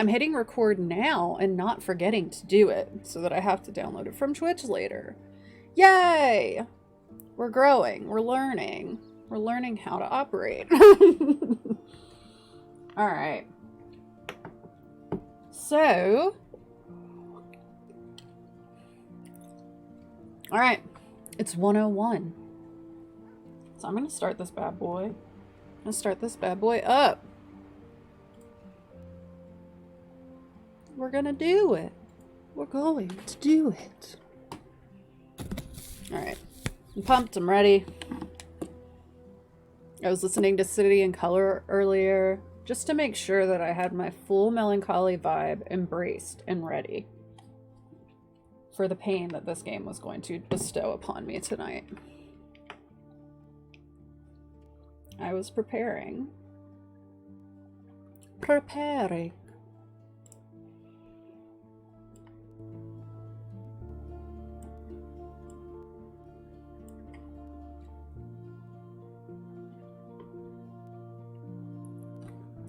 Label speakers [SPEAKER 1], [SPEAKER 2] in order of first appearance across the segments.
[SPEAKER 1] I'm hitting record now and not forgetting to do it so that I have to download it from Twitch later. Yay! We're growing. We're learning. We're learning how to operate. All right. So, all right. It's 101. So I'm going to start this bad boy. I'm going to start this bad boy up. We're going to do it. We're going to do it. All right. I'm pumped. I'm ready. I was listening to City and Color earlier just to make sure that I had my full melancholy vibe embraced and ready for the pain that this game was going to bestow upon me tonight. I was preparing. Preparing.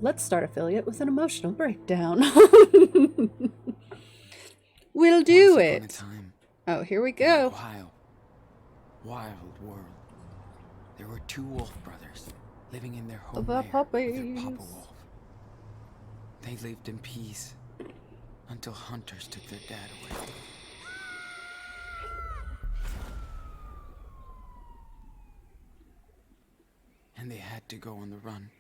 [SPEAKER 1] Let's start affiliate with an emotional breakdown. We'll do it. Oh, here we go.
[SPEAKER 2] Wild world. There were two wolf brothers living in their home
[SPEAKER 1] The
[SPEAKER 2] lair with
[SPEAKER 1] puppies.
[SPEAKER 2] their papa wolf. They lived in peace until hunters took their dad away. And they had to go on the run.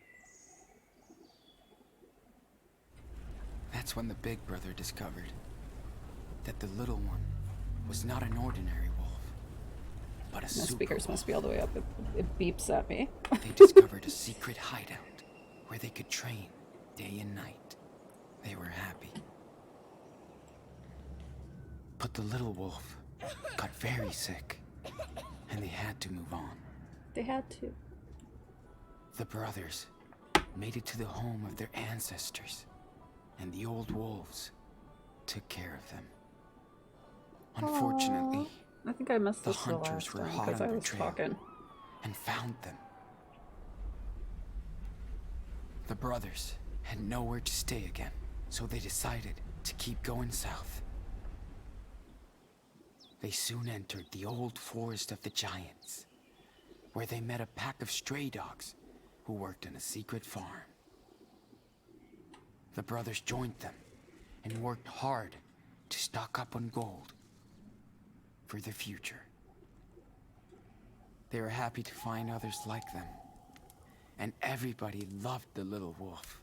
[SPEAKER 2] That's when the big brother discovered that the little one was not an ordinary wolf, but a
[SPEAKER 1] My
[SPEAKER 2] super
[SPEAKER 1] speakers
[SPEAKER 2] wolf.
[SPEAKER 1] must be all the way up. It beeps at me.
[SPEAKER 2] They discovered a secret hideout where they could train day and night. They were happy. But the little wolf got very sick, and they had to move on.
[SPEAKER 1] They had to.
[SPEAKER 2] The brothers made it to the home of their ancestors, and the old wolves took care of them. Unfortunately,
[SPEAKER 1] I think I missed
[SPEAKER 2] the
[SPEAKER 1] this the
[SPEAKER 2] hunters
[SPEAKER 1] last
[SPEAKER 2] were
[SPEAKER 1] time
[SPEAKER 2] hot
[SPEAKER 1] because
[SPEAKER 2] on
[SPEAKER 1] I
[SPEAKER 2] their
[SPEAKER 1] was
[SPEAKER 2] trail
[SPEAKER 1] talking.
[SPEAKER 2] and found them. The brothers had nowhere to stay again, so they decided to keep going south. They soon entered the old forest of the giants, where they met a pack of stray dogs who worked on a secret farm. The brothers joined them and worked hard to stock up on gold for the future. They were happy to find others like them, and everybody loved the little wolf,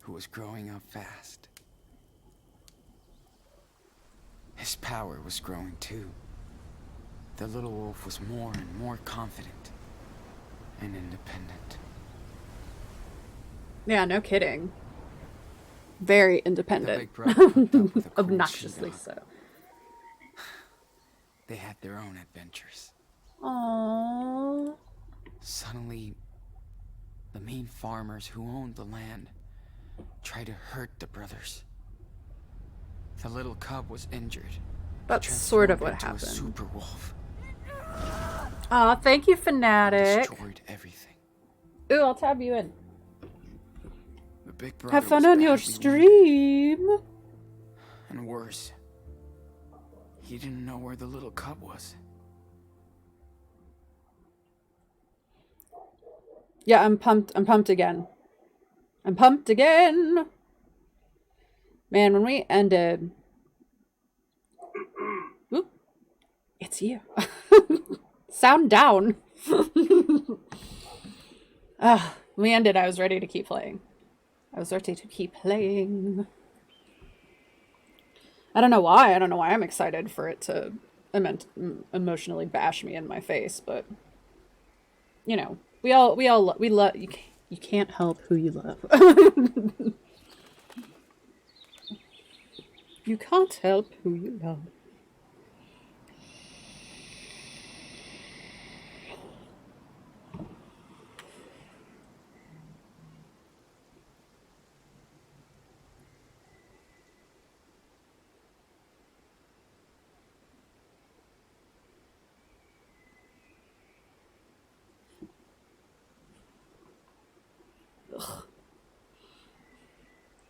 [SPEAKER 2] who was growing up fast. His power was growing too. The little wolf was more and more confident and independent.
[SPEAKER 1] Yeah, no kidding. Very
[SPEAKER 2] The
[SPEAKER 1] independent.
[SPEAKER 2] big brother hooked up with a cool
[SPEAKER 1] Obnoxiously
[SPEAKER 2] she-dog.
[SPEAKER 1] so.
[SPEAKER 2] They had their own adventures.
[SPEAKER 1] Aww.
[SPEAKER 2] Suddenly, the main farmers who owned the land tried to hurt the brothers. The little cub was injured.
[SPEAKER 1] That's
[SPEAKER 2] transformed
[SPEAKER 1] sort of what
[SPEAKER 2] into
[SPEAKER 1] happened.
[SPEAKER 2] A super wolf.
[SPEAKER 1] Aw, thank you, Fanatic.
[SPEAKER 2] Destroyed everything.
[SPEAKER 1] Ooh, I'll tab you in.
[SPEAKER 2] The big brother
[SPEAKER 1] Have fun
[SPEAKER 2] was
[SPEAKER 1] on your
[SPEAKER 2] badly wounded.
[SPEAKER 1] stream.
[SPEAKER 2] And worse, he didn't know where the little cub was.
[SPEAKER 1] Yeah, I'm pumped. I'm pumped again. I'm pumped again. Man, when we ended... Oop. It's you. Sound down. When we ended, I was ready to keep playing. I was ready to keep playing. I don't know why. I don't know why I'm excited for it to emotionally bash me in my face, but you know, we love you can't help who you love. You can't help who you love.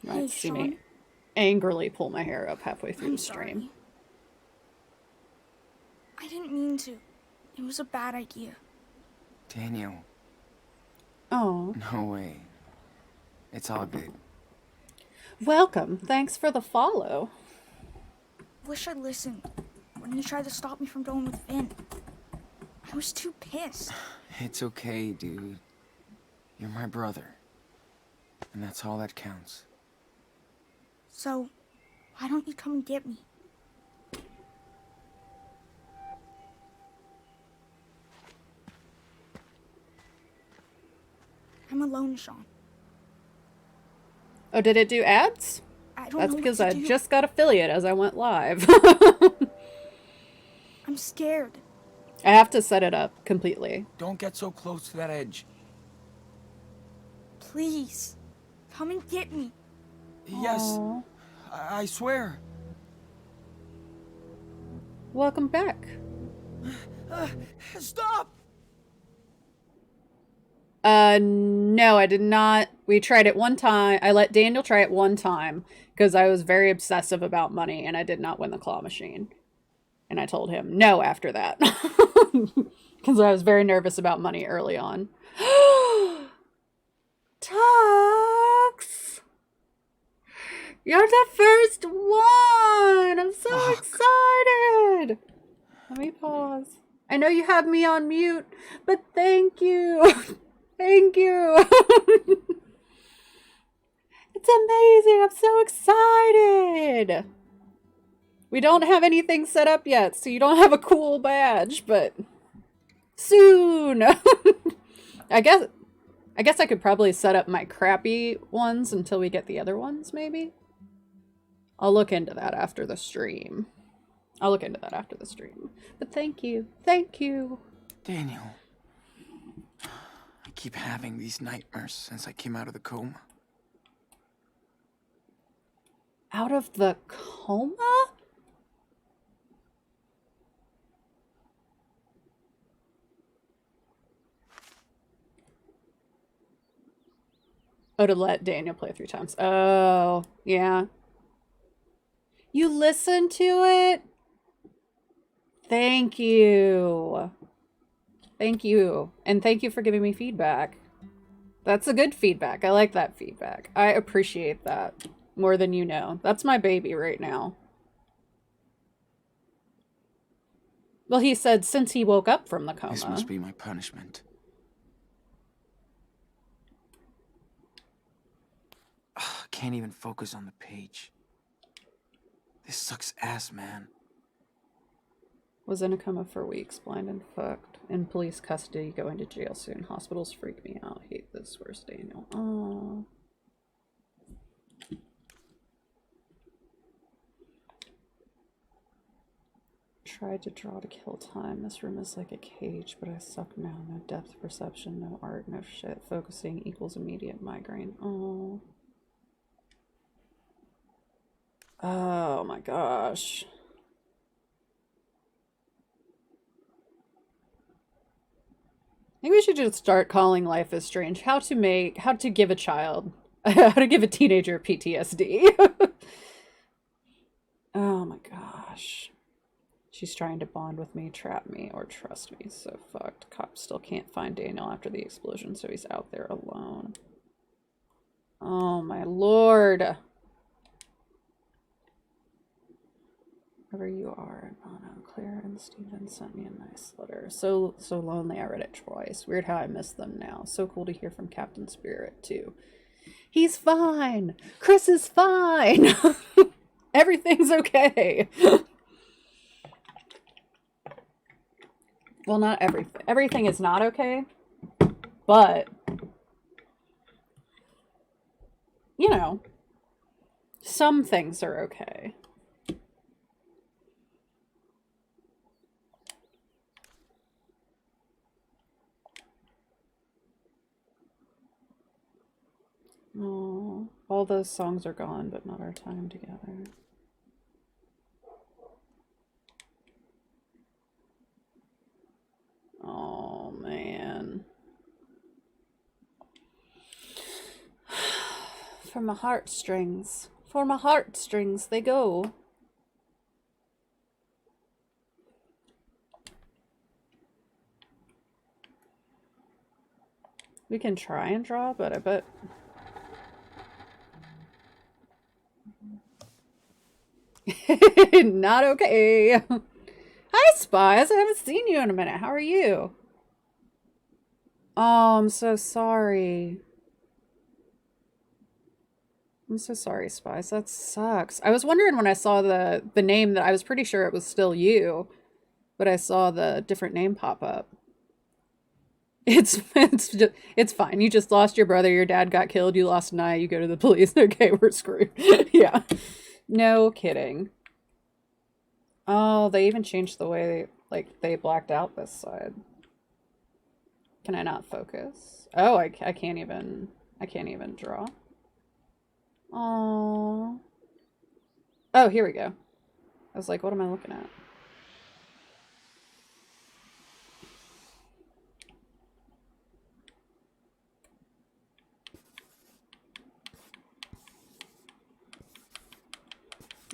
[SPEAKER 1] You
[SPEAKER 3] Hey,
[SPEAKER 1] might see me
[SPEAKER 3] Sean.
[SPEAKER 1] angrily pull my hair up halfway through
[SPEAKER 3] I'm
[SPEAKER 1] the stream.
[SPEAKER 3] sorry. I didn't mean to. It was a bad idea.
[SPEAKER 2] Daniel,
[SPEAKER 1] Oh.
[SPEAKER 2] no way. It's all good.
[SPEAKER 1] Welcome. Thanks for the follow.
[SPEAKER 3] Wish I'd listened when you tried to stop me from going with Finn. I was too pissed.
[SPEAKER 2] It's okay, dude. You're my brother. And that's all that counts.
[SPEAKER 3] So, why don't you come and get me? I'm alone, Sean.
[SPEAKER 1] Oh, did it do ads?
[SPEAKER 3] I don't
[SPEAKER 1] That's
[SPEAKER 3] know
[SPEAKER 1] because
[SPEAKER 3] what
[SPEAKER 1] I
[SPEAKER 3] to do.
[SPEAKER 1] just got affiliate as I went live.
[SPEAKER 3] I'm scared.
[SPEAKER 1] I have to set it up completely.
[SPEAKER 2] Don't get so close to that edge.
[SPEAKER 3] Please, come and get me.
[SPEAKER 2] Yes,
[SPEAKER 1] Aw.
[SPEAKER 2] I swear.
[SPEAKER 1] Welcome back.
[SPEAKER 2] Stop!
[SPEAKER 1] No, I did not. We tried it one time. I let Daniel try it one time because I was very obsessive about money and I did not win the claw machine. And I told him no after that because I was very nervous about money early on. Tux! You're the first one! I'm so
[SPEAKER 2] Fuck.
[SPEAKER 1] excited! Let me pause. I know you have me on mute, but thank you. Thank you. It's amazing. I'm so excited. We don't have anything set up yet, so you don't have a cool badge, but soon. I guess I could probably set up my crappy ones until we get the other ones, maybe. I'll look into that after the stream. But thank you. Thank you.
[SPEAKER 2] Daniel. I keep having these nightmares since I came out of the coma.
[SPEAKER 1] Out of the coma? Oh, to let Daniel play 3 times. Oh, yeah. You listened to it? Thank you. Thank you. And thank you for giving me feedback. That's a good feedback. I like that feedback. I appreciate that more than you know. That's my baby right now. Well, he said since he woke up from the coma.
[SPEAKER 2] This must be my punishment. I can't even focus on the page. This sucks ass, man.
[SPEAKER 1] Was in a coma for weeks, blind and fucked. In police custody, going to jail soon. Hospitals freak me out. Hate this. Where's Daniel? Oh. Tried to draw to kill time. This room is like a cage, but I suck now. No depth perception, no art, no shit. Focusing equals immediate migraine. Oh. Oh my gosh. Maybe we should just start calling Life is Strange how to give a child, how to give a teenager PTSD. Oh my gosh. She's trying to bond with me, trap me, or trust me. So fucked. Cops still can't find Daniel after the explosion, so he's out there alone. Oh my lord. Wherever you are, Mono, Claire and Steven sent me a nice letter. So lonely, I read it twice. Weird how I miss them now. So cool to hear from Captain Spirit, too. He's fine! Chris is fine! Everything's okay! Well, not everything. Everything is not okay, but, you know, some things are okay. Oh, all those songs are gone, but not our time together. Oh, man. For my heartstrings. For my heartstrings they go. We can try and draw, but I bet... Not okay. Hi, Spies. I haven't seen you in a minute. How are you? Oh, I'm so sorry. I'm so sorry, Spies. That sucks. I was wondering when I saw the name that I was pretty sure it was still you, but I saw the different name pop up. It's fine. You just lost your brother. Your dad got killed. You lost an eye. You go to the police. Okay, we're screwed. Yeah. No kidding. Oh, they even changed the way they blacked out this side. Can I not focus? Oh, I can't even draw. Oh. Oh, here we go. I was like, what am I looking at?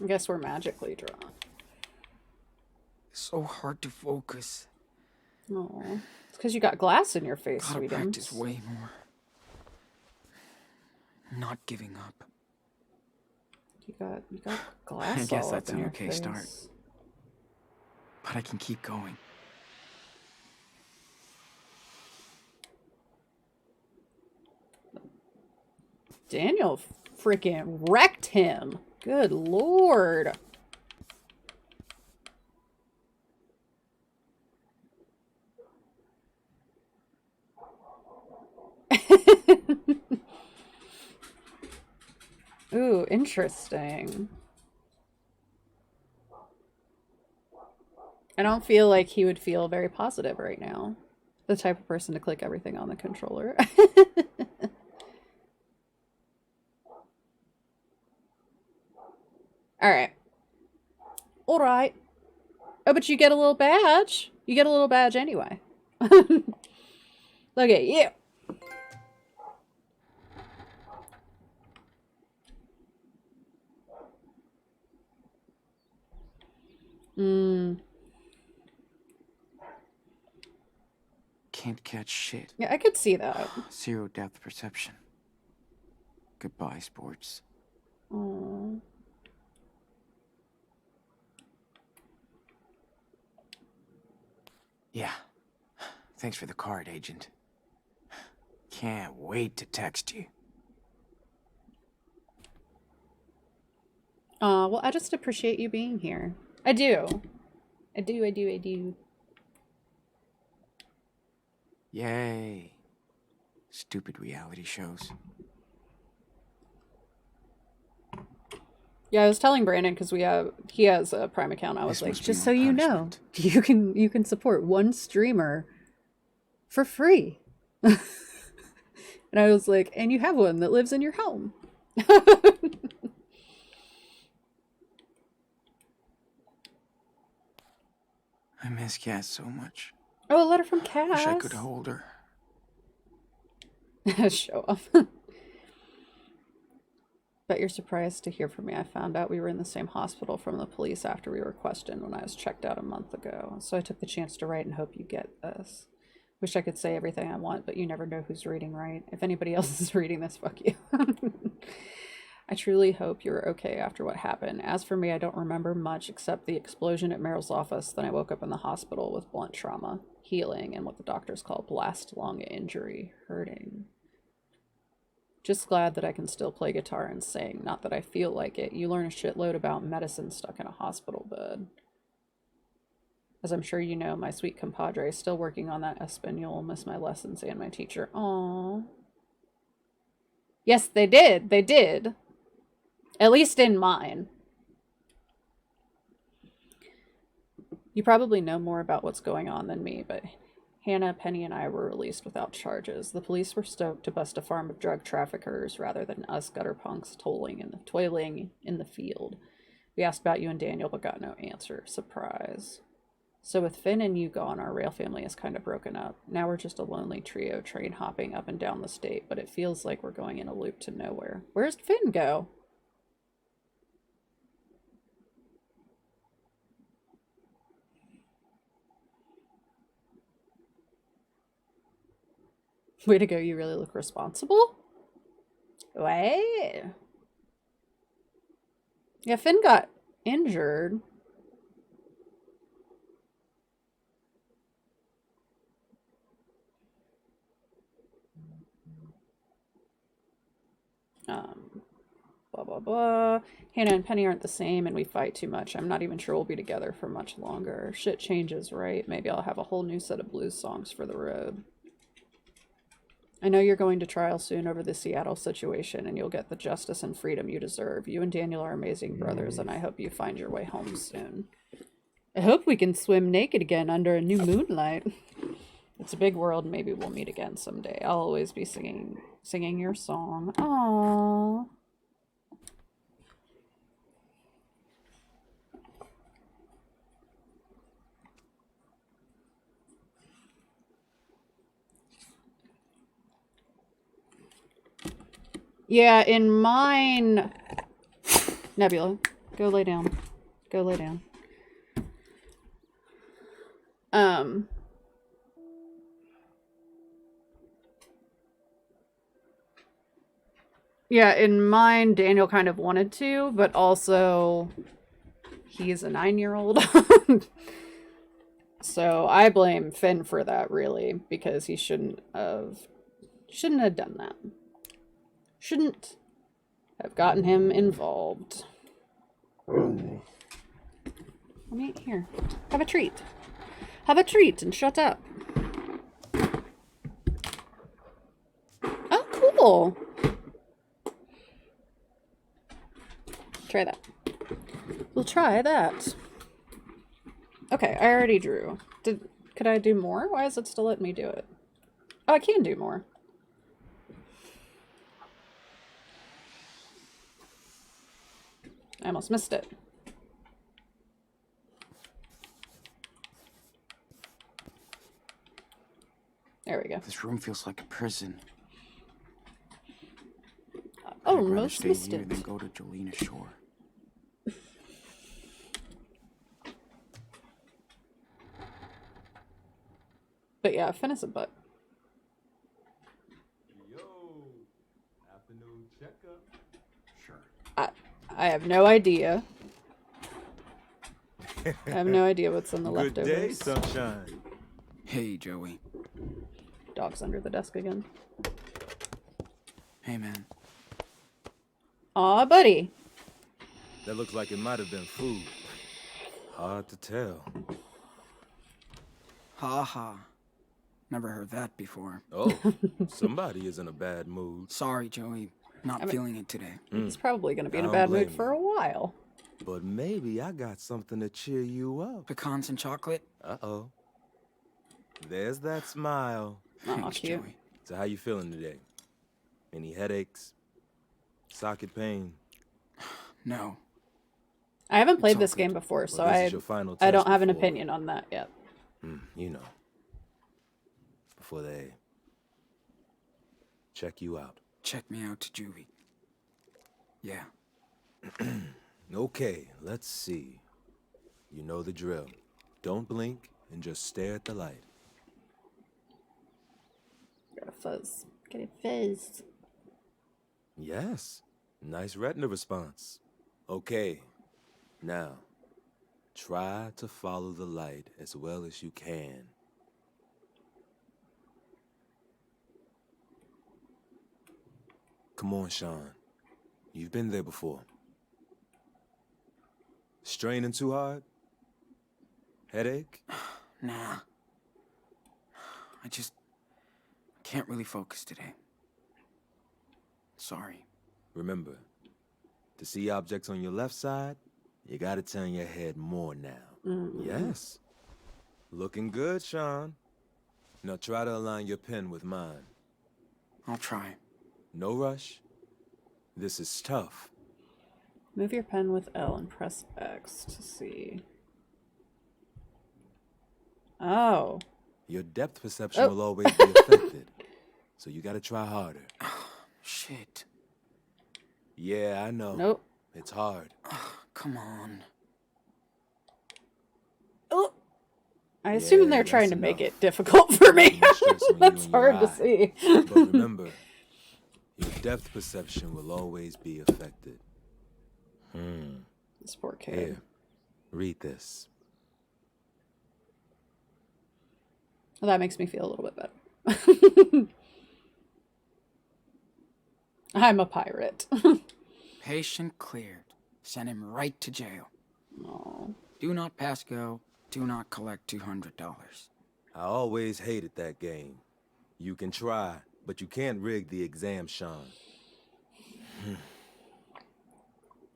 [SPEAKER 1] I guess we're magically drawn.
[SPEAKER 2] So hard to focus.
[SPEAKER 1] Oh, it's because you got glass in your face,
[SPEAKER 2] Gotta
[SPEAKER 1] sweetums.
[SPEAKER 2] practice way more. Not giving up.
[SPEAKER 1] You got glass.
[SPEAKER 2] I guess
[SPEAKER 1] all
[SPEAKER 2] that's
[SPEAKER 1] up in
[SPEAKER 2] an
[SPEAKER 1] your
[SPEAKER 2] okay
[SPEAKER 1] face.
[SPEAKER 2] start. But I can keep going.
[SPEAKER 1] Daniel freaking wrecked him. Good lord. Ooh, interesting. I don't feel like he would feel very positive right now. The type of person to click everything on the controller. Alright. Alright. Oh, but you get a little badge. You get a little badge anyway. Look at you.
[SPEAKER 2] Can't catch shit.
[SPEAKER 1] Yeah, I could see that.
[SPEAKER 2] Zero depth perception. Goodbye, sports.
[SPEAKER 1] Aww.
[SPEAKER 2] Yeah. Thanks for the card, Agent. Can't wait to text you.
[SPEAKER 1] Well, I just appreciate you being here. I do. I do.
[SPEAKER 2] Yay. Stupid reality shows.
[SPEAKER 1] Yeah, I was telling Brandon because he has a Prime account. I was
[SPEAKER 2] This
[SPEAKER 1] like,
[SPEAKER 2] must be
[SPEAKER 1] just
[SPEAKER 2] my
[SPEAKER 1] so you know,
[SPEAKER 2] punishment.
[SPEAKER 1] you can support one streamer for free. And I was like, and you have one that lives in your home.
[SPEAKER 2] I miss Cass so much.
[SPEAKER 1] Oh, a letter from Cass.
[SPEAKER 2] Wish I could hold her.
[SPEAKER 1] Show off. Bet you're surprised to hear from me. I found out we were in the same hospital from the police after we were questioned when I was checked out a month ago. So I took the chance to write and hope you get this. Wish I could say everything I want, but you never know who's reading, right? If anybody else is reading this, fuck you. I truly hope you're okay after what happened. As for me, I don't remember much except the explosion at Meryl's office. Then I woke up in the hospital with blunt trauma, healing, and what the doctors call blast lung injury, hurting. Just glad that I can still play guitar and sing. Not that I feel like it. You learn a shitload about medicine stuck in a hospital bed. As I'm sure you know, my sweet compadre is still working on that Espanol. Miss my lessons and my teacher. Aww. Yes, they did. They did. At least in mine. You probably know more about what's going on than me, but Hannah, Penny, and I were released without charges. The police were stoked to bust a farm of drug traffickers rather than us gutter punks toiling in the field. We asked about you and Daniel, but got no answer. Surprise. So with Finn and you gone, our rail family is kind of broken up. Now we're just a lonely trio train hopping up and down the state, but it feels like we're going in a loop to nowhere. Where's Finn go? Way to go, you really look responsible. Wait. Yeah, Finn got injured. Blah, blah, blah. Hannah and Penny aren't the same, and we fight too much. I'm not even sure we'll be together for much longer. Shit changes, right? Maybe I'll have a whole new set of blues songs for the road. I know you're going to trial soon over the Seattle situation, and you'll get the justice and freedom you deserve. You and Daniel are amazing brothers, and I hope you find your way home soon. I hope we can swim naked again under a new moonlight. It's a big world, and maybe we'll meet again someday. I'll always be singing your song. Aww. Yeah, in mine... Nebula, go lay down. Go lay down. Yeah, in mine, Daniel kind of wanted to, but also he's a 9-year-old. So I blame Finn for that, really, because he shouldn't have done that. Shouldn't have gotten him involved. Let me here. Have a treat. Have a treat and shut up. Oh, cool. Try that. We'll try that. Okay, I already drew. Could I do more? Why is it still letting me do it? Oh, I can do more. I almost missed it. There we go.
[SPEAKER 2] This room feels like a prison.
[SPEAKER 1] Oh,
[SPEAKER 2] I'd rather
[SPEAKER 1] most
[SPEAKER 2] stay
[SPEAKER 1] missed
[SPEAKER 2] here
[SPEAKER 1] it.
[SPEAKER 2] than go to Jolena Shore.
[SPEAKER 1] But yeah, Finn is a butt.
[SPEAKER 4] Yo, afternoon checkup.
[SPEAKER 2] Sure.
[SPEAKER 1] I have no idea. I have no idea what's in the
[SPEAKER 4] Good day,
[SPEAKER 1] leftovers.
[SPEAKER 4] sunshine.
[SPEAKER 2] Hey, Joey.
[SPEAKER 1] Dog's under the desk again.
[SPEAKER 2] Hey, man.
[SPEAKER 1] Aw, buddy.
[SPEAKER 4] That looks like it might have been food. Hard to tell.
[SPEAKER 2] Ha ha. Never heard that before.
[SPEAKER 4] Oh, somebody is in a bad mood.
[SPEAKER 2] Sorry, Joey. Not feeling it today.
[SPEAKER 1] He's probably going to be in
[SPEAKER 4] I
[SPEAKER 1] a
[SPEAKER 4] don't
[SPEAKER 1] bad mood
[SPEAKER 4] blame
[SPEAKER 1] for a while.
[SPEAKER 4] But maybe I got something to cheer you up.
[SPEAKER 2] Pecans and chocolate?
[SPEAKER 4] Uh-oh. There's that smile.
[SPEAKER 1] Aw,
[SPEAKER 2] Thanks,
[SPEAKER 1] cute.
[SPEAKER 2] Joey.
[SPEAKER 4] So how you feeling today? Any headaches? Socket pain?
[SPEAKER 2] No.
[SPEAKER 1] I haven't played
[SPEAKER 2] all
[SPEAKER 1] this
[SPEAKER 2] good.
[SPEAKER 1] game before, so
[SPEAKER 4] Well, this
[SPEAKER 1] I
[SPEAKER 4] is your final
[SPEAKER 1] I don't
[SPEAKER 4] test
[SPEAKER 1] have an
[SPEAKER 4] before-
[SPEAKER 1] opinion on that yet.
[SPEAKER 4] You know. Before they check you out.
[SPEAKER 2] Check me out to juvie. Yeah.
[SPEAKER 4] Okay, let's see. You know the drill. Don't blink and just stare at the light.
[SPEAKER 1] Got a fuzz. Get a fizz.
[SPEAKER 4] Yes. Nice retina response. Okay. Now, try to follow the light as well as you can. Come on, Sean. You've been there before. Straining too hard? Headache?
[SPEAKER 2] Nah. I just can't really focus today. Sorry.
[SPEAKER 4] Remember, to see objects on your left side, you gotta turn your head more now. Yes. Looking good, Sean. Now try to align your pen with mine.
[SPEAKER 2] I'll try.
[SPEAKER 4] No rush. This is tough.
[SPEAKER 1] Move your pen with L and press X to see. Oh.
[SPEAKER 4] Your depth perception
[SPEAKER 1] Oh.
[SPEAKER 4] will always be affected. So you gotta try harder.
[SPEAKER 2] Shit.
[SPEAKER 4] Yeah, I know.
[SPEAKER 1] Nope.
[SPEAKER 4] It's hard.
[SPEAKER 2] Come on.
[SPEAKER 1] Oh. I assume
[SPEAKER 4] Yeah,
[SPEAKER 1] they're
[SPEAKER 4] that's
[SPEAKER 1] trying to make
[SPEAKER 4] enough.
[SPEAKER 1] it difficult for me.
[SPEAKER 4] Too much stress on you
[SPEAKER 1] That's
[SPEAKER 4] and your
[SPEAKER 1] hard to
[SPEAKER 4] eye.
[SPEAKER 1] see.
[SPEAKER 4] But remember, your depth perception will always be affected.
[SPEAKER 1] This poor kid.
[SPEAKER 4] Here, read this.
[SPEAKER 1] Well, that makes me feel a little bit better. I'm a pirate.
[SPEAKER 2] Patient cleared. Send him right to jail.
[SPEAKER 1] Oh.
[SPEAKER 2] Do not pass go. Do not collect $200.
[SPEAKER 4] I always hated that game. You can try, but you can't rig the exam, Sean.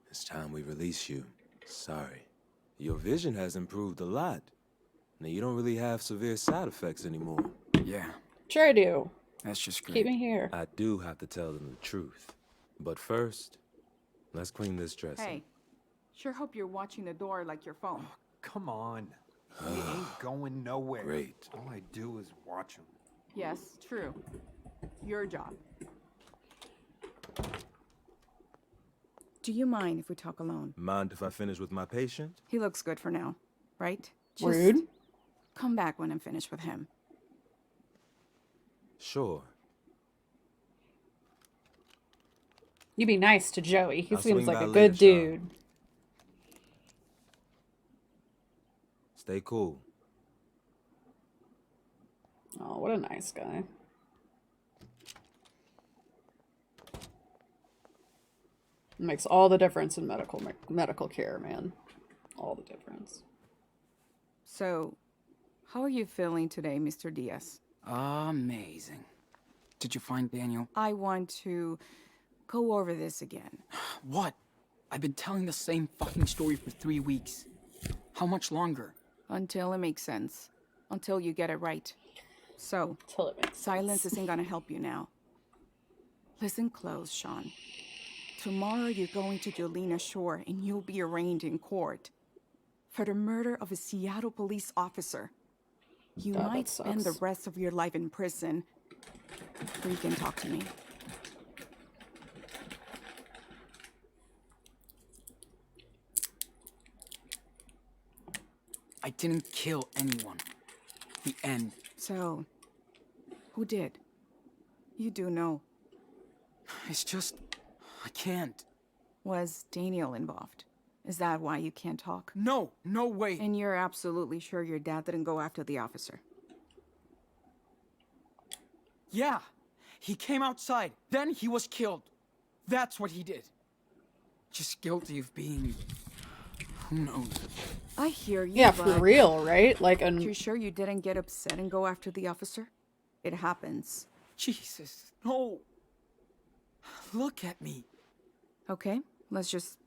[SPEAKER 4] It's time we release you. Sorry. Your vision has improved a lot. Now you don't really have severe side effects anymore.
[SPEAKER 2] Yeah,
[SPEAKER 1] Sure I do.
[SPEAKER 2] that's just great.
[SPEAKER 1] Keep me here.
[SPEAKER 4] I do have to tell them the truth. But first, let's clean this dressing.
[SPEAKER 5] Hey, sure hope you're watching the door like your phone.
[SPEAKER 6] Come on. We ain't going nowhere.
[SPEAKER 4] Great.
[SPEAKER 6] All I do is watch them.
[SPEAKER 5] Yes, true. Your job. Do you mind if we talk alone?
[SPEAKER 4] Mind if I finish with my patient?
[SPEAKER 5] He looks good for now, right?
[SPEAKER 1] Rude.
[SPEAKER 5] Come back when I'm finished with him.
[SPEAKER 4] Sure.
[SPEAKER 1] You be nice to Joey. He
[SPEAKER 4] I'll
[SPEAKER 1] seems
[SPEAKER 4] swing
[SPEAKER 1] like
[SPEAKER 4] by
[SPEAKER 1] a
[SPEAKER 4] later,
[SPEAKER 1] good
[SPEAKER 4] Sean.
[SPEAKER 1] dude.
[SPEAKER 4] Stay cool.
[SPEAKER 1] Oh, what a nice guy. Makes all the difference in medical care, man. All the difference.
[SPEAKER 5] So, how are you feeling today, Mr. Diaz?
[SPEAKER 2] Amazing. Did you find Daniel?
[SPEAKER 5] I want to go over this again.
[SPEAKER 2] What? I've been telling the same fucking story for 3 weeks. How much longer?
[SPEAKER 5] Until it makes sense. Until you get it right. So,
[SPEAKER 1] Till it makes
[SPEAKER 5] silence
[SPEAKER 1] sense.
[SPEAKER 5] isn't gonna help you now. Listen close, Sean. Tomorrow you're going to Jolena Shore and you'll be arraigned in court for the murder of a Seattle police officer. You
[SPEAKER 1] God, that
[SPEAKER 5] might spend the
[SPEAKER 1] sucks.
[SPEAKER 5] rest of your life in prison, or you can talk to me.
[SPEAKER 2] I didn't kill anyone. The end.
[SPEAKER 5] So, who did? You do know.
[SPEAKER 2] It's just... I can't.
[SPEAKER 5] Was Daniel involved? Is that why you can't talk?
[SPEAKER 2] No, no way.
[SPEAKER 5] And you're absolutely sure your dad didn't go after the officer?
[SPEAKER 2] Yeah. He came outside. Then he was killed. That's what he did. Just guilty of being... Who knows?
[SPEAKER 5] I hear you,
[SPEAKER 1] Yeah,
[SPEAKER 5] but
[SPEAKER 1] for real, right? Like,
[SPEAKER 5] you're sure you didn't get upset and go after the officer? It happens.
[SPEAKER 2] Jesus, no. Look at me.
[SPEAKER 5] Okay, let's just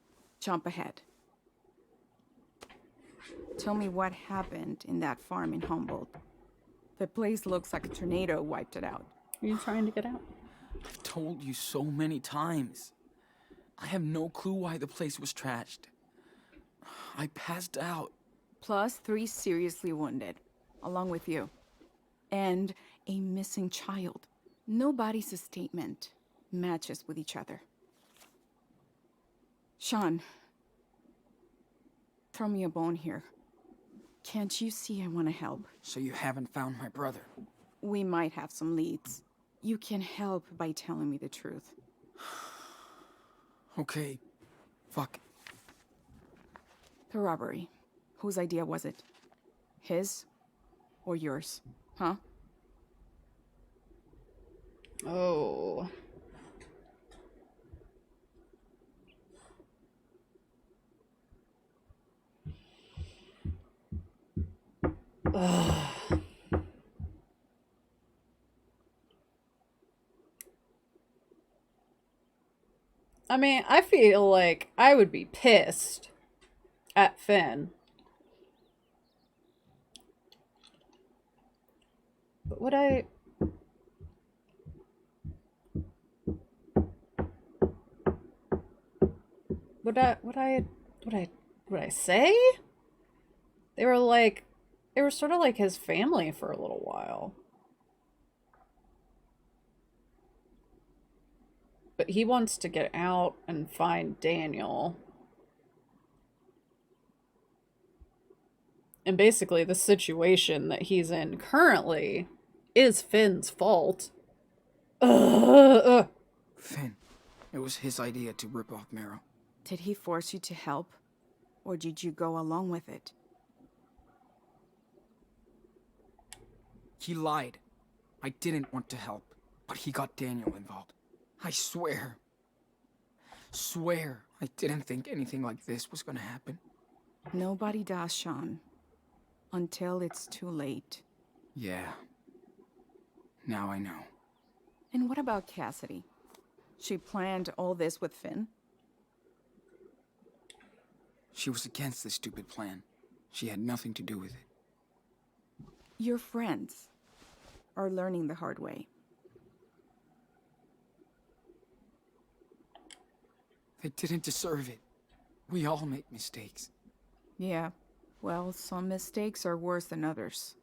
[SPEAKER 5] jump ahead. Tell me what happened in that farm in Humboldt. The place looks like a tornado wiped it out.
[SPEAKER 1] are you trying to get out?
[SPEAKER 2] I've told you so many times. I have no clue why the place was trashed. I passed out.
[SPEAKER 5] Plus 3 seriously wounded, along with you. And a missing child. Nobody's statement matches with each other. Sean, throw me a bone here. Can't you see I want to help?
[SPEAKER 2] So you haven't found my brother?
[SPEAKER 5] We might have some leads. You can help by telling me the truth.
[SPEAKER 2] Okay. Fuck.
[SPEAKER 5] The robbery. Whose idea was it? His or yours? Huh?
[SPEAKER 1] Oh. Ugh. I mean, I feel like I would be pissed at Finn. But would I... Would I say? They were like, They were sort of like his family for a little while. But he wants to get out and find Daniel. And basically, the situation that he's in currently is Finn's fault.
[SPEAKER 7] Finn, it was his idea to rip off Meryl.
[SPEAKER 5] Did he force you to help? Or did you go along with it?
[SPEAKER 7] He lied. I didn't want to help, but he got Daniel involved. I swear I didn't think anything like this was gonna happen.
[SPEAKER 5] Nobody does, Sean. Until it's too late.
[SPEAKER 7] Yeah. Now I know.
[SPEAKER 5] And what about Cassidy? She planned all this with Finn?
[SPEAKER 7] She was against this stupid plan. She had nothing to do with it.
[SPEAKER 5] Your friends are learning the hard way.
[SPEAKER 7] They didn't deserve it. We all make mistakes.
[SPEAKER 5] Yeah, well, some mistakes are worse than others.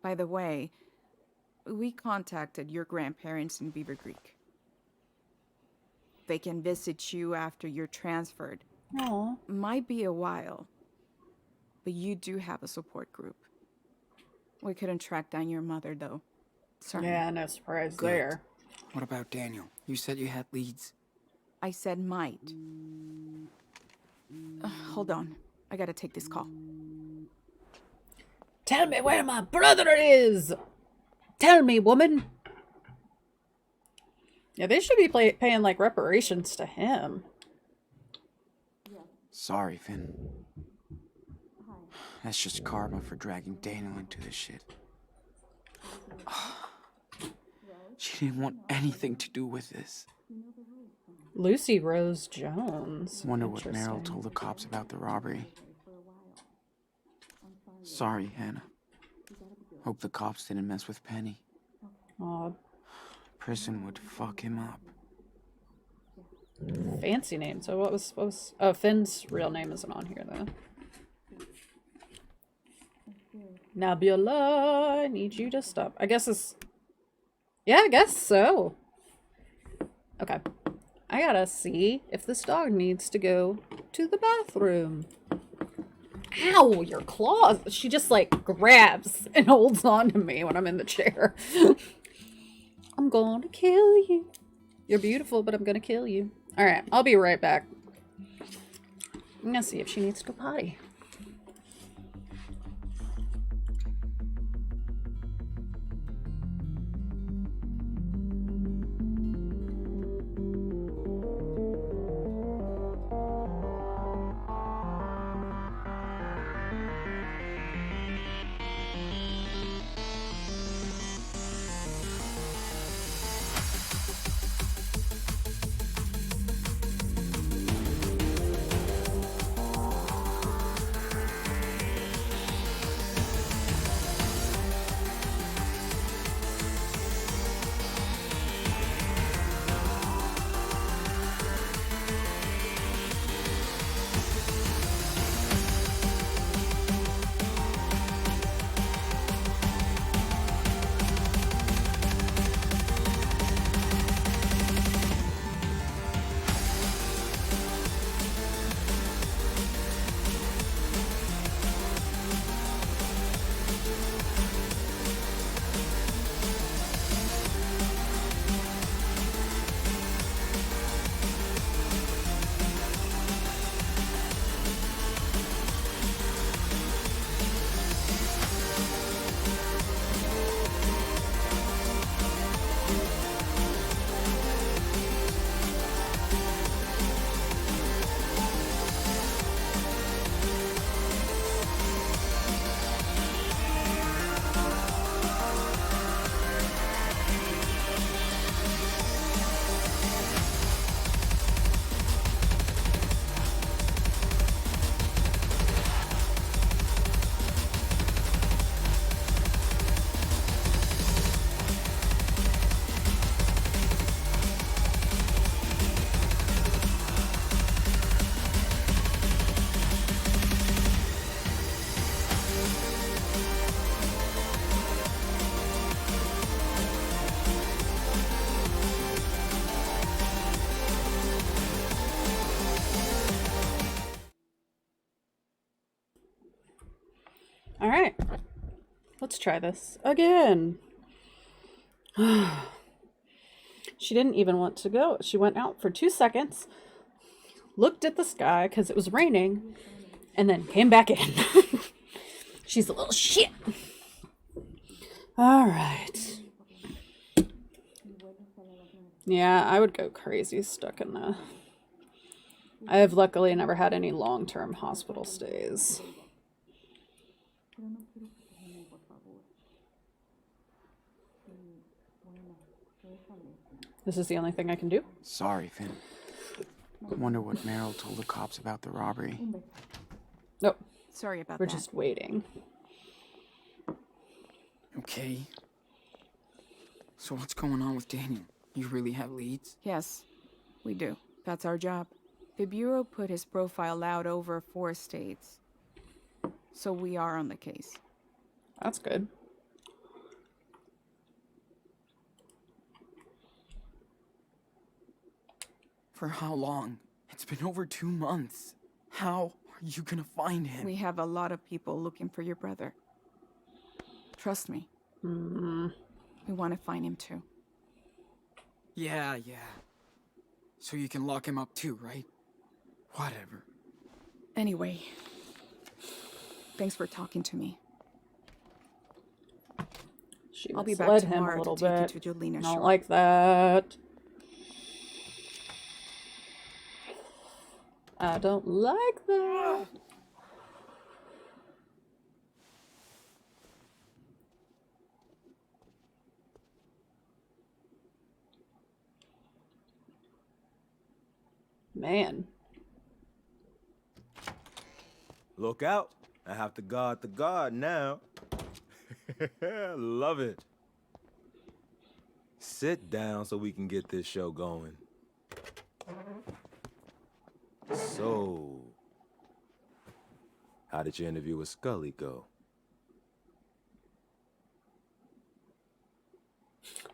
[SPEAKER 5] By the way, we contacted your grandparents in Beaver Creek. They can visit you after you're transferred.
[SPEAKER 1] Aw.
[SPEAKER 5] Might be a while, but you do have a support group. We couldn't track down your mother, though. Sorry.
[SPEAKER 1] Yeah, no surprise
[SPEAKER 7] Good.
[SPEAKER 1] there.
[SPEAKER 7] What about Daniel? You said you had leads.
[SPEAKER 5] I said might. Hold on. I gotta take this call.
[SPEAKER 1] Tell me where my brother is! Tell me, woman! Yeah, they should be paying, like, reparations to him.
[SPEAKER 2] Sorry, Finn. That's just karma for dragging Daniel into this shit. She didn't want anything to do with this.
[SPEAKER 1] Lucy Rose Jones.
[SPEAKER 2] Wonder what
[SPEAKER 1] Interesting.
[SPEAKER 2] Meryl told the cops about the robbery. Sorry, Hannah. Hope the cops didn't mess with Penny.
[SPEAKER 1] Aw,
[SPEAKER 2] Prison would fuck him up.
[SPEAKER 1] fancy name. So what was... Oh, Finn's real name isn't on here, though. Nebula, I need you to stop. I guess it's... Yeah, I guess so. Okay. I gotta see if this dog needs to go to the bathroom. Ow, your claws. She just, like, grabs and holds on to me when I'm in the chair. I'm gonna kill you. You're beautiful, but I'm gonna kill you. Alright, I'll be right back. I'm gonna see if she needs to go potty. All right. Let's try this again. She didn't even want to go. She went out for 2 seconds, looked at the sky because it was raining, and then came back in. She's a little shit. All right. Yeah, I would go crazy stuck in the... I have luckily never had any long-term hospital stays. This is the only thing I can do?
[SPEAKER 2] Sorry, Finn. I wonder what Meryl told the cops about the robbery.
[SPEAKER 1] Nope.
[SPEAKER 5] Sorry about
[SPEAKER 1] We're
[SPEAKER 5] that.
[SPEAKER 1] just waiting.
[SPEAKER 2] Okay. So what's going on with Daniel? You really have leads?
[SPEAKER 5] Yes, we do. That's our job. The Bureau put his profile out over 4 states. So we are on the case.
[SPEAKER 1] That's good.
[SPEAKER 2] For how long? It's been over 2 months. How are you gonna find him?
[SPEAKER 5] We have a lot of people looking for your brother. Trust me. We want to find him too.
[SPEAKER 2] Yeah. So you can lock him up too, right? Whatever.
[SPEAKER 5] Anyway, thanks for talking to me.
[SPEAKER 1] She
[SPEAKER 5] I'll be back
[SPEAKER 1] misled him a
[SPEAKER 5] tomorrow
[SPEAKER 1] little
[SPEAKER 5] to take
[SPEAKER 1] bit.
[SPEAKER 5] you to Jolena
[SPEAKER 1] Don't
[SPEAKER 5] Shore.
[SPEAKER 1] like that. I don't like that. Man.
[SPEAKER 4] Look out. I have to guard the guard now. Love it. Sit down so we can get this show going. So, how did your interview with Scully go?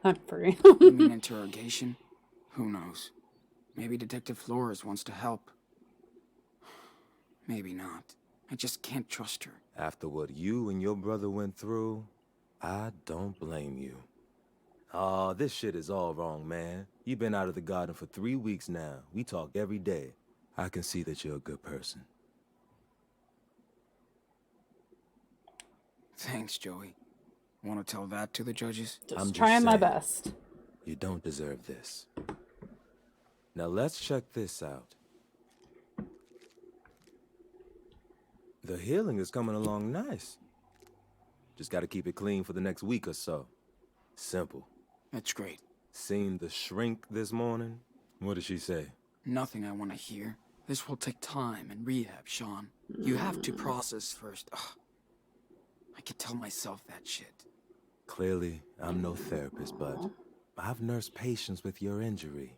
[SPEAKER 1] I'm free.
[SPEAKER 2] You mean interrogation? Who knows? Maybe Detective Flores wants to help. Maybe not. I just can't trust her.
[SPEAKER 4] After what you and your brother went through, I don't blame you. Aw, this shit is all wrong, man. You've been out of the garden for 3 weeks now. We talk every day. I can see that you're a good person.
[SPEAKER 2] Thanks, Joey. Want to tell that to the judges?
[SPEAKER 1] Just trying my best.
[SPEAKER 4] You don't deserve this. Now let's check this out. The healing is coming along nice. Just gotta keep it clean for the next week or so. Simple.
[SPEAKER 2] That's great.
[SPEAKER 4] Seen the shrink this morning? What did she say?
[SPEAKER 2] Nothing I want to hear. This will take time and rehab, Sean. You have to process first. Ugh. I could tell myself that shit.
[SPEAKER 4] Clearly, I'm no therapist, but I've nursed patients with your injury.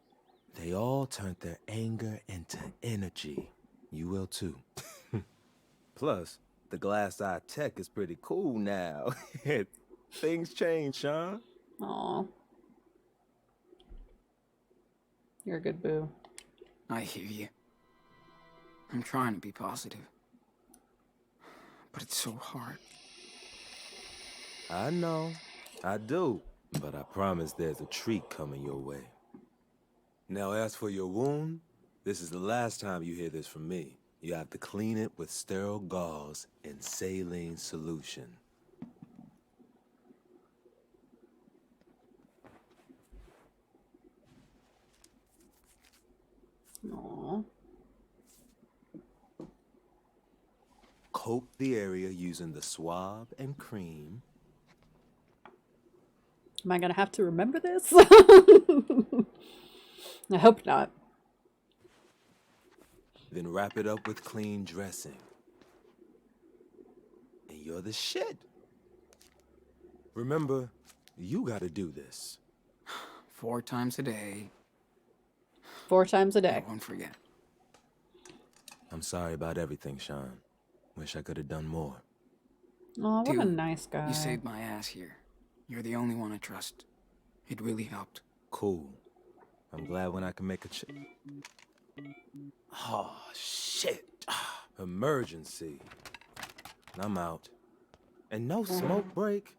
[SPEAKER 4] They all turned their anger into energy. You will too. Plus, the glass eye tech is pretty cool now. Things change, Sean.
[SPEAKER 1] Aw. You're a good boo.
[SPEAKER 2] I hear you. I'm trying to be positive. But it's so hard.
[SPEAKER 4] I know. I do. But I promise there's a treat coming your way. Now, as for your wound, this is the last time you hear this from me. You have to clean it with sterile gauze and saline solution.
[SPEAKER 1] Aw.
[SPEAKER 4] Coat the area using the swab and cream.
[SPEAKER 1] Am I gonna have to remember this? I hope not.
[SPEAKER 4] Then wrap it up with clean dressing. And you're the shit. Remember, you gotta do this.
[SPEAKER 2] 4 times a day.
[SPEAKER 1] 4 times a
[SPEAKER 2] I
[SPEAKER 1] day.
[SPEAKER 2] won't forget.
[SPEAKER 4] I'm sorry about everything, Sean. Wish I could have done more.
[SPEAKER 1] Aw, what a
[SPEAKER 2] Dude,
[SPEAKER 1] nice guy.
[SPEAKER 2] You saved my ass here. You're the only one I trust. It really helped.
[SPEAKER 4] Cool. I'm glad when I can make a Oh, shit. Emergency. I'm out. And no smoke break.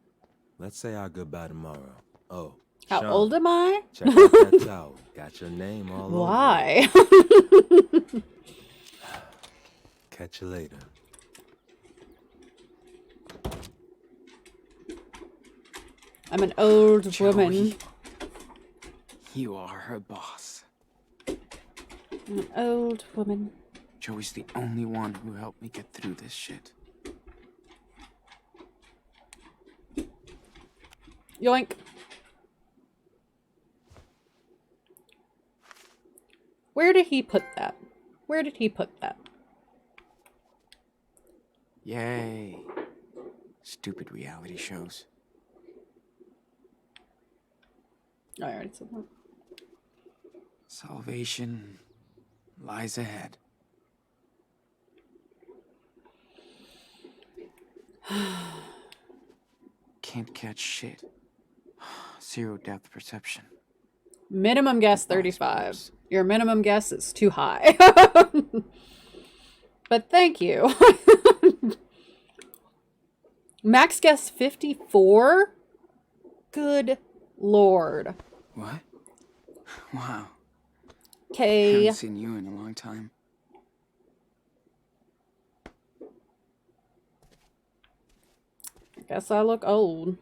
[SPEAKER 4] Let's say our goodbye tomorrow. Oh,
[SPEAKER 1] How
[SPEAKER 4] Sean,
[SPEAKER 1] old am I?
[SPEAKER 4] check out that towel. Got your name all over it.
[SPEAKER 1] Why?
[SPEAKER 4] Catch you later.
[SPEAKER 1] I'm an old
[SPEAKER 2] Joey,
[SPEAKER 1] woman.
[SPEAKER 2] you are her boss.
[SPEAKER 1] I'm an old woman.
[SPEAKER 2] Joey's the only one who helped me get through this shit.
[SPEAKER 1] Yoink. Where did he put that? Where did he put that?
[SPEAKER 2] Yay. Stupid reality shows.
[SPEAKER 1] Oh, I already said that.
[SPEAKER 2] Salvation lies ahead. Can't catch shit. Zero depth perception.
[SPEAKER 1] Minimum guess
[SPEAKER 2] Goodbye,
[SPEAKER 1] 35.
[SPEAKER 2] Spurs.
[SPEAKER 1] Your minimum guess is too high. But thank you. Max guess 54? Good lord.
[SPEAKER 2] What? Wow.
[SPEAKER 1] Okay.
[SPEAKER 2] Haven't seen you in a long time.
[SPEAKER 1] Guess I look old.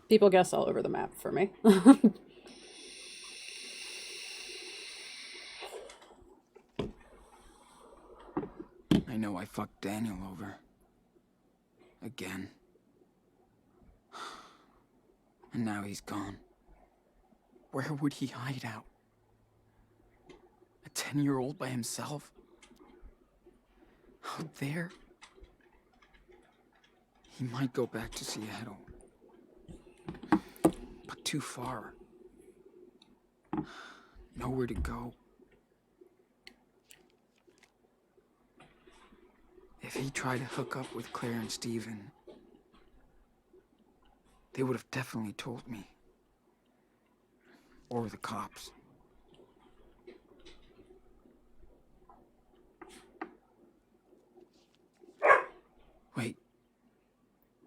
[SPEAKER 1] People guess all over the map for me.
[SPEAKER 2] I know I fucked Daniel over. Again. And now he's gone. Where would he hide out? A 10-year-old by himself? Out there? He might go back to Seattle. But too far. Nowhere to go. If he tried to hook up with Claire and Steven, they would have definitely told me. Or the cops. Wait.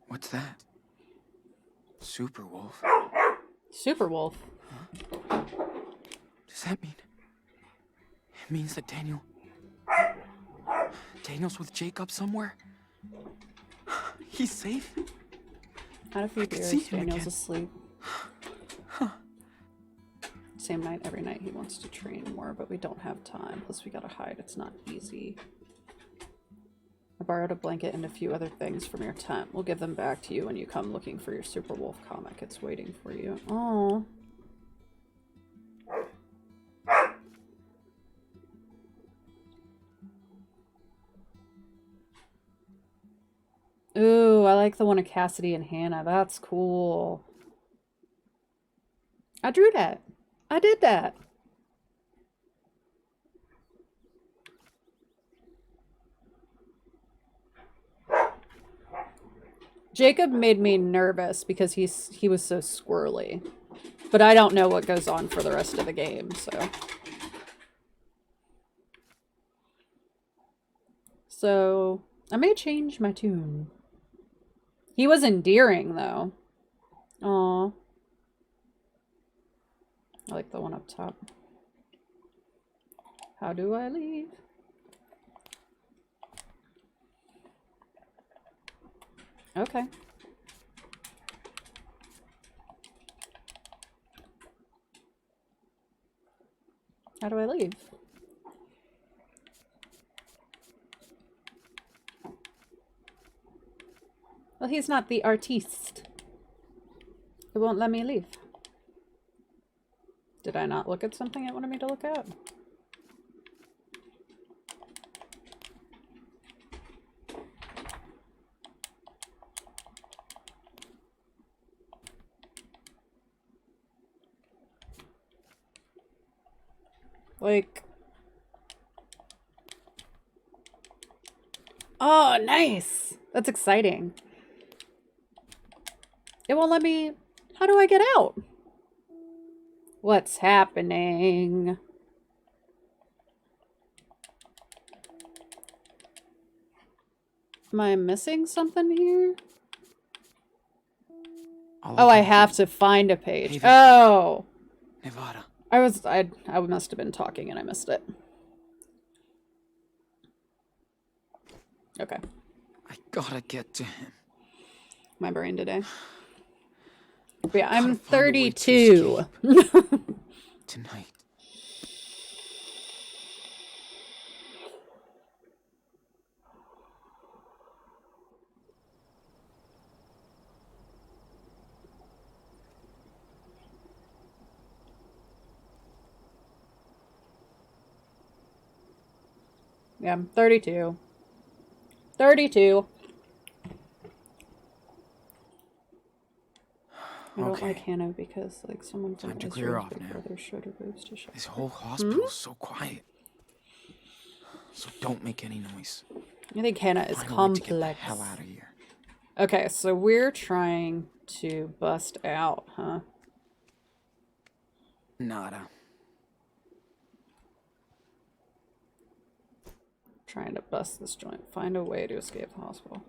[SPEAKER 2] What's that? Super Wolf.
[SPEAKER 1] Super Wolf.
[SPEAKER 2] Does that mean? It means that Daniel's with Jacob somewhere? He's safe?
[SPEAKER 1] Had a few
[SPEAKER 2] could see
[SPEAKER 1] beers.
[SPEAKER 2] him
[SPEAKER 1] Daniel's
[SPEAKER 2] again.
[SPEAKER 1] asleep. Same night every night. He wants to train more, but we don't have time. Plus we gotta hide. It's not easy. I borrowed a blanket and a few other things from your tent. We'll give them back to you when you come looking for your Super Wolf comic. It's waiting for you. Oh. Ooh, I like the one of Cassidy and Hannah. That's cool. I drew that. I did that. Jacob made me nervous because he was so squirrely. But I don't know what goes on for the rest of the game, so. So, I may change my tune. He was endearing, though. Aw. I like the one up top. How do I leave? Okay. How do I leave? Well, he's not the artiste. It won't let me leave. Did I not look at something it wanted me to look at? Like... Oh, nice! That's exciting. It won't let me How do I get out? What's happening? Am I missing something here? Oh, I have to find a page.
[SPEAKER 2] Hey there.
[SPEAKER 1] Oh!
[SPEAKER 2] Nevada.
[SPEAKER 1] I must have been talking and I missed it. Okay.
[SPEAKER 2] I gotta get to him.
[SPEAKER 1] My brain today. But yeah,
[SPEAKER 2] Gotta
[SPEAKER 1] I'm
[SPEAKER 2] find a way to
[SPEAKER 1] 32.
[SPEAKER 2] Tonight.
[SPEAKER 1] Yeah, I'm 32. 32. I don't
[SPEAKER 2] Okay.
[SPEAKER 1] like Hannah because, like, someone from
[SPEAKER 2] Time to
[SPEAKER 1] Israel
[SPEAKER 2] clear off
[SPEAKER 1] big
[SPEAKER 2] now.
[SPEAKER 1] brother showed her boobs to show.
[SPEAKER 2] This whole hospital's so quiet. So don't make any noise.
[SPEAKER 1] I think Hannah is
[SPEAKER 2] Find a way to get the
[SPEAKER 1] complex.
[SPEAKER 2] hell out of here.
[SPEAKER 1] Okay, so we're trying to bust out, huh?
[SPEAKER 2] Nada.
[SPEAKER 1] Trying to bust this joint. Find a way to escape the hospital.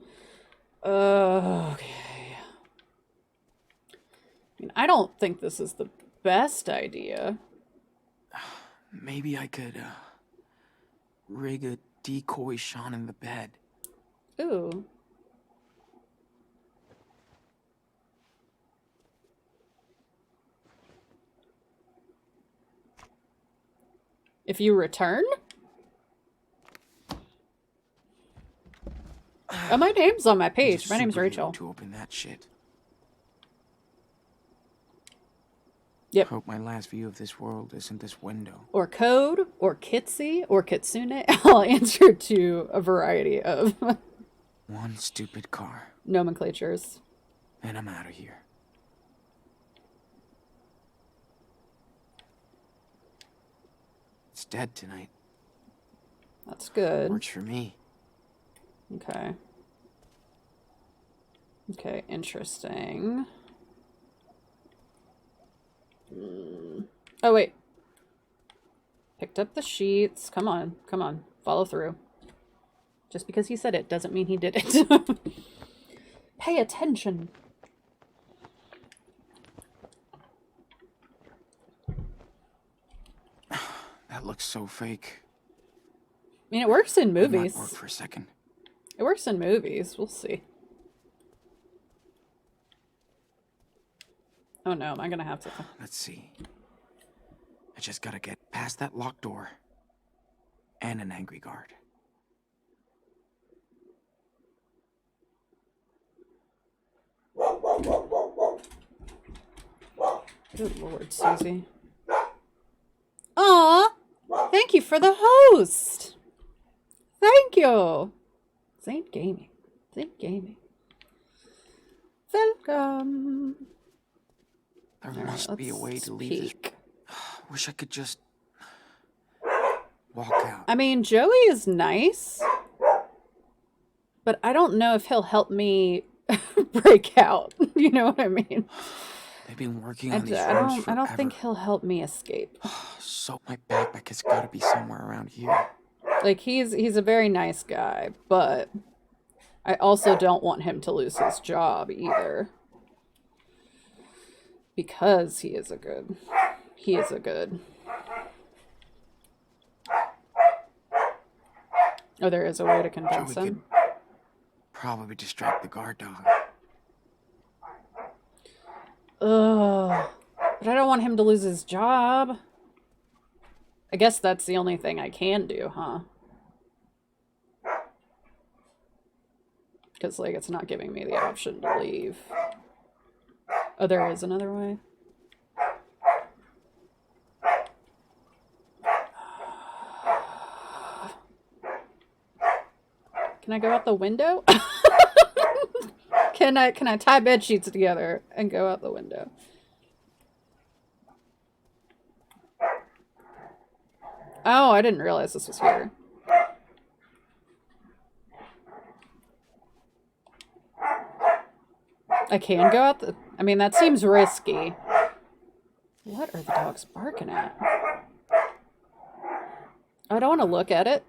[SPEAKER 1] Okay. I mean, I don't think this is the best idea.
[SPEAKER 2] Maybe I could, rig a decoy Sean in the bed.
[SPEAKER 1] Ooh. If you return? Oh, my name's on my
[SPEAKER 2] Need a
[SPEAKER 1] page. My name's
[SPEAKER 2] superhero
[SPEAKER 1] Rachel.
[SPEAKER 2] To open that shit.
[SPEAKER 1] Yep.
[SPEAKER 2] Hope my last view of this world isn't this window.
[SPEAKER 1] Or Code, or Kitsy, or Kitsune. I'll answer to a variety of
[SPEAKER 2] One stupid car,
[SPEAKER 1] nomenclatures.
[SPEAKER 2] and I'm out of here. It's dead tonight.
[SPEAKER 1] That's good.
[SPEAKER 2] Works for me.
[SPEAKER 1] Okay. Okay, interesting. Oh, wait. Picked up the sheets. Come on, come on. Follow through. Just because he said it doesn't mean he did it. Pay attention.
[SPEAKER 2] That looks so fake.
[SPEAKER 1] I mean, it works in
[SPEAKER 2] It might
[SPEAKER 1] movies.
[SPEAKER 2] work for a second.
[SPEAKER 1] It works in movies. We'll see. Oh no, am I gonna have to...
[SPEAKER 2] Let's see. I just gotta get past that locked door. And an angry guard.
[SPEAKER 1] Good Lord, Susie. Aw! Thank you for the host! Thank you! Saint Gaming. Saint Gaming. Welcome!
[SPEAKER 2] There
[SPEAKER 1] Alright,
[SPEAKER 2] must be a way
[SPEAKER 1] let's
[SPEAKER 2] to leave this.
[SPEAKER 1] peek.
[SPEAKER 2] Wish I could just walk out.
[SPEAKER 1] I mean, Joey is nice, but I don't know if he'll help me break out. You know what I mean?
[SPEAKER 2] They've been working
[SPEAKER 1] I
[SPEAKER 2] on these rooms forever.
[SPEAKER 1] don't think he'll help me escape.
[SPEAKER 2] So my backpack has got to be somewhere around here.
[SPEAKER 1] Like, he's a very nice guy, but I also don't want him to lose his job either. Because he is a good. Oh, there is a way to convince
[SPEAKER 2] Joey
[SPEAKER 1] him.
[SPEAKER 2] could probably distract the guard dog.
[SPEAKER 1] Ugh. But I don't want him to lose his job. I guess that's the only thing I can do, huh? Because, like, it's not giving me the option to leave. Oh, there is another way. Can I go out the window? Can I tie bed sheets together and go out the window? Oh, I didn't realize this was here. I can go out the... I mean, that seems risky. What are the dogs barking at? I don't want to look at it.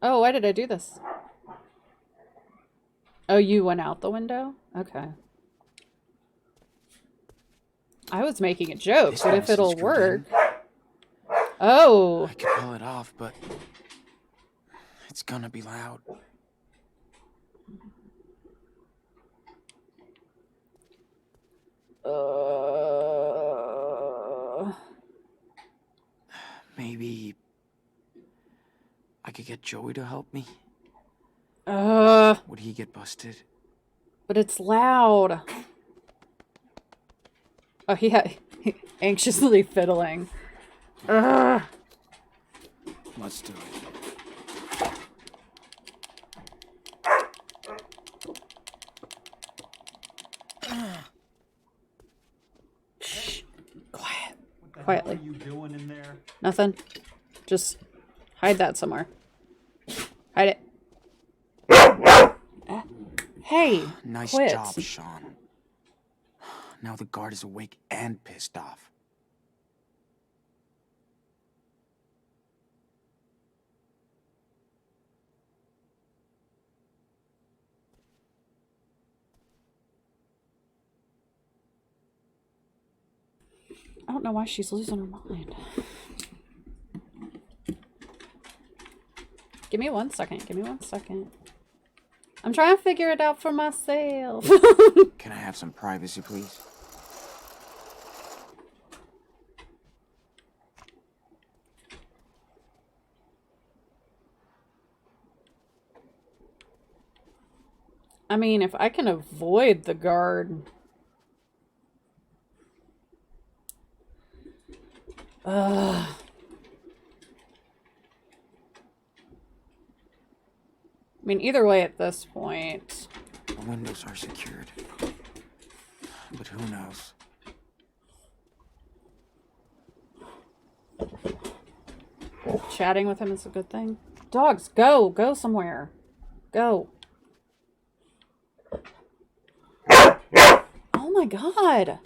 [SPEAKER 1] Oh, why did I do this? Oh, you went out the window? Okay. I was making a joke,
[SPEAKER 2] This
[SPEAKER 1] but if
[SPEAKER 2] mess is
[SPEAKER 1] it'll
[SPEAKER 2] screwed
[SPEAKER 1] work...
[SPEAKER 2] in.
[SPEAKER 1] Oh!
[SPEAKER 2] I could pull it off, but it's gonna be loud. Maybe I could get Joey to help me. Would he get busted?
[SPEAKER 1] But it's loud. Oh, he anxiously fiddling.
[SPEAKER 2] Let's do it.
[SPEAKER 1] Quiet.
[SPEAKER 6] What the
[SPEAKER 1] Quietly.
[SPEAKER 6] hell are you doing in there?
[SPEAKER 1] Nothing. Just hide that somewhere. Hide it. Hey,
[SPEAKER 2] Nice
[SPEAKER 1] quit.
[SPEAKER 2] job, Sean. Now the guard is awake and pissed off.
[SPEAKER 1] I don't know why she's losing her mind. Give me 1 second. Give me 1 second. I'm trying to figure it out for myself.
[SPEAKER 2] Can I have some privacy, please?
[SPEAKER 1] I mean, if I can avoid the guard... Ugh. I mean, either way at this point...
[SPEAKER 2] The windows are secured. But who knows?
[SPEAKER 1] Chatting with him is a good thing. Dogs, go! Go somewhere. Go. Oh my god!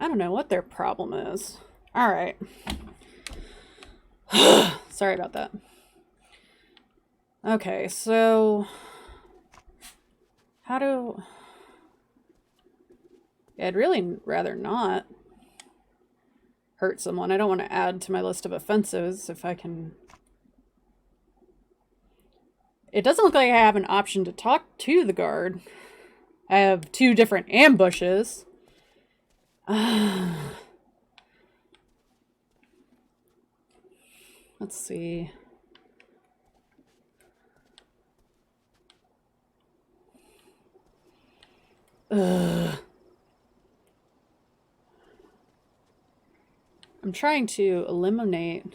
[SPEAKER 1] I don't know what their problem is. Alright. Sorry about that. Okay, so how do... Yeah, I'd really rather not hurt someone. I don't want to add to my list of offenses if I can... It doesn't look like I have an option to talk to the guard. I have 2 different ambushes. Let's see. Ugh. I'm trying to eliminate...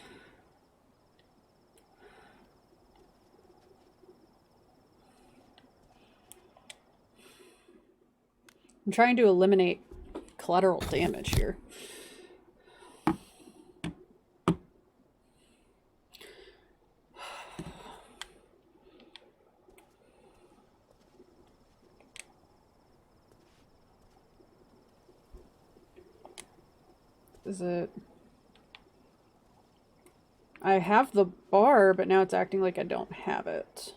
[SPEAKER 1] I'm trying to eliminate collateral damage here. Is it... I have the bar, but now it's acting like I don't have it.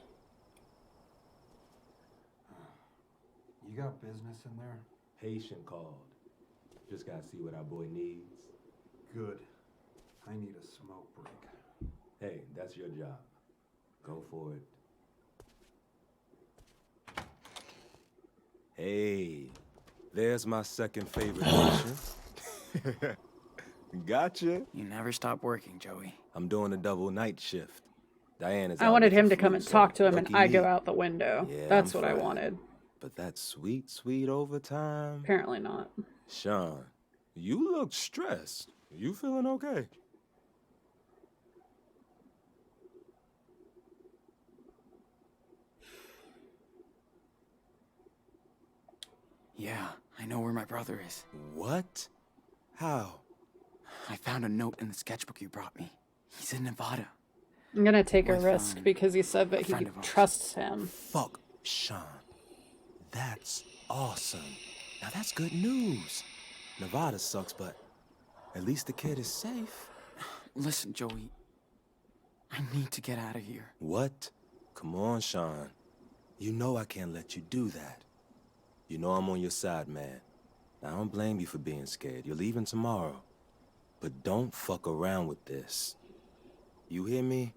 [SPEAKER 6] You got business in there?
[SPEAKER 4] Patient called. Just gotta see what our boy needs.
[SPEAKER 6] Good. I need a smoke break.
[SPEAKER 4] Hey, that's your job. Go for it. Hey, there's my second favorite patient. Gotcha.
[SPEAKER 2] You never stop working, Joey.
[SPEAKER 4] I'm doing a double night shift. Diana's
[SPEAKER 1] I
[SPEAKER 4] out
[SPEAKER 1] wanted
[SPEAKER 4] with
[SPEAKER 1] him
[SPEAKER 4] the
[SPEAKER 1] to come
[SPEAKER 4] flu,
[SPEAKER 1] and
[SPEAKER 4] so
[SPEAKER 1] talk to him, and
[SPEAKER 4] lucky
[SPEAKER 1] I
[SPEAKER 4] me.
[SPEAKER 1] go out the window.
[SPEAKER 4] Yeah,
[SPEAKER 1] That's
[SPEAKER 4] I'm
[SPEAKER 1] what I
[SPEAKER 4] fine.
[SPEAKER 1] wanted.
[SPEAKER 4] But that sweet, sweet overtime.
[SPEAKER 1] Apparently not.
[SPEAKER 4] Sean, you look stressed. You feeling okay?
[SPEAKER 2] Yeah, I know where my brother is.
[SPEAKER 4] What? How?
[SPEAKER 2] I found a note in the sketchbook you brought me. He's in Nevada.
[SPEAKER 1] I'm gonna take a
[SPEAKER 2] With,
[SPEAKER 1] risk because he said
[SPEAKER 2] a
[SPEAKER 1] that he
[SPEAKER 2] friend of ours.
[SPEAKER 1] trusts him.
[SPEAKER 4] Fuck, Sean. That's awesome. Now that's good news. Nevada sucks, but at least the kid is safe.
[SPEAKER 2] Listen, Joey. I need to get out of here.
[SPEAKER 4] What? Come on, Sean. You know I can't let you do that. You know I'm on your side, man. I don't blame you for being scared. You're leaving tomorrow. But don't fuck around with this. You hear me?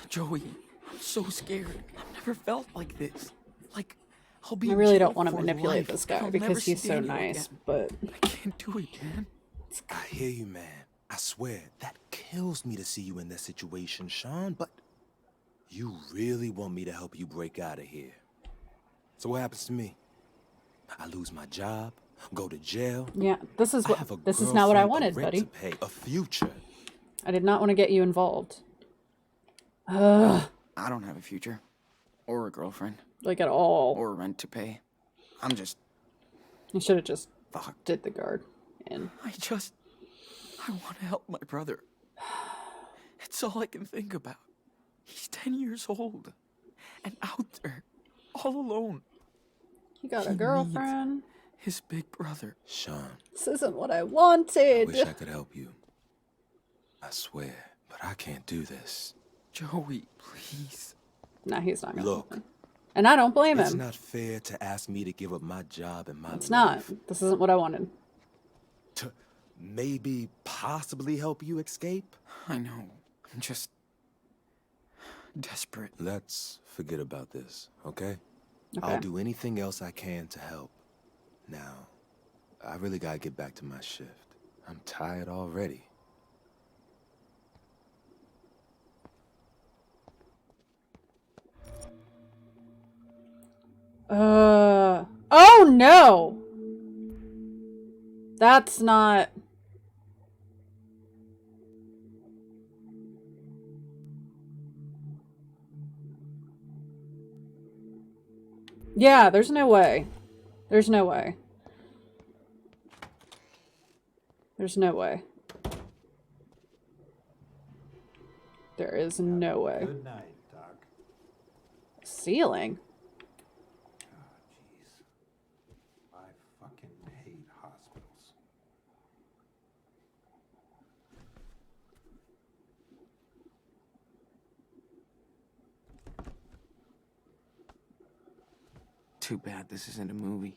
[SPEAKER 2] Joey, I'm so scared. I've never felt like this. Like, I'll be
[SPEAKER 1] I
[SPEAKER 2] in
[SPEAKER 1] really
[SPEAKER 2] jail
[SPEAKER 1] don't want to
[SPEAKER 2] for
[SPEAKER 1] manipulate
[SPEAKER 2] life.
[SPEAKER 1] this guy
[SPEAKER 2] I'll
[SPEAKER 1] because
[SPEAKER 2] never
[SPEAKER 1] he's
[SPEAKER 2] see
[SPEAKER 1] so
[SPEAKER 2] Daniel
[SPEAKER 1] nice,
[SPEAKER 2] again.
[SPEAKER 1] but
[SPEAKER 2] I can't do it, man.
[SPEAKER 4] I hear you, man. I swear, that kills me to see you in that situation, Sean, but you really want me to help you break out of here. So what happens to me? I lose my job, go to jail.
[SPEAKER 1] yeah, this is
[SPEAKER 4] I have a
[SPEAKER 1] what this is not what I
[SPEAKER 4] girlfriend,
[SPEAKER 1] wanted,
[SPEAKER 4] a rent
[SPEAKER 1] buddy.
[SPEAKER 4] to pay, a future.
[SPEAKER 1] I did not want to get you involved. Ugh,
[SPEAKER 2] I don't have a future. Or a girlfriend.
[SPEAKER 1] like at all.
[SPEAKER 2] Or rent to pay. I'm just
[SPEAKER 1] You should have just
[SPEAKER 2] fucked.
[SPEAKER 1] did the guard in.
[SPEAKER 2] I want to help my brother. It's all I can think about. He's 10 years old. And out there. All alone.
[SPEAKER 1] You got
[SPEAKER 2] He
[SPEAKER 1] a
[SPEAKER 2] needs-
[SPEAKER 1] girlfriend.
[SPEAKER 2] His big brother.
[SPEAKER 4] Sean,
[SPEAKER 1] This isn't what I
[SPEAKER 4] I
[SPEAKER 1] wanted.
[SPEAKER 4] wish I could help you. I swear, but I can't do this.
[SPEAKER 2] Joey, please.
[SPEAKER 1] Nah, he's not gonna help
[SPEAKER 4] Look,
[SPEAKER 1] me. And I don't blame
[SPEAKER 4] it's
[SPEAKER 1] him.
[SPEAKER 4] not fair to ask me to give up my job and my
[SPEAKER 1] It's not.
[SPEAKER 4] life
[SPEAKER 1] This isn't what I wanted.
[SPEAKER 4] to maybe possibly help you escape.
[SPEAKER 2] I know. I'm just desperate.
[SPEAKER 4] Let's forget about this, okay?
[SPEAKER 1] Okay.
[SPEAKER 4] I'll do anything else I can to help. Now, I really gotta get back to my shift. I'm tired already.
[SPEAKER 1] Oh no! That's not... Yeah, there's no way. There's no way. There's no way. There is no way.
[SPEAKER 6] Good night, Doc.
[SPEAKER 1] Ceiling?
[SPEAKER 6] Oh, jeez. I fucking hate hot
[SPEAKER 2] Too bad this isn't a movie.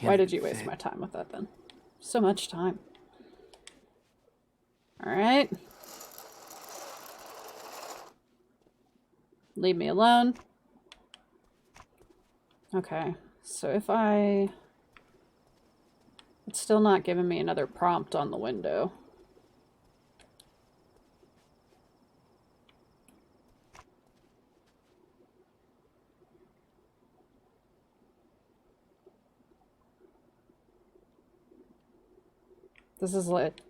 [SPEAKER 1] Why did you waste my time with that then? So much time. Alright. Leave me alone. Okay, so if I... It's still not giving me another prompt on the window. This is lit.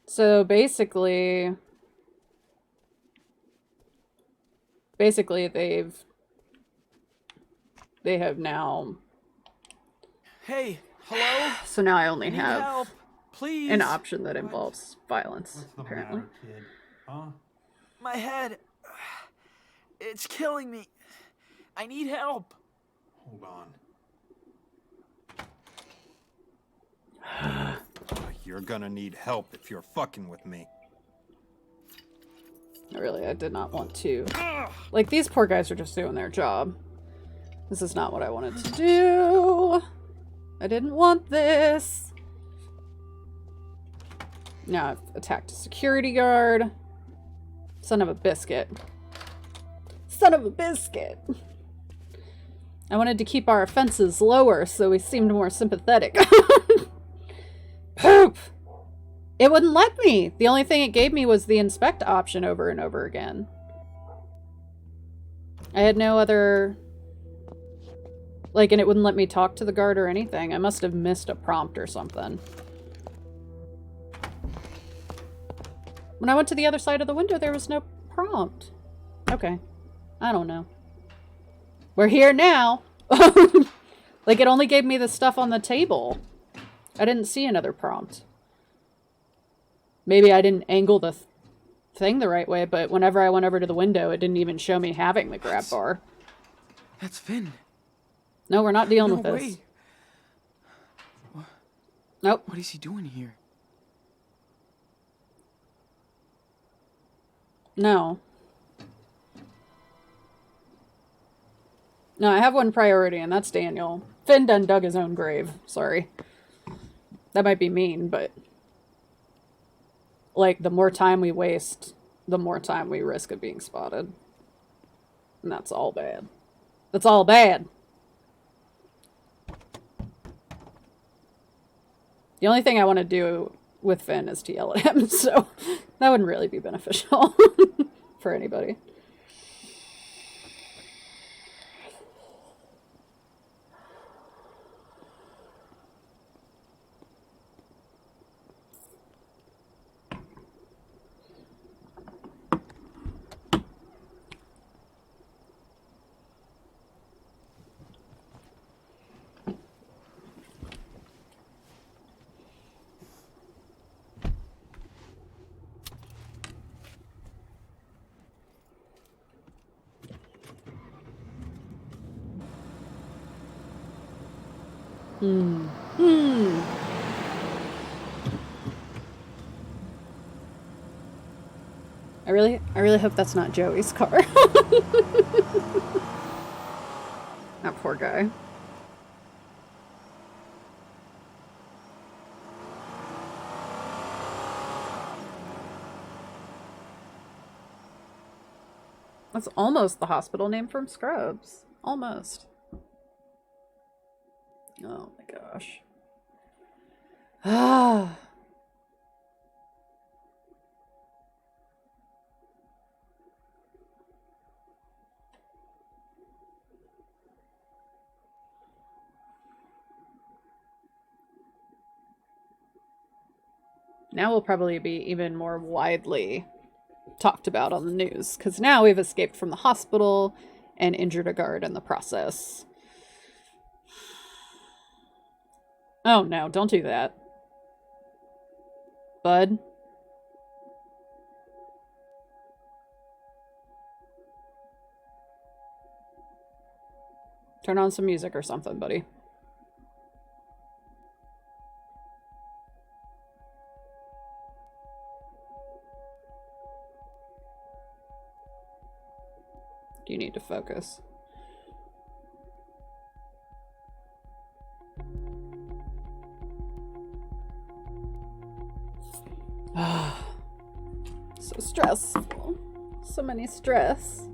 [SPEAKER 1] So basically they have now,
[SPEAKER 7] Hey, hello?
[SPEAKER 1] so now I only
[SPEAKER 7] I need
[SPEAKER 1] have
[SPEAKER 7] help, please.
[SPEAKER 1] an option that involves violence,
[SPEAKER 6] What's the
[SPEAKER 1] apparently.
[SPEAKER 6] matter, kid? Huh?
[SPEAKER 7] My head. It's killing me. I need help.
[SPEAKER 6] Hold on. You're gonna need help if you're fucking with me.
[SPEAKER 1] Really, I did not want to. Like, these poor guys are just doing their job. This is not what I wanted to do. I didn't want this. Now I've attacked a security guard. Son of a biscuit. Son of a biscuit. I wanted to keep our offenses lower so we seemed more sympathetic. Poop! It wouldn't let me. The only thing it gave me was the inspect option over and over again. I had no other... Like, and it wouldn't let me talk to the guard or anything. I must have missed a prompt or something. When I went to the other side of the window, there was no prompt. Okay. I don't know. We're here now. Like, it only gave me the stuff on the table. I didn't see another prompt. Maybe I didn't angle the thing the right way, but whenever I went over to the window, it didn't even show me having the grab bar.
[SPEAKER 2] That's Finn.
[SPEAKER 1] No, we're not dealing
[SPEAKER 2] No
[SPEAKER 1] with this.
[SPEAKER 2] way.
[SPEAKER 1] Nope.
[SPEAKER 2] What is he doing here?
[SPEAKER 1] No. No, I have one priority, and that's Daniel. Finn done dug his own grave. Sorry. That might be mean, but... Like, the more time we waste, the more time we risk of being spotted. And that's all bad. That's all bad. The only thing I want to do with Finn is to yell at him, so that wouldn't really be beneficial for anybody. I really hope that's not Joey's car. That poor guy. That's almost the hospital name from Scrubs. Almost. Oh my gosh. Ah. Now we'll probably be even more widely talked about on the news, because now we've escaped from the hospital and injured a guard in the process. Oh no, don't do that. Bud. Turn on some music or something, buddy. You need to focus. So stressful. So many stress.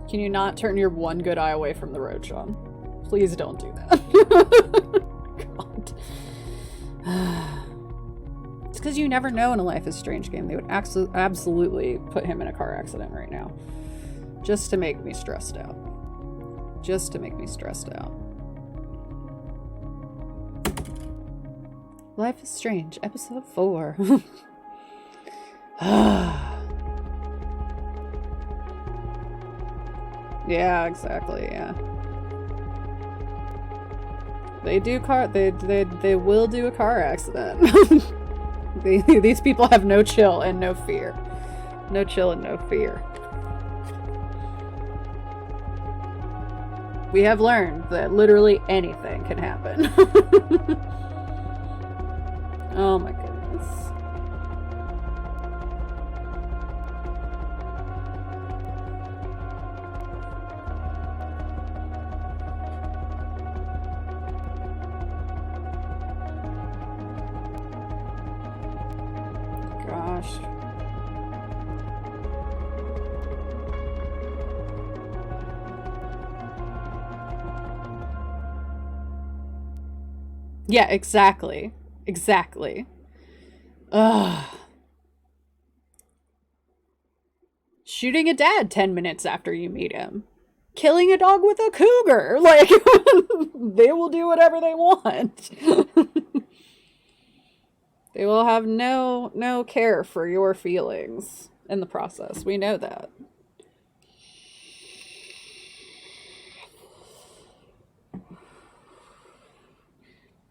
[SPEAKER 1] Can you not turn your one good eye away from the road, Sean? Please don't do that. God. It's because you never know in a Life is Strange game. They would absolutely put him in a car accident right now. Just to make me stressed out. Just to make me stressed out. Life is Strange, episode 4. Yeah, exactly, yeah. They will do a car accident. These people have no chill and no fear. No chill and no fear. We have learned that literally anything can happen. Oh my goodness. Gosh. Yeah, exactly. Exactly. Ugh. Shooting a dad 10 minutes after you meet him. Killing a dog with a cougar. Like, they will do whatever they want. They will have no care for your feelings in the process. We know that.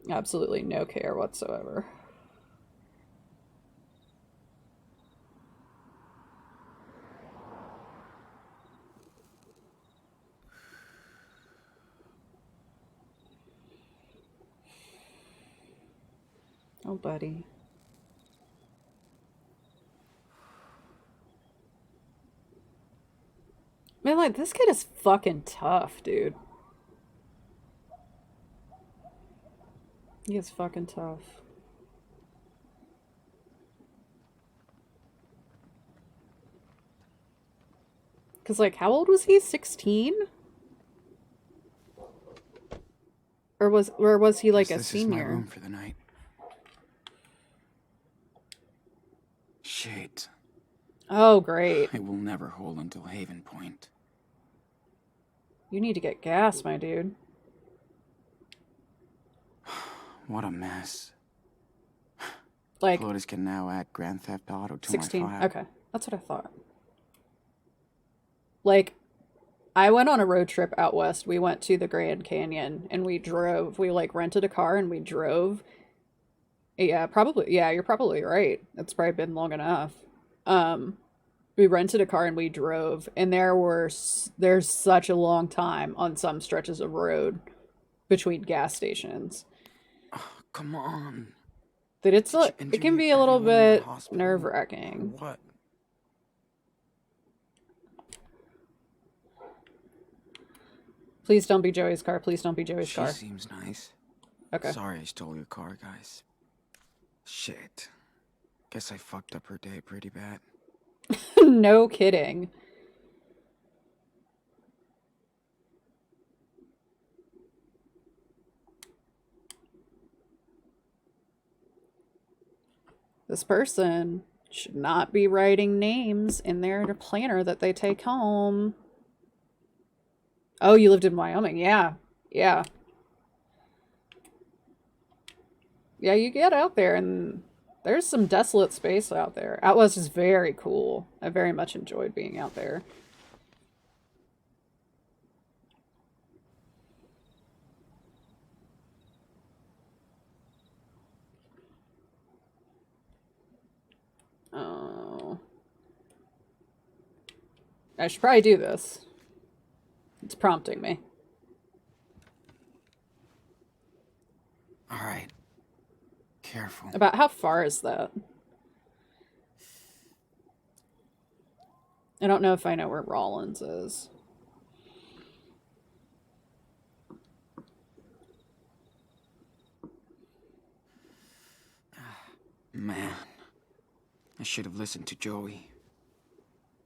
[SPEAKER 1] Absolutely no care whatsoever. Oh, buddy. Man, like, this kid is fucking tough, dude. He is fucking tough. Because, like, how old was he? 16? Or was he, like, a
[SPEAKER 2] This is my
[SPEAKER 1] senior?
[SPEAKER 2] room for the night. Shit.
[SPEAKER 1] Oh, great.
[SPEAKER 2] I will never hold until Haven Point.
[SPEAKER 1] You need to get gas, my dude.
[SPEAKER 2] What a mess.
[SPEAKER 1] Like,
[SPEAKER 2] Lotus can now add Grand Theft Auto to
[SPEAKER 1] 16.
[SPEAKER 2] my file.
[SPEAKER 1] Okay, that's what I thought. Like, I went on a road trip out west. We went to the Grand Canyon and we drove. We, like, rented a car and we drove. Yeah, probably. Yeah, you're probably right. It's probably been long enough. We rented a car and we drove, and there's such a long time on some stretches of road between gas stations
[SPEAKER 2] Come on.
[SPEAKER 1] that it's
[SPEAKER 2] Did you
[SPEAKER 1] it can
[SPEAKER 2] engineer
[SPEAKER 1] be a little
[SPEAKER 2] everyone in the
[SPEAKER 1] bit
[SPEAKER 2] hospital?
[SPEAKER 1] nerve-wracking.
[SPEAKER 2] What?
[SPEAKER 1] Please don't be Joey's car. Please don't be Joey's
[SPEAKER 2] She
[SPEAKER 1] car.
[SPEAKER 2] seems nice.
[SPEAKER 1] Okay.
[SPEAKER 2] Sorry I stole your car, guys. Shit. Guess I fucked up her day pretty bad.
[SPEAKER 1] No kidding. This person should not be writing names in their planner that they take home. Oh, you lived in Wyoming. Yeah. Yeah. Yeah, you get out there and There's some desolate space out there. Out West is very cool. I very much enjoyed being out there. Oh. I should probably do this. It's prompting me.
[SPEAKER 2] All right. Careful.
[SPEAKER 1] About how far is that? I don't know if I know where Rollins is.
[SPEAKER 2] Man, I should have listened to Joey.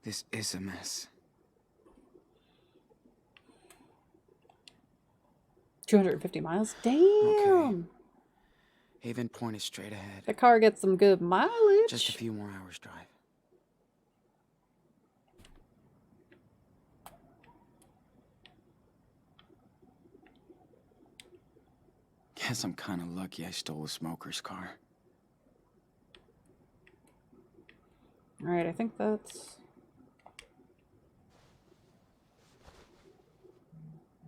[SPEAKER 2] This is a mess.
[SPEAKER 1] 250 miles? Damn!
[SPEAKER 2] Okay. Haven Point is straight ahead.
[SPEAKER 1] The car gets some good mileage.
[SPEAKER 2] Just a few more hours drive. Guess I'm kind of lucky I stole a smoker's car.
[SPEAKER 1] Alright, I think that's...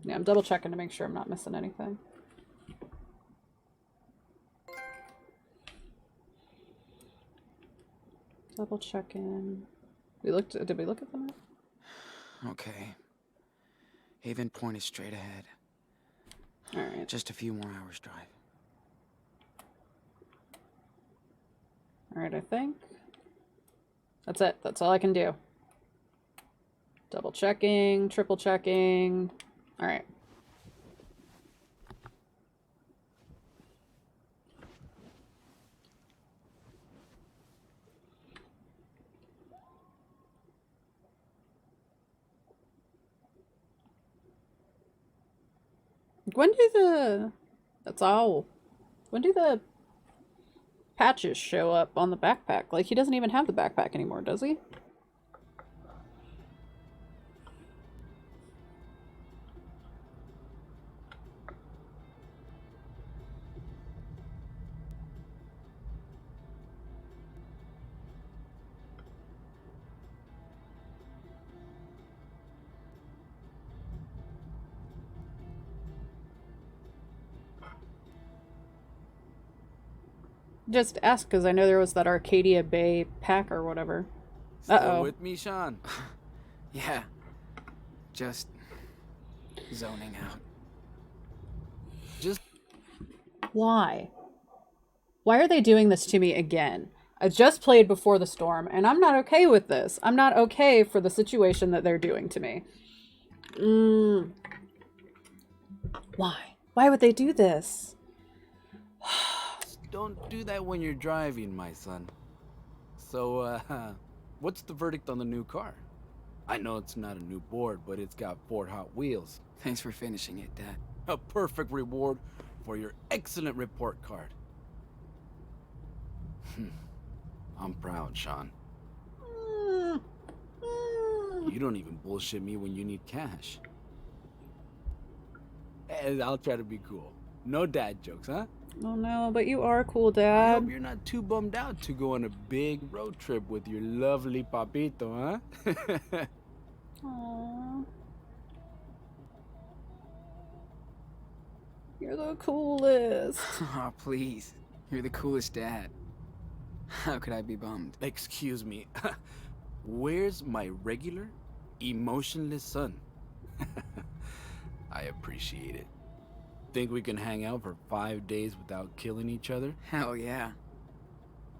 [SPEAKER 1] Yeah, I'm double checking to make sure I'm not missing anything. Double checking. Did we look at the map?
[SPEAKER 2] Okay. Haven Point is straight ahead.
[SPEAKER 1] Alright.
[SPEAKER 2] Just a few more hours drive.
[SPEAKER 1] Alright, I think. That's it. That's all I can do. Double checking, triple checking. Alright. When do the... That's all. When do the patches show up on the backpack? Like, he doesn't even have the backpack anymore, does he? Just ask, because I know there was that Arcadia Bay pack or whatever.
[SPEAKER 8] Still with me, Sean?
[SPEAKER 2] Yeah. Just zoning out.
[SPEAKER 8] Just
[SPEAKER 1] Why? Why are they doing this to me again? I just played Before the Storm, and I'm not okay with this. I'm not okay for the situation that they're doing to me. Why? Why would they do this?
[SPEAKER 8] don't do that when you're driving, my son. So, what's the verdict on the new car? I know it's not a new board, but it's got 4 Hot Wheels.
[SPEAKER 2] Thanks for finishing it, Dad.
[SPEAKER 8] A perfect reward for your excellent report card. I'm proud, Sean. You don't even bullshit me when you need cash. And I'll try to be cool. No dad jokes, huh?
[SPEAKER 1] Oh no, but you are cool,
[SPEAKER 8] I
[SPEAKER 1] Dad.
[SPEAKER 8] hope you're not too bummed out to go on a big road trip with your lovely papito, huh?
[SPEAKER 1] Aww. You're the coolest.
[SPEAKER 2] Oh, please. You're the coolest dad. How could I be bummed?
[SPEAKER 8] Excuse me. Where's my regular, emotionless son? I appreciate it. Think we can hang out for 5 days without killing each other?
[SPEAKER 2] Hell yeah.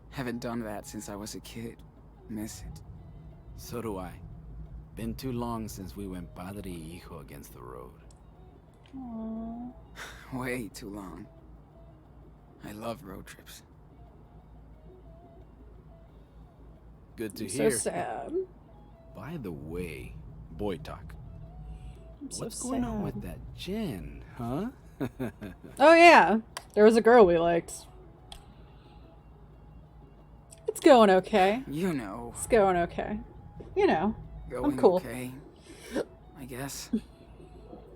[SPEAKER 2] Haven't done that since I was a kid. Miss it.
[SPEAKER 8] So do I. Been too long since we went padre y hijo against the road.
[SPEAKER 1] Aww.
[SPEAKER 2] Way too long. I love road trips.
[SPEAKER 8] Good to
[SPEAKER 1] I'm
[SPEAKER 8] hear.
[SPEAKER 1] so sad.
[SPEAKER 8] By the way, boy talk.
[SPEAKER 1] I'm so
[SPEAKER 8] What's going on
[SPEAKER 1] sad.
[SPEAKER 8] with that Jen, huh?
[SPEAKER 1] Oh yeah, there was a girl we liked. It's going okay.
[SPEAKER 2] You know.
[SPEAKER 1] It's going okay. You know,
[SPEAKER 2] Going
[SPEAKER 1] cool.
[SPEAKER 2] okay. I guess.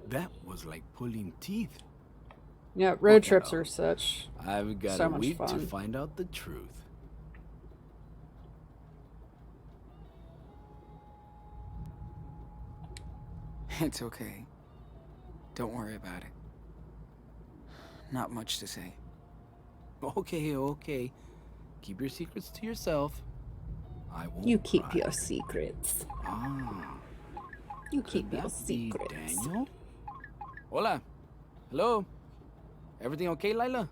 [SPEAKER 8] That was like pulling teeth.
[SPEAKER 1] yeah, road
[SPEAKER 8] Fuck
[SPEAKER 1] trips
[SPEAKER 8] no.
[SPEAKER 1] are such.
[SPEAKER 8] I've got
[SPEAKER 1] So
[SPEAKER 8] to
[SPEAKER 1] much
[SPEAKER 8] wait to
[SPEAKER 1] fun.
[SPEAKER 8] find out the truth.
[SPEAKER 7] It's okay. Don't worry about it. Not much to say.
[SPEAKER 8] Okay, okay. Keep your secrets to yourself. I won't
[SPEAKER 1] You keep
[SPEAKER 8] pry.
[SPEAKER 1] your secrets.
[SPEAKER 8] Ah,
[SPEAKER 1] You
[SPEAKER 8] could
[SPEAKER 1] keep your
[SPEAKER 8] that be
[SPEAKER 1] secrets.
[SPEAKER 8] Daniel? Hola. Hello. Everything okay, Lila?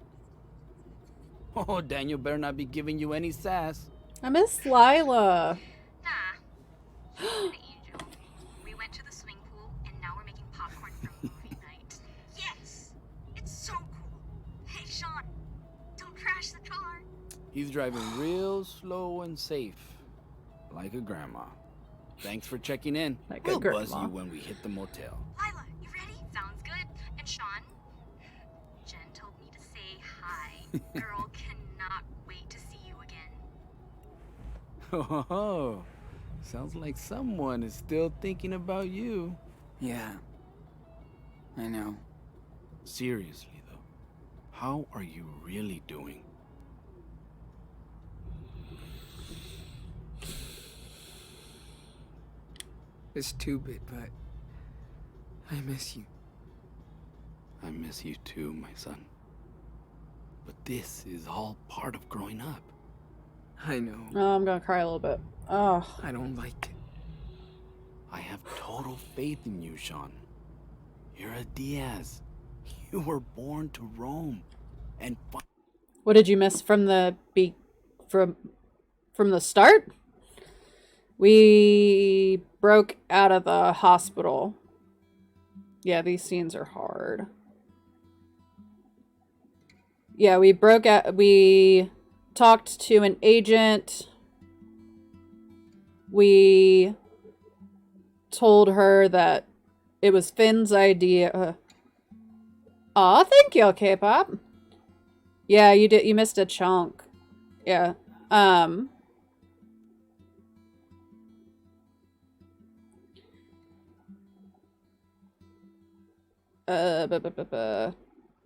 [SPEAKER 8] Oh, Daniel better not be giving you any sass.
[SPEAKER 1] I miss Lila.
[SPEAKER 9] Nah. He's an angel. We went to the swimming pool, and now we're making popcorn for movie night. Yes! It's so cool. Hey, Sean, don't crash the car.
[SPEAKER 8] He's driving real slow and safe, like a grandma. Thanks for checking in.
[SPEAKER 1] Like a
[SPEAKER 8] We'll buzz
[SPEAKER 1] grandma.
[SPEAKER 8] you when we hit the motel.
[SPEAKER 9] Lila, you ready? Sounds good. And Sean? Jen told me to say hi. Girl cannot wait to see you again.
[SPEAKER 8] Oh, sounds like someone is still thinking about you.
[SPEAKER 7] Yeah. I know.
[SPEAKER 8] Seriously, though, how are you really doing?
[SPEAKER 7] It's stupid, but I miss you.
[SPEAKER 8] I miss you too, my son. But this is all part of growing up.
[SPEAKER 7] I know.
[SPEAKER 1] Oh, I'm gonna cry a little bit. Oh,
[SPEAKER 7] I don't like it.
[SPEAKER 8] I have total faith in you, Sean. You're a Diaz. You were born to roam and find.
[SPEAKER 1] what did you miss from the from the start? We broke out of the hospital. Yeah, these scenes are hard. Yeah, we broke out. We talked to an agent. We told her that it was Finn's idea. Aw, thank you, K-pop. Yeah, you did. You missed a chunk. Yeah.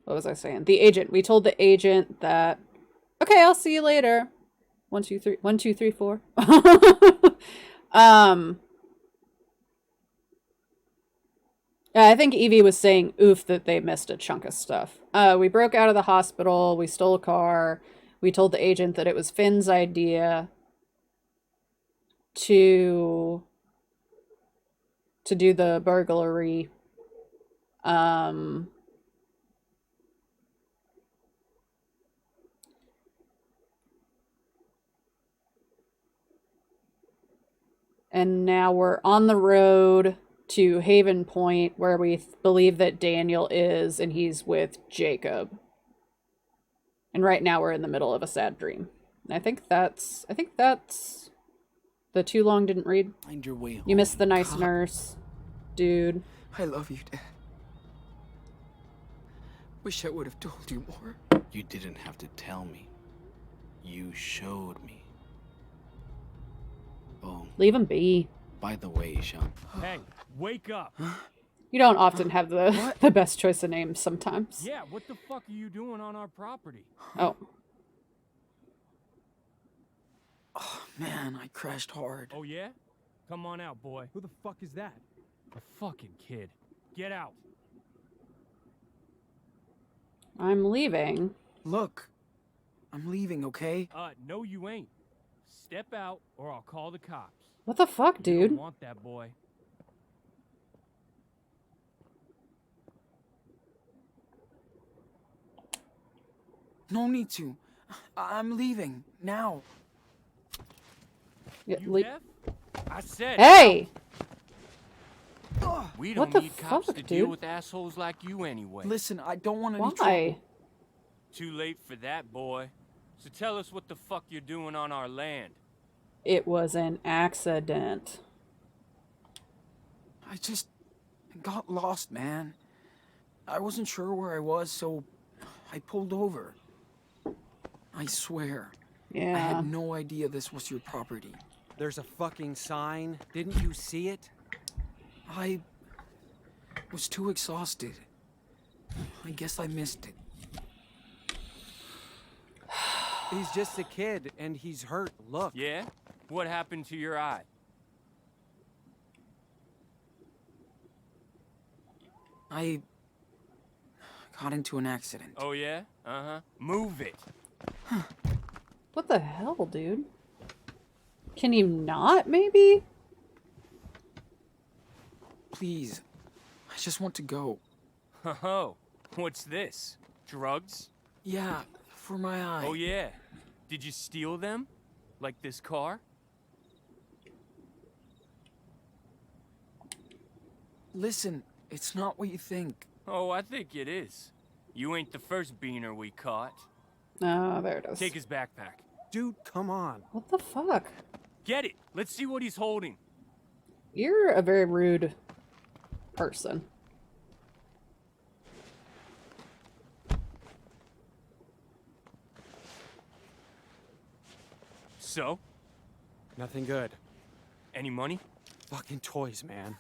[SPEAKER 1] What was I saying? The agent. We told the agent that, okay, I'll see you later. 1, 2, 3. 1, 2, 3, 4. I think Evie was saying, oof, that they missed a chunk of stuff. We broke out of the hospital. We stole a car. We told the agent that it was Finn's idea to do the burglary. And now we're on the road to Haven Point, where we believe that Daniel is, and he's with Jacob. And right now we're in the middle of a sad dream. And I think that's the too long didn't read.
[SPEAKER 8] Find your way home.
[SPEAKER 1] You missed the nice nurse, dude.
[SPEAKER 7] I love you, Dad. Wish I would have told you more.
[SPEAKER 8] You didn't have to tell me. You showed me. Oh,
[SPEAKER 1] Leave him be.
[SPEAKER 8] by the way, Sean.
[SPEAKER 10] Hey, wake up!
[SPEAKER 1] You don't often have the best choice of names sometimes.
[SPEAKER 10] Yeah, what the fuck are you doing on our property?
[SPEAKER 1] Oh.
[SPEAKER 7] Oh, man, I crashed hard.
[SPEAKER 10] Oh yeah? Come on out, boy. Who the fuck is that? A fucking kid. Get out.
[SPEAKER 1] I'm leaving.
[SPEAKER 7] Look, I'm leaving, okay?
[SPEAKER 10] No you ain't. Step out or I'll call the cops.
[SPEAKER 1] What the fuck,
[SPEAKER 10] You
[SPEAKER 1] dude?
[SPEAKER 10] don't want that boy.
[SPEAKER 7] No need to. I'm leaving, now.
[SPEAKER 1] Yeah,
[SPEAKER 10] You deaf? I said
[SPEAKER 1] hey!
[SPEAKER 10] we
[SPEAKER 1] What
[SPEAKER 10] don't
[SPEAKER 1] the
[SPEAKER 10] need cops
[SPEAKER 1] fuck,
[SPEAKER 10] to
[SPEAKER 1] dude?
[SPEAKER 10] deal with assholes like you anyway.
[SPEAKER 7] Listen, I don't want any
[SPEAKER 1] Why?
[SPEAKER 7] trouble.
[SPEAKER 10] Too late for that, boy. So tell us what the fuck you're doing on our land.
[SPEAKER 1] It was an accident.
[SPEAKER 7] I just got lost, man. I wasn't sure where I was, so I pulled over. I swear. I
[SPEAKER 1] Yeah.
[SPEAKER 7] had no idea this was your property.
[SPEAKER 6] There's a fucking sign. Didn't you see it?
[SPEAKER 7] I was too exhausted. I guess I missed it.
[SPEAKER 6] He's just a kid, and he's hurt. Look.
[SPEAKER 10] Yeah? What happened to your eye?
[SPEAKER 7] I got into an accident.
[SPEAKER 10] Oh, yeah? Uh-huh. Move it.
[SPEAKER 1] What the hell, dude? Can you not, maybe?
[SPEAKER 7] Please, I just want to go.
[SPEAKER 10] Oh, what's this? Drugs?
[SPEAKER 7] Yeah, for my eye.
[SPEAKER 10] Oh, yeah. Did you steal them? Like this car?
[SPEAKER 7] Listen, it's not what you think.
[SPEAKER 10] Oh, I think it is. You ain't the first beaner we caught.
[SPEAKER 1] Oh, there it is.
[SPEAKER 10] Take his backpack.
[SPEAKER 6] Dude, come on.
[SPEAKER 1] What the fuck?
[SPEAKER 10] Get it. Let's see what he's holding.
[SPEAKER 1] You're a very rude person.
[SPEAKER 10] So,
[SPEAKER 6] Nothing good.
[SPEAKER 10] any money?
[SPEAKER 6] Fucking toys, man.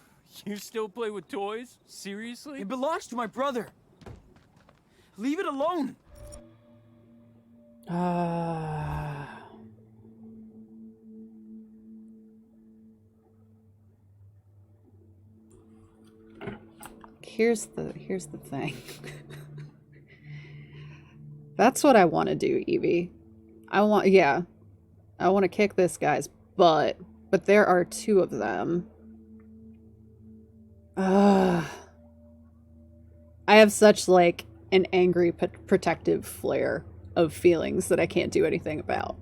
[SPEAKER 10] You still play with toys? Seriously?
[SPEAKER 7] It belongs to my brother. Leave it alone.
[SPEAKER 1] Here's the thing. That's what I want to do, Evie. I want to kick this guy's butt, but there are two of them. I have such like an angry protective flare of feelings that I can't do anything about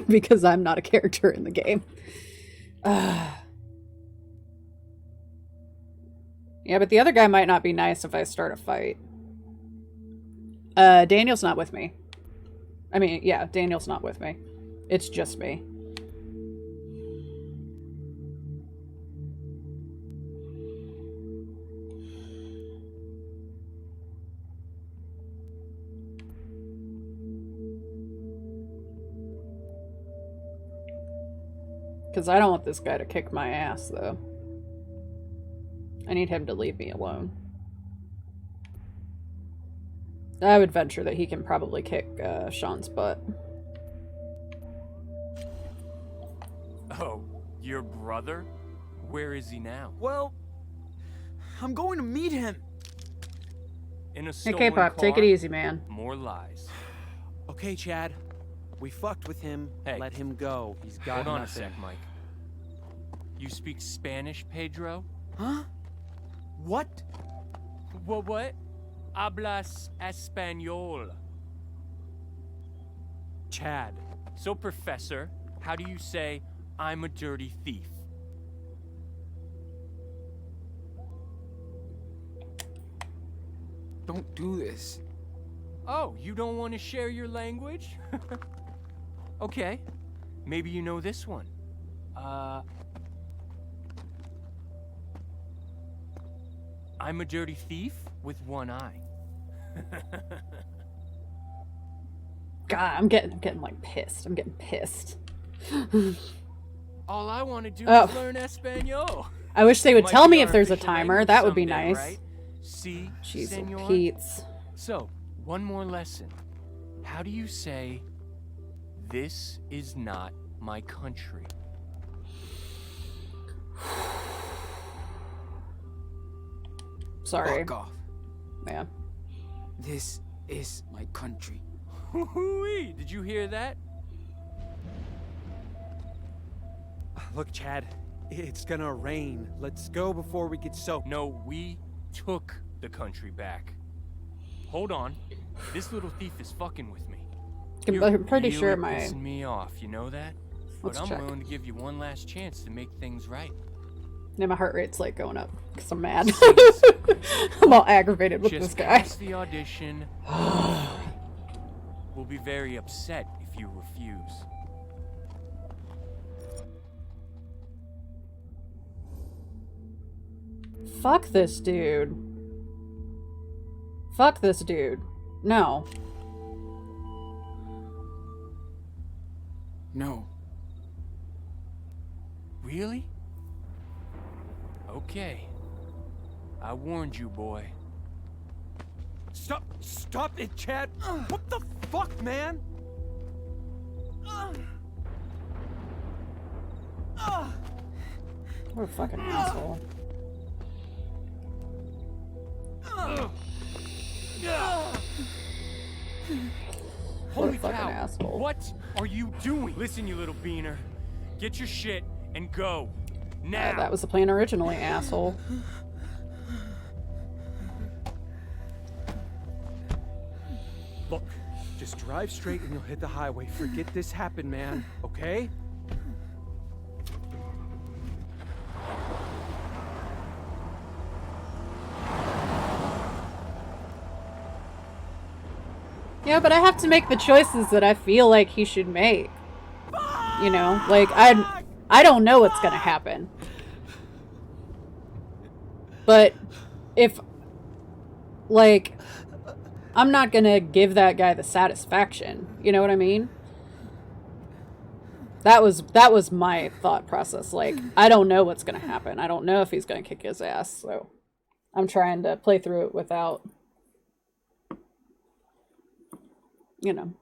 [SPEAKER 1] because I'm not a character in the game. Yeah, but the other guy might not be nice if I start a fight. Daniel's not with me. I mean, yeah, Daniel's not with me. It's just me. Because I don't want this guy to kick my ass, though. I need him to leave me alone. I would venture that he can probably kick Sean's butt.
[SPEAKER 10] Oh, your brother? Where is he now?
[SPEAKER 7] Well, I'm going to meet him.
[SPEAKER 10] In a
[SPEAKER 1] Hey,
[SPEAKER 10] stolen
[SPEAKER 1] K-pop, take it
[SPEAKER 10] car?
[SPEAKER 1] easy, man.
[SPEAKER 10] More lies.
[SPEAKER 6] Okay, Chad. We fucked with him.
[SPEAKER 10] Hey.
[SPEAKER 6] Let him go. He's got
[SPEAKER 10] Hold on
[SPEAKER 6] nothing.
[SPEAKER 10] a sec, Mike. You speak Spanish, Pedro?
[SPEAKER 7] Huh? What?
[SPEAKER 10] What? Hablas español.
[SPEAKER 6] Chad.
[SPEAKER 10] So, Professor, how do you say, I'm a dirty thief?
[SPEAKER 7] Don't do this.
[SPEAKER 10] Oh, you don't want to share your language? Okay. Maybe you know this one. I'm a dirty thief with one eye.
[SPEAKER 1] God, I'm getting like pissed. I'm getting pissed.
[SPEAKER 10] All I want to do
[SPEAKER 1] Oh.
[SPEAKER 10] is learn Espanol.
[SPEAKER 1] I wish they would
[SPEAKER 10] Might
[SPEAKER 1] tell
[SPEAKER 10] be
[SPEAKER 1] me
[SPEAKER 10] our
[SPEAKER 1] if there's a
[SPEAKER 10] official
[SPEAKER 1] timer.
[SPEAKER 10] language
[SPEAKER 1] That would be
[SPEAKER 10] someday,
[SPEAKER 1] nice.
[SPEAKER 10] right? Si,
[SPEAKER 1] Jeez,
[SPEAKER 10] senor?
[SPEAKER 1] Pete's.
[SPEAKER 10] So, one more lesson. How do you say, this is not my country?
[SPEAKER 1] Sorry,
[SPEAKER 7] Fuck off.
[SPEAKER 1] man.
[SPEAKER 7] This is my country.
[SPEAKER 10] Hoo-wee, did you hear that?
[SPEAKER 6] Look, Chad. It's gonna rain. Let's go before we get soaked.
[SPEAKER 10] No, we took the country back. Hold on. This little thief is fucking with me.
[SPEAKER 1] I'm pretty
[SPEAKER 10] really
[SPEAKER 1] sure my...
[SPEAKER 10] pissing me off, you know that?
[SPEAKER 1] Let's
[SPEAKER 10] but I'm
[SPEAKER 1] check.
[SPEAKER 10] willing to give you one last chance to make things right.
[SPEAKER 1] Yeah, my heart rate's like going up because I'm mad. I'm all aggravated with
[SPEAKER 10] Just
[SPEAKER 1] this guy.
[SPEAKER 10] pass the audition. We'll be very upset if you refuse.
[SPEAKER 1] Fuck this dude. Fuck this dude. No.
[SPEAKER 7] No.
[SPEAKER 10] Really? Okay. I warned you, boy.
[SPEAKER 6] Stop it, Chad. What the fuck, man?
[SPEAKER 1] What a fucking asshole. What a
[SPEAKER 10] Holy
[SPEAKER 1] fucking
[SPEAKER 10] cow!
[SPEAKER 1] asshole.
[SPEAKER 10] What are you doing? Listen, you little beaner. Get your shit and go. Now.
[SPEAKER 1] That was the plan originally, asshole.
[SPEAKER 6] Look, just drive straight and you'll hit the highway. Forget this happened, man. Okay?
[SPEAKER 1] Yeah, but I have to make the choices that I feel like he should make. You know, like I don't know what's gonna happen. But if, like, I'm not gonna give that guy the satisfaction. You know what I mean? That was my thought process. Like, I don't know what's gonna happen. I don't know if he's gonna kick his ass. So I'm trying to play through it without, you know.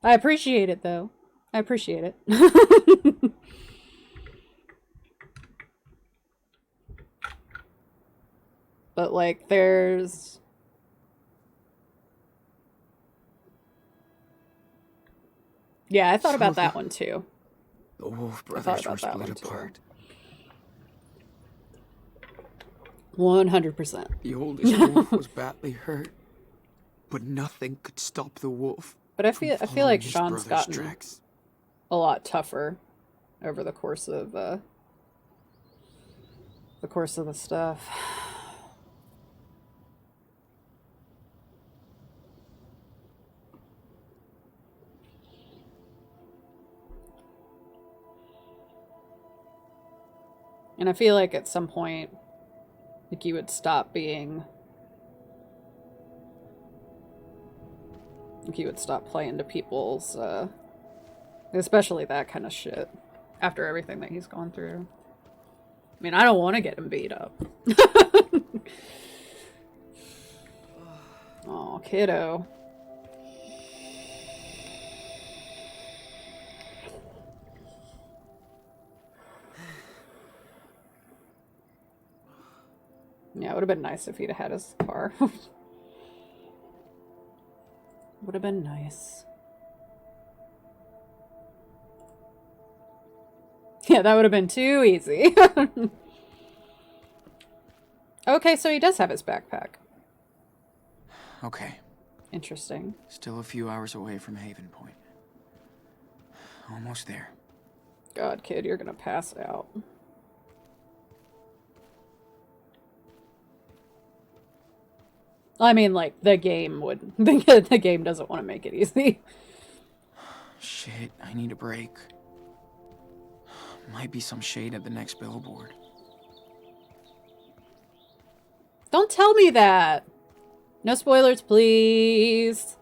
[SPEAKER 1] I appreciate it, though. I appreciate it. But, like, there's... Yeah, I thought about that one, too.
[SPEAKER 2] The Wolf
[SPEAKER 1] I thought
[SPEAKER 2] brothers were
[SPEAKER 1] about that
[SPEAKER 2] split
[SPEAKER 1] one, too.
[SPEAKER 2] apart.
[SPEAKER 1] 100%.
[SPEAKER 2] The oldest wolf was badly hurt, but nothing could stop the wolf.
[SPEAKER 1] But I feel like
[SPEAKER 2] following his
[SPEAKER 1] Sean's
[SPEAKER 2] brother's
[SPEAKER 1] gotten
[SPEAKER 2] tracks.
[SPEAKER 1] a lot tougher over the course of the stuff. And I feel like at some point, like, you would stop being... Like, you would stop playing to people's, especially that kind of shit, after everything that he's gone through. I mean, I don't want to get him beat up. Oh, kiddo. Yeah, it would have been nice if he'd have had his car. Would have been nice. Yeah, that would have been too easy. Okay, so he does have his backpack.
[SPEAKER 2] Okay,
[SPEAKER 1] Interesting.
[SPEAKER 2] still a few hours away from Haven Point. Almost there.
[SPEAKER 1] God, kid, you're gonna pass out. I mean, like, the game would... The game doesn't want to make it easy.
[SPEAKER 2] Shit, I need a break. Might be some shade at the next billboard.
[SPEAKER 1] Don't tell me that! No spoilers, please!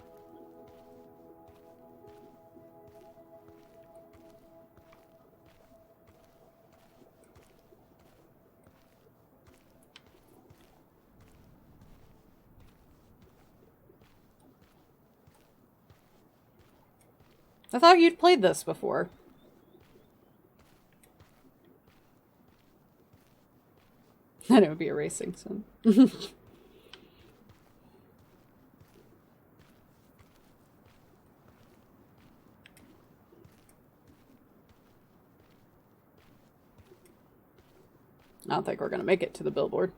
[SPEAKER 1] I thought you'd played this before. Then it would be a racing sim. I don't think we're gonna make it to the billboard.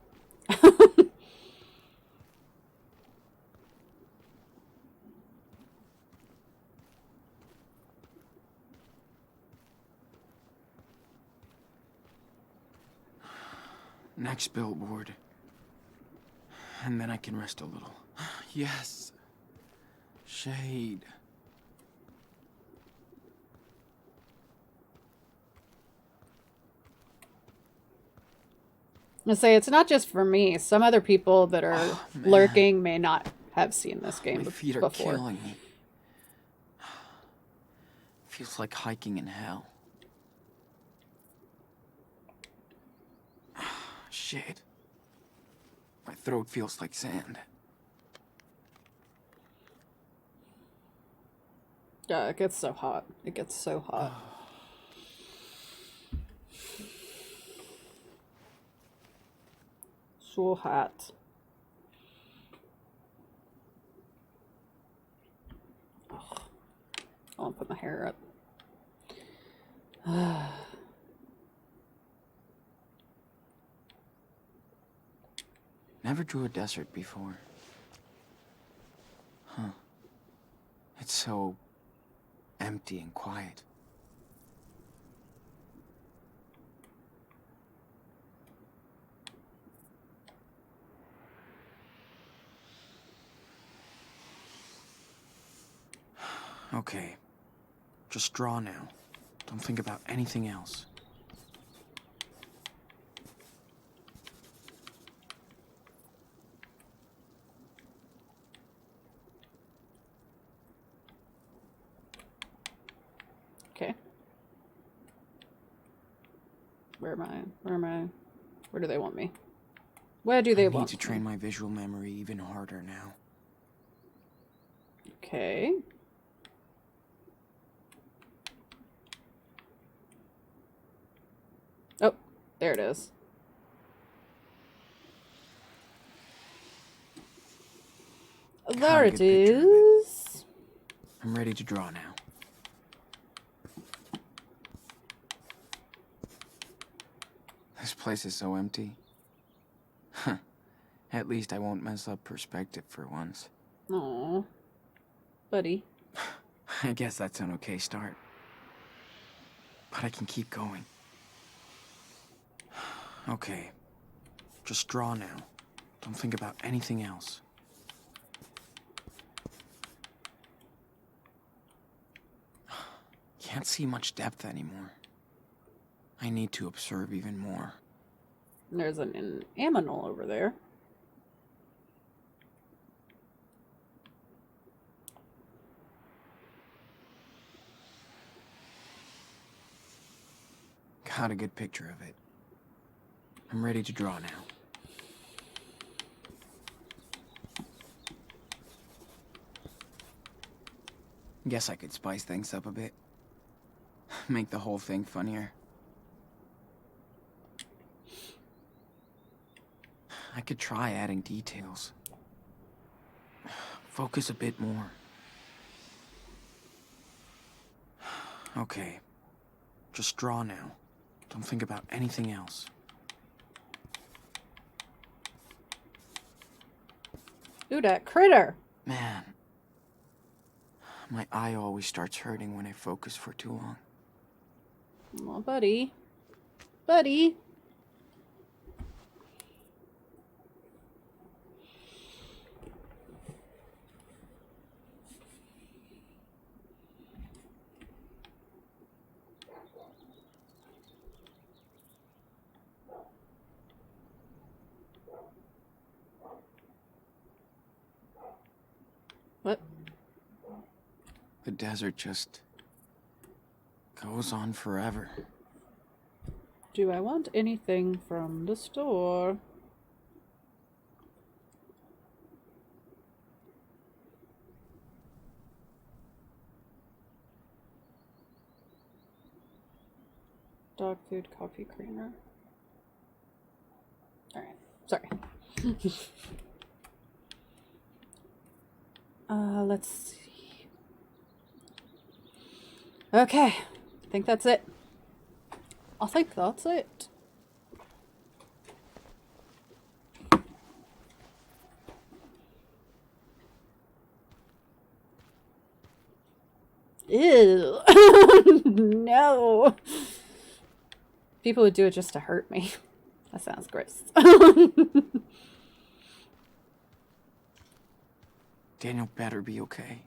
[SPEAKER 2] Next billboard. And then I can rest a little. Yes. Shade.
[SPEAKER 1] I say it's not just for me. Some other people that are lurking may not have seen this game
[SPEAKER 2] My feet are
[SPEAKER 1] before.
[SPEAKER 2] killing me. Feels like hiking in hell. Shit. My throat feels like sand.
[SPEAKER 1] Yeah, it gets so hot. It gets so hot. So hot. I'll put my hair up.
[SPEAKER 2] Never drew a desert before. Huh. It's so empty and quiet. Okay. Just draw now. Don't think about anything else.
[SPEAKER 1] Okay. Where am I? Where am I? Where do they want me? Where do they
[SPEAKER 2] I
[SPEAKER 1] want
[SPEAKER 2] need to train my visual memory even harder now.
[SPEAKER 1] Okay. Oh, there it is. There it is.
[SPEAKER 2] I'm ready to draw now. This place is so empty. At least I won't mess up perspective for once.
[SPEAKER 1] Aw. Buddy.
[SPEAKER 2] I guess that's an okay start. But I can keep going. Okay. Just draw now. Don't think about anything else. Can't see much depth anymore. I need to observe even more.
[SPEAKER 1] There's an aminal over there.
[SPEAKER 2] Got a good picture of it. I'm ready to draw now. Guess I could spice things up a bit. Make the whole thing funnier. I could try adding details. Focus a bit more. Okay. Just draw now. Don't think about anything else.
[SPEAKER 1] Ooh, that critter.
[SPEAKER 2] Man. My eye always starts hurting when I focus for too long.
[SPEAKER 1] Aw, buddy. Buddy. What?
[SPEAKER 2] The desert just goes on forever.
[SPEAKER 1] Do I want anything from the store? Dog food, coffee creamer. Alright, sorry. Let's see. Okay, I think that's it. I think that's it. Ew. No. People would do it just to hurt me. That sounds gross.
[SPEAKER 2] Daniel better be okay.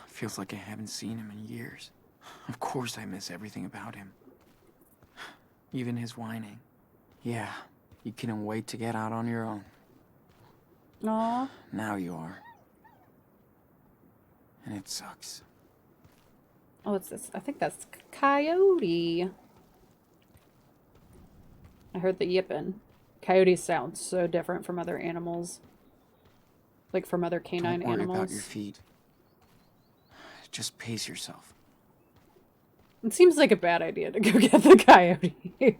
[SPEAKER 2] Feels like I haven't seen him in years. Of course I miss everything about him. Even his whining. Yeah, you couldn't wait to get out on your own.
[SPEAKER 1] Aw.
[SPEAKER 2] Now you are. And it sucks.
[SPEAKER 1] Oh, what's this? I think that's coyote. I heard the yipping. Coyotes sound so different from other animals. Like from other canine
[SPEAKER 2] Don't worry
[SPEAKER 1] animals.
[SPEAKER 2] about your feet. Just pace yourself.
[SPEAKER 1] It seems like a bad idea to go get the coyote. I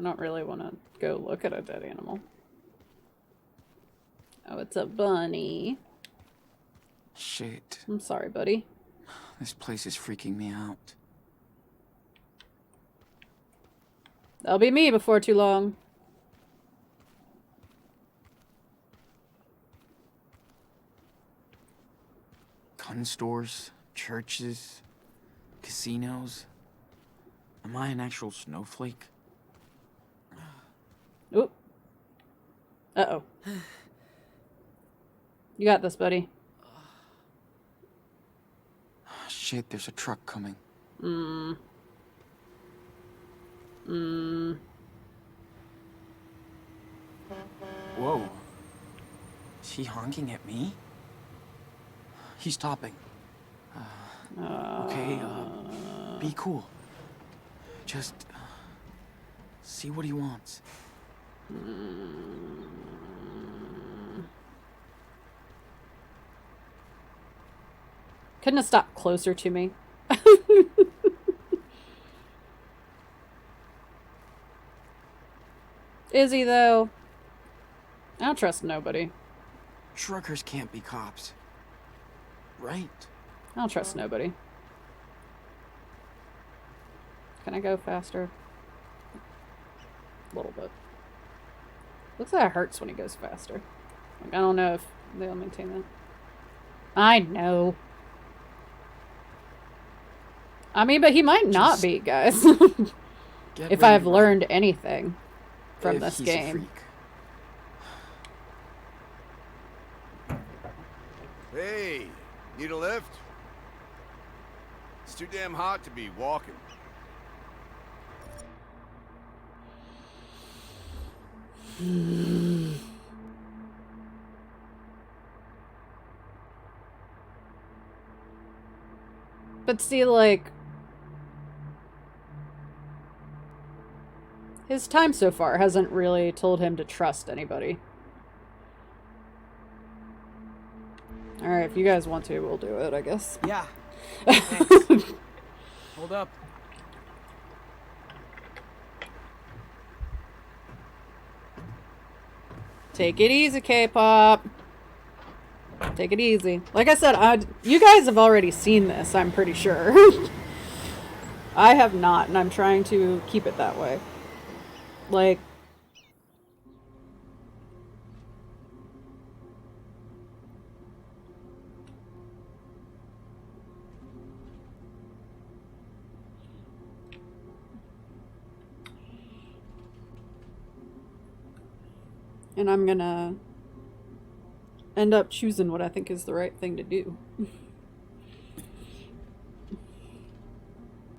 [SPEAKER 1] don't really want to go look at a dead animal. Oh, it's a bunny.
[SPEAKER 2] Shit.
[SPEAKER 1] I'm sorry, buddy.
[SPEAKER 2] This place is freaking me out.
[SPEAKER 1] That'll be me before too long.
[SPEAKER 2] Gun stores, churches, casinos. Am I an actual snowflake?
[SPEAKER 1] Oop. Uh-oh. You got this, buddy.
[SPEAKER 2] Shit, there's a truck coming. Whoa. Is he honking at me? He's stopping. Okay, be cool. Just see what he wants.
[SPEAKER 1] Couldn't have stopped closer to me. Is he, though? I don't trust nobody.
[SPEAKER 2] Truckers can't be cops. Right?
[SPEAKER 1] I don't trust nobody. Can I go faster? A little bit. Looks like it hurts when he goes faster. Like, I don't know if they'll maintain that. I know. I mean, but he might not be, guys. If I've learned anything from this game.
[SPEAKER 11] Hey, need a lift? It's too damn hot to be walking.
[SPEAKER 1] But see, like, his time so far hasn't really told him to trust anybody. Alright, if you guys want to, we'll do it, I guess.
[SPEAKER 7] Yeah. Thanks. Hold up.
[SPEAKER 1] Take it easy, K-pop. Take it easy. Like I said, you guys have already seen this, I'm pretty sure. I have not, and I'm trying to keep it that way. Like... And I'm gonna end up choosing what I think is the right thing to do.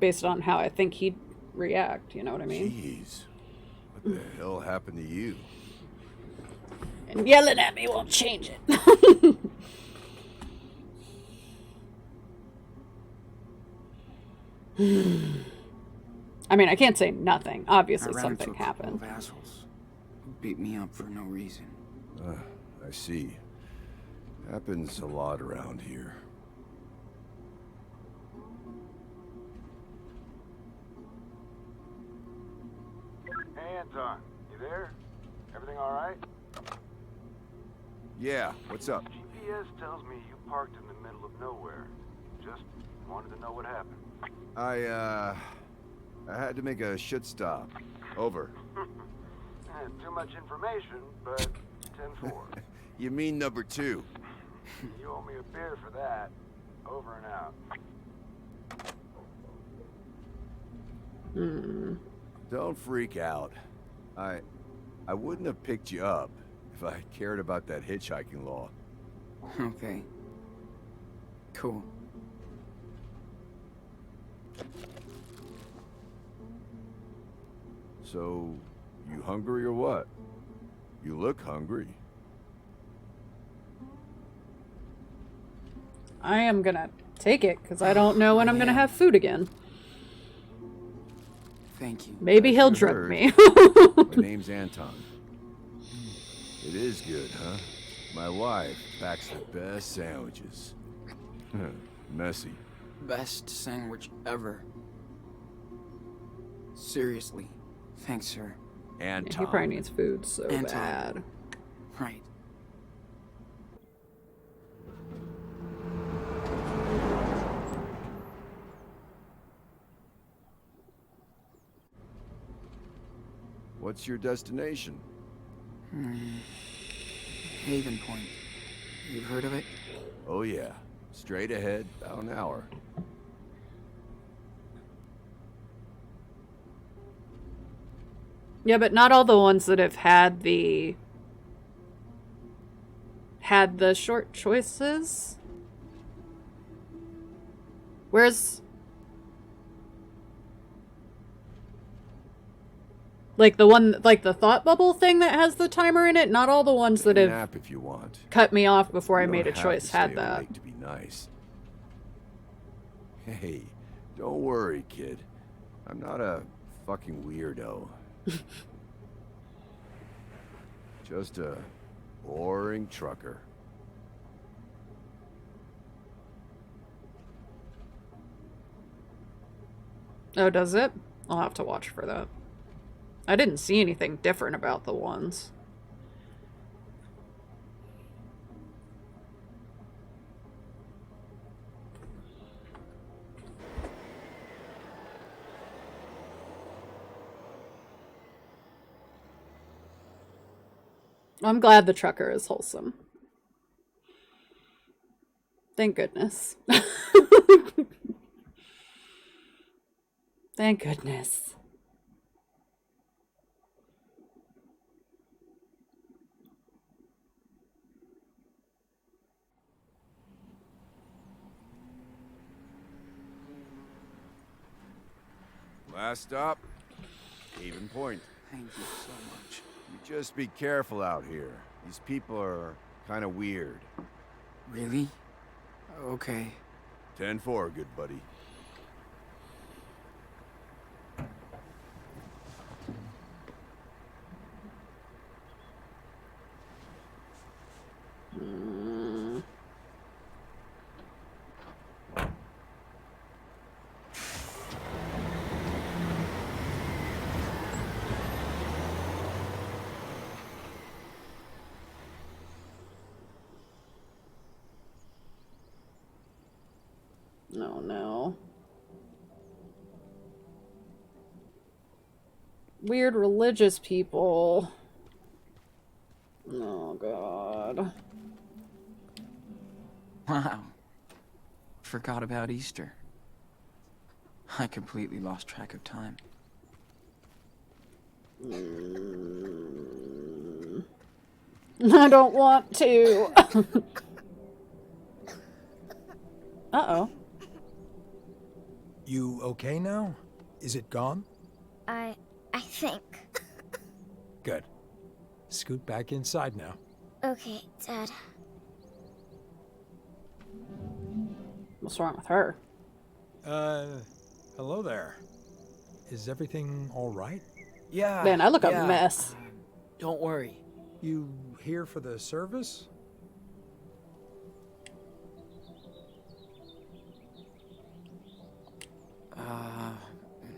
[SPEAKER 1] Based on how I think he'd react, you know what I mean?
[SPEAKER 11] Jeez. What the hell happened to you?
[SPEAKER 1] And yelling at me won't change it. I mean, I can't say nothing. Obviously, something happened.
[SPEAKER 2] Assholes who beat me up for no reason.
[SPEAKER 11] I see. Happens a lot around here.
[SPEAKER 12] Hey, Anton. You there? Everything all right?
[SPEAKER 11] Yeah, what's up?
[SPEAKER 12] GPS tells me you parked in the middle of nowhere. Just wanted to know what happened.
[SPEAKER 11] I had to make a shit stop. Over.
[SPEAKER 12] Too much information, but 10-4.
[SPEAKER 11] You mean number 2?
[SPEAKER 12] You owe me a beer for that. Over and out.
[SPEAKER 11] Don't freak out. I wouldn't have picked you up if I cared about that hitchhiking law.
[SPEAKER 2] Okay. Cool.
[SPEAKER 11] So, you hungry or what? You look hungry.
[SPEAKER 1] I am gonna take it, because I don't know when I'm gonna have food again.
[SPEAKER 2] Thank you.
[SPEAKER 1] Maybe he'll drug me.
[SPEAKER 11] My name's Anton. It is good, huh? My wife packs the best sandwiches. Messy.
[SPEAKER 2] Best sandwich ever. Seriously. Thanks, sir.
[SPEAKER 11] Anton.
[SPEAKER 1] He probably needs food so
[SPEAKER 2] Anton.
[SPEAKER 1] bad.
[SPEAKER 2] Right.
[SPEAKER 11] What's your destination?
[SPEAKER 7] Haven Point. You've heard of it?
[SPEAKER 11] Oh yeah. Straight ahead, about an hour.
[SPEAKER 1] Yeah, but not all the ones that have had the short choices. Where's like the one, like the thought bubble thing that has the timer in it? Not all the ones that have
[SPEAKER 11] Nap if you want.
[SPEAKER 1] cut me off before I
[SPEAKER 11] You
[SPEAKER 1] made a
[SPEAKER 11] don't have
[SPEAKER 1] choice
[SPEAKER 11] to
[SPEAKER 1] had
[SPEAKER 11] stay
[SPEAKER 1] that.
[SPEAKER 11] awake to be nice. Hey, don't worry, kid. I'm not a fucking weirdo. Just a boring trucker.
[SPEAKER 1] Oh, does it? I'll have to watch for that. I didn't see anything different about the ones. I'm glad the trucker is wholesome. Thank goodness. Thank goodness.
[SPEAKER 11] Last stop, Haven Point.
[SPEAKER 7] Thank you so much.
[SPEAKER 11] You just be careful out here. These people are kind of weird.
[SPEAKER 7] Really? Okay.
[SPEAKER 11] 10-4, good buddy.
[SPEAKER 1] Oh no. Weird religious people. Oh god.
[SPEAKER 7] Wow. Forgot about Easter. I completely lost track of time.
[SPEAKER 1] I don't want to. Uh-oh.
[SPEAKER 13] You okay now? Is it gone?
[SPEAKER 3] I think.
[SPEAKER 13] Good. Scoot back inside now.
[SPEAKER 3] Okay, Dad.
[SPEAKER 1] What's wrong with her?
[SPEAKER 13] Hello there. Is everything all right?
[SPEAKER 14] Yeah.
[SPEAKER 1] Man, I look a mess.
[SPEAKER 14] Don't worry.
[SPEAKER 13] You here for the service?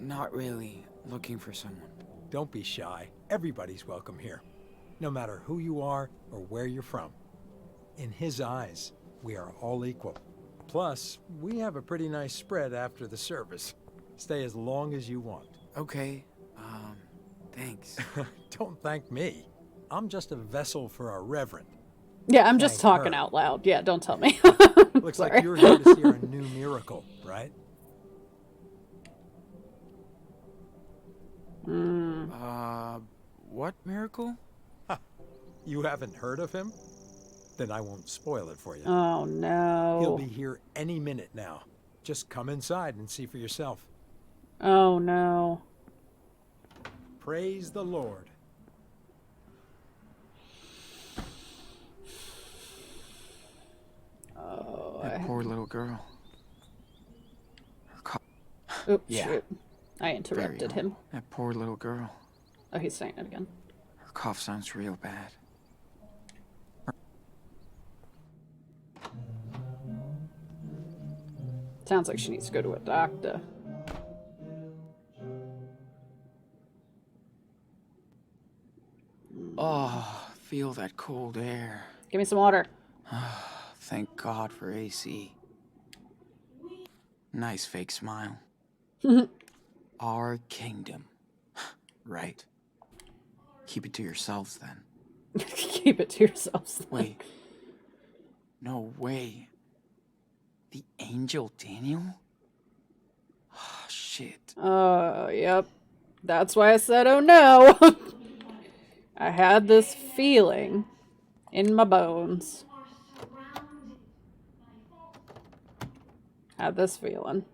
[SPEAKER 7] Not really. Looking for someone.
[SPEAKER 13] Don't be shy. Everybody's welcome here, no matter who you are or where you're from. In his eyes, we are all equal. Plus, we have a pretty nice spread after the service. Stay as long as you want.
[SPEAKER 7] Okay. Thanks.
[SPEAKER 13] Don't thank me. I'm just a vessel for our reverend.
[SPEAKER 1] Yeah, I'm just
[SPEAKER 13] Thank
[SPEAKER 1] talking
[SPEAKER 13] her.
[SPEAKER 1] out loud. Yeah, don't tell me.
[SPEAKER 13] Looks
[SPEAKER 1] Sorry.
[SPEAKER 13] like you're here to see our new miracle, right?
[SPEAKER 7] What miracle?
[SPEAKER 13] You haven't heard of him? Then I won't spoil it for you.
[SPEAKER 1] Oh no.
[SPEAKER 13] He'll be here any minute now. Just come inside and see for yourself.
[SPEAKER 1] Oh no.
[SPEAKER 13] Praise the Lord.
[SPEAKER 1] Oh,
[SPEAKER 7] That poor little girl.
[SPEAKER 1] Oops,
[SPEAKER 7] Yeah.
[SPEAKER 1] shoot. I interrupted him.
[SPEAKER 7] That poor little girl.
[SPEAKER 1] Oh, he's saying it again.
[SPEAKER 7] Her cough sounds real bad.
[SPEAKER 1] Sounds like she needs to go to a doctor.
[SPEAKER 7] Oh, feel that cold air.
[SPEAKER 1] Give me some water.
[SPEAKER 7] Thank God for AC. Nice fake smile. Our kingdom. Right.
[SPEAKER 2] Keep it to yourselves then.
[SPEAKER 1] Keep it to yourselves.
[SPEAKER 2] Wait. No way. The angel Daniel? Oh, shit.
[SPEAKER 1] Yep. That's why I said, oh no. I had this feeling in my bones. Had this feeling.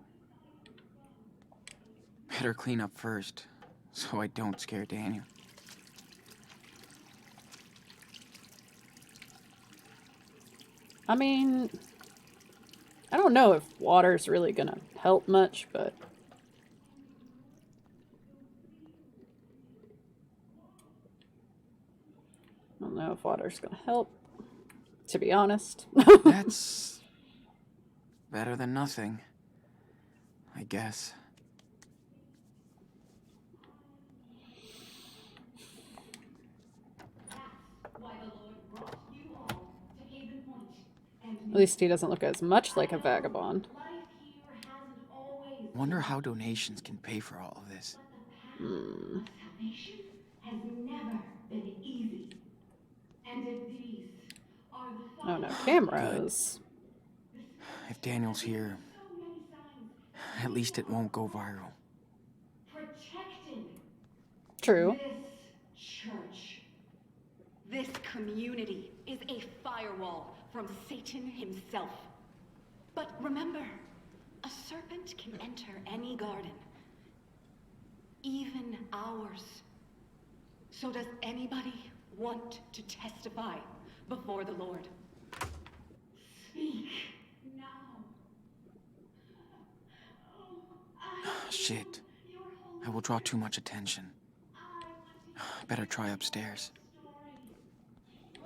[SPEAKER 2] Better clean up first, so I don't scare Daniel.
[SPEAKER 1] I mean, I don't know if water's really gonna help much, but I don't know if water's gonna help, to be honest.
[SPEAKER 2] That's better than nothing, I guess.
[SPEAKER 1] At least he doesn't look as much like a vagabond.
[SPEAKER 2] Wonder how donations can pay for all of this.
[SPEAKER 15] Salvation has never been easy. And if these are the
[SPEAKER 1] Oh no, cameras.
[SPEAKER 2] If Daniel's here, at least it won't go viral.
[SPEAKER 15] protecting
[SPEAKER 1] True.
[SPEAKER 15] this church. This community is a firewall from Satan himself. But remember, a serpent can enter any garden, even ours. So does anybody want to testify before the Lord? Speak now.
[SPEAKER 2] Shit. I will draw too much attention. Better try upstairs.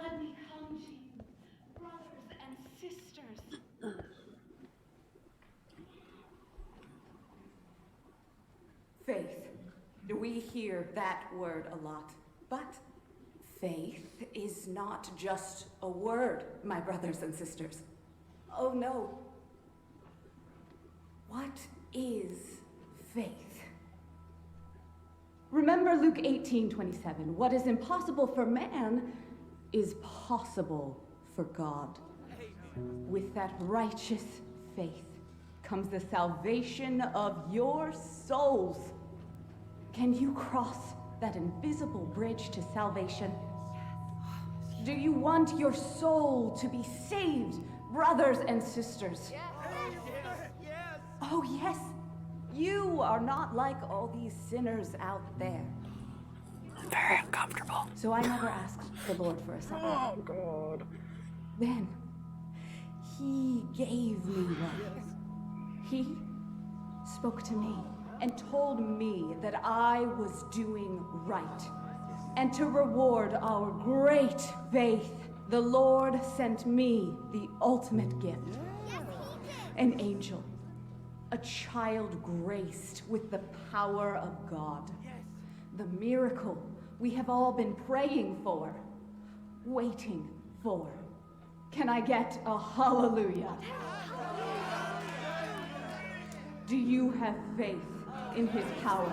[SPEAKER 15] Let me come to you, brothers and sisters.
[SPEAKER 5] Faith. We hear that word a lot. But faith is not just a word, my brothers and sisters. Oh no. What is faith? Remember Luke 18:27. What is impossible for man is possible for God. With that righteous faith comes the salvation of your souls. Can you cross that invisible bridge to salvation? Do you want your soul to be saved, brothers and sisters? Oh, yes. You are not like all these sinners out there.
[SPEAKER 1] I'm very uncomfortable.
[SPEAKER 5] So I never asked the Lord for a second.
[SPEAKER 1] Oh, God.
[SPEAKER 5] Then, he gave me life. He spoke to me and told me that I was doing right. And to reward our great faith, the Lord sent me the ultimate gift. An angel. A child graced with the power of God. The miracle we have all been praying for, waiting for. Can I get a hallelujah? Do you have faith in his power?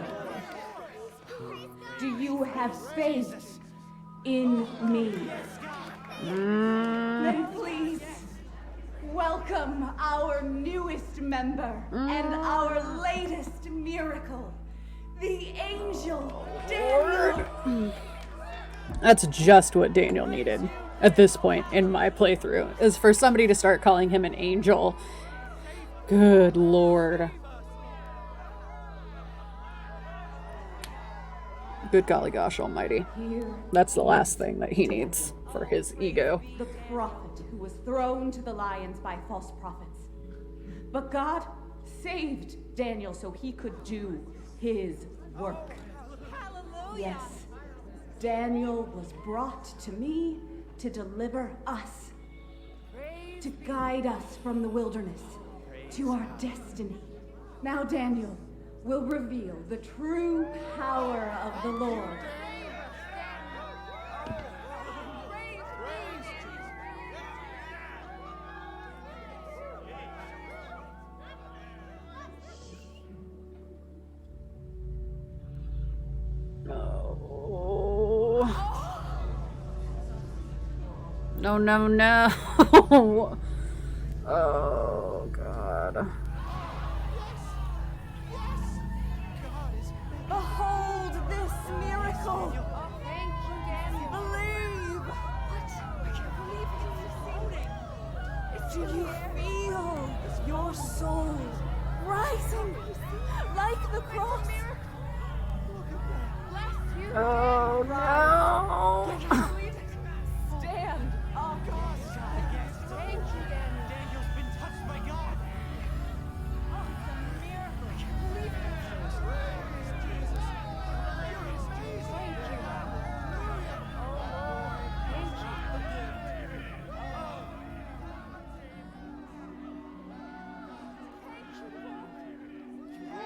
[SPEAKER 5] Do you have faith in me? Then please welcome our newest member and our latest miracle, the angel Daniel.
[SPEAKER 1] That's just what Daniel needed at this point in my playthrough, is for somebody to start calling him an angel. Good Lord. Good golly gosh almighty. That's the last thing that he needs for his ego.
[SPEAKER 5] The prophet who was thrown to the lions by false prophets. But God saved Daniel so he could do his work. Yes, Daniel was brought to me to deliver us, to guide us from the wilderness to our destiny. Now Daniel will reveal the true power of the Lord.
[SPEAKER 1] Oh. No, no, no. Oh, God.
[SPEAKER 16] Behold this miracle!
[SPEAKER 3] Thank you, Daniel.
[SPEAKER 16] Believe!
[SPEAKER 3] What? I can't believe
[SPEAKER 16] Do you feel your soul rising like the cross?
[SPEAKER 1] Oh, no.
[SPEAKER 16] Stand up.
[SPEAKER 3] Thank you, Daniel.
[SPEAKER 10] Daniel's been touched by God.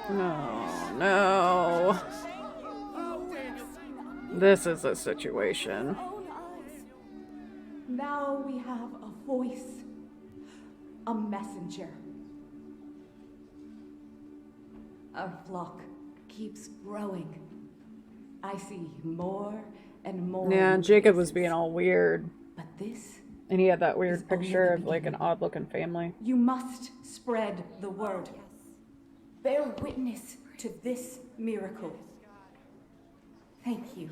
[SPEAKER 1] No, no. This is a situation.
[SPEAKER 16] Now we have a voice, a messenger. Our flock keeps growing. I see more and more.
[SPEAKER 1] Yeah,
[SPEAKER 16] new
[SPEAKER 1] Jacob was
[SPEAKER 16] faces.
[SPEAKER 1] being all weird.
[SPEAKER 16] But this,
[SPEAKER 1] And he had that weird
[SPEAKER 16] is only
[SPEAKER 1] picture
[SPEAKER 16] the
[SPEAKER 1] of like an odd looking family.
[SPEAKER 16] you must spread the word. Bear witness to this miracle. Thank you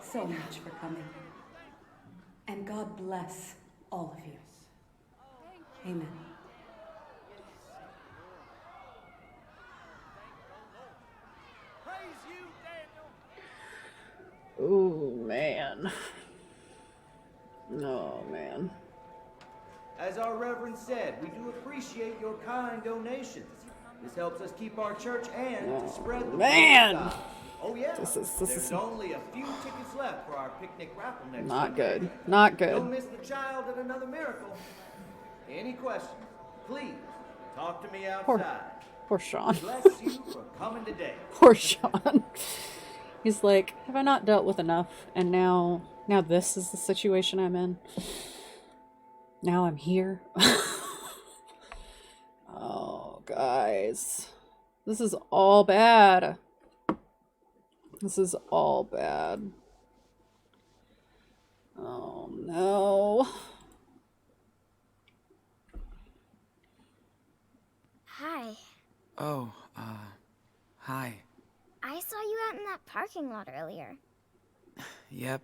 [SPEAKER 16] so much for coming. And God bless all of you. Amen.
[SPEAKER 1] Ooh, man. Oh, man.
[SPEAKER 17] As our Reverend said, we do appreciate your kind donations. This helps us keep our church and to spread the word of
[SPEAKER 1] Man!
[SPEAKER 17] God. Oh yeah,
[SPEAKER 1] This
[SPEAKER 17] there's
[SPEAKER 1] is
[SPEAKER 17] only a few tickets left for our picnic raffle next
[SPEAKER 1] not
[SPEAKER 17] Sunday.
[SPEAKER 1] good. Not
[SPEAKER 17] Don't
[SPEAKER 1] good.
[SPEAKER 17] miss the child at another miracle. Any questions? Please talk to me outside.
[SPEAKER 1] Poor Sean.
[SPEAKER 17] Bless you for coming today.
[SPEAKER 1] Poor Sean. He's like, have I not dealt with enough? And now this is the situation I'm in. Now I'm here. Oh, guys. This is all bad. This is all bad. Oh, no.
[SPEAKER 18] Hi.
[SPEAKER 2] Oh, hi.
[SPEAKER 18] I saw you out in that parking lot earlier.
[SPEAKER 2] Yep,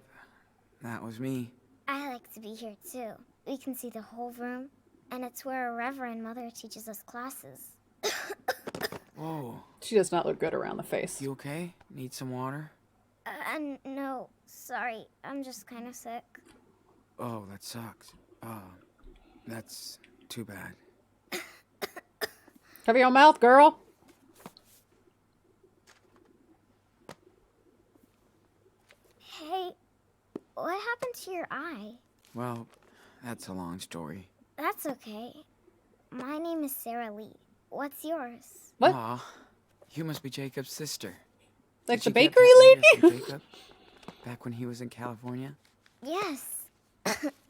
[SPEAKER 2] that was me.
[SPEAKER 18] I like to be here too. We can see the whole room, and it's where a Reverend Mother teaches us classes.
[SPEAKER 2] Whoa.
[SPEAKER 1] She does not look good around the face.
[SPEAKER 2] You okay? Need some water?
[SPEAKER 18] No, sorry. I'm just kind of sick.
[SPEAKER 2] Oh, that sucks. That's too bad.
[SPEAKER 1] Cover your mouth, girl.
[SPEAKER 18] Hey, what happened to your eye?
[SPEAKER 2] Well, that's a long story.
[SPEAKER 18] That's okay. My name is Sarah Lee. What's yours?
[SPEAKER 1] What?
[SPEAKER 2] Aw, you must be Jacob's sister.
[SPEAKER 1] Like
[SPEAKER 2] Did
[SPEAKER 1] the
[SPEAKER 2] you get
[SPEAKER 1] bakery
[SPEAKER 2] that letter from
[SPEAKER 1] lady?
[SPEAKER 2] Jacob, back when he was in California?
[SPEAKER 18] Yes.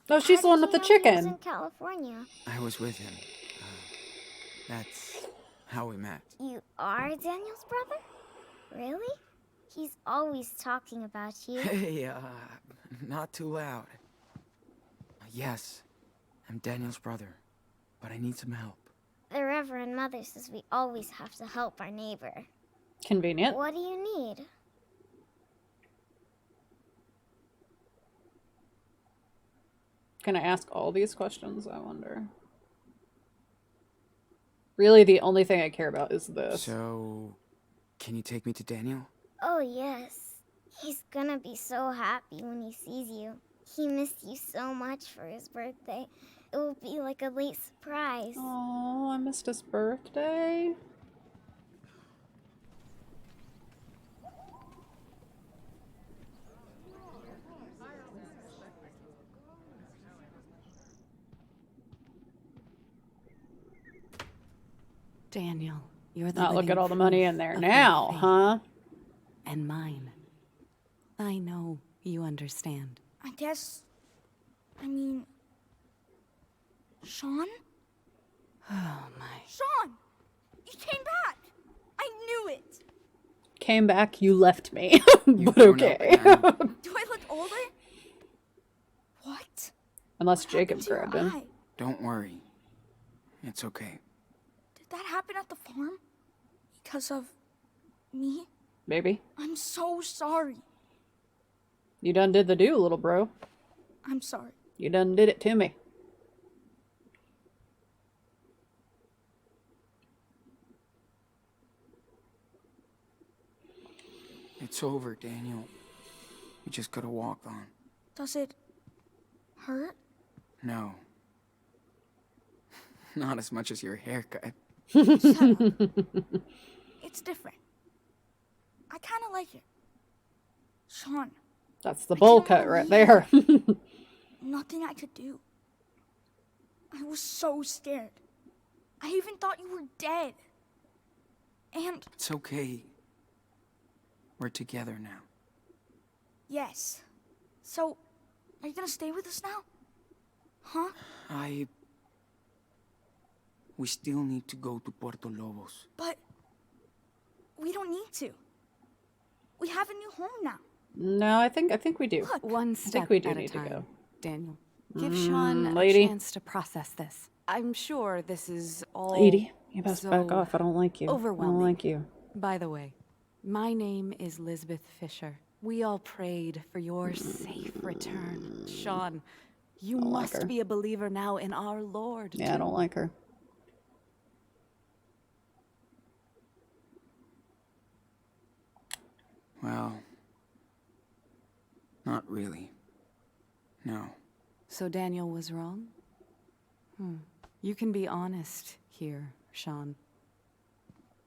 [SPEAKER 1] Oh, she's the one with the
[SPEAKER 18] He was in
[SPEAKER 1] chicken.
[SPEAKER 18] California.
[SPEAKER 2] I was with him. That's how we met.
[SPEAKER 18] You are Daniel's brother? Really? He's always talking about you.
[SPEAKER 2] Hey, not too loud. Yes, I'm Daniel's brother, but I need some help.
[SPEAKER 18] The Reverend Mother says we always have to help our neighbor.
[SPEAKER 1] Convenient.
[SPEAKER 18] What do you need?
[SPEAKER 1] Can I ask all these questions? I wonder. Really, the only thing I care about is this.
[SPEAKER 2] So, can you take me to Daniel?
[SPEAKER 18] Oh, yes. He's gonna be so happy when he sees you. He missed you so much for his birthday. It will be like a late surprise.
[SPEAKER 1] Oh, I missed his birthday.
[SPEAKER 19] Daniel, you're the
[SPEAKER 1] Oh, look
[SPEAKER 19] living
[SPEAKER 1] at all the money
[SPEAKER 19] proof
[SPEAKER 1] in there
[SPEAKER 19] of
[SPEAKER 1] now,
[SPEAKER 19] my faith.
[SPEAKER 1] huh?
[SPEAKER 19] And mine. I know you understand.
[SPEAKER 3] I mean, Sean?
[SPEAKER 19] Oh my.
[SPEAKER 3] Sean! You came back! I knew it!
[SPEAKER 1] Came back, you left me. But
[SPEAKER 2] grown up
[SPEAKER 1] okay.
[SPEAKER 2] again.
[SPEAKER 3] Do I look older? What?
[SPEAKER 1] Unless Jacob grabbed him.
[SPEAKER 3] Eye?
[SPEAKER 7] Don't worry. It's okay.
[SPEAKER 3] Did that happen at the farm? Because of me?
[SPEAKER 1] Maybe.
[SPEAKER 3] I'm so sorry.
[SPEAKER 1] You done did the do, little bro.
[SPEAKER 3] I'm sorry.
[SPEAKER 1] You done did it to me.
[SPEAKER 7] It's over, Daniel. We just gotta walk on.
[SPEAKER 3] Does it hurt?
[SPEAKER 7] No. Not as much as your haircut.
[SPEAKER 3] It's different. I kind of like it. Sean.
[SPEAKER 1] That's the bowl cut right there.
[SPEAKER 3] Nothing I could do. I was so scared. I even thought you were dead. And
[SPEAKER 7] It's okay. We're together now.
[SPEAKER 3] yes. So, are you gonna stay with us now? Huh?
[SPEAKER 7] We still need to go to Puerto Lobos.
[SPEAKER 3] But we don't need to. We have a new home now.
[SPEAKER 1] No, I think we do.
[SPEAKER 19] One
[SPEAKER 1] I
[SPEAKER 19] step
[SPEAKER 1] think we do
[SPEAKER 19] at a
[SPEAKER 1] need to
[SPEAKER 19] time,
[SPEAKER 1] go.
[SPEAKER 19] Daniel. Give Sean
[SPEAKER 1] lady.
[SPEAKER 19] a chance to process this. I'm sure this is all
[SPEAKER 1] Lady, you best
[SPEAKER 19] so
[SPEAKER 1] back off. I don't like you. I
[SPEAKER 19] overwhelming.
[SPEAKER 1] don't like you.
[SPEAKER 19] By the way, my name is Lisbeth Fisher. We all prayed for your safe return. Sean, you
[SPEAKER 1] Don't like
[SPEAKER 19] must
[SPEAKER 1] her.
[SPEAKER 19] be a believer now in our Lord.
[SPEAKER 1] Yeah, I don't like her.
[SPEAKER 7] Well, not really. No.
[SPEAKER 19] So Daniel was wrong? You can be honest here, Sean.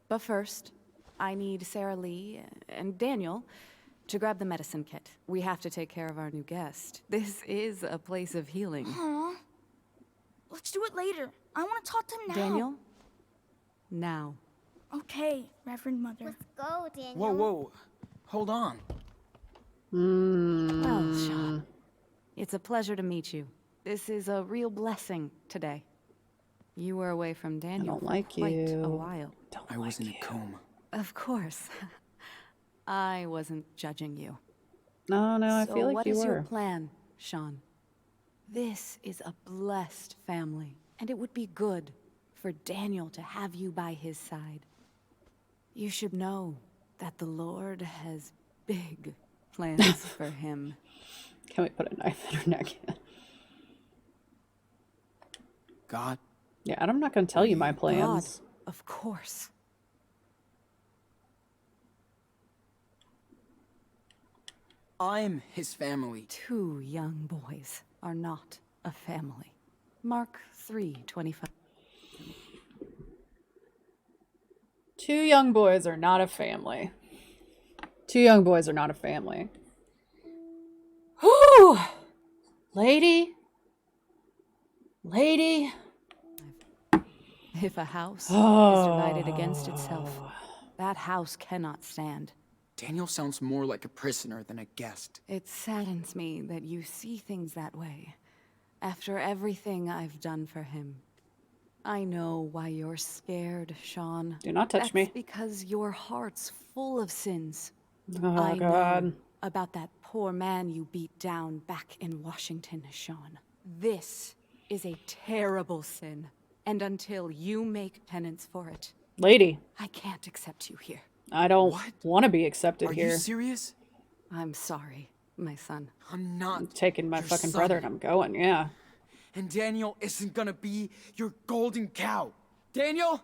[SPEAKER 19] But first, I need Sarah Lee and Daniel to grab the medicine kit. We have to take care of our new guest. This is a place of healing.
[SPEAKER 3] Aw. Let's do it later. I want to talk to him now.
[SPEAKER 19] Daniel? Now.
[SPEAKER 3] Okay, Reverend Mother.
[SPEAKER 18] Let's go, Daniel.
[SPEAKER 7] Whoa, whoa. Hold on.
[SPEAKER 19] Well, Sean, it's a pleasure to meet you. This is a real blessing today. You were away from Daniel
[SPEAKER 1] don't
[SPEAKER 19] for
[SPEAKER 1] like
[SPEAKER 19] quite
[SPEAKER 1] you.
[SPEAKER 19] a while.
[SPEAKER 7] I was in a coma.
[SPEAKER 19] Of course. I wasn't judging you.
[SPEAKER 1] No, I
[SPEAKER 19] So
[SPEAKER 1] feel like
[SPEAKER 19] what
[SPEAKER 1] you
[SPEAKER 19] is
[SPEAKER 1] were.
[SPEAKER 19] your plan, Sean? This is a blessed family, and it would be good for Daniel to have you by his side. You should know that the Lord has big plans for him.
[SPEAKER 1] Can we put a knife in her neck?
[SPEAKER 7] God?
[SPEAKER 1] Yeah, I'm not going to tell you my plans.
[SPEAKER 19] God, of course.
[SPEAKER 7] I'm his family.
[SPEAKER 19] 2 young boys are not a family. Mark 3:25.
[SPEAKER 1] 2 young boys are not a family. 2 young boys are not a family. Whew! Lady.
[SPEAKER 19] If a house is divided against itself, that house cannot stand.
[SPEAKER 7] Daniel sounds more like a prisoner than a guest.
[SPEAKER 19] It saddens me that you see things that way. After everything I've done for him. I know why you're scared, Sean.
[SPEAKER 1] Do not touch me.
[SPEAKER 19] That's because your heart's full of sins.
[SPEAKER 1] Oh,
[SPEAKER 19] I
[SPEAKER 1] God.
[SPEAKER 19] know about that poor man you beat down back in Washington, Sean. This is a terrible sin. And until you make penance for it,
[SPEAKER 1] Lady,
[SPEAKER 19] I can't accept you here.
[SPEAKER 1] I don't want to be accepted
[SPEAKER 7] Are
[SPEAKER 1] here.
[SPEAKER 7] you serious?
[SPEAKER 19] I'm sorry, my son.
[SPEAKER 7] I'm not.
[SPEAKER 1] I'm taking my
[SPEAKER 7] your
[SPEAKER 1] fucking
[SPEAKER 7] son.
[SPEAKER 1] brother and I'm going, yeah.
[SPEAKER 7] And Daniel isn't gonna be your golden cow. Daniel?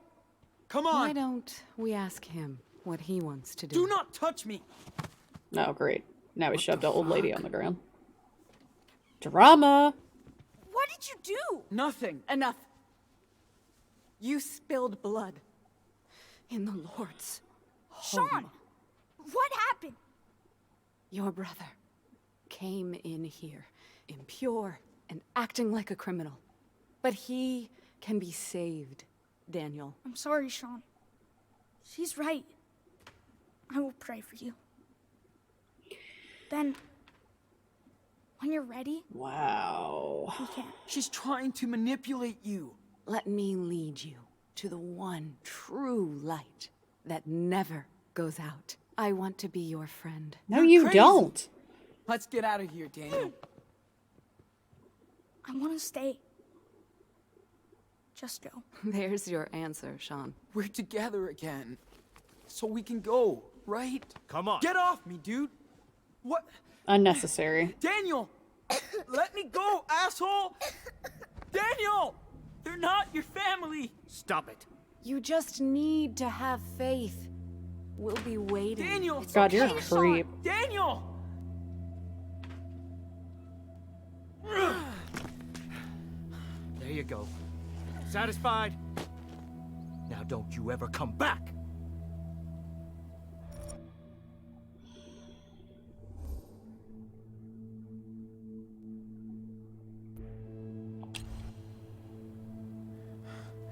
[SPEAKER 7] Come on!
[SPEAKER 19] Why don't we ask him what he wants to do?
[SPEAKER 7] Do not touch me!
[SPEAKER 1] Oh, great. Now we shoved an old lady on the ground. Drama!
[SPEAKER 3] What did you do?
[SPEAKER 7] Nothing.
[SPEAKER 19] Enough. You spilled blood in the Lord's home.
[SPEAKER 3] Sean, what happened?
[SPEAKER 19] Your brother came in here, impure and acting like a criminal. But he can be saved, Daniel.
[SPEAKER 3] I'm sorry, Sean. She's right. I will pray for you. Then, when you're ready,
[SPEAKER 1] Wow.
[SPEAKER 3] we can.
[SPEAKER 7] She's trying to manipulate you.
[SPEAKER 19] Let me lead you to the one true light that never goes out. I want to be your friend.
[SPEAKER 1] No,
[SPEAKER 7] You're
[SPEAKER 1] you
[SPEAKER 7] crazy.
[SPEAKER 1] don't.
[SPEAKER 7] Let's get out of here, Daniel.
[SPEAKER 3] I want to stay. Just go.
[SPEAKER 19] There's your answer, Sean.
[SPEAKER 7] We're together again. So we can go, right?
[SPEAKER 6] Come on.
[SPEAKER 7] Get off me, dude. What?
[SPEAKER 1] Unnecessary.
[SPEAKER 7] Daniel! Let me go, asshole! Daniel! They're not your family!
[SPEAKER 6] Stop it.
[SPEAKER 19] You just need to have faith. We'll be waiting.
[SPEAKER 7] Daniel!
[SPEAKER 1] God, you're a creep.
[SPEAKER 7] Daniel!
[SPEAKER 6] There you go. Satisfied? Now don't you ever come back!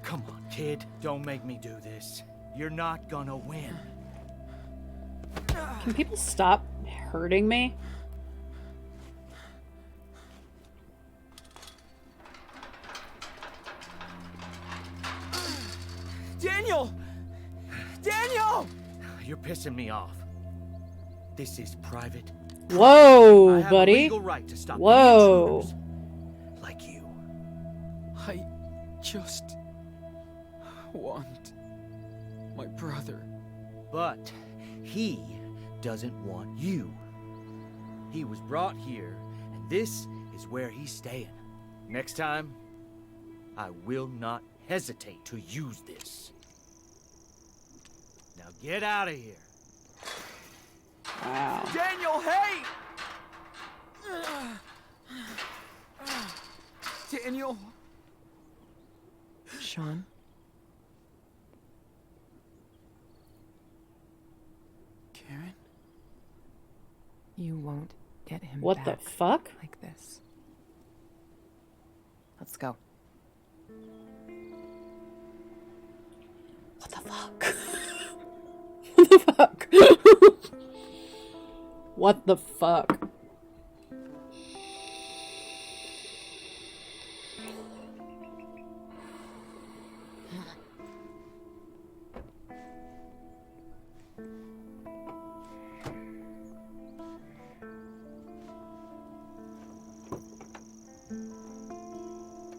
[SPEAKER 6] Come on, kid. Don't make me do this. You're not gonna win.
[SPEAKER 1] Can people stop hurting me?
[SPEAKER 6] Daniel! Daniel! You're pissing me off. This is private.
[SPEAKER 1] Whoa,
[SPEAKER 6] I have
[SPEAKER 1] buddy.
[SPEAKER 6] a legal right to stop any
[SPEAKER 1] Whoa.
[SPEAKER 6] intruders like you.
[SPEAKER 7] I just want my brother.
[SPEAKER 6] But he doesn't want you. He was brought here, and this is where he's staying. Next time, I will not hesitate to use this. Now get out of here.
[SPEAKER 1] Wow.
[SPEAKER 7] Daniel, hey! Daniel.
[SPEAKER 20] Sean?
[SPEAKER 7] Karen?
[SPEAKER 20] You won't get him
[SPEAKER 1] What
[SPEAKER 20] back
[SPEAKER 1] the fuck?
[SPEAKER 20] like this. Let's go.
[SPEAKER 1] What the fuck? What the fuck? What the fuck?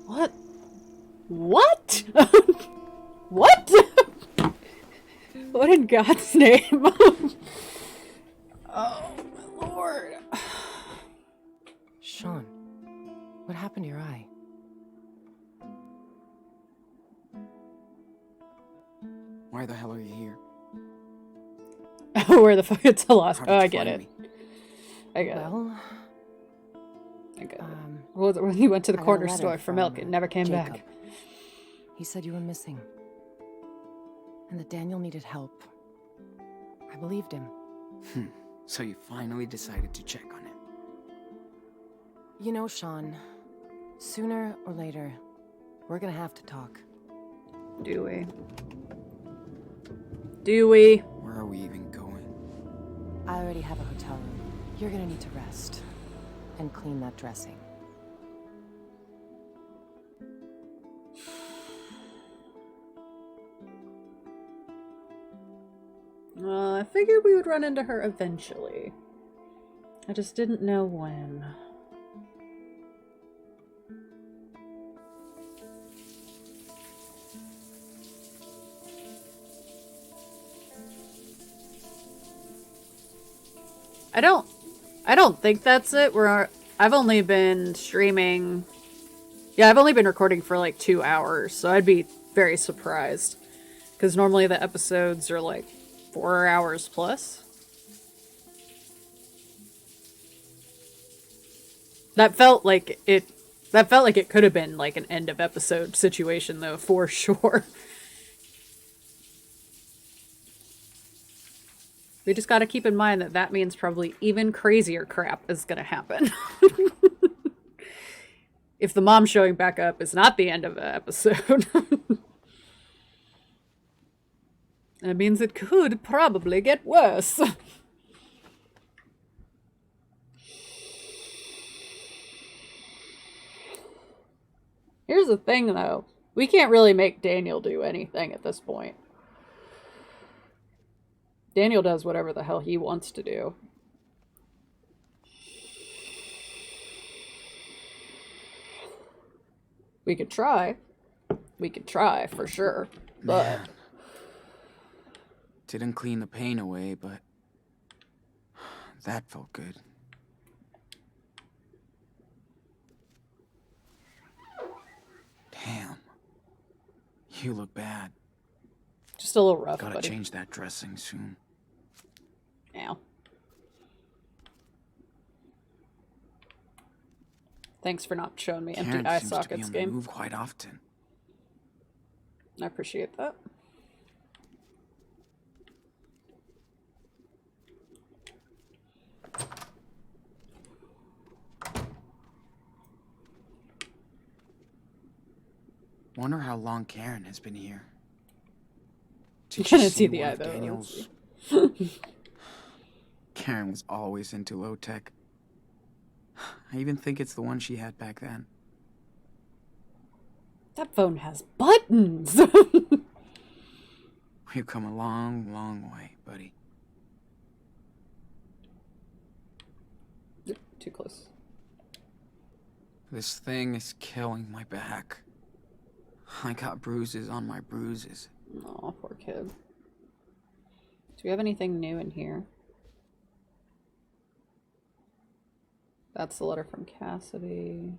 [SPEAKER 1] What? What? What? What in God's name? Oh, my lord.
[SPEAKER 20] Sean, what happened to your eye?
[SPEAKER 7] Why the hell are you here?
[SPEAKER 1] Where the fuck it's a lost?
[SPEAKER 7] How
[SPEAKER 1] Oh,
[SPEAKER 7] did
[SPEAKER 1] I
[SPEAKER 7] you
[SPEAKER 1] get
[SPEAKER 7] find
[SPEAKER 1] it.
[SPEAKER 7] me?
[SPEAKER 1] I get it.
[SPEAKER 20] Well,
[SPEAKER 1] I get it. Well, when he went to the
[SPEAKER 20] I got a
[SPEAKER 1] corner
[SPEAKER 20] letter
[SPEAKER 1] store for
[SPEAKER 20] from
[SPEAKER 1] milk and never came
[SPEAKER 20] Jacob.
[SPEAKER 1] back.
[SPEAKER 20] He said you were missing. And that Daniel needed help. I believed him.
[SPEAKER 2] So you finally decided to check on him.
[SPEAKER 20] You know, Sean, sooner or later, we're gonna have to talk.
[SPEAKER 1] Do we? Do we?
[SPEAKER 2] Where are we even going?
[SPEAKER 20] I already have a hotel room. You're gonna need to rest and clean that dressing.
[SPEAKER 1] Well, I figured we would run into her eventually. I just didn't know when. I don't think that's it. I've only been streaming. Yeah, I've only been recording for like 2 hours, so I'd be very surprised. Because normally the episodes are like 4 hours plus. That felt like it could have been like an end of episode situation though, for sure. We just gotta keep in mind that that means probably even crazier crap is gonna happen. If the mom showing back up is not the end of the episode. That means it could probably get worse. Here's the thing, though. We can't really make Daniel do anything at this point. Daniel does whatever the hell he wants to do. We could try. We could try, for sure. But...
[SPEAKER 2] Man. Didn't clean the pain away, but... that felt good. Damn. You look bad.
[SPEAKER 1] Just a little rough,
[SPEAKER 2] Gotta
[SPEAKER 1] buddy.
[SPEAKER 2] change that dressing soon.
[SPEAKER 1] Ow. Thanks for not showing me empty
[SPEAKER 2] Karen
[SPEAKER 1] eye
[SPEAKER 2] seems to be
[SPEAKER 1] sockets,
[SPEAKER 2] on the
[SPEAKER 1] game.
[SPEAKER 2] move quite often.
[SPEAKER 1] I appreciate that.
[SPEAKER 2] Wonder how long Karen has been here.
[SPEAKER 1] You
[SPEAKER 2] Did
[SPEAKER 1] couldn't
[SPEAKER 2] you
[SPEAKER 1] see the
[SPEAKER 2] one
[SPEAKER 1] eye,
[SPEAKER 2] of
[SPEAKER 1] though. Let's
[SPEAKER 2] Daniel's?
[SPEAKER 1] see.
[SPEAKER 2] Karen was always into low tech. I even think it's the one she had back then.
[SPEAKER 1] That phone has buttons!
[SPEAKER 2] We've come a long, long way, buddy.
[SPEAKER 1] Too close.
[SPEAKER 2] This thing is killing my back. I got bruises on my bruises.
[SPEAKER 1] Aw, poor kid. Do we have anything new in here? That's the letter from Cassidy.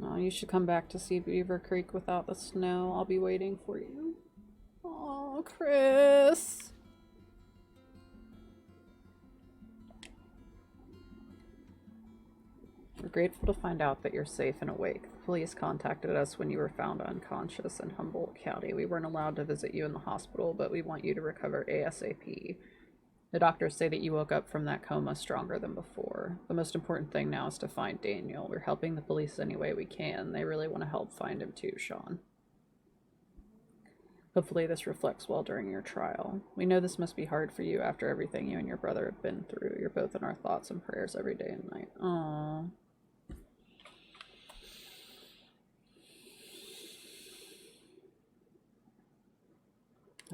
[SPEAKER 1] Oh, you should come back to see Beaver Creek without the snow. I'll be waiting for you. Oh, Chris. We're grateful to find out that you're safe and awake. The police contacted us when you were found unconscious in Humboldt County. We weren't allowed to visit you in the hospital, but we want you to recover ASAP. The doctors say that you woke up from that coma stronger than before. The most important thing now is to find Daniel. We're helping the police any way we can. They really want to help find him too, Sean. Hopefully this reflects well during your trial. We know this must be hard for you after everything you and your brother have been through. You're both in our thoughts and prayers every day and night. Aww.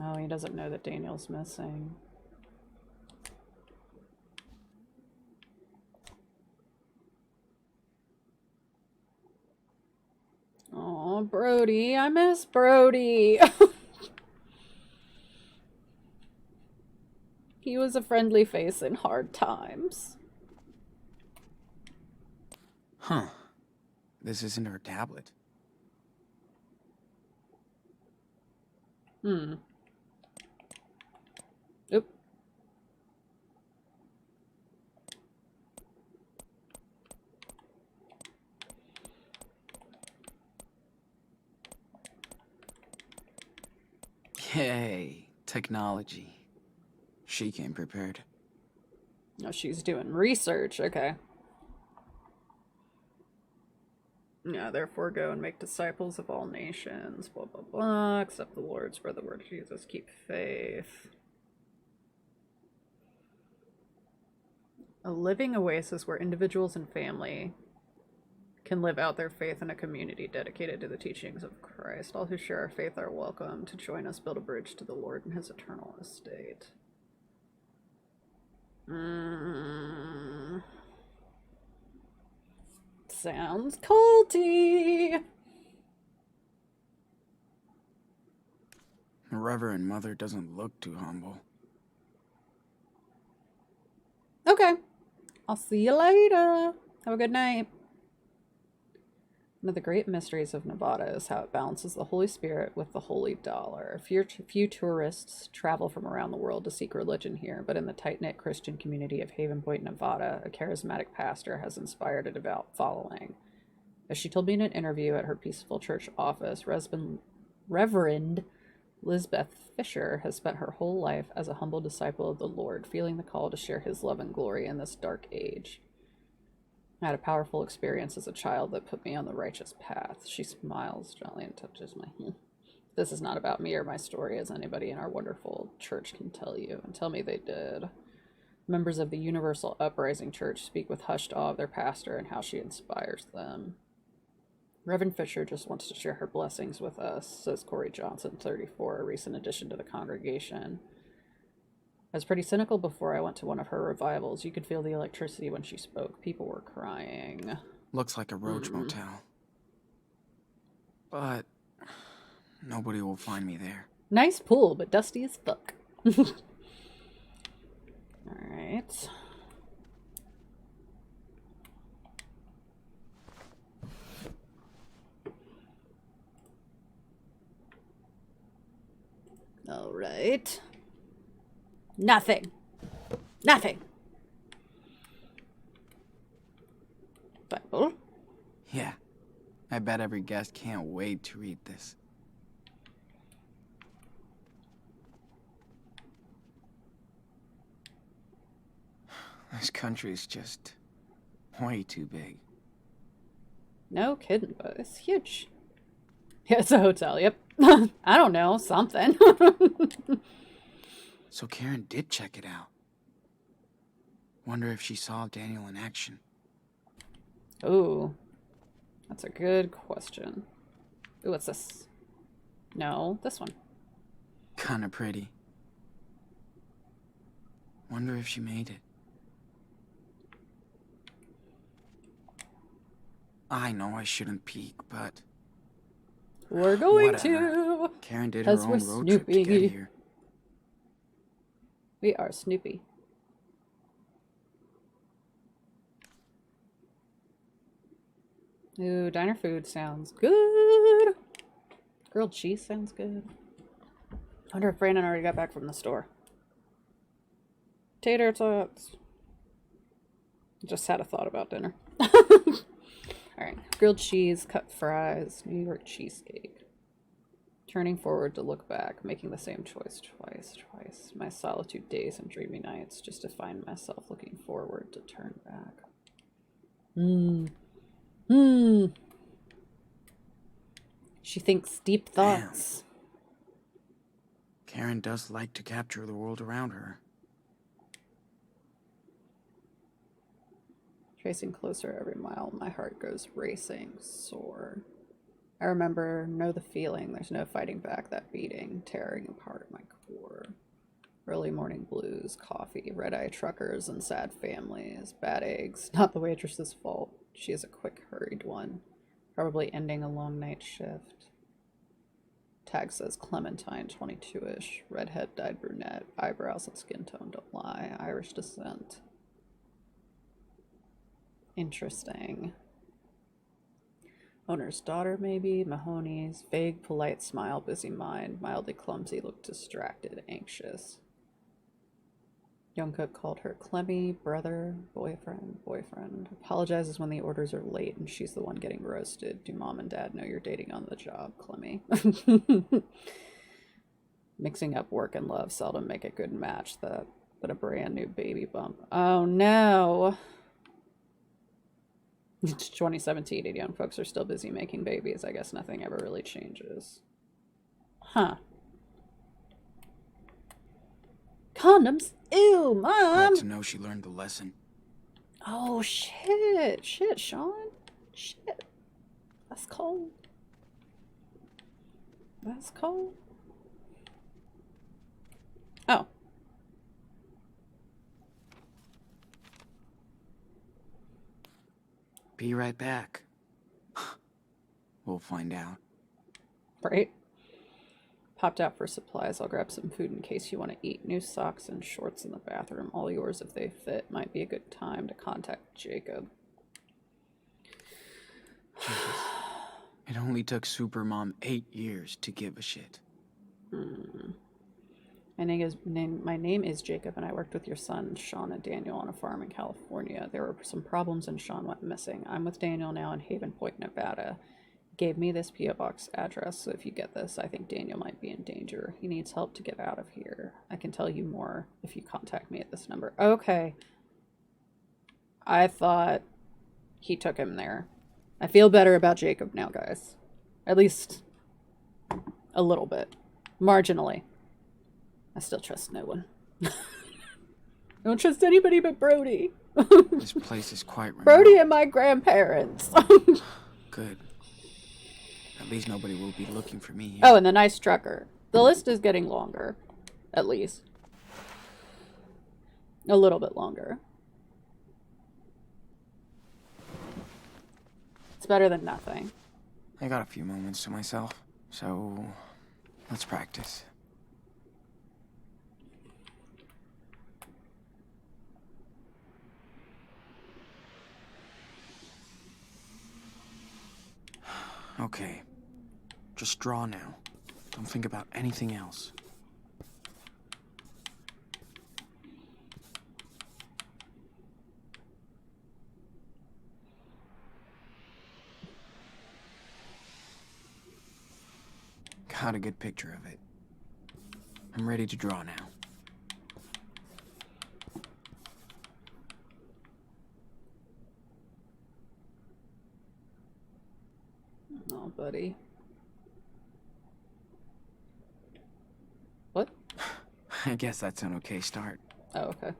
[SPEAKER 1] Oh, he doesn't know that Daniel's missing. Oh, Brody. I miss Brody. He was a friendly face in hard times.
[SPEAKER 2] Huh. This isn't her tablet.
[SPEAKER 1] Hmm. Oop.
[SPEAKER 2] Yay, technology. She came prepared.
[SPEAKER 1] Oh, she's doing research. Okay. Yeah, therefore go and make disciples of all nations. Blah, blah, blah. Accept the Lord, spread the word of Jesus, keep faith. A living oasis where individuals and family can live out their faith in a community dedicated to the teachings of Christ. All who share our faith are welcome to join us build a bridge to the Lord and his eternal estate. Sounds culty.
[SPEAKER 2] The Reverend Mother doesn't look too humble.
[SPEAKER 1] Okay. I'll see you later. Have a good night. One of the great mysteries of Nevada is how it balances the Holy Spirit with the holy dollar. Few tourists travel from around the world to seek religion here, but in the tight-knit Christian community of Haven Point, Nevada, a charismatic pastor has inspired a devout following. As she told me in an interview at her peaceful church office, Reverend Lisbeth Fisher has spent her whole life as a humble disciple of the Lord, feeling the call to share his love and glory in this dark age. I had a powerful experience as a child that put me on the righteous path. She smiles gently and touches my hand. This is not about me or my story, as anybody in our wonderful church can tell you, and tell me they did. Members of the Universal Uprising Church speak with hushed awe of their pastor and how she inspires them. Reverend Fisher just wants to share her blessings with us, says Corey Johnson, 34, a recent addition to the congregation. I was pretty cynical before I went to one of her revivals. You could feel the electricity when she spoke. People were crying.
[SPEAKER 7] Looks like a roach motel. But nobody will find me there.
[SPEAKER 1] Nice pool, but dusty as fuck. Alright. Alright. Nothing. Nothing. Bible.
[SPEAKER 7] Yeah. I bet every guest can't wait to read this. This country's just way too big.
[SPEAKER 1] No kidding, but it's huge. Yeah, it's a hotel, yep. I don't know, something.
[SPEAKER 7] So Karen did check it out. Wonder if she saw Daniel in action.
[SPEAKER 1] Ooh. That's a good question. Ooh, what's this? No, this one.
[SPEAKER 7] Kinda pretty. Wonder if she made it. I know I shouldn't peek, but...
[SPEAKER 1] We're going
[SPEAKER 7] whatever.
[SPEAKER 1] to!
[SPEAKER 7] Karen did her own road trip to get here.
[SPEAKER 1] We are Snoopy. Ooh, diner food sounds good. Grilled cheese sounds good. Wonder if Brandon already got back from the store. Tater tots. Just had a thought about dinner. Alright. Grilled cheese, cut fries, New York cheesecake. Turning forward to look back, making the same choice twice. My solitude days and dreamy nights, just to find myself looking forward to turn back. She thinks deep thoughts.
[SPEAKER 7] Karen does like to capture the world around her.
[SPEAKER 1] Tracing closer every mile, my heart goes racing, sore. I remember, know the feeling, there's no fighting back that beating, tearing apart my core. Early morning blues, coffee, red-eye truckers and sad families, bad eggs, not the waitress's fault. She is a quick, hurried one, probably ending a long night shift. Tag says Clementine, 22-ish, redhead dyed brunette, eyebrows and skin tone don't lie, Irish descent. Interesting. Owner's daughter, maybe. Mahoney's. Vague, polite smile, busy mind. Mildly clumsy, looked distracted, anxious. Young cook called her Clemmy, brother, boyfriend. Apologizes when the orders are late and she's the one getting roasted. Do mom and dad know you're dating on the job, Clemmy? Mixing up work and love seldom make a good match, but a brand new baby bump. Oh no! It's 2017 and young folks are still busy making babies. I guess nothing ever really changes. Huh. Condoms? Ew, Mom!
[SPEAKER 7] Glad to know she learned the lesson.
[SPEAKER 1] Oh, shit. Shit, Sean. Shit. That's cold. That's cold. Oh.
[SPEAKER 7] Be right back. We'll find out.
[SPEAKER 1] Right? Popped out for supplies. I'll grab some food in case you want to eat. New socks and shorts in the bathroom. All yours if they fit. Might be a good time to contact Jacob.
[SPEAKER 7] Jesus. It only took Supermom 8 years to give a shit.
[SPEAKER 1] My name is Jacob, and I worked with your son, Sean and Daniel, on a farm in California. There were some problems, and Sean went missing. I'm with Daniel now in Haven Point, Nevada. Gave me this P.O. Box address, so if you get this, I think Daniel might be in danger. He needs help to get out of here. I can tell you more if you contact me at this number. Okay. I thought he took him there. I feel better about Jacob now, guys. At least a little bit. Marginally. I still trust no one. I don't trust anybody but
[SPEAKER 7] This place is quite remote.
[SPEAKER 1] Brody and my grandparents.
[SPEAKER 7] Good.
[SPEAKER 2] least nobody will be looking for me.
[SPEAKER 1] Oh, and the nice trucker. The list is getting longer. At least. A little bit longer. It's better than nothing.
[SPEAKER 2] I got a few moments to myself, so let's practice. Okay. Just draw now. Don't think about anything else. Got a good picture of it. I'm ready to draw now.
[SPEAKER 1] Oh, buddy. What?
[SPEAKER 2] I guess that's an okay start.
[SPEAKER 1] Oh, okay.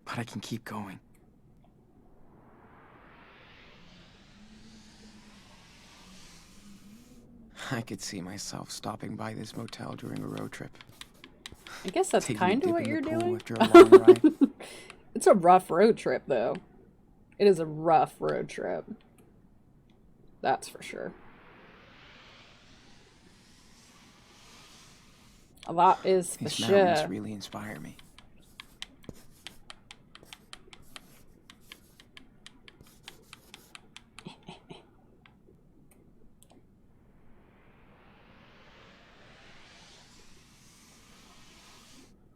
[SPEAKER 2] But I can keep going. I could see myself stopping by this motel during a road trip.
[SPEAKER 1] I guess that's
[SPEAKER 2] Taking a
[SPEAKER 1] kind of
[SPEAKER 2] dip
[SPEAKER 1] what
[SPEAKER 2] in
[SPEAKER 1] you're
[SPEAKER 2] the pool
[SPEAKER 1] doing.
[SPEAKER 2] after a long ride.
[SPEAKER 1] It's a rough road trip, though. It is a rough road trip. That's for sure. A lot is for
[SPEAKER 2] These
[SPEAKER 1] sure.
[SPEAKER 2] mountains really inspire me.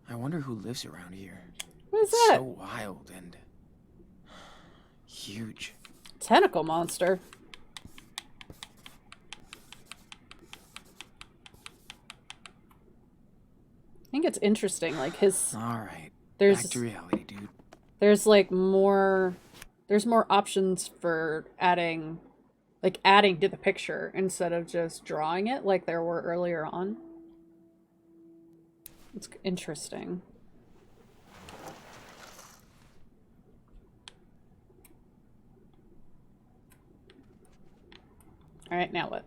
[SPEAKER 2] I wonder who lives around here.
[SPEAKER 1] What is
[SPEAKER 2] It's
[SPEAKER 1] that?
[SPEAKER 2] so wild and huge.
[SPEAKER 1] Tentacle monster. I think it's interesting, like his.
[SPEAKER 2] All right.
[SPEAKER 1] There's
[SPEAKER 2] Back to reality, dude.
[SPEAKER 1] there's like more. There's more options for adding to the picture instead of just drawing it like there were earlier on. It's interesting. All right, now what?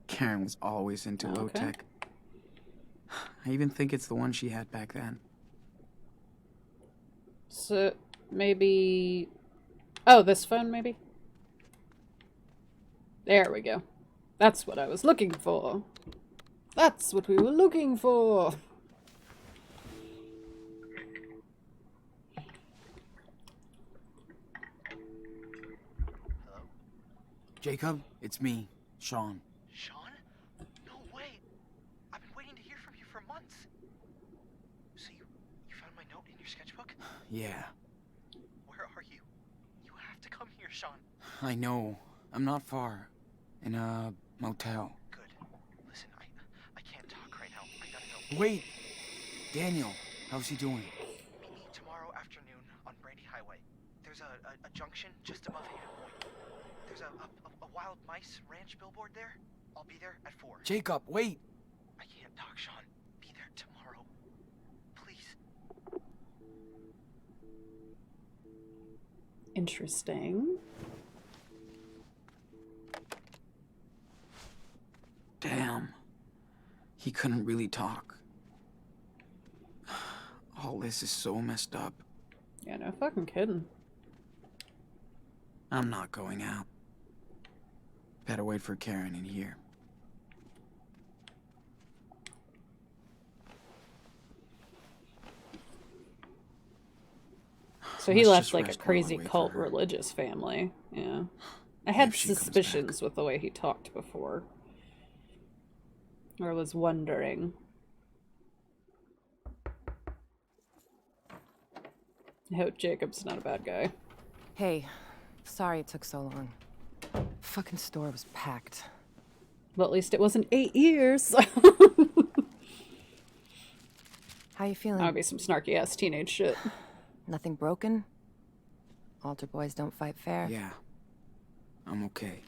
[SPEAKER 2] Karen was always into low
[SPEAKER 1] Okay.
[SPEAKER 2] tech. I even think it's the one she had back then.
[SPEAKER 1] So maybe. Oh, this phone maybe? There we go. That's what I was looking for. That's what we were looking for.
[SPEAKER 2] Jacob, it's me, Sean.
[SPEAKER 21] Sean? No way! I've been waiting to hear from you for months. So you found my note in your sketchbook?
[SPEAKER 2] Yeah,
[SPEAKER 21] Where are you? You have to come here, Sean.
[SPEAKER 2] I know. I'm not far. In a motel.
[SPEAKER 21] Good. Listen, I can't talk right now. I gotta go.
[SPEAKER 2] Wait! Daniel, how's he doing?
[SPEAKER 21] Meet me tomorrow afternoon on Brandy Highway. There's a junction just above Haven Point. There's a wild mice ranch billboard there. I'll be there at 4.
[SPEAKER 2] Jacob, wait!
[SPEAKER 21] I can't talk, Sean. Be there tomorrow. Please.
[SPEAKER 1] Interesting.
[SPEAKER 2] Damn. He couldn't really talk. All this is so messed up.
[SPEAKER 1] Yeah, no fucking kidding.
[SPEAKER 2] I'm not going out. Better wait for Karen in here.
[SPEAKER 1] So he
[SPEAKER 2] Let's
[SPEAKER 1] left
[SPEAKER 2] just
[SPEAKER 1] like a
[SPEAKER 2] rest while I
[SPEAKER 1] crazy
[SPEAKER 2] wait for
[SPEAKER 1] cult
[SPEAKER 2] her.
[SPEAKER 1] religious family. Yeah. I had
[SPEAKER 2] If she comes
[SPEAKER 1] suspicions with the way he talked before. Or was wondering. I hope Jacob's not a bad guy.
[SPEAKER 20] Hey, sorry it took so long. Fucking store was packed.
[SPEAKER 1] Well, at least it wasn't 8 years.
[SPEAKER 20] How you feeling?
[SPEAKER 1] That would be some snarky ass teenage shit.
[SPEAKER 20] Nothing broken? Altar boys don't fight fair.
[SPEAKER 2] Yeah. I'm okay.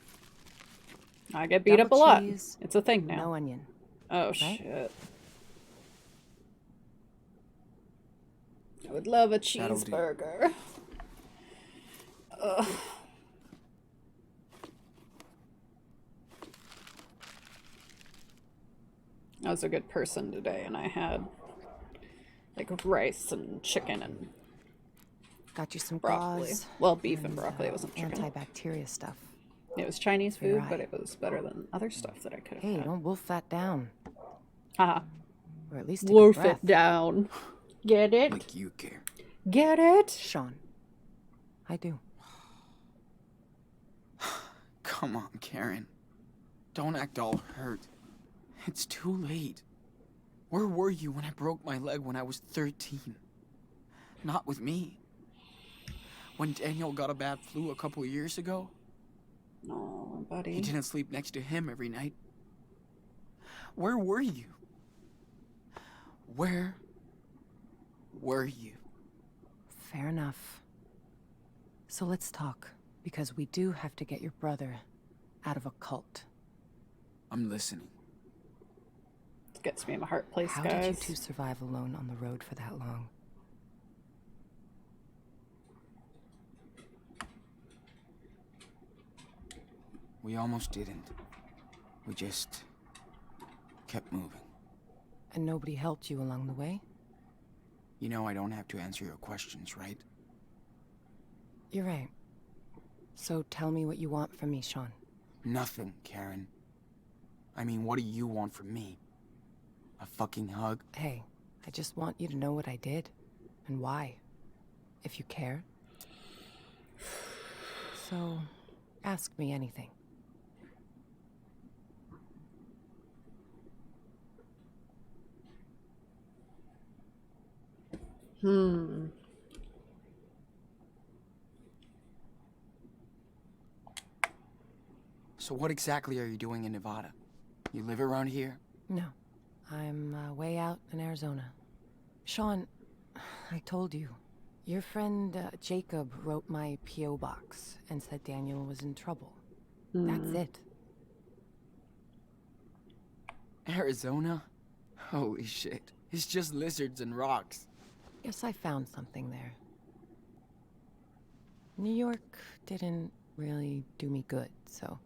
[SPEAKER 1] I get beat up a
[SPEAKER 20] Double
[SPEAKER 1] lot.
[SPEAKER 20] cheese,
[SPEAKER 1] It's a thing now.
[SPEAKER 20] No onion.
[SPEAKER 1] Oh,
[SPEAKER 20] Right?
[SPEAKER 1] shit. I would love a
[SPEAKER 2] That'll do.
[SPEAKER 1] cheeseburger. Ugh. I was a good person today, and I had like rice and chicken and
[SPEAKER 20] got you some
[SPEAKER 1] broccoli.
[SPEAKER 20] gauze.
[SPEAKER 1] Well, beef and broccoli. It wasn't chicken.
[SPEAKER 20] Antibacteria stuff.
[SPEAKER 1] It was Chinese
[SPEAKER 20] For your
[SPEAKER 1] food, but
[SPEAKER 20] eye.
[SPEAKER 1] it was better than other stuff that I could have
[SPEAKER 20] Hey,
[SPEAKER 1] had.
[SPEAKER 20] don't wolf that down.
[SPEAKER 1] Haha.
[SPEAKER 20] Or at least take a
[SPEAKER 1] Wolf
[SPEAKER 20] breath.
[SPEAKER 1] it down. Get it?
[SPEAKER 7] Like you care.
[SPEAKER 1] Get it?
[SPEAKER 20] Sean, I do.
[SPEAKER 7] Come on, Karen. Don't act all hurt. It's too late. Where were you when I broke my leg when I was 13? Not with me. When Daniel got a bad flu a couple of years ago,
[SPEAKER 1] No, buddy.
[SPEAKER 7] you didn't sleep next to him every night. Where were you? Where were you?
[SPEAKER 20] Fair enough. So let's talk, because we do have to get your brother out of a cult.
[SPEAKER 7] I'm listening.
[SPEAKER 1] It gets me in my heart place,
[SPEAKER 20] How
[SPEAKER 1] guys.
[SPEAKER 20] did you two survive alone on the road for that long?
[SPEAKER 7] We almost didn't. We just kept moving.
[SPEAKER 20] And nobody helped you along the way?
[SPEAKER 7] You know I don't have to answer your questions, right?
[SPEAKER 20] You're right. So tell me what you want from me, Sean.
[SPEAKER 7] Nothing, Karen. I mean, what do you want from me? A fucking hug?
[SPEAKER 20] Hey, I just want you to know what I did and why, if you care. So, ask me anything.
[SPEAKER 7] So what exactly are you doing in Nevada? You live around here?
[SPEAKER 20] No, I'm way out in Arizona. Sean, I told you. Your friend Jacob wrote my P.O. box and said Daniel was in trouble. That's it.
[SPEAKER 7] Arizona? Holy shit. It's just lizards and rocks.
[SPEAKER 20] Guess I found something there. New York didn't really do me good, so...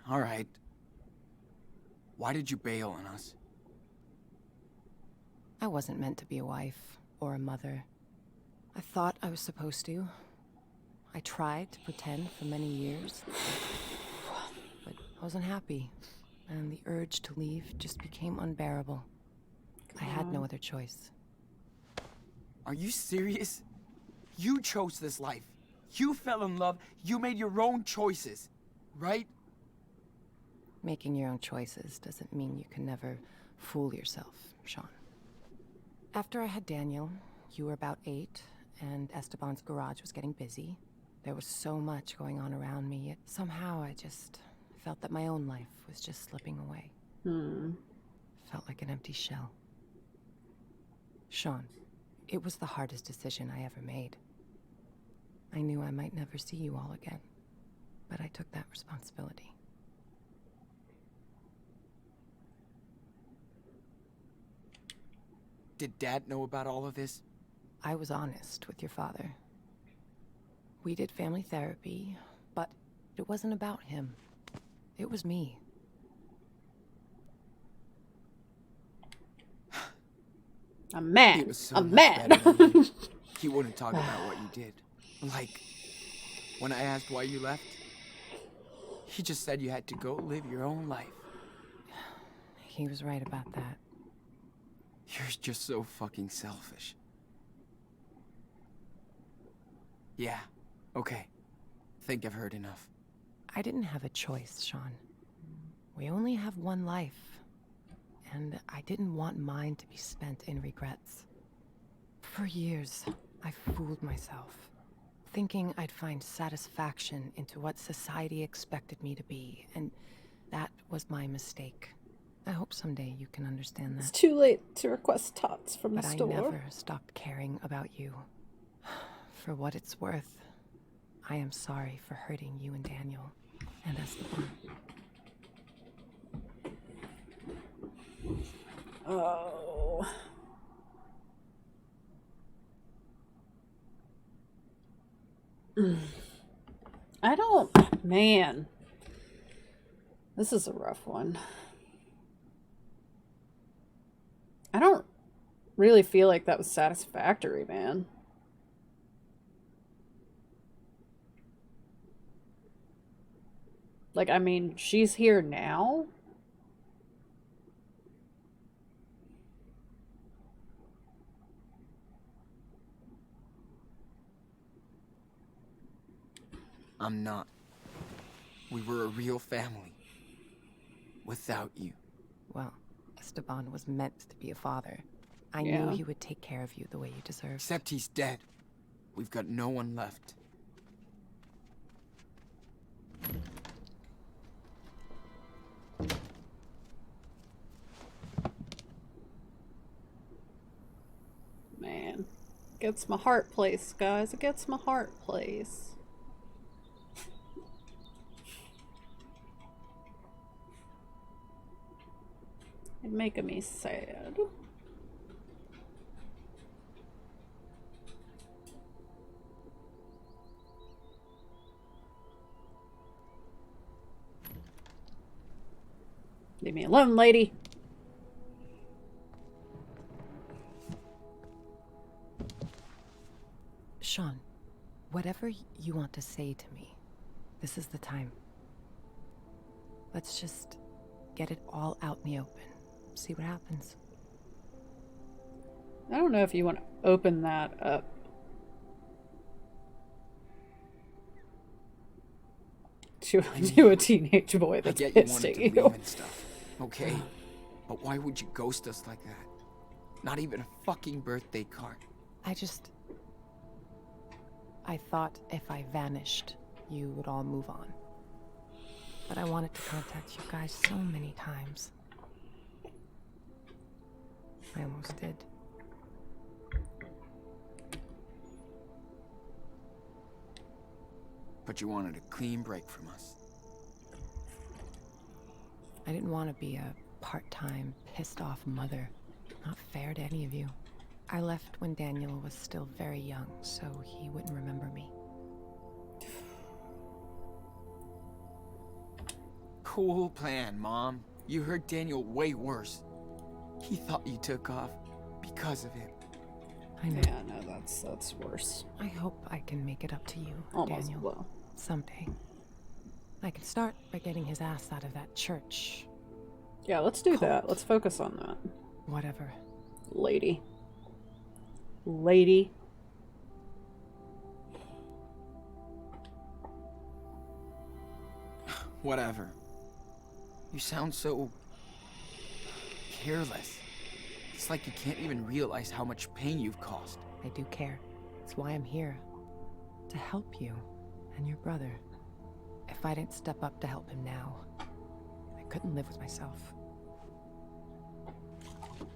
[SPEAKER 7] All right. Why did you bail on us?
[SPEAKER 20] I wasn't meant to be a wife or a mother. I thought I was supposed to. I tried to pretend for many years, but I wasn't happy, and the urge to leave just became unbearable. I had no other choice.
[SPEAKER 7] Are you serious? You chose this life. You fell in love. You made your own choices, right?
[SPEAKER 20] Making your own choices doesn't mean you can never fool yourself, Sean. After I had Daniel, you were about 8, and Esteban's garage was getting busy. There was so much going on around me, yet somehow I just felt that my own life was just slipping away. Felt like an empty shell. Sean, it was the hardest decision I ever made. I knew I might never see you all again, but I took that responsibility.
[SPEAKER 7] Did Dad know about all of this?
[SPEAKER 20] I was honest with your father. We did family therapy, but it wasn't about him. It was me.
[SPEAKER 1] I'm mad.
[SPEAKER 7] He was so
[SPEAKER 1] I'm
[SPEAKER 7] much
[SPEAKER 1] mad.
[SPEAKER 7] better than you. He wouldn't talk about what you did. Like, when I asked why you left, he just said you had to go live your own life.
[SPEAKER 20] He was right about that.
[SPEAKER 7] You're just so fucking selfish. Yeah, okay. Think I've heard enough.
[SPEAKER 20] I didn't have a choice, Sean. We only have one life, and I didn't want mine to be spent in regrets. For years, I fooled myself, thinking I'd find satisfaction into what society expected me to be, and that was my mistake. I hope someday you can understand that.
[SPEAKER 1] It's too late to request tots from
[SPEAKER 20] But
[SPEAKER 1] the
[SPEAKER 20] I
[SPEAKER 1] store.
[SPEAKER 20] never stopped caring about you. For what it's worth, I am sorry for hurting you and Daniel and Esteban.
[SPEAKER 1] Oh. I don't... Man. This is a rough one. I don't really feel like that was satisfactory, man. Like, I mean, she's here now.
[SPEAKER 2] I'm not. We were a real family. Without you.
[SPEAKER 20] Well, Esteban was meant to be a father. I
[SPEAKER 2] Yeah.
[SPEAKER 20] knew he would take care of you the way you deserved.
[SPEAKER 2] Except he's dead. We've got no one left.
[SPEAKER 1] Man. Gets my heart place, guys. It gets my heart place. It's making me sad. Leave me alone, lady.
[SPEAKER 20] Sean, whatever you want to say to me, this is the time. Let's just get it all out in the open. See what happens.
[SPEAKER 1] I don't know if you want to open that up. To a teenage boy
[SPEAKER 2] I
[SPEAKER 1] that's
[SPEAKER 2] get you
[SPEAKER 1] pissed
[SPEAKER 2] wanted
[SPEAKER 1] at
[SPEAKER 2] to
[SPEAKER 1] you.
[SPEAKER 2] leave and stuff. Okay. But why would you ghost us like that? Not even a fucking birthday card.
[SPEAKER 20] I thought if I vanished, you would all move on. But I wanted to contact you guys so many times. I almost did.
[SPEAKER 2] But you wanted a clean break from us.
[SPEAKER 20] I didn't want to be a part-time, pissed-off mother. Not fair to any of you. I left when Daniel was still very young, so he wouldn't remember me.
[SPEAKER 2] Cool plan, Mom. You hurt Daniel way worse. He thought you took off because of him.
[SPEAKER 20] I know.
[SPEAKER 1] Yeah, no, that's worse.
[SPEAKER 20] I hope I can make it up to you,
[SPEAKER 1] Almost
[SPEAKER 20] Daniel.
[SPEAKER 1] will.
[SPEAKER 20] Someday. I can start by getting his ass out of that church.
[SPEAKER 1] Yeah, let's do that. Let's focus on that.
[SPEAKER 20] Whatever.
[SPEAKER 1] Lady. Lady.
[SPEAKER 2] Whatever. You sound so careless. It's like you can't even realize how much pain you've caused.
[SPEAKER 20] I do care. It's why I'm here. To help you and your brother. If I didn't step up to help him now, I couldn't live with myself.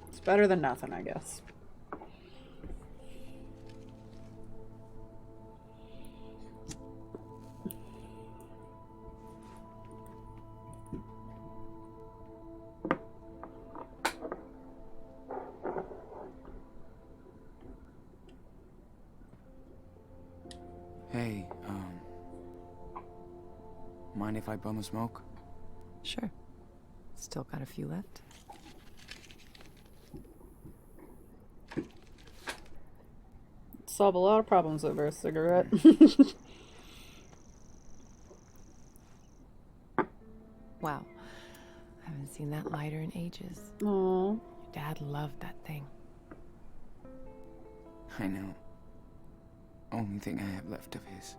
[SPEAKER 1] It's better than nothing, I guess.
[SPEAKER 2] Hey, mind if I bum a smoke?
[SPEAKER 20] Sure. Still got a few left.
[SPEAKER 1] Solve a lot of problems over a cigarette.
[SPEAKER 20] Wow. I haven't seen that lighter in ages.
[SPEAKER 1] Aww.
[SPEAKER 20] Your dad loved that thing.
[SPEAKER 2] I know. Only thing I have left of his.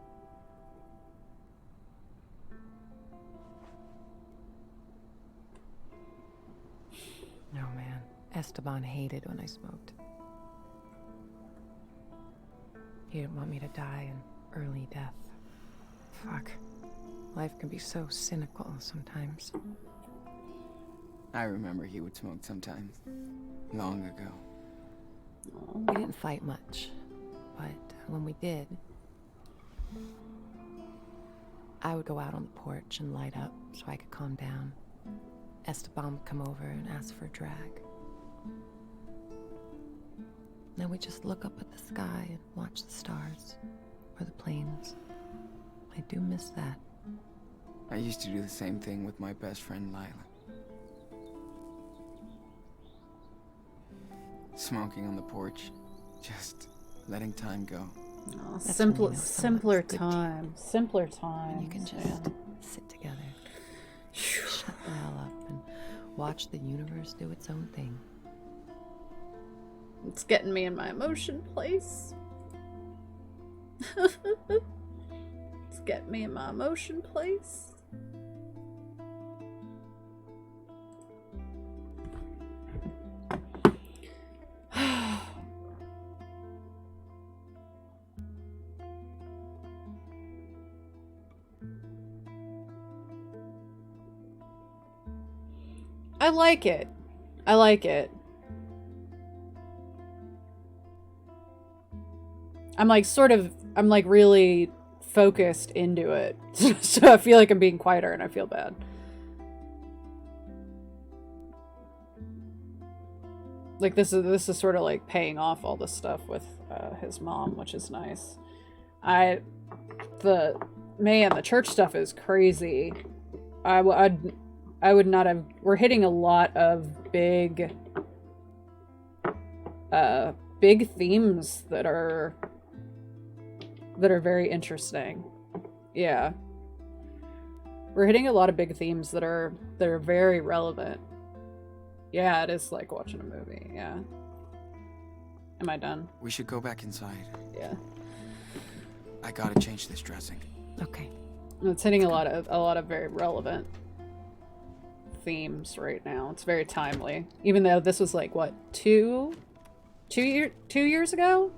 [SPEAKER 20] No, man. Esteban hated when I smoked. He didn't want me to die an early death. Fuck. Life can be so cynical sometimes.
[SPEAKER 2] I remember he would smoke sometimes. Long ago.
[SPEAKER 20] We didn't fight much, but when we did, I would go out on the porch and light up so I could calm down. Esteban would come over and ask for a drag. Now we just look up at the sky and watch the stars or the planes. I do miss that.
[SPEAKER 2] I used to do the same thing with my best friend Lila. Smoking on the porch, just letting time go.
[SPEAKER 1] Oh,
[SPEAKER 20] That's
[SPEAKER 1] simpler,
[SPEAKER 20] when you know
[SPEAKER 1] simpler
[SPEAKER 20] someone's good
[SPEAKER 1] times. Simpler times.
[SPEAKER 20] And you can just sit together, shut the hell up, and watch the universe do its own thing.
[SPEAKER 1] It's getting me in my emotion place. It's getting me in my emotion place. I like it. I like it. I'm like really focused into it. So I feel like I'm being quieter and I feel bad. Like this is sort of like paying off all the stuff with his mom, which is nice. The church stuff is crazy. I would not have. We're hitting a lot of big themes that are very interesting. Yeah, we're hitting a lot of big themes that are very relevant. Yeah, it is like watching a movie. Yeah. Am I done?
[SPEAKER 2] We should go back inside.
[SPEAKER 1] Yeah.
[SPEAKER 2] I gotta change this dressing.
[SPEAKER 20] Okay.
[SPEAKER 1] It's hitting a lot of very relevant themes right now. It's very timely. Even though this was like what, 2 years ago?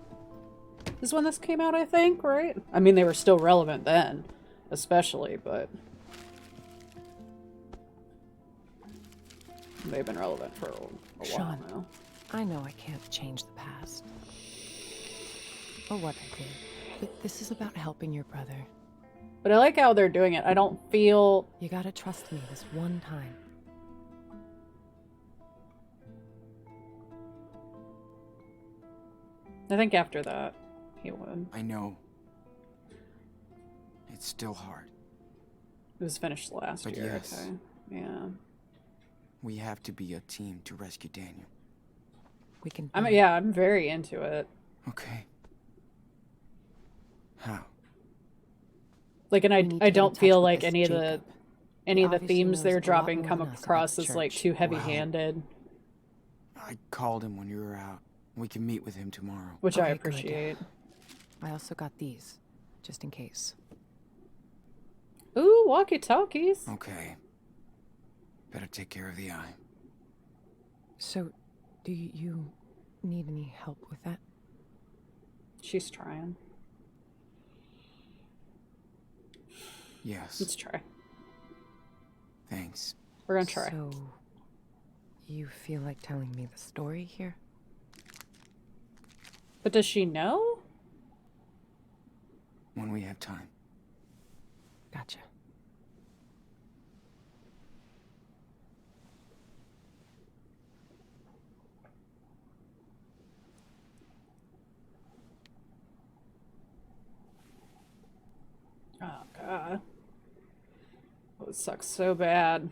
[SPEAKER 1] Is when this came out, I think, right? I mean, they were still relevant then, especially, but they've been relevant for a while
[SPEAKER 20] Sean,
[SPEAKER 1] now.
[SPEAKER 20] I know I can't change the past or what I did, but this is about helping your brother.
[SPEAKER 1] But I like how they're doing it. I don't feel...
[SPEAKER 20] You gotta trust me this one time.
[SPEAKER 1] I think after that, he would.
[SPEAKER 2] I know. It's still hard.
[SPEAKER 1] It was finished last
[SPEAKER 2] But
[SPEAKER 1] year,
[SPEAKER 2] yes.
[SPEAKER 1] okay. Yeah.
[SPEAKER 2] We have to be a team to rescue Daniel.
[SPEAKER 20] We can...
[SPEAKER 1] I'm very into it.
[SPEAKER 2] Okay. How?
[SPEAKER 1] Like, and
[SPEAKER 20] need to
[SPEAKER 1] I
[SPEAKER 20] get in
[SPEAKER 1] don't
[SPEAKER 20] touch
[SPEAKER 1] feel
[SPEAKER 20] with
[SPEAKER 1] like
[SPEAKER 20] this
[SPEAKER 1] any of
[SPEAKER 20] Jacob.
[SPEAKER 1] the
[SPEAKER 20] He
[SPEAKER 1] themes
[SPEAKER 20] obviously
[SPEAKER 1] they're
[SPEAKER 20] knows a lot
[SPEAKER 1] dropping
[SPEAKER 20] more
[SPEAKER 1] come
[SPEAKER 20] than us about
[SPEAKER 1] across
[SPEAKER 20] the
[SPEAKER 1] as like
[SPEAKER 20] church.
[SPEAKER 1] too heavy-handed,
[SPEAKER 2] I called him when you were out. We can meet with him tomorrow.
[SPEAKER 1] which I
[SPEAKER 20] Okay, good.
[SPEAKER 1] appreciate.
[SPEAKER 20] I also got these, just in case.
[SPEAKER 1] Ooh, walkie-talkies.
[SPEAKER 2] Okay. Better take care of the eye.
[SPEAKER 20] So, do you need any help with that?
[SPEAKER 1] She's trying.
[SPEAKER 2] Yes.
[SPEAKER 1] Let's try.
[SPEAKER 2] Thanks.
[SPEAKER 1] We're gonna try.
[SPEAKER 20] So, you feel like telling me the story here?
[SPEAKER 1] But does she know?
[SPEAKER 2] When we have time.
[SPEAKER 20] Gotcha.
[SPEAKER 1] Oh god. Oh, it sucks so bad.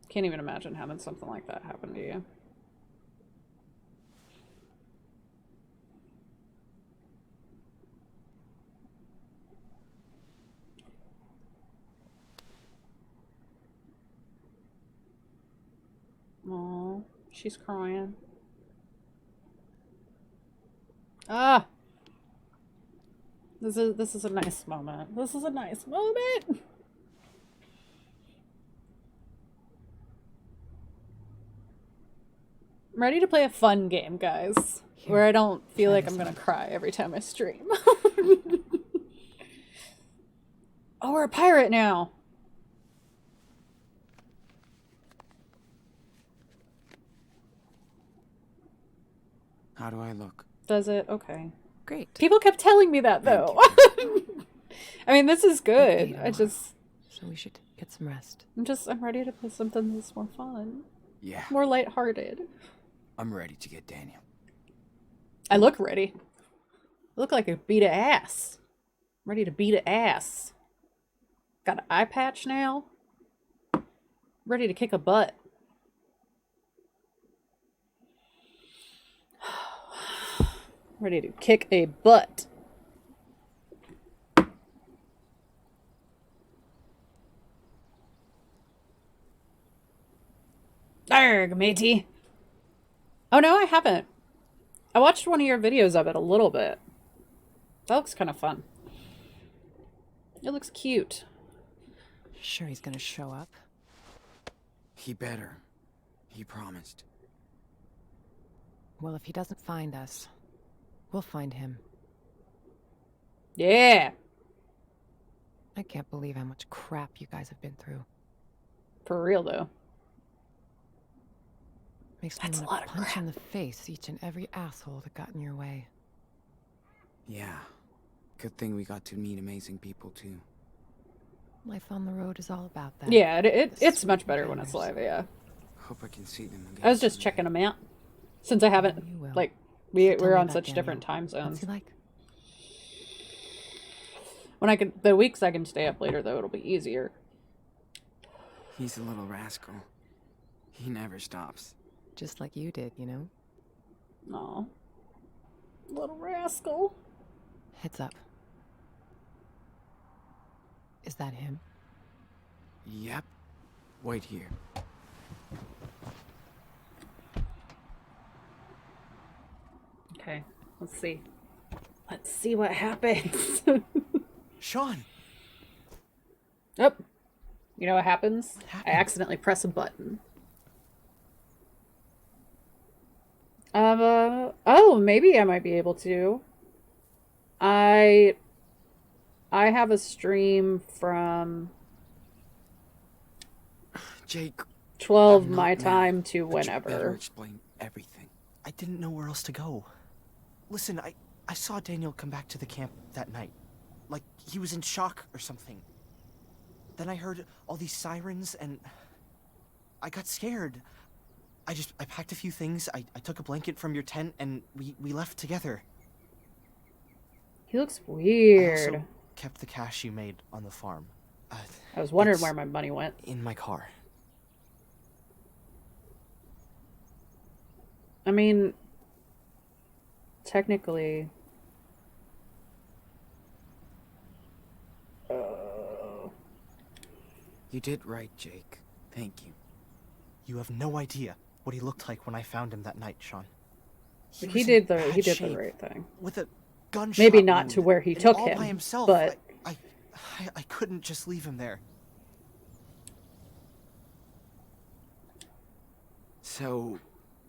[SPEAKER 1] Can't even imagine having something like that happen to you. Aw, she's crying. Ah! This is a nice moment. This is a nice moment! I'm ready to play a fun game, guys. Where I don't feel like I'm gonna cry every time I stream. Oh, we're a pirate now!
[SPEAKER 2] How do I look?
[SPEAKER 1] Does it? Okay.
[SPEAKER 20] Great.
[SPEAKER 1] People kept telling me that, though. I mean, this is good. I just...
[SPEAKER 20] So we should Get some rest.
[SPEAKER 1] I'm ready to play something that's more fun.
[SPEAKER 2] Yeah,
[SPEAKER 1] More lighthearted.
[SPEAKER 2] I'm ready to get Daniel.
[SPEAKER 1] I look ready. I look like a beat of ass. Ready to beat a ass. Got an eye patch now. Ready to kick a butt. Ready to kick a butt. Arrgh, matey. Oh no, I haven't. I watched one of your videos of it a little bit. That looks kind of fun. It looks cute.
[SPEAKER 20] Sure he's gonna show up?
[SPEAKER 2] He better. He promised.
[SPEAKER 20] Well, if he doesn't find us, we'll find him.
[SPEAKER 1] Yeah.
[SPEAKER 20] I can't believe how much crap you guys have been through.
[SPEAKER 1] For real, though.
[SPEAKER 20] Makes me want to punch in the face each and every asshole that got in your way.
[SPEAKER 2] Yeah. Good thing we got to meet amazing people, too.
[SPEAKER 20] Life on the road is all about that.
[SPEAKER 1] Yeah, it's much better when it's live, yeah.
[SPEAKER 2] Hope I can see them again.
[SPEAKER 1] I was just checking them out. Since I haven't, like, we're on such different time zones.
[SPEAKER 20] What's he like?
[SPEAKER 1] When the weeks I can stay up later, though, it'll be easier.
[SPEAKER 2] He's a little rascal. He never stops.
[SPEAKER 20] Just like you did, you know?
[SPEAKER 1] Aw. Little rascal.
[SPEAKER 20] Heads up. Is that him?
[SPEAKER 2] Yep. Wait here.
[SPEAKER 1] Okay, let's see. Let's see what happens.
[SPEAKER 6] Sean!
[SPEAKER 1] Oh. You know what happens? I accidentally press a button. Oh, maybe I might be able to. I have a stream from
[SPEAKER 2] Jake,
[SPEAKER 1] 12 my time to whenever.
[SPEAKER 2] Better explain everything.
[SPEAKER 17] I didn't know where else to go. Listen, I saw Daniel come back to the camp that night. Like he was in shock or something. Then I heard all these sirens and I got scared. I packed a few things, I took a blanket from your tent and we left together.
[SPEAKER 1] He looks weird.
[SPEAKER 17] I also kept the cash you made on the farm.
[SPEAKER 1] I was wondering where my money went.
[SPEAKER 17] In my car.
[SPEAKER 1] I mean, technically...
[SPEAKER 2] You did right, Jake. Thank you.
[SPEAKER 17] You have no idea what he looked like when I found him that night, Sean.
[SPEAKER 1] He did the right thing.
[SPEAKER 17] With a gunshot
[SPEAKER 1] Maybe not
[SPEAKER 17] wound
[SPEAKER 1] to where he
[SPEAKER 17] and
[SPEAKER 1] took
[SPEAKER 17] all
[SPEAKER 1] him,
[SPEAKER 17] by himself.
[SPEAKER 1] but
[SPEAKER 17] I couldn't just leave him there.
[SPEAKER 2] So,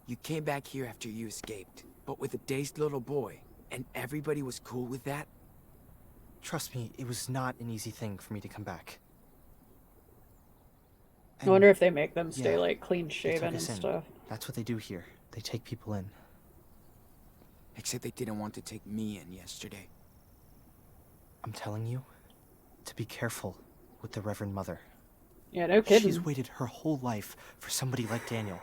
[SPEAKER 2] you came back here after you escaped, but with a dazed little boy, and everybody was cool with that?
[SPEAKER 17] Trust me, it was not an easy thing for me to come back.
[SPEAKER 1] I wonder if they make them stay,
[SPEAKER 17] yeah,
[SPEAKER 1] like, clean
[SPEAKER 17] they took
[SPEAKER 1] shaven and
[SPEAKER 17] us in.
[SPEAKER 1] stuff.
[SPEAKER 17] That's what they do here. They take people in.
[SPEAKER 2] Except they didn't want to take me in yesterday.
[SPEAKER 17] I'm telling you to be careful with the Reverend Mother.
[SPEAKER 1] Yeah, no kidding.
[SPEAKER 17] She's waited her whole life for somebody like Daniel.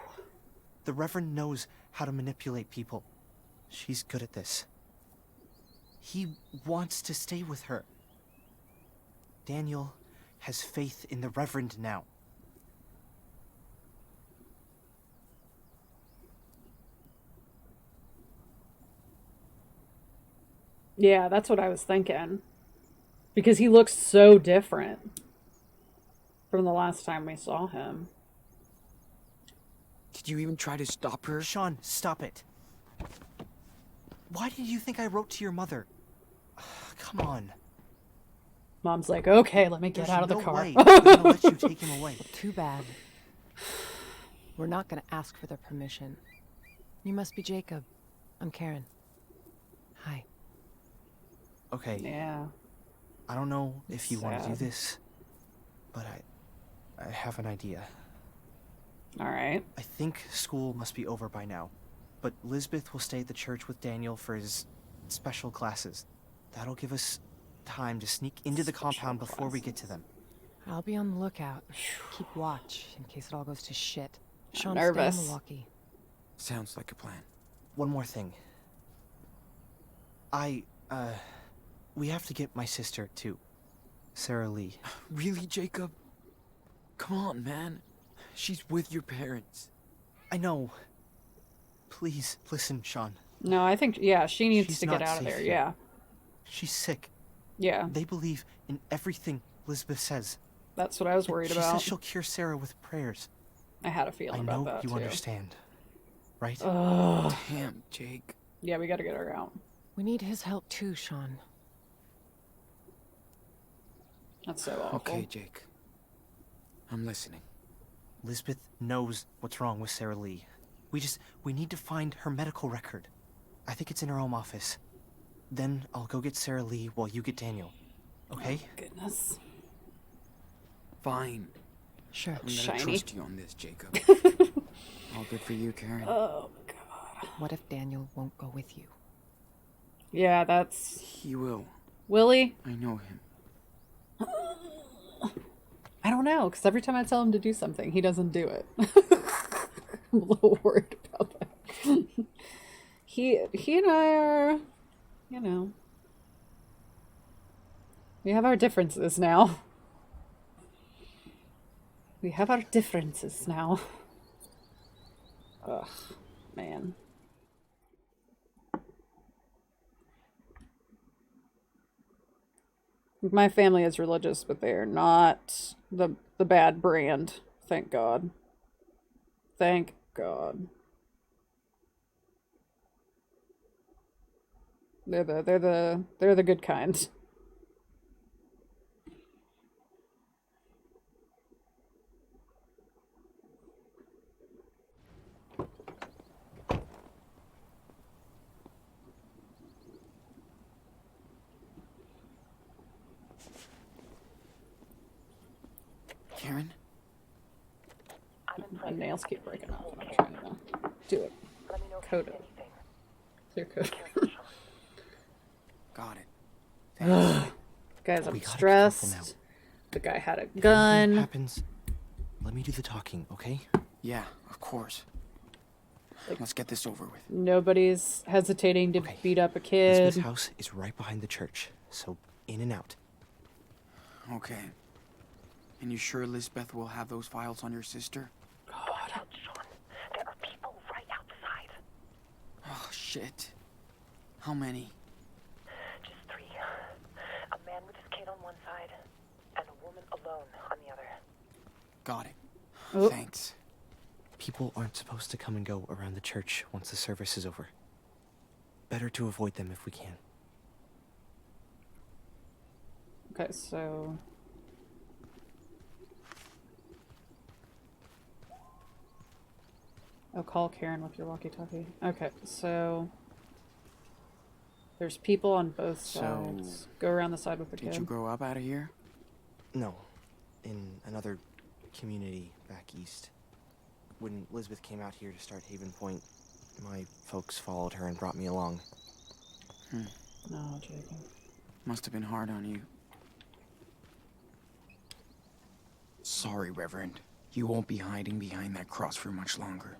[SPEAKER 17] The Reverend knows how to manipulate people. She's good at this. He wants to stay with her. Daniel has faith in the Reverend now.
[SPEAKER 1] Yeah, that's what I was thinking. Because he looks so different from the last time we saw him.
[SPEAKER 2] Did you even try to stop her?
[SPEAKER 17] Sean, stop it. Why did you think I wrote to your mother? Come on.
[SPEAKER 1] Mom's like, okay, let me get out of the car.
[SPEAKER 17] Way I'm gonna let you take him away.
[SPEAKER 20] Too bad. We're not gonna ask for their permission. You must be Jacob. I'm Karen. Hi.
[SPEAKER 17] Okay.
[SPEAKER 1] Yeah.
[SPEAKER 17] I don't know if you want to do
[SPEAKER 1] Sad.
[SPEAKER 17] this, but I have an idea.
[SPEAKER 1] All right.
[SPEAKER 17] I think school must be over by now, but Lisbeth will stay at the church with Daniel for his special classes. That'll give us time to sneak into the compound before we get to them.
[SPEAKER 20] I'll be on the lookout. Keep watch in case it all goes to shit. Sean,
[SPEAKER 1] nervous.
[SPEAKER 20] stay in Milwaukee.
[SPEAKER 2] Sounds like a plan.
[SPEAKER 17] One more thing. We have to get my sister, too. Sarah Lee.
[SPEAKER 2] Really, Jacob? Come on, man. She's with your parents.
[SPEAKER 17] I know. Please, listen, Sean.
[SPEAKER 1] No, I think, yeah, she needs
[SPEAKER 17] She's
[SPEAKER 1] to get
[SPEAKER 17] not
[SPEAKER 1] out of
[SPEAKER 17] safe
[SPEAKER 1] there,
[SPEAKER 17] here.
[SPEAKER 1] yeah.
[SPEAKER 17] She's sick.
[SPEAKER 1] Yeah.
[SPEAKER 17] They believe in everything Elizabeth says.
[SPEAKER 1] That's what I was worried
[SPEAKER 17] she
[SPEAKER 1] about.
[SPEAKER 17] says she'll cure Sarah with prayers.
[SPEAKER 1] I had a feeling about that,
[SPEAKER 17] I know you
[SPEAKER 1] too.
[SPEAKER 17] understand, right?
[SPEAKER 1] Ugh.
[SPEAKER 2] Damn, Jake.
[SPEAKER 1] Yeah, we gotta get her out.
[SPEAKER 20] We need his help too, Sean.
[SPEAKER 1] That's so awful.
[SPEAKER 2] Okay, Jake. I'm listening.
[SPEAKER 17] Lisbeth knows what's wrong with Sarah Lee. We need to find her medical record. I think it's in her home office. Then I'll go get Sarah Lee while you get Daniel. Okay?
[SPEAKER 1] Oh, goodness.
[SPEAKER 2] Fine.
[SPEAKER 20] Sure.
[SPEAKER 2] I'm gonna
[SPEAKER 1] Shiny.
[SPEAKER 2] trust you on this, Jacob. All good for you, Karen.
[SPEAKER 1] Oh, God.
[SPEAKER 20] What if Daniel won't go with you?
[SPEAKER 1] Yeah, that's...
[SPEAKER 2] He will.
[SPEAKER 1] Willie?
[SPEAKER 2] I know him.
[SPEAKER 1] I don't know, because every time I tell him to do something, he doesn't do it. I'm a little worried about that. He and I are, you know, we have our differences now. We have our differences now. Ugh, man. My family is religious, but they are not the bad brand. Thank God. Thank God. They're the good kind.
[SPEAKER 2] Karen?
[SPEAKER 1] My nails keep breaking off. I'm trying to do it. Code it. Clear code.
[SPEAKER 2] Got it.
[SPEAKER 1] Guys, I'm
[SPEAKER 17] We gotta be careful now.
[SPEAKER 1] stressed. The guy had a
[SPEAKER 17] If anything
[SPEAKER 1] gun.
[SPEAKER 17] happens, let me do the talking, okay?
[SPEAKER 2] Yeah, of course. Let's get this over with.
[SPEAKER 1] Nobody's hesitating to beat up a
[SPEAKER 17] Lisbeth's
[SPEAKER 1] kid.
[SPEAKER 17] house is right behind the church, so in and out.
[SPEAKER 2] Okay. And you sure Lisbeth will have those files on your sister?
[SPEAKER 20] Watch out, Sean. There are people right outside.
[SPEAKER 2] Oh, shit. How many?
[SPEAKER 20] Just 3. A man with his kid on one side, and a woman alone on the other.
[SPEAKER 2] Got it.
[SPEAKER 1] Oh.
[SPEAKER 2] Thanks.
[SPEAKER 17] People aren't supposed to come and go around the church once the service is over. Better to avoid them if we can.
[SPEAKER 1] Okay, so... Oh, call Karen with your walkie-talkie. Okay, so... There's people on both sides. Go around the side with the kid.
[SPEAKER 2] Did you grow up out of here?
[SPEAKER 17] No, in another community back east. When Lisbeth came out here to start Haven Point, my folks followed her and brought me along.
[SPEAKER 1] No, Jacob.
[SPEAKER 2] Must have been hard on you. Sorry, Reverend. You won't be hiding behind that cross for much longer.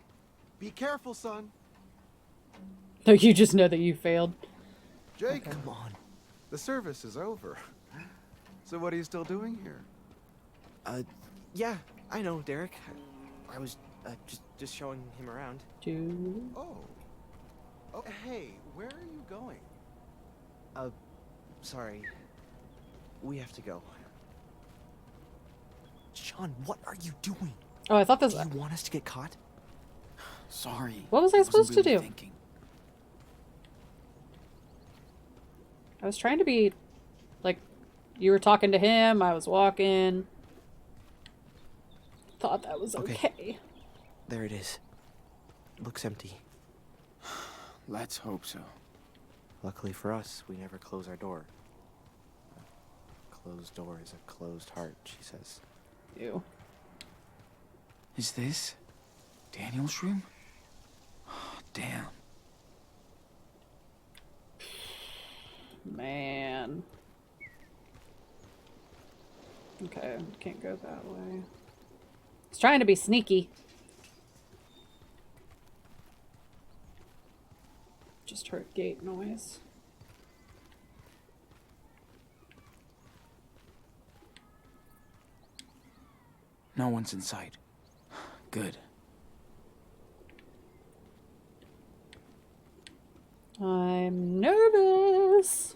[SPEAKER 4] Be careful, son.
[SPEAKER 1] No, you just know that you failed.
[SPEAKER 4] Jake,
[SPEAKER 17] come on.
[SPEAKER 4] The service is over. So what are you still doing here?
[SPEAKER 17] Yeah, I know, Derek. I was just showing him around.
[SPEAKER 1] Dude.
[SPEAKER 4] Oh. Oh, hey, where are you going?
[SPEAKER 17] Sorry. We have to go. Sean, what are you doing?
[SPEAKER 1] Oh, I thought this...
[SPEAKER 17] Do you want us to get caught?
[SPEAKER 2] Sorry.
[SPEAKER 1] What was I
[SPEAKER 2] wasn't
[SPEAKER 1] supposed to
[SPEAKER 2] really
[SPEAKER 1] do?
[SPEAKER 2] thinking.
[SPEAKER 1] I was trying to be... Like, you were talking to him, I was walking. Thought that was okay.
[SPEAKER 17] There it is. Looks empty.
[SPEAKER 2] Let's hope so.
[SPEAKER 17] Luckily for us, we never close our door. A closed door is a closed heart, she says.
[SPEAKER 1] Ew.
[SPEAKER 2] Is this Daniel's room? Oh, damn.
[SPEAKER 1] Man. Okay, can't go that way. It's trying to be sneaky. Just heard gate noise.
[SPEAKER 7] No one's in sight. Good.
[SPEAKER 1] I'm nervous.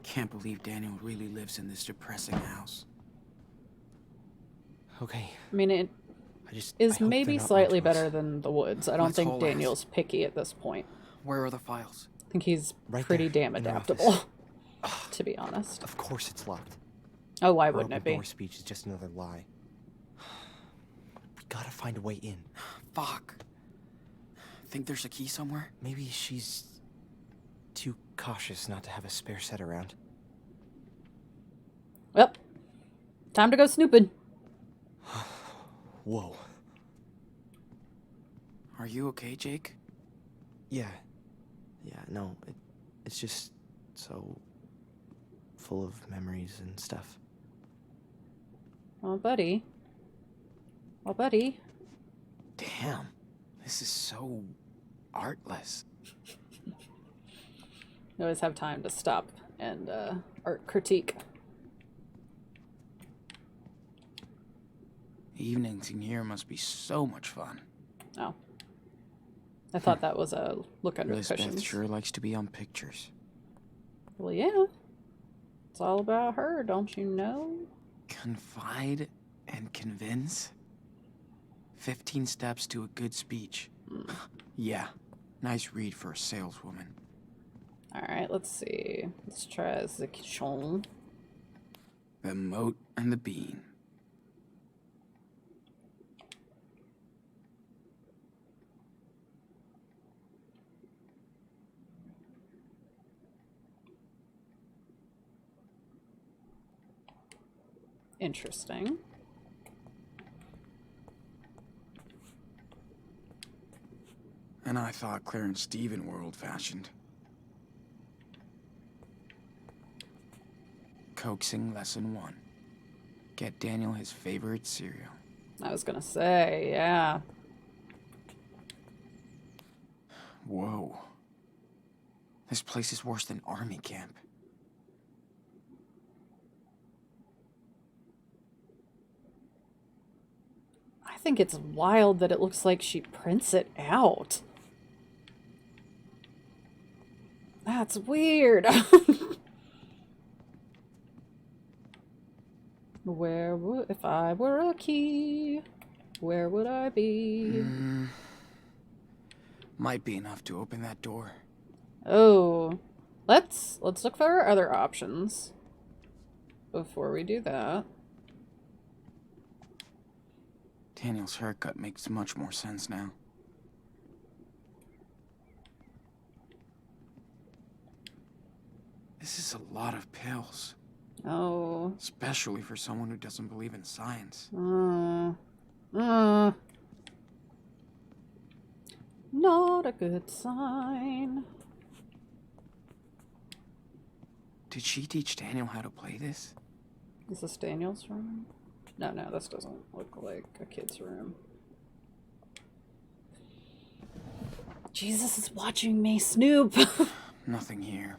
[SPEAKER 7] Can't believe Daniel really lives in this depressing house.
[SPEAKER 17] Okay.
[SPEAKER 1] I mean, it
[SPEAKER 17] I
[SPEAKER 1] is
[SPEAKER 17] hope
[SPEAKER 1] maybe
[SPEAKER 17] they're not
[SPEAKER 1] slightly
[SPEAKER 17] onto us.
[SPEAKER 1] better than the woods. I don't
[SPEAKER 7] Let's
[SPEAKER 1] think
[SPEAKER 7] haul ass.
[SPEAKER 1] Daniel's picky at this point.
[SPEAKER 7] Where are the files?
[SPEAKER 1] I think he's
[SPEAKER 17] Right
[SPEAKER 1] pretty
[SPEAKER 17] there,
[SPEAKER 1] damn
[SPEAKER 17] in their
[SPEAKER 1] adaptable, to be honest.
[SPEAKER 17] Of course it's locked.
[SPEAKER 1] Oh, why
[SPEAKER 17] Her
[SPEAKER 1] wouldn't it
[SPEAKER 17] open
[SPEAKER 1] be?
[SPEAKER 17] door speech is just another lie. We gotta find a way in.
[SPEAKER 7] Fuck. Think there's a key somewhere?
[SPEAKER 17] Maybe she's too cautious not to have a spare set around.
[SPEAKER 1] Well, time to go snooping.
[SPEAKER 17] Whoa.
[SPEAKER 7] Are you okay, Jake?
[SPEAKER 17] Yeah. Yeah, no, it's just so full of memories and stuff.
[SPEAKER 1] Oh, buddy. Oh, buddy.
[SPEAKER 7] Damn. This is so artless.
[SPEAKER 1] You always have time to stop and art critique.
[SPEAKER 7] Evenings in here must be so much fun.
[SPEAKER 1] Oh. I thought that was a look under
[SPEAKER 7] Elizabeth
[SPEAKER 1] cushions.
[SPEAKER 7] sure likes to be on pictures.
[SPEAKER 1] Well, yeah. It's all about her, don't you know?
[SPEAKER 7] Confide and convince? 15 steps to a good speech. Yeah, nice read for a saleswoman.
[SPEAKER 1] Alright, let's see. Let's try the quichon.
[SPEAKER 7] The moat and the bean.
[SPEAKER 1] Interesting.
[SPEAKER 7] And I thought Claire and Steven were old-fashioned. Coaxing lesson 1. Get Daniel his favorite cereal.
[SPEAKER 1] I was gonna say, yeah.
[SPEAKER 7] Whoa. This place is worse than army camp.
[SPEAKER 1] I think it's wild that it looks like she prints it out. That's weird. Where would, if I were a key, where would I be?
[SPEAKER 7] Might be enough to open that door.
[SPEAKER 1] Oh, let's look for our other options before we do that.
[SPEAKER 7] Daniel's haircut makes much more sense now. This is a lot of pills.
[SPEAKER 1] Oh.
[SPEAKER 7] Especially for someone who doesn't believe in science.
[SPEAKER 1] Not a good sign.
[SPEAKER 7] Did she teach Daniel how to play this?
[SPEAKER 1] Is this Daniel's room? No, this doesn't look like a kid's room. Jesus is watching me snoop.
[SPEAKER 7] Nothing here.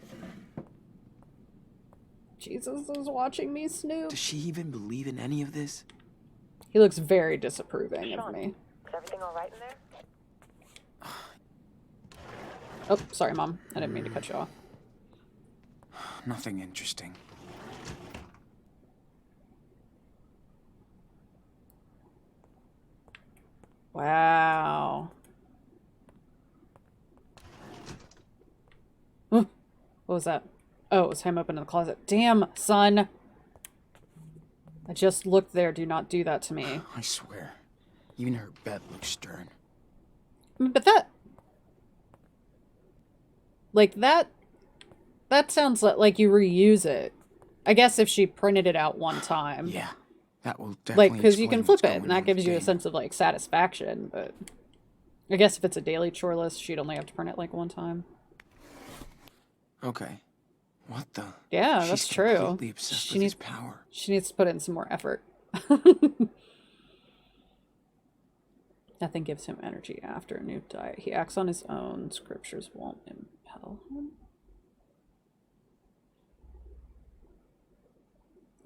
[SPEAKER 1] Jesus is watching me snoop.
[SPEAKER 7] Does she even believe in any of this?
[SPEAKER 1] He looks very disapproving of me.
[SPEAKER 20] Is everything all right in there?
[SPEAKER 1] Oh, sorry, Mom. I didn't mean to cut you off.
[SPEAKER 7] Nothing interesting.
[SPEAKER 1] Wow. What was that? Oh, it was him up in the closet. Damn, son. I just looked there. Do not do that to me.
[SPEAKER 7] I swear. Even her bed looks stern.
[SPEAKER 1] I mean, but that... Like, that sounds like you reuse it. I guess if she printed it out one time.
[SPEAKER 7] Yeah, that will definitely
[SPEAKER 1] Like, because you can
[SPEAKER 7] explain
[SPEAKER 1] flip
[SPEAKER 7] what's
[SPEAKER 1] it, and
[SPEAKER 7] going
[SPEAKER 1] that
[SPEAKER 7] on
[SPEAKER 1] gives
[SPEAKER 7] with
[SPEAKER 1] you a
[SPEAKER 7] Daniel.
[SPEAKER 1] sense of, like, satisfaction, but... I guess if it's a daily chore list, she'd only have to print it, like, one time.
[SPEAKER 7] Okay. What the?
[SPEAKER 1] Yeah,
[SPEAKER 7] She's
[SPEAKER 1] that's true.
[SPEAKER 7] completely obsessed with his power.
[SPEAKER 1] She needs to put in some more effort. Nothing gives him energy after a new diet. He acts on his own. Scriptures won't impel him.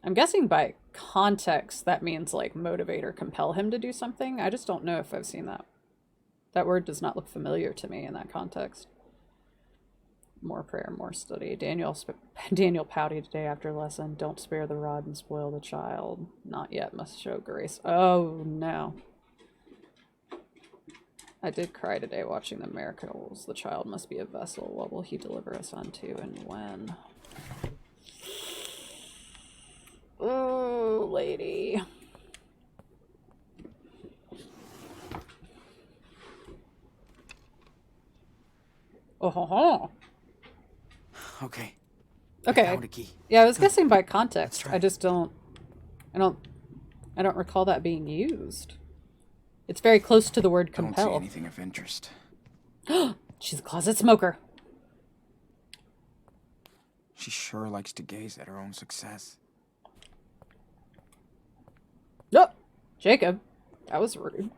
[SPEAKER 1] I'm guessing by context that means like motivate or compel him to do something. I just don't know if I've seen that. That word does not look familiar to me in that context. More prayer, more study. Daniel pouty today after lesson. Don't spare the rod and spoil the child. Not yet, must show grace. Oh no. I did cry today watching the miracles. The child must be a vessel. What will he deliver us unto and when? Ooh, lady. Oh ho ho.
[SPEAKER 7] Okay.
[SPEAKER 1] Okay.
[SPEAKER 7] I found a key.
[SPEAKER 1] Yeah, I was guessing by context. I just don't I don't recall that being used. It's very close to the word
[SPEAKER 7] I don't
[SPEAKER 1] compel.
[SPEAKER 7] see anything of interest.
[SPEAKER 1] She's a closet smoker.
[SPEAKER 7] She sure likes to gaze at her own success.
[SPEAKER 1] Oh, Jacob. That was rude.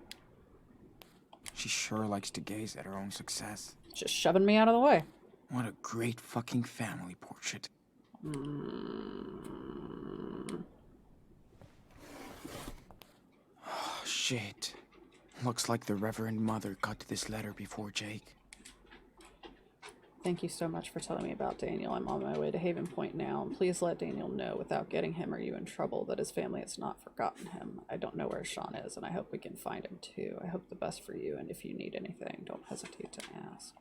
[SPEAKER 7] She sure likes to gaze at her own success.
[SPEAKER 1] Just shoving me out of the way.
[SPEAKER 7] What a great fucking family portrait. Oh, shit. Looks like the Reverend Mother got to this letter before Jake.
[SPEAKER 1] Thank you so much for telling me about Daniel. I'm on my way to Haven Point now, and please let Daniel know without getting him or you in trouble that his family has not forgotten him. I don't know where Sean is, and I hope we can find him too. I hope the best for you, and if you need anything, don't hesitate to ask.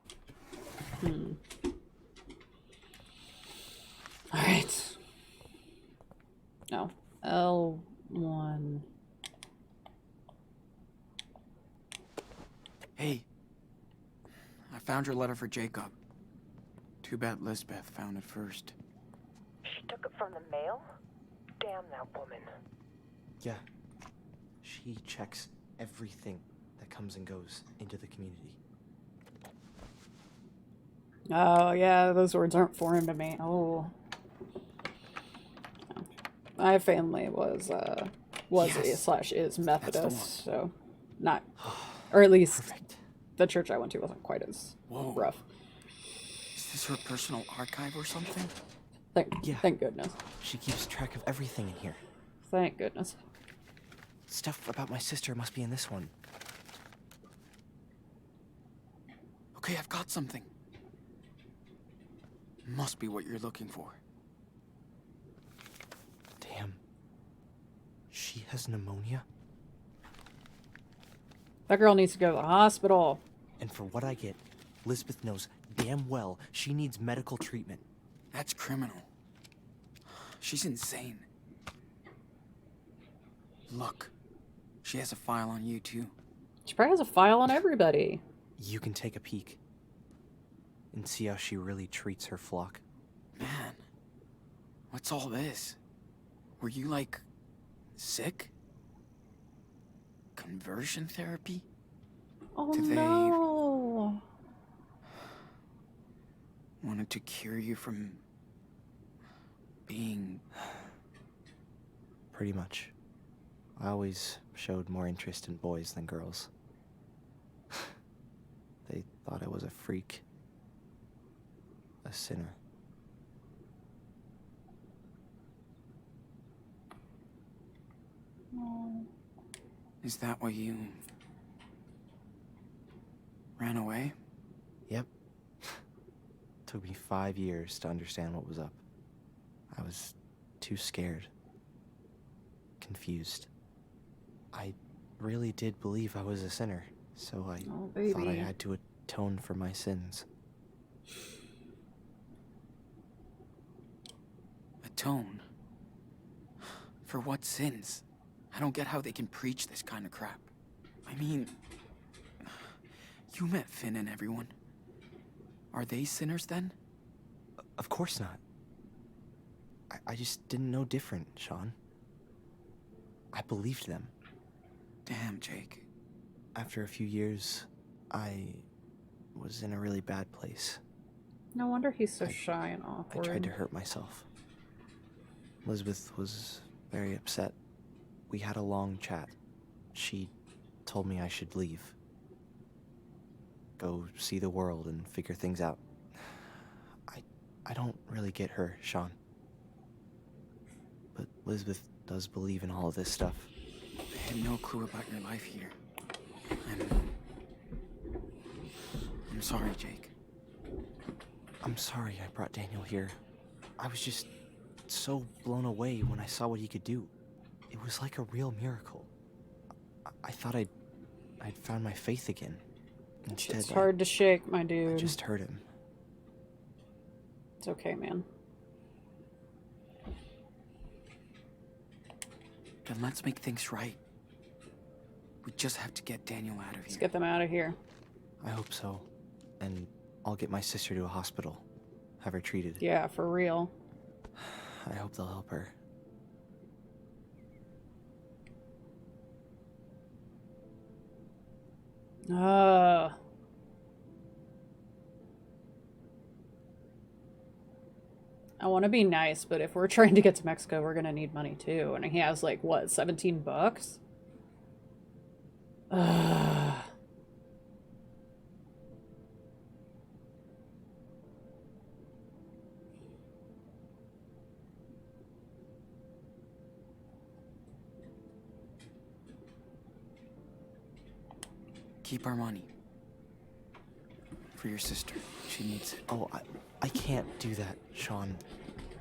[SPEAKER 1] Alright. No. L1.
[SPEAKER 7] Hey. I found your letter for Jacob. Too bad Lisbeth found it first.
[SPEAKER 20] She took it from the mail? Damn that woman.
[SPEAKER 17] Yeah. She checks everything that comes and goes into the community.
[SPEAKER 1] Oh, yeah, those words aren't foreign to me. Oh. My family was
[SPEAKER 7] Yes.
[SPEAKER 1] is Methodist, so not, or at least the church I went to wasn't quite as rough.
[SPEAKER 7] Is this her personal archive or something?
[SPEAKER 1] Thank goodness.
[SPEAKER 17] She keeps track of everything in here.
[SPEAKER 1] Thank goodness.
[SPEAKER 17] Stuff about my sister must be in this one.
[SPEAKER 7] Okay, I've got something. Must be what you're looking for.
[SPEAKER 17] Damn. She has pneumonia?
[SPEAKER 1] That girl needs to go to the hospital.
[SPEAKER 17] And for what I get, Lisbeth knows damn well she needs medical treatment.
[SPEAKER 7] That's criminal. She's insane. Look, she has a file on you too.
[SPEAKER 1] She probably has a file on everybody.
[SPEAKER 17] You can take a peek and see how she really treats her flock.
[SPEAKER 7] Man, what's all this? Were you, like, sick? Conversion therapy?
[SPEAKER 1] Oh
[SPEAKER 7] Do they
[SPEAKER 1] no.
[SPEAKER 7] wanted to cure you from being...
[SPEAKER 17] Pretty much. I always showed more interest in boys than girls. They thought I was a freak. A sinner.
[SPEAKER 7] Is that why you... ran away?
[SPEAKER 17] Yep. Took me 5 years to understand what was up. I was too scared. Confused. I really did believe I was a sinner, so I thought I had to atone for my sins.
[SPEAKER 7] Atone? For what sins? I don't get how they can preach this kind of crap. I mean, you met Finn and everyone. Are they sinners then?
[SPEAKER 17] Of course not. I just didn't know different, Sean. I believed them.
[SPEAKER 7] Damn, Jake.
[SPEAKER 17] After a few years, I was in a really bad place.
[SPEAKER 1] No wonder he's so shy and
[SPEAKER 17] I
[SPEAKER 1] awkward.
[SPEAKER 17] tried to hurt myself. Elizabeth was very upset. We had a long chat. She told me I should leave. Go see the world and figure things out. I don't really get her, Sean. But Elizabeth does believe in all of this stuff.
[SPEAKER 2] I had no clue about your life here. I'm sorry, Jake.
[SPEAKER 17] I'm sorry I brought Daniel here. I was just so blown away when I saw what he could do. It was like a real miracle. I thought I'd found my faith again. Instead,
[SPEAKER 1] It's hard to shake, my dude.
[SPEAKER 17] I just hurt him.
[SPEAKER 1] It's okay, man.
[SPEAKER 2] Then let's make things right. We just have to get Daniel out of here.
[SPEAKER 1] Let's get them out of here.
[SPEAKER 17] I hope so. And I'll get my sister to a hospital. Have her treated.
[SPEAKER 1] Yeah, for real.
[SPEAKER 17] I hope they'll help her.
[SPEAKER 1] I want to be nice, but if we're trying to get to Mexico, we're gonna need money too. And he has like what, $17?
[SPEAKER 2] Keep our money. For your sister. She needs it.
[SPEAKER 17] Oh, I can't do that, Sean.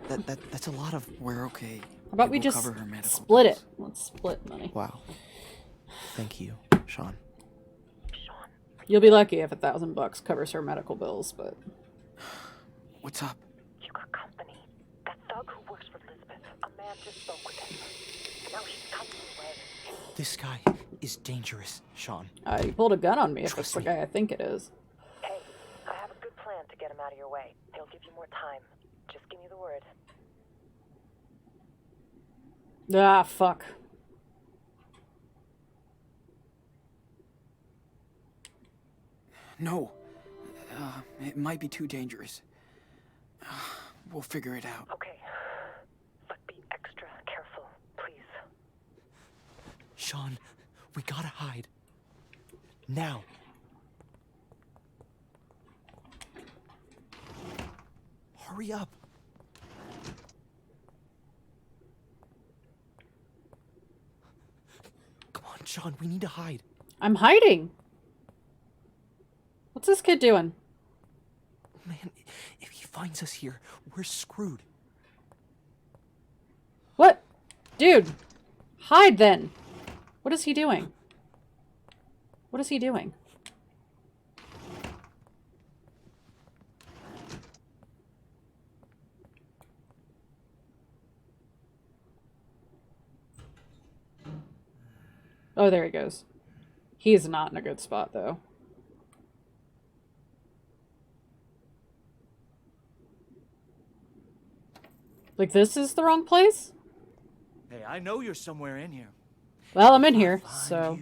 [SPEAKER 17] That's a lot of...
[SPEAKER 2] We're okay.
[SPEAKER 1] How about we just split it? Let's split money.
[SPEAKER 17] Wow. Thank you, Sean.
[SPEAKER 1] You'll be lucky if $1,000 covers her medical bills, but...
[SPEAKER 2] What's up?
[SPEAKER 20] You got company. That thug who works for Elizabeth. A man just spoke with him. Now he's coming away.
[SPEAKER 17] This guy is dangerous, Sean.
[SPEAKER 1] He pulled a gun on me if it's the guy I think it is.
[SPEAKER 20] Hey, I have a good plan to get him out of your way. He'll give you more time. Just give me the word.
[SPEAKER 1] Ah, fuck.
[SPEAKER 2] No. It might be too dangerous. We'll figure it out.
[SPEAKER 20] Okay. But be extra careful, please.
[SPEAKER 17] Sean, we gotta hide. Now. Hurry up. Come on, Sean, we need to hide.
[SPEAKER 1] I'm hiding. What's this kid doing?
[SPEAKER 17] Man, if he finds us here, we're screwed.
[SPEAKER 1] What? Dude, hide then. What is he doing? What is he doing? Oh, there he goes. He is not in a good spot, though. Like, this is the wrong place?
[SPEAKER 6] Hey, I know you're somewhere in here.
[SPEAKER 1] Well, I'm in here, so...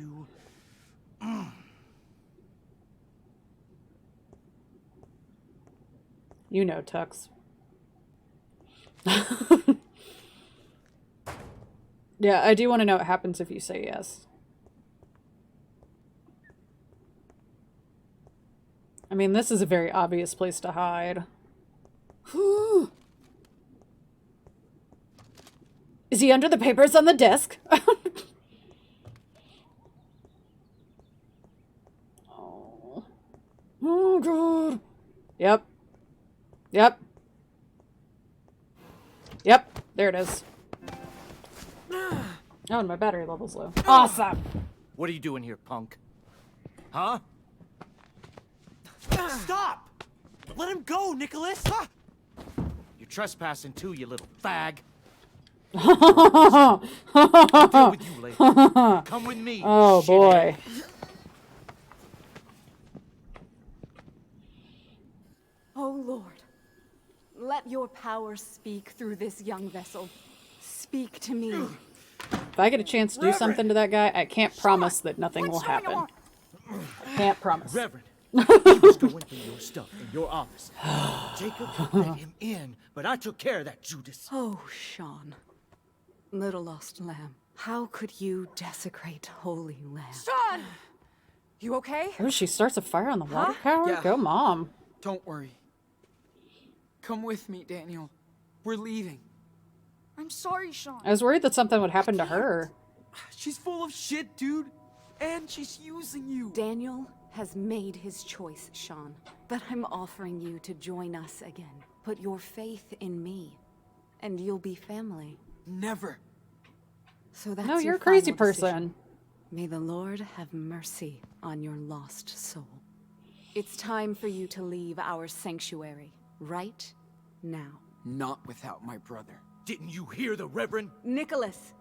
[SPEAKER 1] You know, Tux. Yeah, I do want to know what happens if you say yes. I mean, this is a very obvious place to hide. Is he under the papers on the desk? Oh. Oh, God. Yep. Yep. Yep. There it is. Oh, and my battery level's low. Awesome.
[SPEAKER 6] What are you doing here, punk? Huh? Stop! Let him go, Nicholas! You're trespassing too, you little fag. I'll deal with you later. Come with me.
[SPEAKER 1] Oh, boy.
[SPEAKER 5] Oh, Lord, let your power speak through this young vessel. Speak to me.
[SPEAKER 1] If I get a chance to do something to that guy, I can't promise that nothing will happen. I can't promise.
[SPEAKER 6] Reverend, He was going through your stuff in your office. Jacob let him in, but I took care of that, Judas.
[SPEAKER 19] Oh, Sean. Little lost lamb. How could you desecrate holy land?
[SPEAKER 20] Sean! You okay?
[SPEAKER 1] Oh, she starts a fire on the water tower?
[SPEAKER 7] Yeah.
[SPEAKER 1] Go, Mom.
[SPEAKER 7] Don't worry. Come with me, Daniel. We're leaving.
[SPEAKER 3] I'm sorry, Sean.
[SPEAKER 1] I was worried that something would happen to her.
[SPEAKER 7] She's full of shit, dude. And she's using you.
[SPEAKER 19] Daniel has made his choice, Sean. But I'm offering you to join us again. Put your faith in me, and you'll be family.
[SPEAKER 7] Never.
[SPEAKER 19] So that's
[SPEAKER 1] No, you're
[SPEAKER 19] your
[SPEAKER 1] a crazy
[SPEAKER 19] final decision.
[SPEAKER 1] person.
[SPEAKER 19] May the Lord have mercy on your lost soul. It's time for you to leave our sanctuary, right now.
[SPEAKER 7] Not without my brother.
[SPEAKER 6] Didn't you hear the Reverend?
[SPEAKER 19] Nicholas,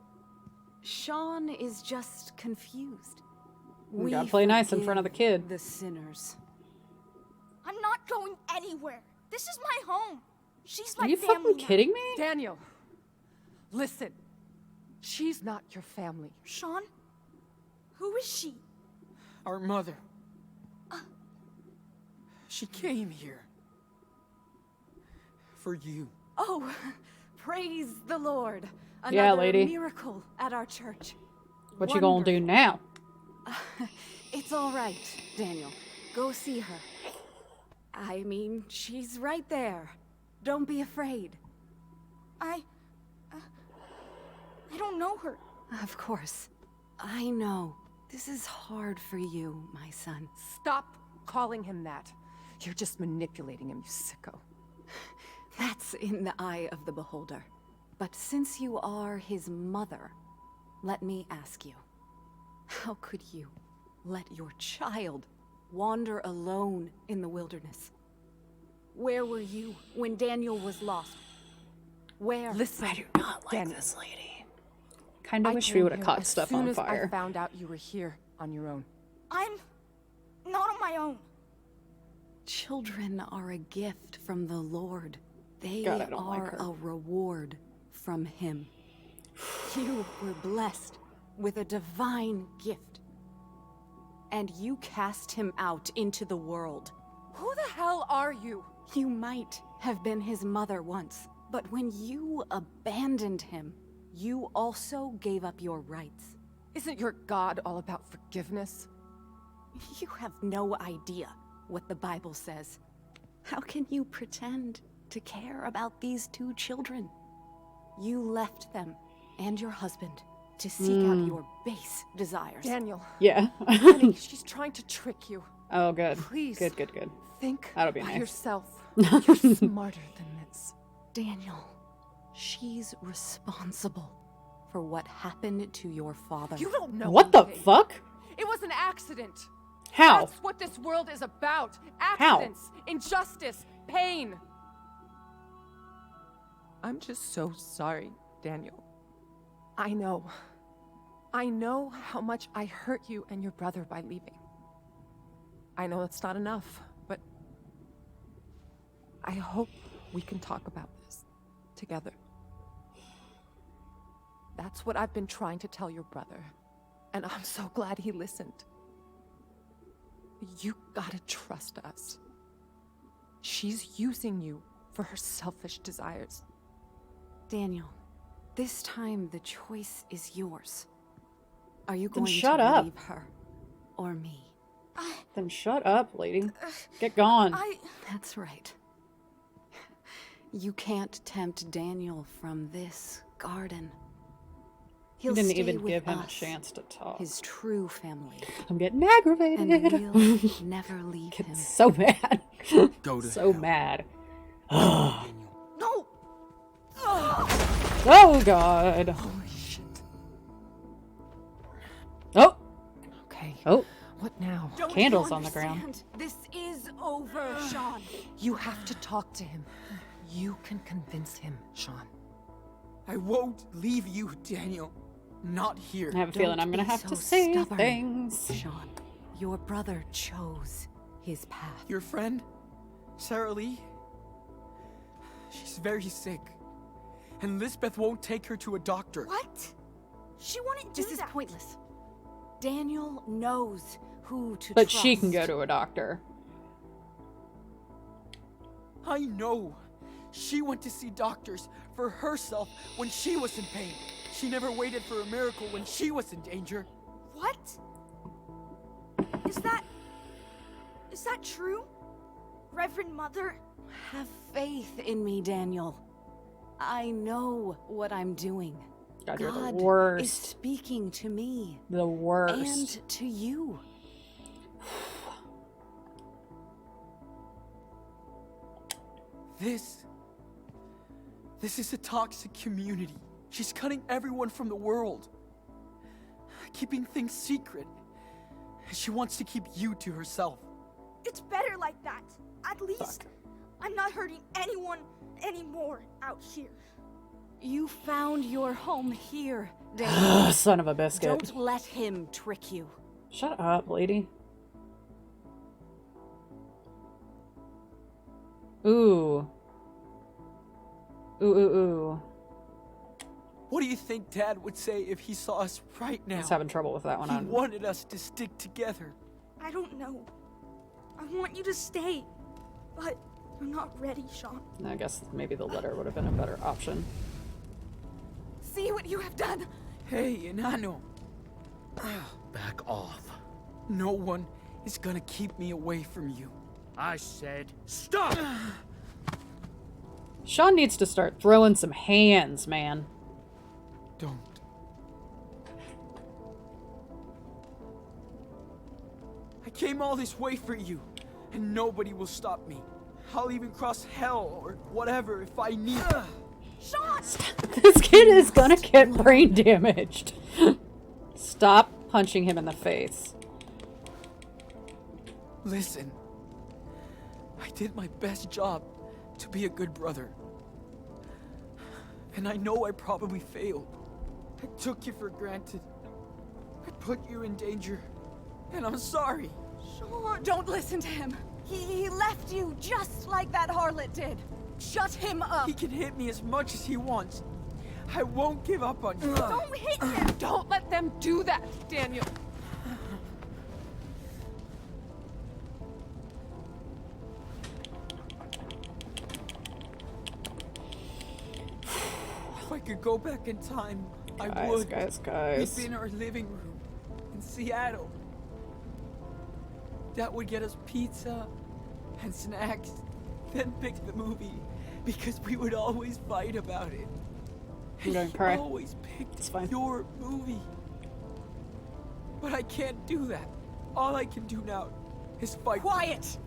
[SPEAKER 19] Sean is just confused.
[SPEAKER 1] You gotta play nice in front of the kid.
[SPEAKER 19] The sinners.
[SPEAKER 3] I'm not going anywhere. This is my home. She's my
[SPEAKER 1] Are you
[SPEAKER 3] family
[SPEAKER 1] fucking
[SPEAKER 3] now.
[SPEAKER 1] kidding me?
[SPEAKER 20] Daniel, listen. She's not your family.
[SPEAKER 3] Sean? Who is she?
[SPEAKER 7] Our mother. She came here. For you.
[SPEAKER 19] Oh, praise the Lord. Another
[SPEAKER 1] Yeah, lady.
[SPEAKER 19] miracle at our church.
[SPEAKER 1] What you gonna do now?
[SPEAKER 19] It's all right, Daniel. Go see her. I mean, she's right there. Don't be afraid.
[SPEAKER 3] I don't know her.
[SPEAKER 19] Of course. I know. This is hard for you, my son.
[SPEAKER 20] Stop calling him that. You're just manipulating him, you sicko.
[SPEAKER 19] That's in the eye of the beholder. But since you are his mother, let me ask you. How could you let your child wander alone in the wilderness? Where were you when Daniel was lost? Where?
[SPEAKER 20] Listen,
[SPEAKER 1] I do not like
[SPEAKER 20] Daniel.
[SPEAKER 1] this lady. Kinda
[SPEAKER 20] I
[SPEAKER 1] wish we
[SPEAKER 20] came
[SPEAKER 1] would have
[SPEAKER 20] here
[SPEAKER 1] caught
[SPEAKER 20] as
[SPEAKER 1] stuff
[SPEAKER 20] soon
[SPEAKER 1] on
[SPEAKER 20] as I
[SPEAKER 1] fire.
[SPEAKER 20] found out you were here on your own.
[SPEAKER 3] I'm not on my own.
[SPEAKER 19] Children are a gift from the Lord. They
[SPEAKER 1] God, I don't like
[SPEAKER 19] are
[SPEAKER 1] her.
[SPEAKER 19] a reward from Him. You were blessed with a divine gift. And you cast him out into the world.
[SPEAKER 20] Who the hell are you?
[SPEAKER 19] You might have been his mother once, but when you abandoned him, you also gave up your rights.
[SPEAKER 20] Isn't your God all about forgiveness?
[SPEAKER 19] You have no idea what the Bible says. How can you pretend to care about these two children? You left them and your husband to seek out your base desires.
[SPEAKER 20] Daniel.
[SPEAKER 1] Yeah.
[SPEAKER 20] Honey, she's trying to trick you.
[SPEAKER 1] Oh, good.
[SPEAKER 20] Please.
[SPEAKER 1] Good, good, good.
[SPEAKER 20] Think
[SPEAKER 1] That'll be
[SPEAKER 20] by
[SPEAKER 1] nice.
[SPEAKER 20] yourself. You're smarter than this.
[SPEAKER 19] Daniel, she's responsible for what happened to your father.
[SPEAKER 20] You don't know
[SPEAKER 1] What the
[SPEAKER 20] anything.
[SPEAKER 1] fuck?
[SPEAKER 20] It was an accident.
[SPEAKER 1] How?
[SPEAKER 20] That's what this world is about.
[SPEAKER 1] How?
[SPEAKER 20] Accidents, injustice, pain. I'm just so sorry, Daniel. I know how much I hurt you and your brother by leaving. I know it's not enough, but I hope we can talk about this together. That's what I've been trying to tell your brother, and I'm so glad he listened. You gotta trust us. She's using you for her selfish desires.
[SPEAKER 19] Daniel, this time the choice is yours. Are you
[SPEAKER 1] Then
[SPEAKER 19] going
[SPEAKER 1] shut
[SPEAKER 19] to
[SPEAKER 1] up.
[SPEAKER 19] leave her or me?
[SPEAKER 1] Then shut up, lady. Get gone.
[SPEAKER 19] That's right. You can't tempt Daniel from this garden.
[SPEAKER 1] You
[SPEAKER 19] He'll
[SPEAKER 1] didn't
[SPEAKER 19] stay
[SPEAKER 1] even
[SPEAKER 19] with
[SPEAKER 1] give him a
[SPEAKER 19] us,
[SPEAKER 1] chance to talk.
[SPEAKER 19] his true family.
[SPEAKER 1] I'm getting aggravated.
[SPEAKER 19] And we'll never leave him.
[SPEAKER 1] So mad.
[SPEAKER 7] Go to
[SPEAKER 1] so mad.
[SPEAKER 3] No!
[SPEAKER 1] Oh, God.
[SPEAKER 20] Holy shit.
[SPEAKER 1] Oh.
[SPEAKER 20] Okay.
[SPEAKER 1] Oh.
[SPEAKER 20] What now?
[SPEAKER 19] Don't
[SPEAKER 1] Candles
[SPEAKER 19] you
[SPEAKER 1] on the ground.
[SPEAKER 19] understand? This is over, Sean.
[SPEAKER 20] You have to talk to him. You can convince him, Sean.
[SPEAKER 7] I won't leave you, Daniel. Not here.
[SPEAKER 1] I have a feeling I'm gonna
[SPEAKER 19] be
[SPEAKER 1] have
[SPEAKER 19] so
[SPEAKER 1] to say
[SPEAKER 19] stubborn,
[SPEAKER 1] things.
[SPEAKER 19] Sean, your brother chose his path.
[SPEAKER 7] Your friend, Sarah Lee, she's very sick. And Lisbeth won't take her to a doctor.
[SPEAKER 3] What? She wouldn't do
[SPEAKER 19] This is
[SPEAKER 3] that.
[SPEAKER 19] pointless. Daniel knows who to
[SPEAKER 1] But
[SPEAKER 19] trust.
[SPEAKER 1] she can go to a doctor.
[SPEAKER 7] I know. She went to see doctors for herself when she was in pain. She never waited for a miracle when she was in danger.
[SPEAKER 3] What? Is that true? Reverend Mother?
[SPEAKER 19] Have faith in me, Daniel. I know what I'm doing.
[SPEAKER 1] God, you're the
[SPEAKER 19] God
[SPEAKER 1] worst.
[SPEAKER 19] is speaking to me.
[SPEAKER 1] The worst.
[SPEAKER 19] And to you.
[SPEAKER 7] This is a toxic community. She's cutting everyone from the world. Keeping things secret. She wants to keep you to herself.
[SPEAKER 3] It's better like that. At least I'm not hurting anyone anymore out here.
[SPEAKER 19] You found your home here, Daniel.
[SPEAKER 1] Son of a biscuit.
[SPEAKER 19] Don't let him trick you.
[SPEAKER 1] Shut up, lady. Ooh. Ooh, ooh, ooh.
[SPEAKER 7] What do you think Dad would say if he saw us right now?
[SPEAKER 1] He's having trouble with that one.
[SPEAKER 7] He wanted us to stick together.
[SPEAKER 3] I don't know. I want you to stay, but you're not ready, Sean.
[SPEAKER 1] I guess maybe the letter would have been a better option.
[SPEAKER 5] See what you have done.
[SPEAKER 7] Hey, Enano.
[SPEAKER 6] Back off.
[SPEAKER 7] No one is gonna keep me away from you.
[SPEAKER 6] I said stop!
[SPEAKER 1] Sean needs to start throwing some hands, man.
[SPEAKER 7] Don't. I came all this way for you, and nobody will stop me. I'll even cross hell or whatever if I need it.
[SPEAKER 3] Sean!
[SPEAKER 1] This kid is gonna get brain damaged. Stop punching him in the face.
[SPEAKER 7] Listen. I did my best job to be a good brother. And I know I probably failed. I took you for granted. I put you in danger. And I'm sorry.
[SPEAKER 5] Sean! Don't listen to him. He left you just like that harlot did. Shut him up.
[SPEAKER 7] He can hit me as much as he wants. I won't give up on you.
[SPEAKER 5] Don't hit him. Don't let them do that, Daniel.
[SPEAKER 7] If I could go back in time, I
[SPEAKER 1] Guys,
[SPEAKER 7] would.
[SPEAKER 1] guys.
[SPEAKER 7] We'd be in our living room in Seattle. That would get us pizza and snacks, then pick the movie, because we would always fight about it.
[SPEAKER 1] I'm gonna
[SPEAKER 7] You
[SPEAKER 1] cry.
[SPEAKER 7] always picked
[SPEAKER 1] It's fine.
[SPEAKER 7] your movie. But I can't do that. All I can do now is fight.
[SPEAKER 5] Quiet!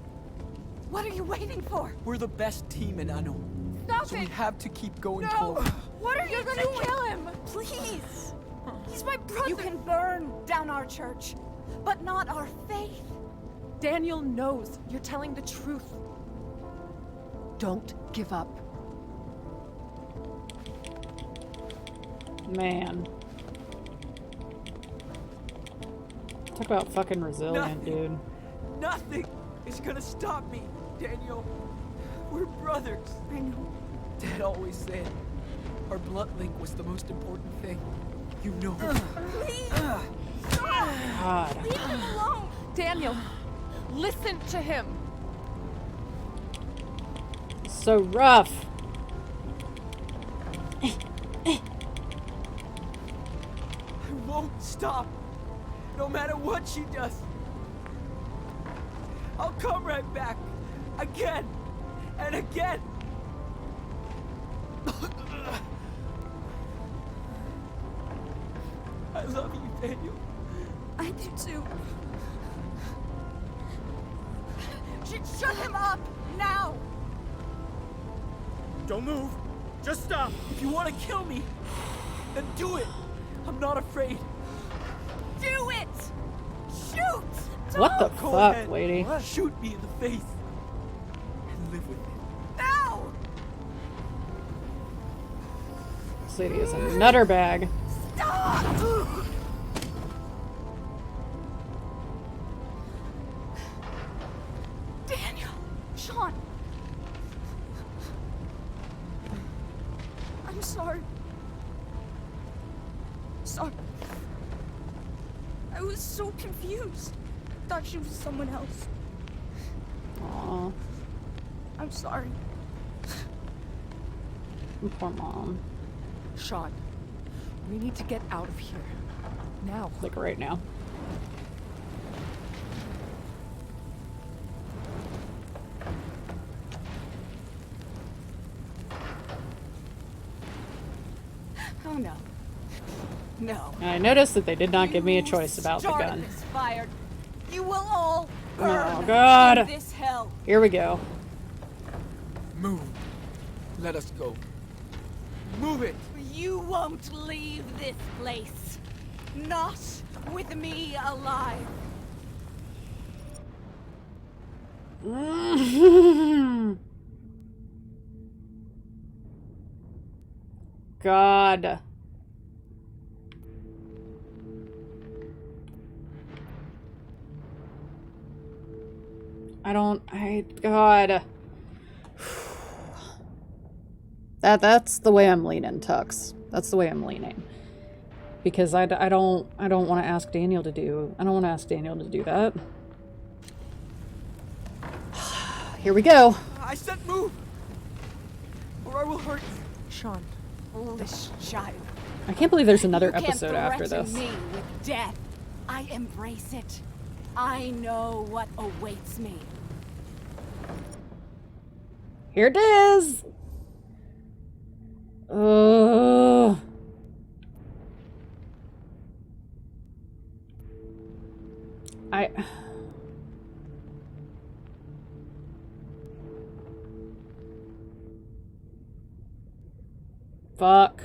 [SPEAKER 5] What are you waiting for?
[SPEAKER 7] We're the best team in Ano.
[SPEAKER 5] Stop
[SPEAKER 7] So
[SPEAKER 5] it!
[SPEAKER 7] we have to keep going
[SPEAKER 5] No!
[SPEAKER 7] forward.
[SPEAKER 5] What are you gonna
[SPEAKER 3] doing?
[SPEAKER 5] kill him?
[SPEAKER 3] Please! He's my brother!
[SPEAKER 5] You can burn down our church, but not our faith. Daniel knows you're telling the truth. Don't give up.
[SPEAKER 1] Man. Talk about fucking resilient, dude.
[SPEAKER 7] Nothing is gonna stop me, Daniel. We're brothers.
[SPEAKER 3] I know.
[SPEAKER 7] Dad always said our blood link was the most important thing. You know.
[SPEAKER 3] Please! Stop!
[SPEAKER 1] God.
[SPEAKER 3] Leave him alone!
[SPEAKER 5] Daniel, listen to him.
[SPEAKER 1] So rough.
[SPEAKER 7] I won't stop. No matter what she does. I'll come right back. Again. And again. I love you, Daniel.
[SPEAKER 3] I do too.
[SPEAKER 5] Shut him up now.
[SPEAKER 6] Don't move. Just stop.
[SPEAKER 7] If you want to kill me, then do it. I'm not afraid.
[SPEAKER 5] Do it. Shoot.
[SPEAKER 1] What the
[SPEAKER 7] Go
[SPEAKER 1] fuck,
[SPEAKER 7] ahead.
[SPEAKER 1] lady?
[SPEAKER 7] Shoot me in the face. And live with it.
[SPEAKER 5] Now.
[SPEAKER 1] This lady is a nutter bag.
[SPEAKER 5] Stop. Daniel.
[SPEAKER 3] Sean! I'm sorry. Sorry. I was so confused. Thought she was someone else.
[SPEAKER 1] Aw.
[SPEAKER 3] I'm sorry.
[SPEAKER 1] Poor mom.
[SPEAKER 5] Sean, we need to get out of here. Now.
[SPEAKER 1] Like right now.
[SPEAKER 5] Oh no. No.
[SPEAKER 1] And I noticed that they did not give me a choice about the gun.
[SPEAKER 5] This fire. You will all
[SPEAKER 1] Oh
[SPEAKER 5] burn
[SPEAKER 1] god.
[SPEAKER 5] in this hell.
[SPEAKER 1] Here we go.
[SPEAKER 7] Move. Let us go.
[SPEAKER 6] Move it!
[SPEAKER 5] You won't leave this place. Not with me alive.
[SPEAKER 1] God. God. That's the way I'm leaning, Tux. That's the way I'm leaning. Because I don't want to ask Daniel to do that. Here we go.
[SPEAKER 6] I said move! Or I will hurt you.
[SPEAKER 5] Sean, foolish child.
[SPEAKER 1] I can't believe there's another
[SPEAKER 5] You can't
[SPEAKER 1] episode after
[SPEAKER 5] threaten
[SPEAKER 1] this.
[SPEAKER 5] me with death. I embrace it. I know what awaits me.
[SPEAKER 1] Here it is. Ugh. Fuck.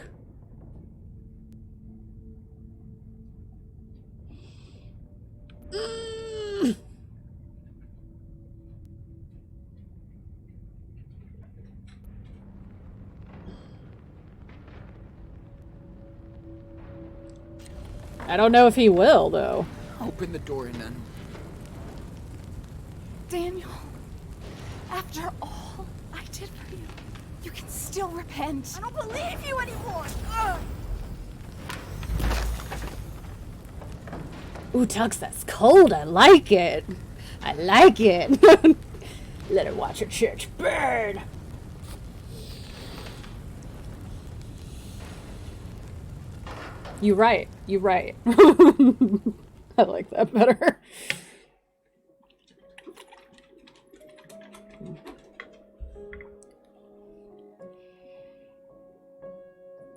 [SPEAKER 1] I don't know if he will, though.
[SPEAKER 7] Open the door and then.
[SPEAKER 5] Daniel, after all I did for you, you can still repent.
[SPEAKER 3] I don't believe you anymore. Ugh.
[SPEAKER 1] Ooh, Tux, that's cold. I like it. I like it. Let her watch her church burn. You're right. You're right. I like that better.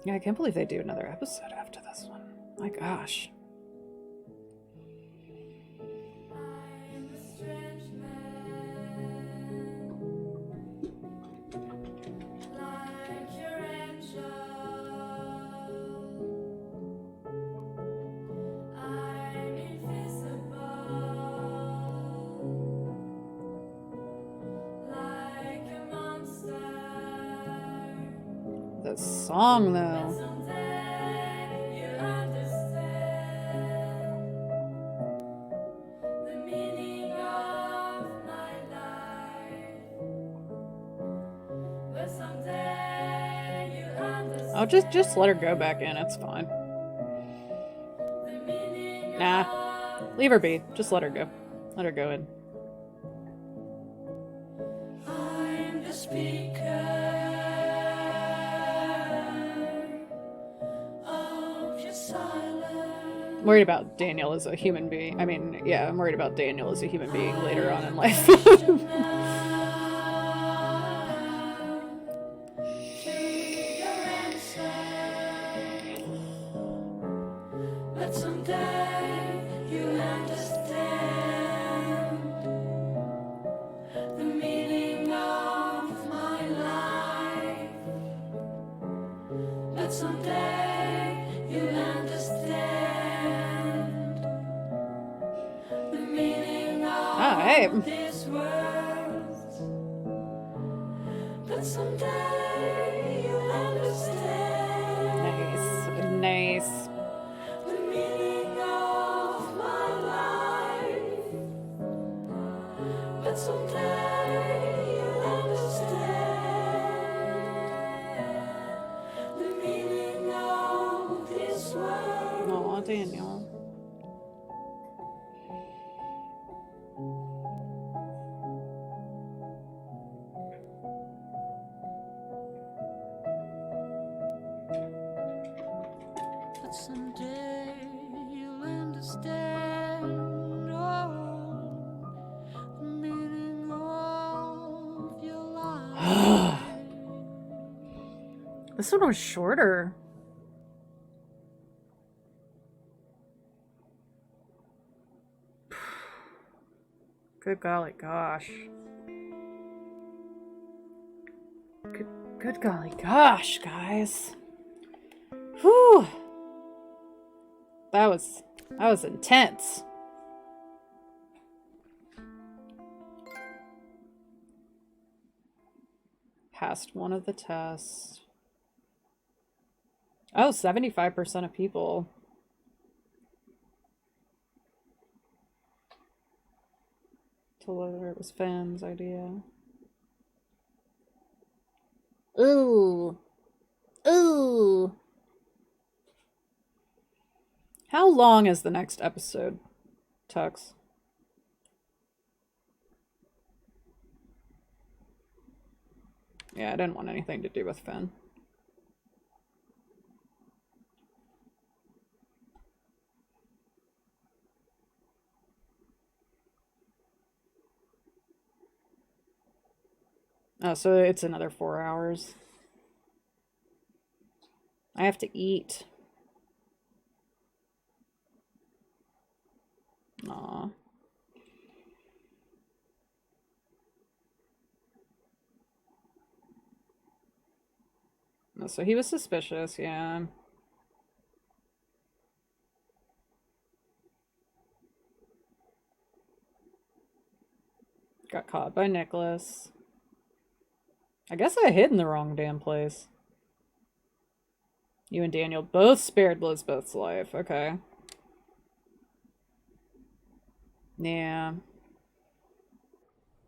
[SPEAKER 1] Yeah, I can't believe they do another episode after this one. My gosh. The song, though. I'll just let her go back in. It's fine. Nah. Leave her be. Just let her go. Let her go in.
[SPEAKER 9] I'm the speaker of your silence.
[SPEAKER 1] I'm worried about Daniel as a human being. I mean, yeah, I'm worried about Daniel as a human being later on in life.
[SPEAKER 9] But someday you'll understand the meaning of my life. But someday you'll understand the meaning of this world. But someday you'll understand.
[SPEAKER 1] Nice.
[SPEAKER 9] The meaning of my life. But someday you'll understand the meaning of this world.
[SPEAKER 1] Aw, Daniel.
[SPEAKER 9] someday you'll understand. Oh, the meaning of your life.
[SPEAKER 1] This one was shorter. Good golly gosh. Good golly gosh, guys. Whew. That was intense. Passed one of the tests. Oh, 75% of people. Told her it was Finn's idea. Ooh. Ooh. How long is the next episode, Tux? Yeah, I didn't want anything to do with Finn. Oh, so it's another 4 hours. I have to eat. Aw. No, so he was suspicious, yeah. Got caught by Nicholas. I guess I hid in the wrong damn place. You and Daniel both spared Lisbeth's life. Okay. Yeah.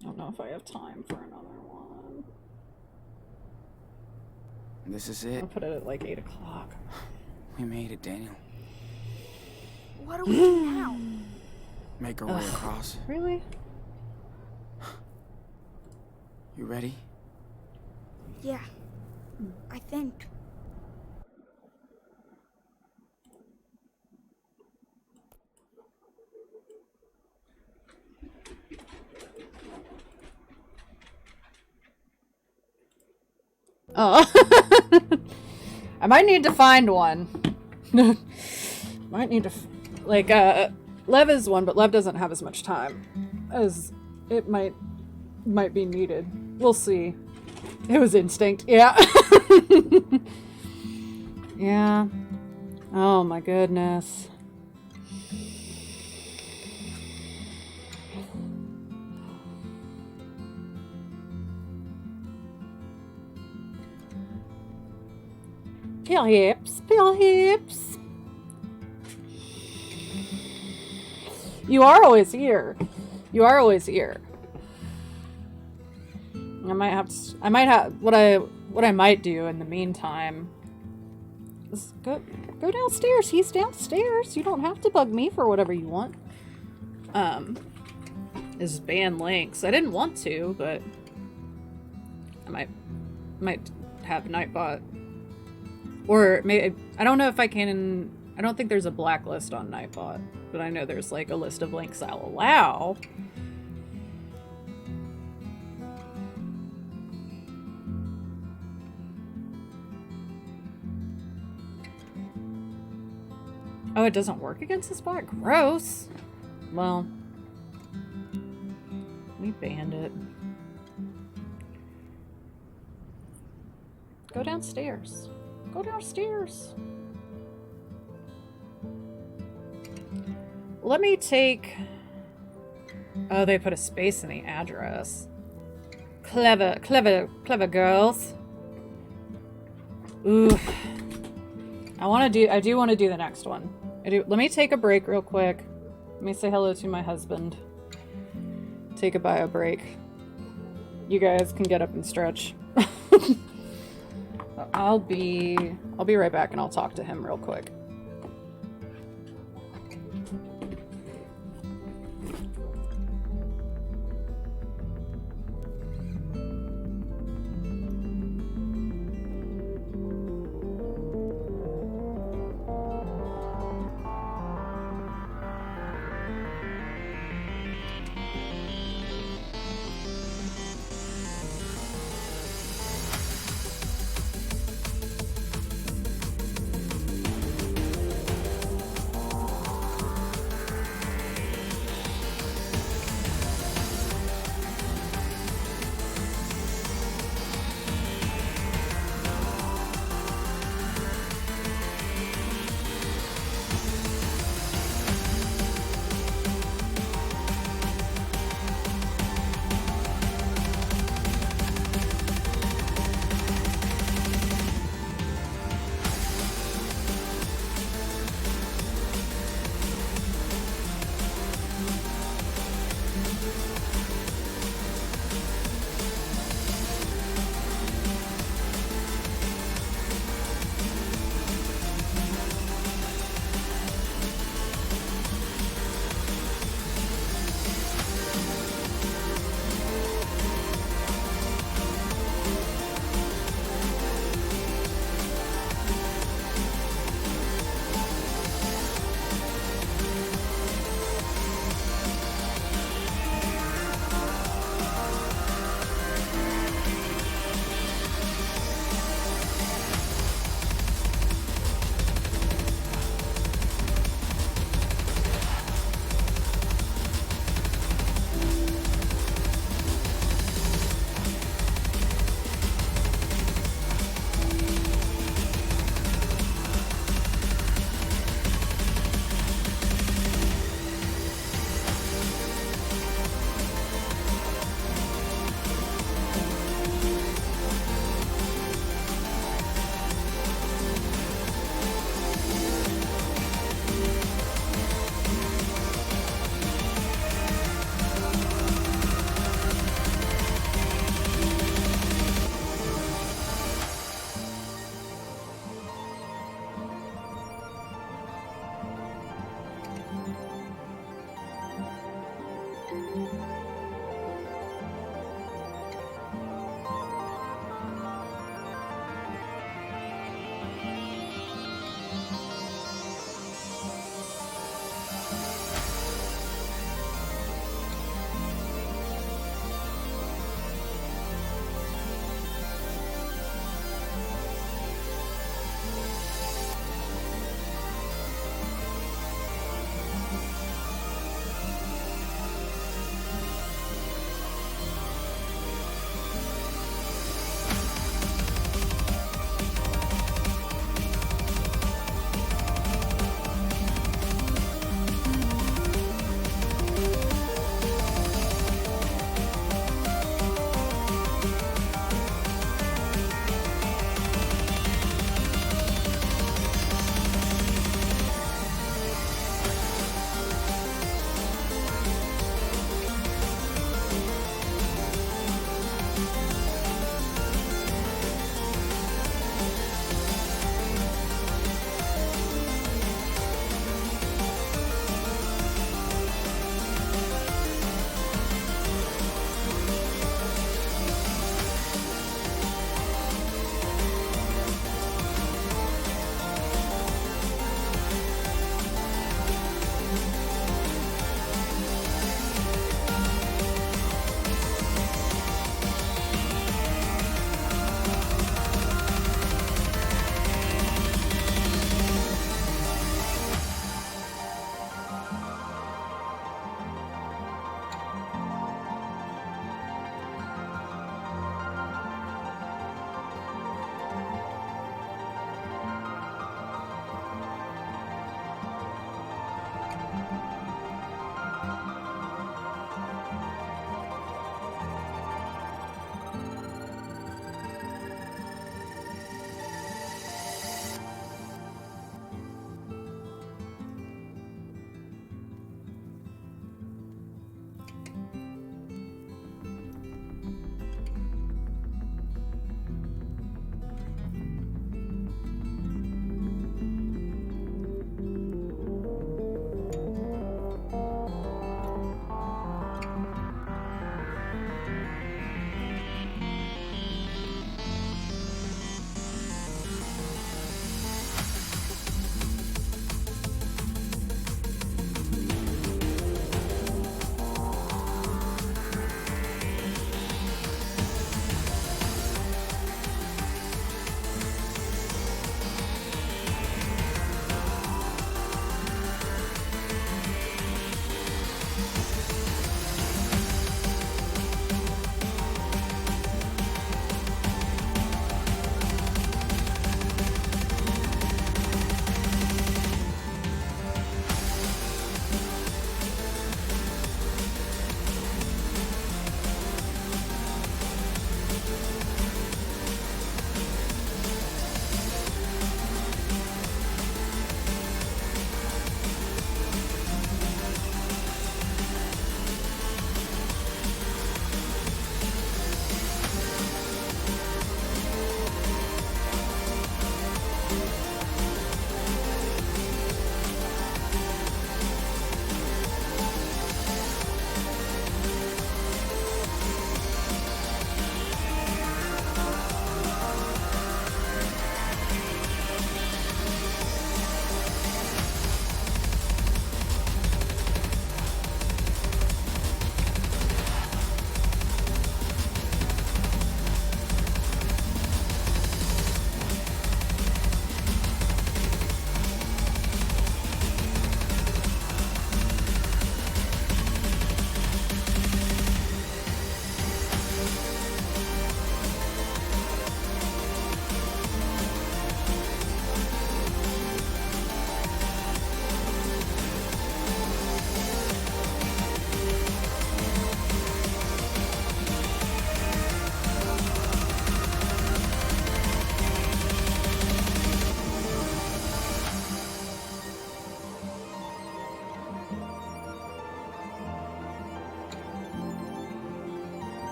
[SPEAKER 1] I don't know if I have time for another one.
[SPEAKER 2] This is it.
[SPEAKER 1] I'll put it at like 8 o'clock.
[SPEAKER 2] We made it, Daniel.
[SPEAKER 3] What do we do now?
[SPEAKER 2] Make our way across.
[SPEAKER 1] Really?
[SPEAKER 2] You ready?
[SPEAKER 3] Yeah, I think.
[SPEAKER 1] Oh. I might need to find one. Might need to, like, Lev is one, but Lev doesn't have as much time as it might be needed. We'll see. It was instinct, yeah. Yeah. Oh my goodness. Pill hips, pill hips. You are always here. You are always here. I might have what I might do in the meantime is go downstairs. He's downstairs. You don't have to bug me for whatever you want. Is ban links. I didn't want to, but I might have Nightbot. Or maybe, I don't know if I can, I don't think there's a blacklist on Nightbot, but I know there's like a list of links I'll allow. Oh, it doesn't work against this bot? Gross. Well, we banned it. Go downstairs. Go downstairs. Let me take... Oh, they put a space in the address. Clever, clever, clever girls. Ooh. I do want to do the next one. Let me take a break real quick. Let me say hello to my husband. Take a bio break. You guys can get up and stretch. I'll be right back and I'll talk to him real quick.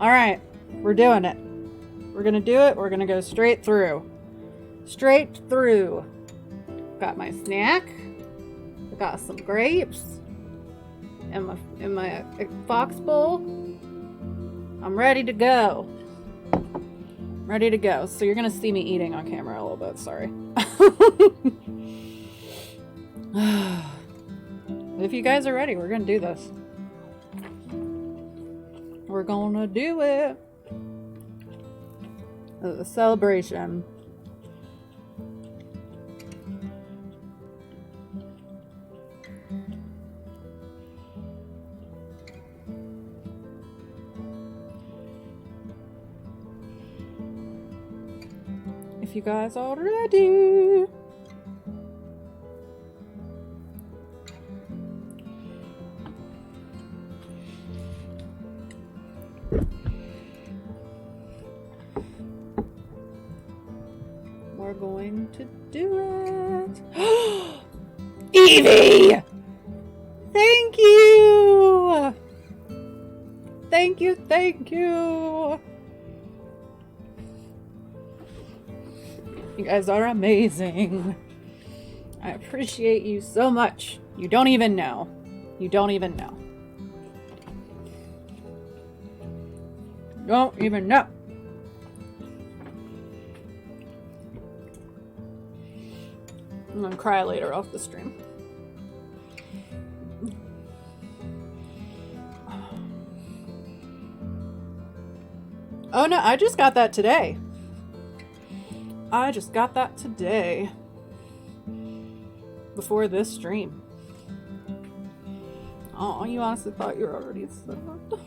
[SPEAKER 1] Alright, we're doing it. We're gonna do it. We're gonna go straight through. Straight through. Got my snack. I got some grapes. In my fox bowl. I'm ready to go. Ready to go. So you're gonna see me eating on camera a little bit, sorry. If you guys are ready, we're gonna do this. We're gonna do it. The celebration. If you guys are ready. We're going to do it. Evie! Thank you! Thank you, thank you! You guys are amazing. I appreciate you so much. You don't even know. You don't even know. Don't even know. I'm gonna cry later off the stream. Oh no, I just got that today. I just got that today. Before this stream. Oh, you honestly thought you were already set up.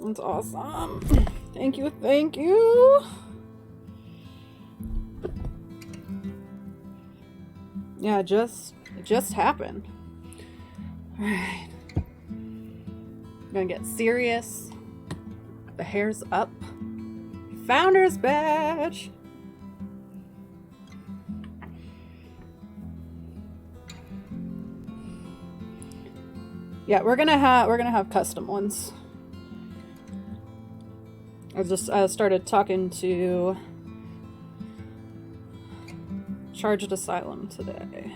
[SPEAKER 1] That's awesome. Thank you, thank you. Yeah, it just happened. Alright. I'm gonna get serious. The hair's up. Founder's badge. Yeah, we're gonna have custom ones. I started talking to Charged Asylum today.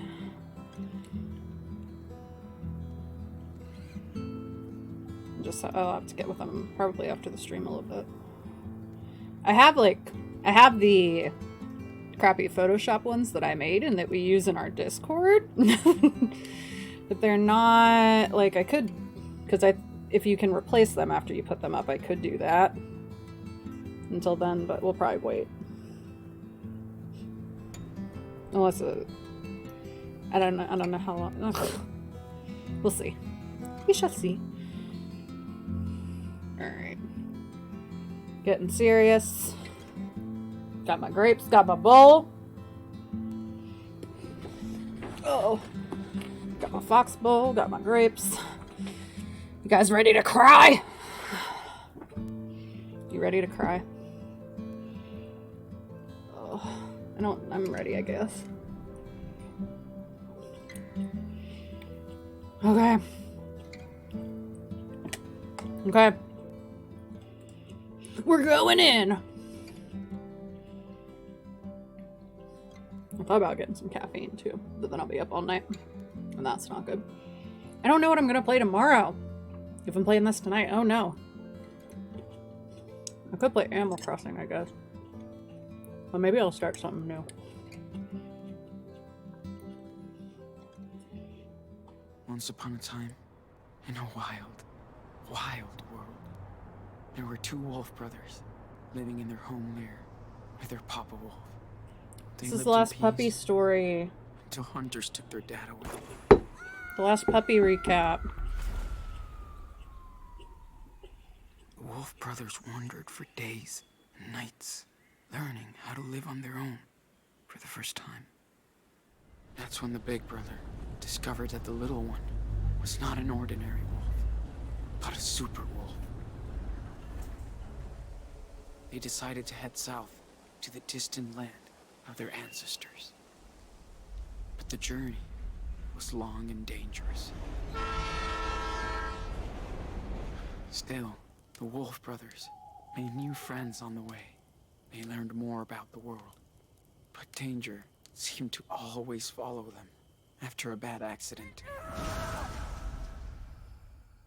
[SPEAKER 1] I'll have to get with them probably after the stream a little bit. I have the crappy Photoshop ones that I made and that we use in our Discord. But they're not, like, I could, because if you can replace them after you put them up, I could do that. Until then, but we'll probably wait. Unless I don't know how long. Ugh. We'll see. We shall see. Alright. Getting serious. Got my grapes, got my bowl. Oh. Got my fox bowl, got my grapes. You guys ready to cry? You ready to cry? Oh, I'm ready, I guess. Okay. Okay. We're going in. I thought about getting some caffeine too, but then I'll be up all night. And that's not good. I don't know what I'm gonna play tomorrow. If I'm playing this tonight, oh no. I could play Animal Crossing, I guess. But maybe I'll start something new.
[SPEAKER 2] Once upon a time, in a wild, wild world, there were two wolf brothers living in their home lair with their papa wolf. They
[SPEAKER 1] This is
[SPEAKER 2] lived
[SPEAKER 1] the
[SPEAKER 2] in
[SPEAKER 1] last
[SPEAKER 2] peace
[SPEAKER 1] puppy story.
[SPEAKER 2] until hunters took their dad away.
[SPEAKER 1] The last puppy recap.
[SPEAKER 2] The wolf brothers wandered for days and nights, learning how to live on their own for the first time. That's when the big brother discovered that the little one was not an ordinary wolf, but a super wolf. They decided to head south to the distant land of their ancestors. But the journey was long and dangerous. Still, The Wolf brothers made new friends on the way. They learned more about the world. But danger seemed to always follow them after a bad accident.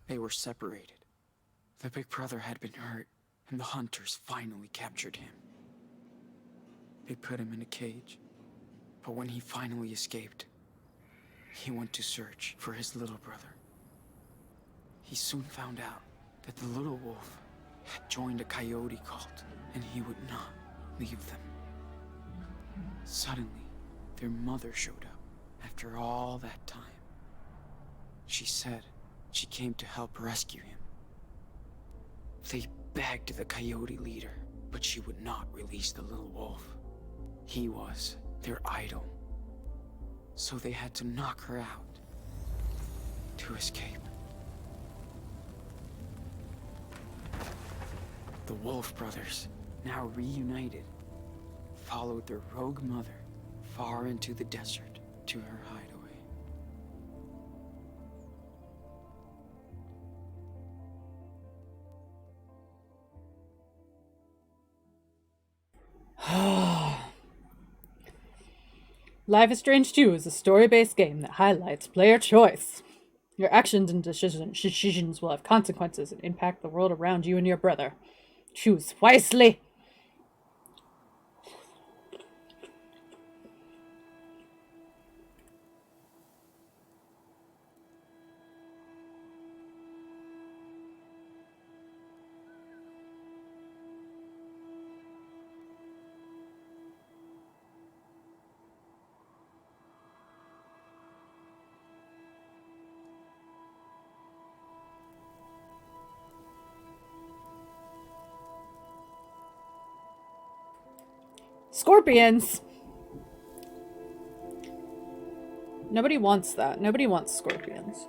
[SPEAKER 2] They were separated. The big brother had been hurt, and the hunters finally captured him. They put him in a cage, but when he finally escaped, he went to search for his little brother. He soon found out that the little wolf had joined a coyote cult, and he would not leave them. Suddenly, their mother showed up after all that time. She said she came to help rescue him. They begged the coyote leader, but she would not release the little wolf. He was their idol. So they had to knock her out to escape. The Wolf brothers, now reunited, followed their rogue mother far into the desert to her hideaway.
[SPEAKER 1] Life is Strange 2 is a story-based game that highlights player choice. Your actions and decisions will have consequences and impact the world around you and your brother. Choose wisely. Scorpions! Nobody wants that. Nobody wants scorpions.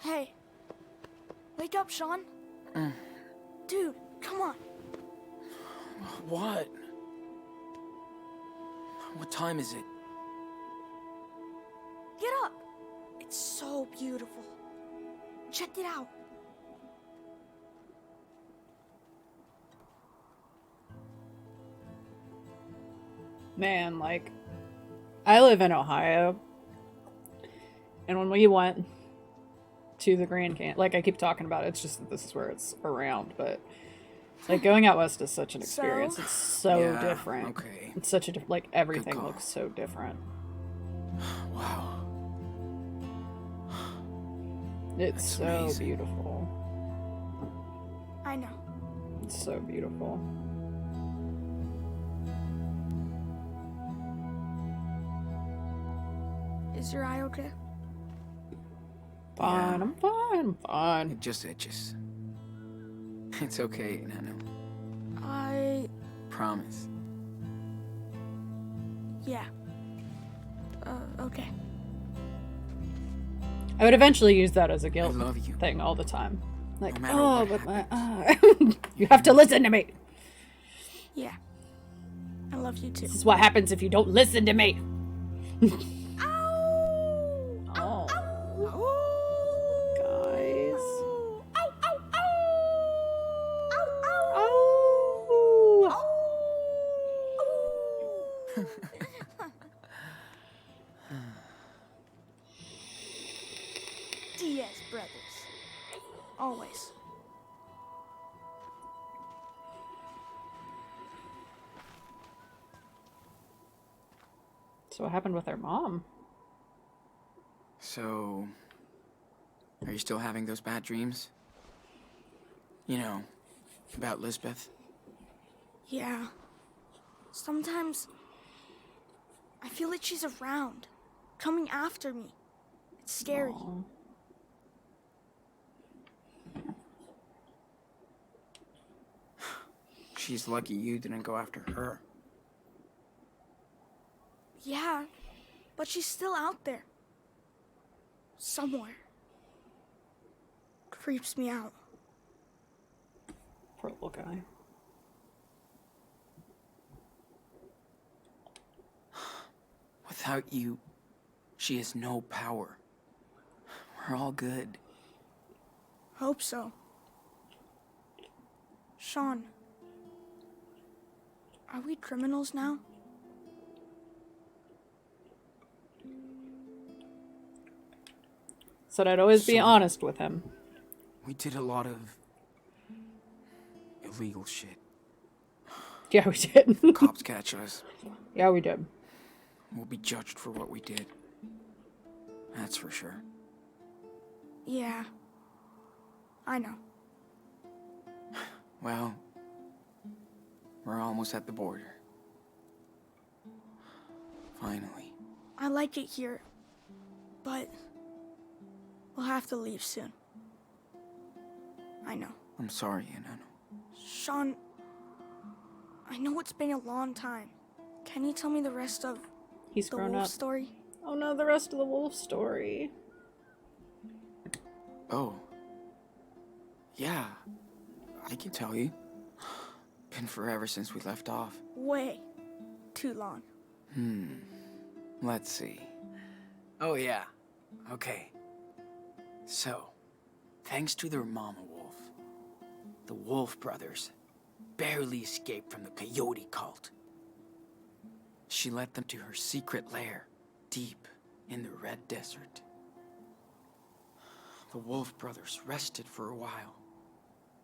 [SPEAKER 3] Hey. Wake up, Sean. Dude, come on.
[SPEAKER 2] What? What time is it?
[SPEAKER 3] Get up. It's so beautiful. Check it out.
[SPEAKER 1] Man, like, I live in Ohio, and when we went to the Grand Canyon, like I keep talking about it, it's just that this is where it's around, but like going out west is such an experience. It's so
[SPEAKER 2] Yeah,
[SPEAKER 1] different.
[SPEAKER 2] okay.
[SPEAKER 1] It's such a like everything
[SPEAKER 2] call.
[SPEAKER 1] looks so different.
[SPEAKER 2] Wow.
[SPEAKER 1] It's
[SPEAKER 2] That's
[SPEAKER 1] so
[SPEAKER 2] amazing.
[SPEAKER 1] beautiful.
[SPEAKER 3] I know.
[SPEAKER 1] It's so beautiful.
[SPEAKER 3] Is your eye okay?
[SPEAKER 1] Fine, I'm fine, I'm fine.
[SPEAKER 2] It just itches. It's okay, Nano. Promise.
[SPEAKER 3] Yeah. Okay.
[SPEAKER 1] I would eventually use that as a guilt
[SPEAKER 2] love you.
[SPEAKER 1] thing all the time. Like,
[SPEAKER 2] No matter
[SPEAKER 1] oh,
[SPEAKER 2] what
[SPEAKER 1] but my eye. You have to listen to me.
[SPEAKER 3] Yeah. I love you too.
[SPEAKER 1] This is what happens if you don't listen to me. Guys.
[SPEAKER 3] Diaz brothers. Always.
[SPEAKER 1] So what happened with our mom?
[SPEAKER 2] So, are you still having those bad dreams? You know, about Lisbeth?
[SPEAKER 3] Yeah. Sometimes I feel like she's around, coming after me. It's scary.
[SPEAKER 1] Aw.
[SPEAKER 2] She's lucky you didn't go after her.
[SPEAKER 3] Yeah, but she's still out there. Somewhere. Creeps me out.
[SPEAKER 1] Poor little guy.
[SPEAKER 2] Without you, she has no power. We're all good.
[SPEAKER 3] Hope so. Sean, are we criminals now?
[SPEAKER 1] Said I'd always be
[SPEAKER 2] So-
[SPEAKER 1] honest with him.
[SPEAKER 2] We did a lot of illegal shit.
[SPEAKER 1] Yeah, we did.
[SPEAKER 2] Cops catch us.
[SPEAKER 1] Yeah, we did.
[SPEAKER 2] We'll be judged for what we did. That's for sure.
[SPEAKER 3] Yeah. I know.
[SPEAKER 2] Well, we're almost at the border. Finally.
[SPEAKER 3] I like it here, but we'll have to leave soon. I know.
[SPEAKER 2] I'm sorry, Enano.
[SPEAKER 3] Sean, I know it's been a long time. Can you tell me the rest of
[SPEAKER 1] He's
[SPEAKER 3] the
[SPEAKER 1] grown
[SPEAKER 3] wolf
[SPEAKER 1] up.
[SPEAKER 3] story?
[SPEAKER 1] Oh no, the rest of the wolf story.
[SPEAKER 2] Oh. Yeah. I can tell you. Been forever since we left off.
[SPEAKER 3] Way too long.
[SPEAKER 2] Let's see. Oh, yeah. Okay. So, thanks to their mama wolf, the Wolf brothers barely escaped from the coyote cult. She led them to her secret lair, deep in the Red Desert. The Wolf brothers rested for a while,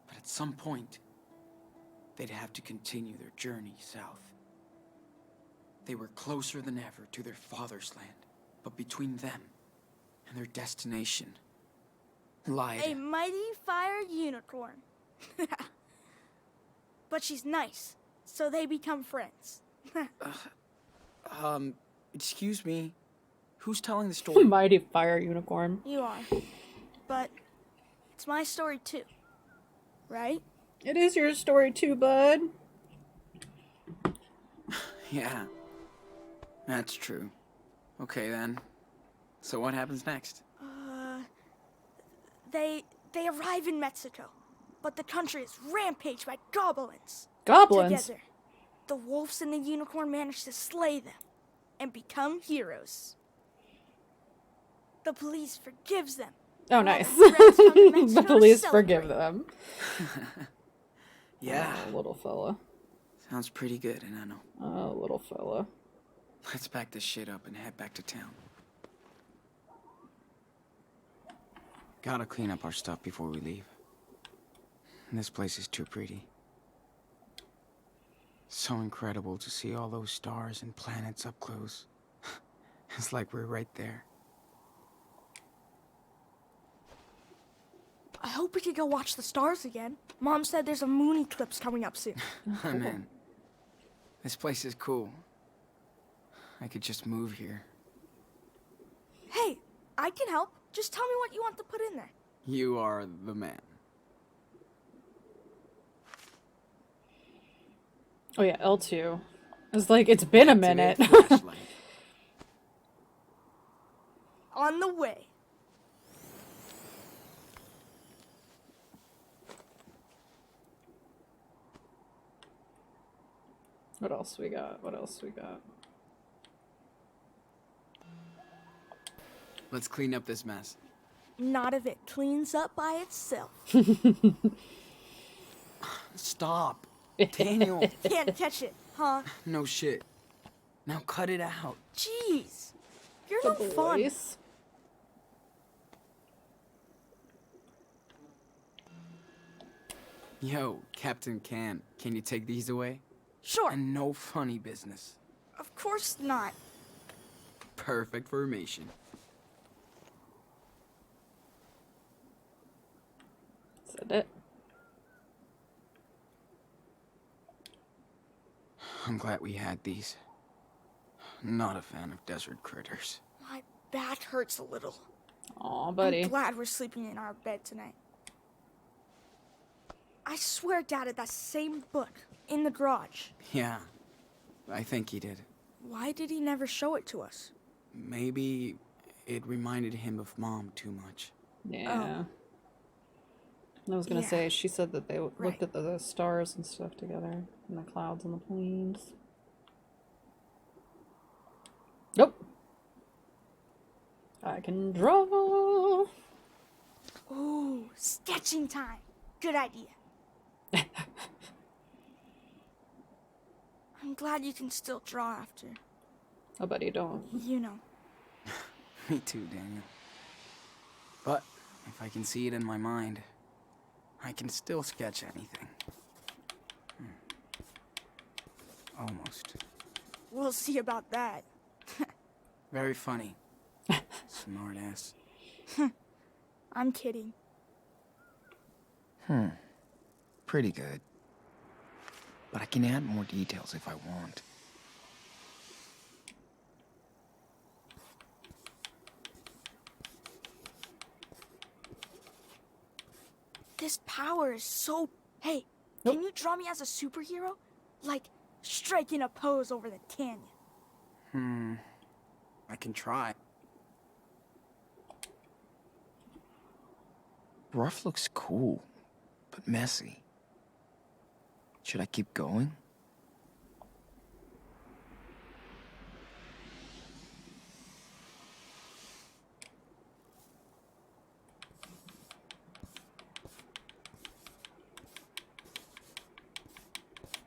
[SPEAKER 2] but at some point, they'd have to continue their journey south. They were closer than ever to their father's land, but between them and their destination lied
[SPEAKER 3] A mighty fire unicorn. But she's nice, so they become friends.
[SPEAKER 2] Excuse me, who's telling the story?
[SPEAKER 1] Mighty fire unicorn.
[SPEAKER 3] You are. But it's my story too. Right?
[SPEAKER 1] It is your story too, bud.
[SPEAKER 2] Yeah, that's true. Okay then, so what happens next?
[SPEAKER 3] They arrive in Mexico, but the country is rampaged by goblins.
[SPEAKER 1] Goblins?
[SPEAKER 3] Together, the wolves and the unicorn manage to slay them and become heroes. The police forgives them.
[SPEAKER 1] Oh,
[SPEAKER 3] while
[SPEAKER 1] nice.
[SPEAKER 3] the Reds come to
[SPEAKER 1] The
[SPEAKER 3] Mexico to
[SPEAKER 1] police
[SPEAKER 3] celebrate.
[SPEAKER 1] forgive them.
[SPEAKER 2] Yeah,
[SPEAKER 1] Oh, little fella.
[SPEAKER 2] sounds pretty good, Enano.
[SPEAKER 1] Oh, little fella.
[SPEAKER 2] Let's pack this shit up and head back to town. Gotta clean up our stuff before we leave. This place is too pretty. So incredible to see all those stars and planets up close. It's like we're right there.
[SPEAKER 3] I hope we can go watch the stars again. Mom said there's a moon eclipse coming up soon.
[SPEAKER 2] I'm in. This place is cool. I could just move here.
[SPEAKER 3] Hey, I can help. Just tell me what you want to put in there.
[SPEAKER 2] You are the man.
[SPEAKER 1] Oh yeah, L2. I was like, it's been a minute.
[SPEAKER 3] On the way.
[SPEAKER 1] What else we got? What else we got?
[SPEAKER 2] Let's clean up this mess.
[SPEAKER 3] Not if it cleans up by itself.
[SPEAKER 2] Stop. Daniel.
[SPEAKER 3] Can't catch it, huh?
[SPEAKER 2] No shit. Now cut it out.
[SPEAKER 3] Jeez. You're
[SPEAKER 1] The
[SPEAKER 3] no fun.
[SPEAKER 1] boys.
[SPEAKER 2] Yo, Captain Can you take these away?
[SPEAKER 3] Sure.
[SPEAKER 2] And no funny business.
[SPEAKER 3] Of course not.
[SPEAKER 2] Perfect formation.
[SPEAKER 1] Said it.
[SPEAKER 2] I'm glad we had these. Not a fan of desert critters.
[SPEAKER 3] My back hurts a little.
[SPEAKER 1] Aw, buddy.
[SPEAKER 3] I'm glad we're sleeping in our bed tonight. I swear Dad had that same book in the garage.
[SPEAKER 2] Yeah, I think he did.
[SPEAKER 3] Why did he never show it to us?
[SPEAKER 2] Maybe it reminded him of Mom too much.
[SPEAKER 1] Yeah. I was gonna say, she said that they looked at the stars and stuff together, and the clouds and the planes. Nope. I can draw.
[SPEAKER 3] Ooh, sketching time. Good idea. I'm glad you can still draw after.
[SPEAKER 1] I bet you don't.
[SPEAKER 3] You know.
[SPEAKER 2] Me too, Daniel. But if I can see it in my mind, I can still sketch anything. Almost.
[SPEAKER 3] We'll see about that.
[SPEAKER 2] Very funny. Smart ass.
[SPEAKER 3] I'm kidding.
[SPEAKER 2] Pretty good. But I can add more details if I want.
[SPEAKER 3] This power is so... Hey, can you draw me as a superhero? Like, striking a pose over the canyon.
[SPEAKER 2] I can try. Rough looks cool, but messy. Should I keep going?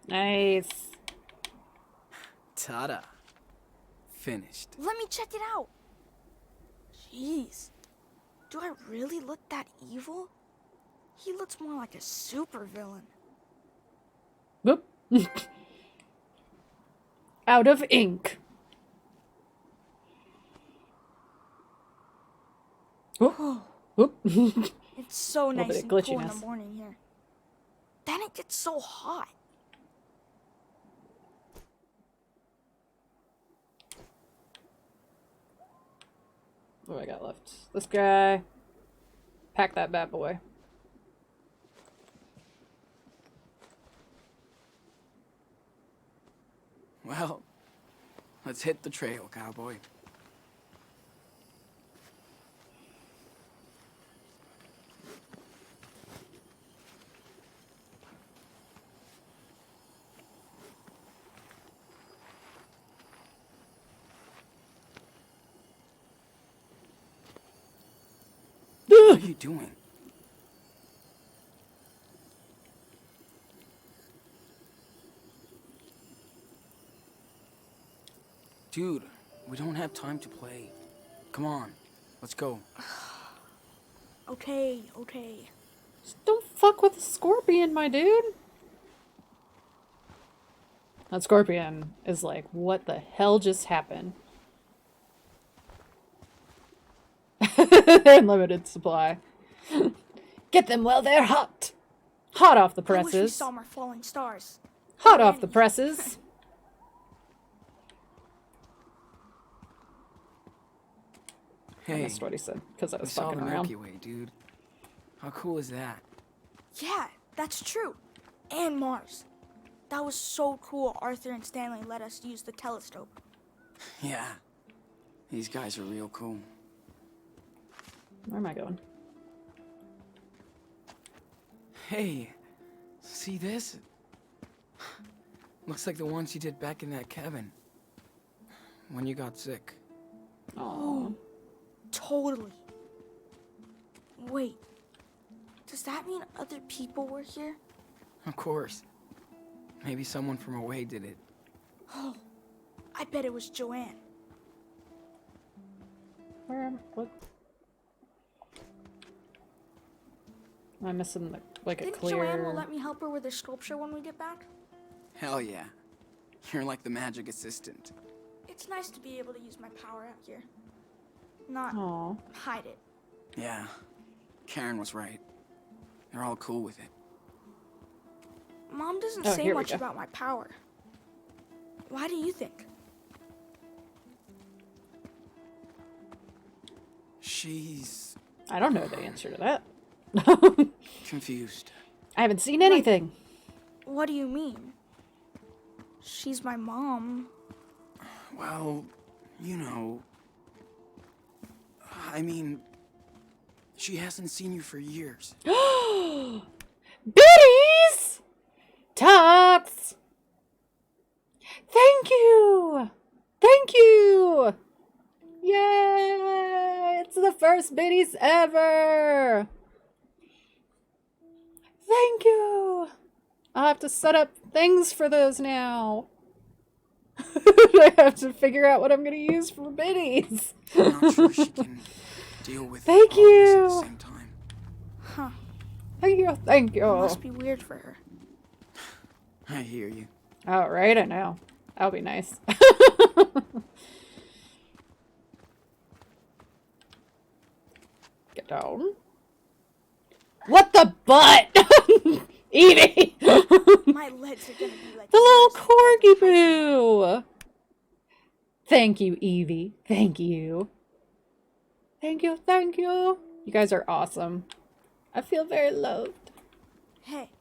[SPEAKER 1] Nice.
[SPEAKER 2] Ta-da. Finished.
[SPEAKER 3] Let me check it out. Jeez. Do I really look that evil? He looks more like a supervillain.
[SPEAKER 1] Boop. Out of ink. Whoop. Whoop.
[SPEAKER 3] It's so
[SPEAKER 1] Little
[SPEAKER 3] nice
[SPEAKER 1] bit
[SPEAKER 3] and
[SPEAKER 1] of
[SPEAKER 3] cool in the
[SPEAKER 1] glitchiness.
[SPEAKER 3] morning here. Then it gets so hot.
[SPEAKER 1] What do I got left? This guy. Pack that bad boy.
[SPEAKER 2] Well, let's hit the trail, cowboy. What are you doing? Dude, we don't have time to play. Come on, let's go.
[SPEAKER 3] Okay, okay.
[SPEAKER 1] Just don't fuck with the scorpion, my dude. That scorpion is like, what the hell just happened? They're in limited supply. Get them while they're hot. Hot off the
[SPEAKER 3] I wish we
[SPEAKER 1] presses.
[SPEAKER 3] saw more falling stars.
[SPEAKER 1] Hot off the presses. I
[SPEAKER 2] Hey,
[SPEAKER 1] missed what he said because I
[SPEAKER 2] we
[SPEAKER 1] was
[SPEAKER 2] saw
[SPEAKER 1] fucking
[SPEAKER 2] the
[SPEAKER 1] around.
[SPEAKER 2] Milky Way, dude. How cool is that?
[SPEAKER 3] Yeah, that's true. And Mars. That was so cool Arthur and Stanley let us use the telescope.
[SPEAKER 2] Yeah, these guys are real cool.
[SPEAKER 1] Where am I going?
[SPEAKER 2] Hey, see this? Looks like the ones you did back in that cabin. When you got sick.
[SPEAKER 3] Oh, totally. Wait, does that mean other people were here?
[SPEAKER 2] Of course. Maybe someone from away did it.
[SPEAKER 3] Oh, I bet it was Joanne.
[SPEAKER 1] Where am what? Am I missing the, like a
[SPEAKER 3] Think
[SPEAKER 1] clear?
[SPEAKER 3] Joanne will let me help her with her sculpture when we get back?
[SPEAKER 2] Hell yeah. You're like the magic assistant.
[SPEAKER 3] It's nice to be able to use my power out here. Not
[SPEAKER 1] Aw.
[SPEAKER 3] hide it.
[SPEAKER 2] Yeah, Karen was right. They're all cool with it.
[SPEAKER 3] Mom doesn't
[SPEAKER 1] Oh,
[SPEAKER 3] say
[SPEAKER 1] here we
[SPEAKER 3] much
[SPEAKER 1] go.
[SPEAKER 3] about my power. Why do you think?
[SPEAKER 2] She's
[SPEAKER 1] I don't know the answer to that.
[SPEAKER 2] confused.
[SPEAKER 1] I haven't seen anything.
[SPEAKER 3] What do you mean? She's my mom.
[SPEAKER 2] Well, you know... I mean... She hasn't seen you for years.
[SPEAKER 1] Biddies! Tots! Thank you! Thank you! Yay! It's the first biddies ever! Thank you! I'll have to set up things for those now. I have to figure out what I'm going to use for biddies.
[SPEAKER 2] I'm not sure she can deal with
[SPEAKER 1] Thank
[SPEAKER 2] all this at the
[SPEAKER 1] you!
[SPEAKER 2] same time.
[SPEAKER 3] Huh.
[SPEAKER 1] Thank you, thank you.
[SPEAKER 3] It must be weird for her.
[SPEAKER 2] I hear you.
[SPEAKER 1] Oh, right, I know. That'll be nice. Get down. What the butt? Evie!
[SPEAKER 3] My legs are gonna be like
[SPEAKER 1] the little corgi boo! Thank you, Evie. Thank you. Thank you, thank you. You guys are awesome. I feel very loved.
[SPEAKER 3] Hey,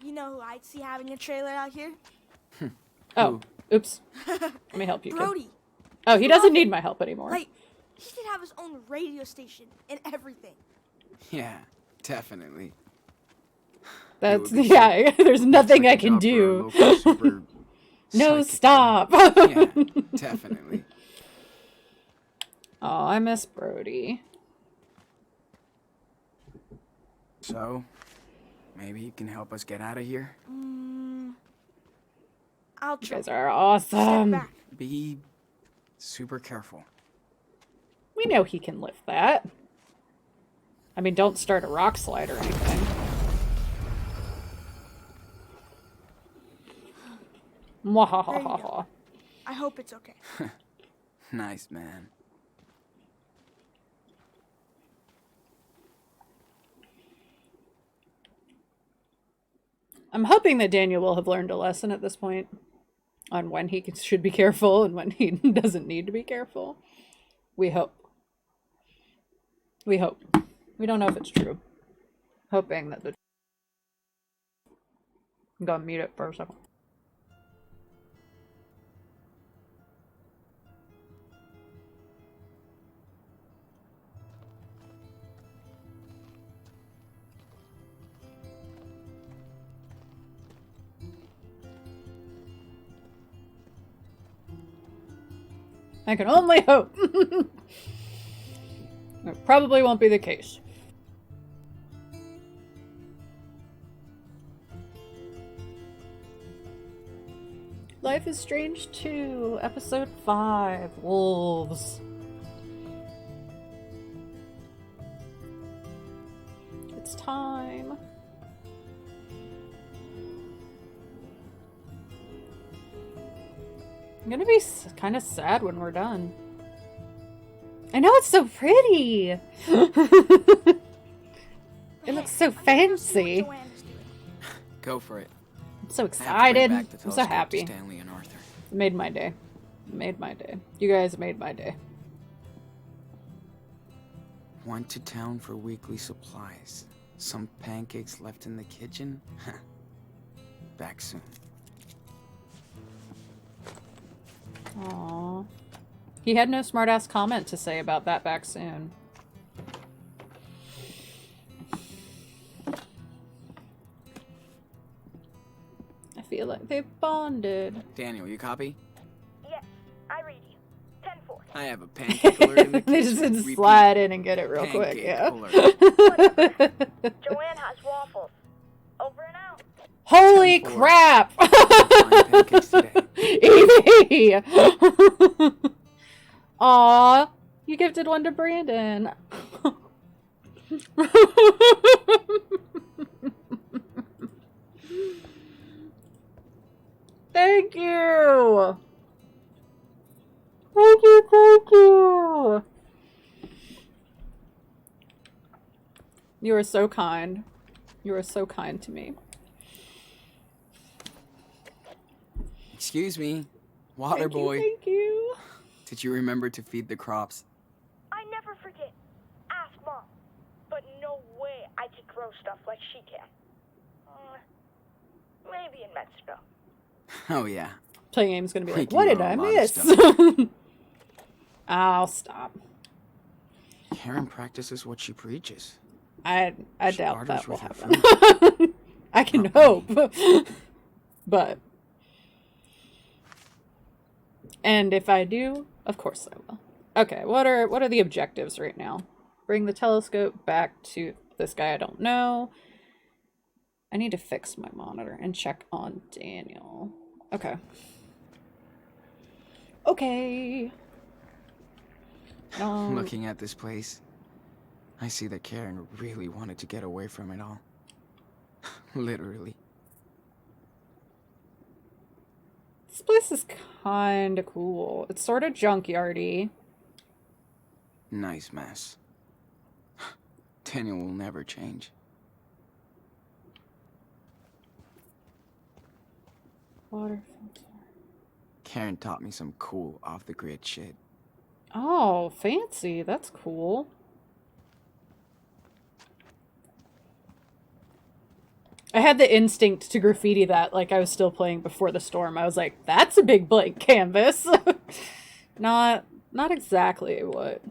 [SPEAKER 3] you know who I'd see having a trailer out here?
[SPEAKER 1] Oh, oops. Let me help you, kid.
[SPEAKER 3] Brody.
[SPEAKER 1] Oh, he doesn't need my help anymore.
[SPEAKER 3] Like, he should have his own radio station and everything.
[SPEAKER 2] Yeah, definitely.
[SPEAKER 1] That's, yeah, there's nothing I can do. No, stop.
[SPEAKER 2] Yeah, definitely.
[SPEAKER 1] Oh, I miss Brody.
[SPEAKER 2] So, maybe you can help us get out of here?
[SPEAKER 3] I'll
[SPEAKER 1] You
[SPEAKER 3] try.
[SPEAKER 1] guys are awesome.
[SPEAKER 2] Be super careful.
[SPEAKER 1] We know he can lift that. I mean, don't start a rock slide or anything.
[SPEAKER 3] There you go. I hope it's okay.
[SPEAKER 2] Nice, man.
[SPEAKER 1] I'm hoping that Daniel will have learned a lesson at this point on when he should be careful and when he doesn't need to be careful. We hope. We hope. We don't know if it's true. Hoping that the... I'm gonna mute it for a second. I can only hope. It probably won't be the case. Life is Strange 2, Episode 5, Wolves. It's time. I'm gonna be kind of sad when we're done. I know, it's so pretty! It looks so fancy.
[SPEAKER 2] Go for it.
[SPEAKER 1] I'm so
[SPEAKER 2] I have to bring
[SPEAKER 1] excited.
[SPEAKER 2] back the
[SPEAKER 1] I'm so
[SPEAKER 2] telescope to
[SPEAKER 1] happy.
[SPEAKER 2] Stanley and Arthur.
[SPEAKER 1] Made my day. Made my day. You guys made my day.
[SPEAKER 2] Went to town for weekly supplies. Some pancakes left in the kitchen? Back soon.
[SPEAKER 1] Aww. He had no smartass comment to say about that back soon. I feel like they've bonded.
[SPEAKER 2] Daniel, you copy?
[SPEAKER 3] Yes, I read you. 10-4.
[SPEAKER 2] I have a pancake alert in the kitchen.
[SPEAKER 1] They just
[SPEAKER 2] Repeat.
[SPEAKER 1] slide in and get it real quick,
[SPEAKER 2] Pancake
[SPEAKER 1] yeah.
[SPEAKER 2] alert.
[SPEAKER 3] Joanne has waffles. Over and out.
[SPEAKER 1] Holy
[SPEAKER 2] 10-4.
[SPEAKER 1] crap!
[SPEAKER 2] Fine pancakes today.
[SPEAKER 1] Evie! Aw, you gifted one to Brandon. Thank you! Thank you, thank you! You are so kind. You are so kind to me.
[SPEAKER 2] Excuse me, water
[SPEAKER 1] Thank you,
[SPEAKER 2] boy.
[SPEAKER 1] thank you.
[SPEAKER 2] Did you remember to feed the crops?
[SPEAKER 3] I never forget. Ask Mom. But no way I can grow stuff like she can. Maybe in Mexico.
[SPEAKER 2] Oh yeah,
[SPEAKER 1] playing game's gonna be like,
[SPEAKER 2] Like,
[SPEAKER 1] what
[SPEAKER 2] you
[SPEAKER 1] did
[SPEAKER 2] know a
[SPEAKER 1] I
[SPEAKER 2] lot of
[SPEAKER 1] miss?
[SPEAKER 2] stuff.
[SPEAKER 1] I'll stop.
[SPEAKER 2] Karen practices what she preaches.
[SPEAKER 1] I
[SPEAKER 2] She
[SPEAKER 1] doubt
[SPEAKER 2] barters
[SPEAKER 1] that will
[SPEAKER 2] with her
[SPEAKER 1] happen. I can hope. But. And if I do, of course I will. Okay, what are the objectives right now? Bring the telescope back to this guy I don't know. I need to fix my monitor and check on Daniel. Okay. Okay.
[SPEAKER 2] Looking at this place, I see that Karen really wanted to get away from it all. Literally.
[SPEAKER 1] This place is kind of cool. It's sort of junkyardy.
[SPEAKER 2] Nice mess. Daniel will never change.
[SPEAKER 1] Water filter.
[SPEAKER 2] Karen taught me some cool off-the-grid shit.
[SPEAKER 1] Oh, fancy. That's cool. I had the instinct to graffiti that like I was still playing Before the Storm. I was like, that's a big blank canvas. Not exactly what.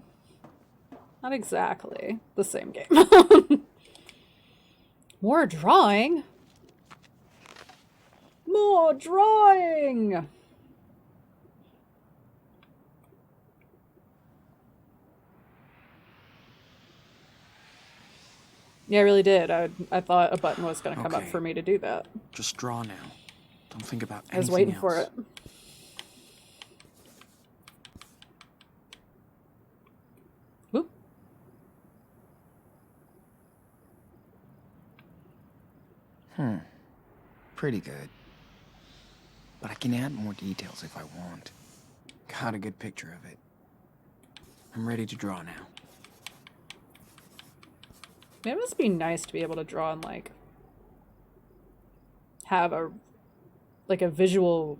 [SPEAKER 1] Not exactly the same game. More drawing. More drawing. Yeah, I really did. I thought a button was going to come up
[SPEAKER 2] Okay.
[SPEAKER 1] for me to do that.
[SPEAKER 2] Just draw now. Don't think about anything
[SPEAKER 1] I was waiting
[SPEAKER 2] else.
[SPEAKER 1] for it. Whoop.
[SPEAKER 2] Pretty good. But I can add more details if I want. Got a good picture of it. I'm ready to draw now.
[SPEAKER 1] It must be nice to be able to draw and like have a visual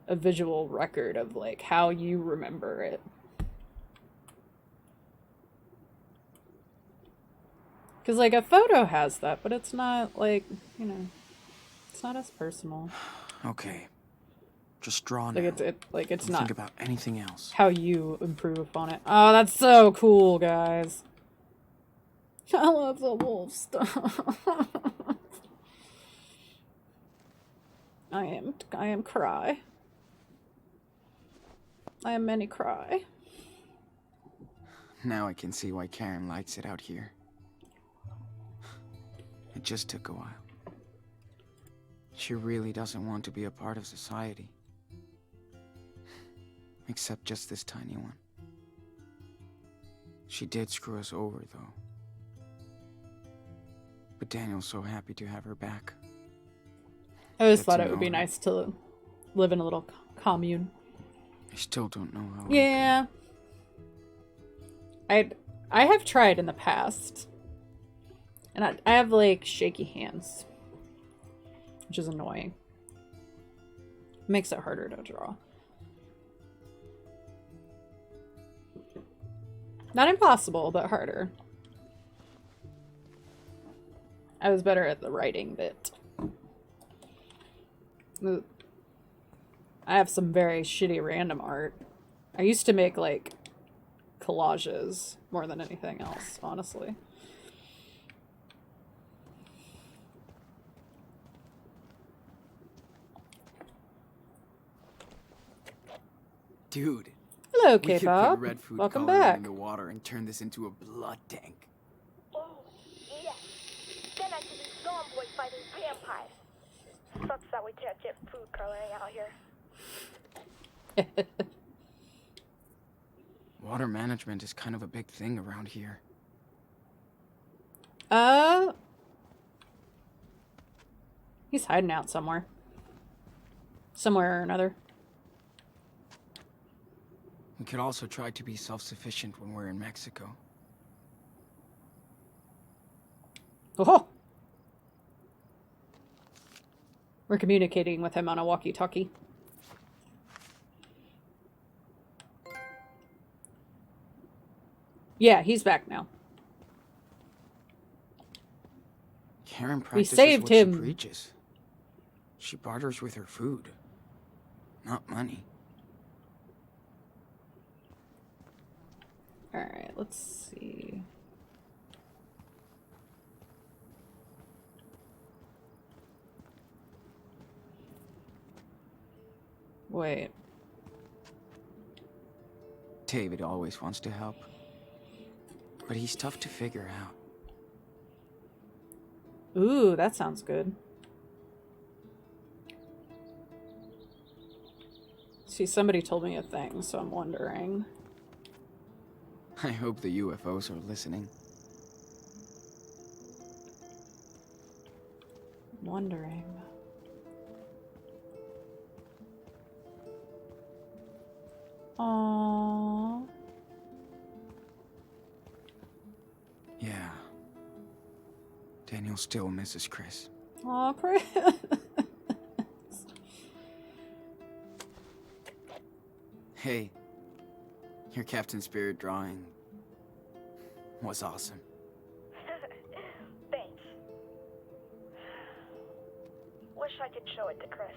[SPEAKER 1] record of like how you remember it. Because like a photo has that, but it's not like, you know, it's not as personal.
[SPEAKER 2] Okay. Just draw now.
[SPEAKER 1] Like it's
[SPEAKER 2] Don't
[SPEAKER 1] not
[SPEAKER 2] think about anything else.
[SPEAKER 1] how you improve on it. Oh, that's so cool, guys. I love the wolf stuff. I am cry. I am many cry.
[SPEAKER 2] Now I can see why Karen likes it out here. It just took a while. She really doesn't want to be a part of society. Except just this tiny one. She did screw us over, though. But Daniel's so happy to have her back.
[SPEAKER 1] I always
[SPEAKER 2] Get
[SPEAKER 1] thought
[SPEAKER 2] to
[SPEAKER 1] it would be
[SPEAKER 2] know her.
[SPEAKER 1] nice to live in a little commune.
[SPEAKER 2] I still don't know how.
[SPEAKER 1] Yeah. I have tried in the past. And I have like shaky hands. Which is annoying. Makes it harder to draw. Not impossible, but harder. I was better at the writing bit. Ooh. I have some very shitty random art. I used to make like collages more than anything else, honestly.
[SPEAKER 2] Dude.
[SPEAKER 1] Hello,
[SPEAKER 2] We could
[SPEAKER 1] K-pop.
[SPEAKER 2] put red food
[SPEAKER 1] Welcome
[SPEAKER 2] coloring
[SPEAKER 1] back.
[SPEAKER 2] in the water and turn this into a blood tank.
[SPEAKER 3] Yeah. Then I could be Zomboy fighting vampires. Sucks that we can't get food coloring out here.
[SPEAKER 2] Water management is kind of a big thing around here.
[SPEAKER 1] He's hiding out somewhere. Somewhere or another.
[SPEAKER 2] We could also try to be self-sufficient when we're in Mexico.
[SPEAKER 1] Oh! We're communicating with him on a walkie-talkie. Yeah, he's back now.
[SPEAKER 2] Karen
[SPEAKER 1] We
[SPEAKER 2] practices
[SPEAKER 1] saved
[SPEAKER 2] what
[SPEAKER 1] him.
[SPEAKER 2] she preaches. She barters with her food, not money.
[SPEAKER 1] Alright, let's see. Wait.
[SPEAKER 2] David always wants to help, but he's tough to figure out.
[SPEAKER 1] Ooh, that sounds good. See, somebody told me a thing, so I'm wondering.
[SPEAKER 2] I hope the UFOs are listening.
[SPEAKER 1] Wondering. Aww.
[SPEAKER 2] Yeah. Daniel still misses Chris.
[SPEAKER 1] Aw, Chris.
[SPEAKER 2] Hey, your Captain Spirit drawing was awesome.
[SPEAKER 8] Thanks. Wish I could show it to Chris.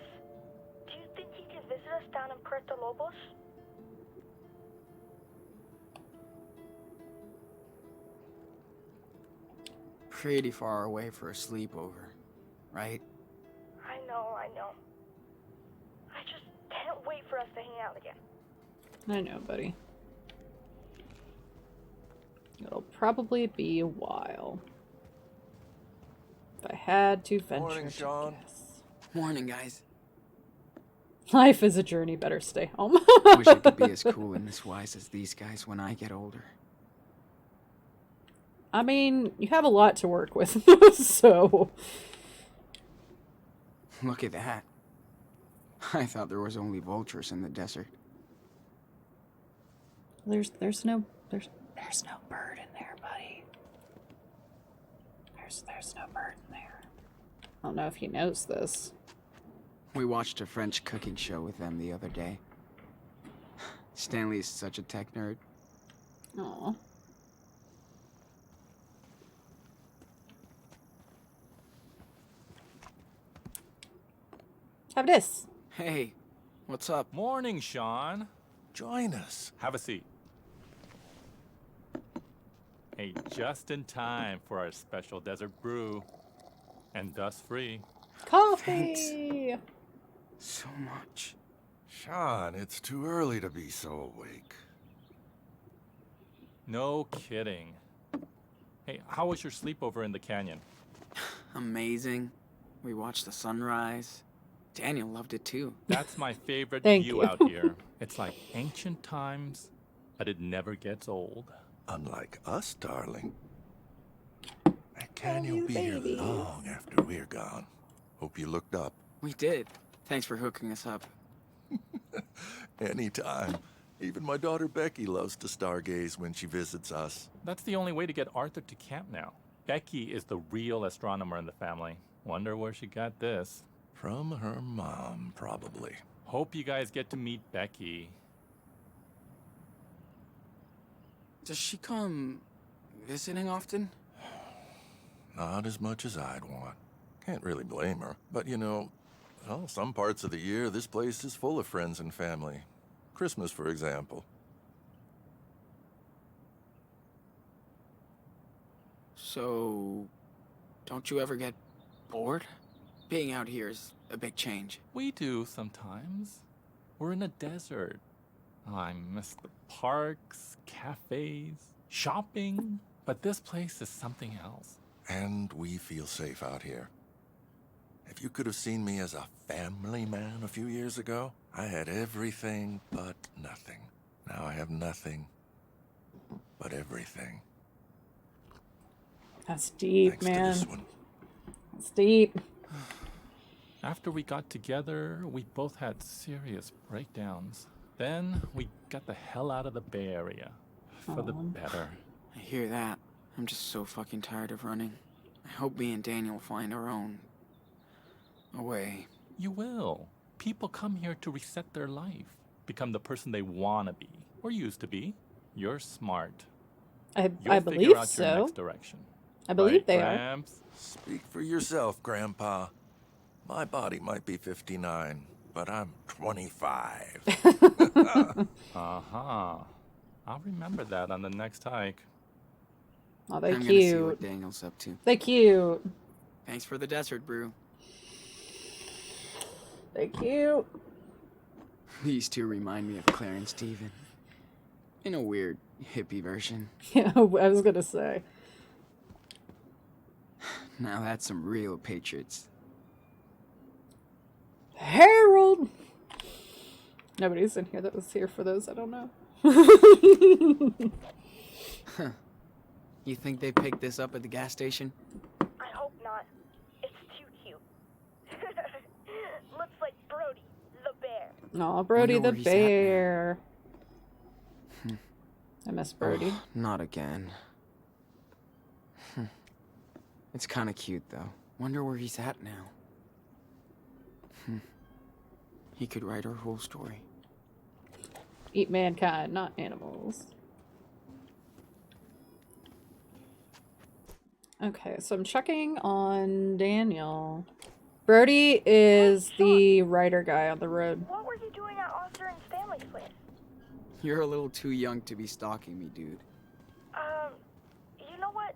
[SPEAKER 8] Do you think he can visit us down in Puerto Lobos?
[SPEAKER 2] Pretty far away for a sleepover, right?
[SPEAKER 8] I know. I just can't wait for us to hang out again.
[SPEAKER 1] I know, buddy. It'll probably be a while. If I had to venture
[SPEAKER 4] Morning,
[SPEAKER 1] to
[SPEAKER 4] Sean.
[SPEAKER 1] guess.
[SPEAKER 2] Morning, guys.
[SPEAKER 1] Life is a journey, better stay home.
[SPEAKER 2] Wish I could be as cool and as wise as these guys when I get older.
[SPEAKER 1] I mean, you have a lot to work with, so...
[SPEAKER 2] Look at that. I thought there was only vultures in the desert.
[SPEAKER 1] There's no bird in there, buddy. There's no bird in there. I don't know if he knows this.
[SPEAKER 2] We watched a French cooking show with them the other day. Stanley is such a tech nerd.
[SPEAKER 1] Aw. Have this.
[SPEAKER 2] Hey, what's up?
[SPEAKER 22] Morning, Sean.
[SPEAKER 4] Join us.
[SPEAKER 22] Have a seat. Hey, just in time for our special desert brew. And dust-free.
[SPEAKER 1] Coffee!
[SPEAKER 2] So much.
[SPEAKER 4] Sean, it's too early to be so awake.
[SPEAKER 22] No kidding. Hey, how was your sleepover in the canyon?
[SPEAKER 2] Amazing. We watched the sunrise. Daniel loved it too.
[SPEAKER 22] That's my favorite
[SPEAKER 1] Thank
[SPEAKER 22] view
[SPEAKER 1] you.
[SPEAKER 22] out here. It's like ancient times, but it never gets old.
[SPEAKER 4] Unlike us, darling. That canyon will be here long after we're gone. Hope you looked up.
[SPEAKER 2] We did. Thanks for hooking us up.
[SPEAKER 4] Anytime. Even my daughter Becky loves to stargaze when she visits us.
[SPEAKER 22] That's the only way to get Arthur to camp now. Becky is the real astronomer in the family. Wonder where she got this.
[SPEAKER 4] From her mom, probably.
[SPEAKER 22] Hope you guys get to meet Becky.
[SPEAKER 2] Does she come visiting often?
[SPEAKER 4] Not as much as I'd want. Can't really blame her. But you know, well, some parts of the year, this place is full of friends and family. Christmas, for example.
[SPEAKER 2] So, don't you ever get bored? Being out here is a big change.
[SPEAKER 22] We do sometimes. We're in a desert. I miss the parks, cafes, shopping. But this place is something else.
[SPEAKER 4] And we feel safe out here. If you could have seen me as a family man a few years ago, I had everything but nothing. Now I have nothing but everything.
[SPEAKER 1] That's deep,
[SPEAKER 4] Thanks to
[SPEAKER 1] man.
[SPEAKER 4] this one.
[SPEAKER 1] That's deep.
[SPEAKER 22] After we got together, we both had serious breakdowns. Then we got the hell out of the Bay Area. For the better.
[SPEAKER 2] I hear that. I'm just so fucking tired of running. I hope me and Daniel find our own way.
[SPEAKER 22] You will. People come here to reset their life, become the person they want to be, or used to be. You're smart.
[SPEAKER 1] I
[SPEAKER 22] You'll
[SPEAKER 1] believe
[SPEAKER 22] figure out
[SPEAKER 1] so.
[SPEAKER 22] your next direction.
[SPEAKER 1] I believe
[SPEAKER 22] Right,
[SPEAKER 1] they are.
[SPEAKER 22] Gramps?
[SPEAKER 4] Speak for yourself, Grandpa. My body might be 59, but I'm 25.
[SPEAKER 22] Uh-huh. I'll remember that on the next hike.
[SPEAKER 1] Oh, they
[SPEAKER 2] I'm gonna see
[SPEAKER 1] cute.
[SPEAKER 2] what Daniel's up to.
[SPEAKER 1] They cute.
[SPEAKER 2] Thanks for the desert brew.
[SPEAKER 1] They cute.
[SPEAKER 2] These two remind me of Claire and Steven. In a weird, hippie version.
[SPEAKER 1] Yeah, I was gonna say.
[SPEAKER 2] Now that's some real patriots.
[SPEAKER 1] Harold! Nobody's in here that was here for those, I don't know.
[SPEAKER 2] Huh. You think they picked this up at the gas station?
[SPEAKER 8] I hope not. It's too cute. Looks like Brody, the bear.
[SPEAKER 1] Aw, Brody
[SPEAKER 2] Wonder
[SPEAKER 1] the
[SPEAKER 2] where he's at now.
[SPEAKER 1] bear. I miss Brody.
[SPEAKER 2] Oh, not again. It's kind of cute, though. Wonder where he's at now. He could write our whole story.
[SPEAKER 1] Eat mankind, not animals. Okay, so I'm checking on Daniel. Brody is the writer guy on the road.
[SPEAKER 8] What were you doing at Arthur and Stanley's place?
[SPEAKER 2] You're a little too young to be stalking me, dude.
[SPEAKER 8] You know what?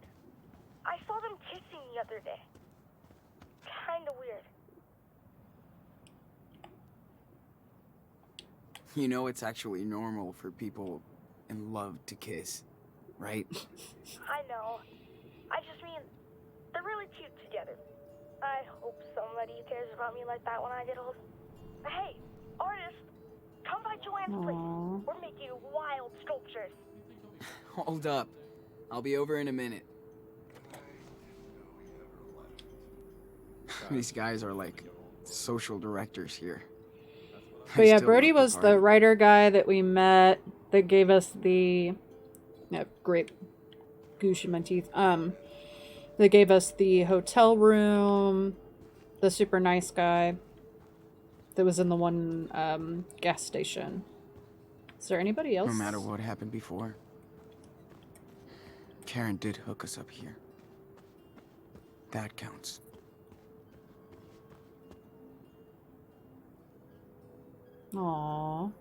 [SPEAKER 8] I saw them kissing the other day. Kinda weird.
[SPEAKER 2] You know it's actually normal for people in love to kiss, right?
[SPEAKER 8] I know. I just mean, they're really cute together. I hope somebody cares about me like that when I get old. Hey, artist, come by Joanne's place. We're making wild sculptures.
[SPEAKER 2] Hold up. I'll be over in a minute. These guys are like social directors here.
[SPEAKER 1] But yeah, Brody was the writer guy that we met that gave us the great goosh in my teeth. They gave us the hotel room, the super nice guy that was in the one gas station. Is there anybody else?
[SPEAKER 2] No matter what happened before, Karen did hook us up here. That counts.
[SPEAKER 1] Aww.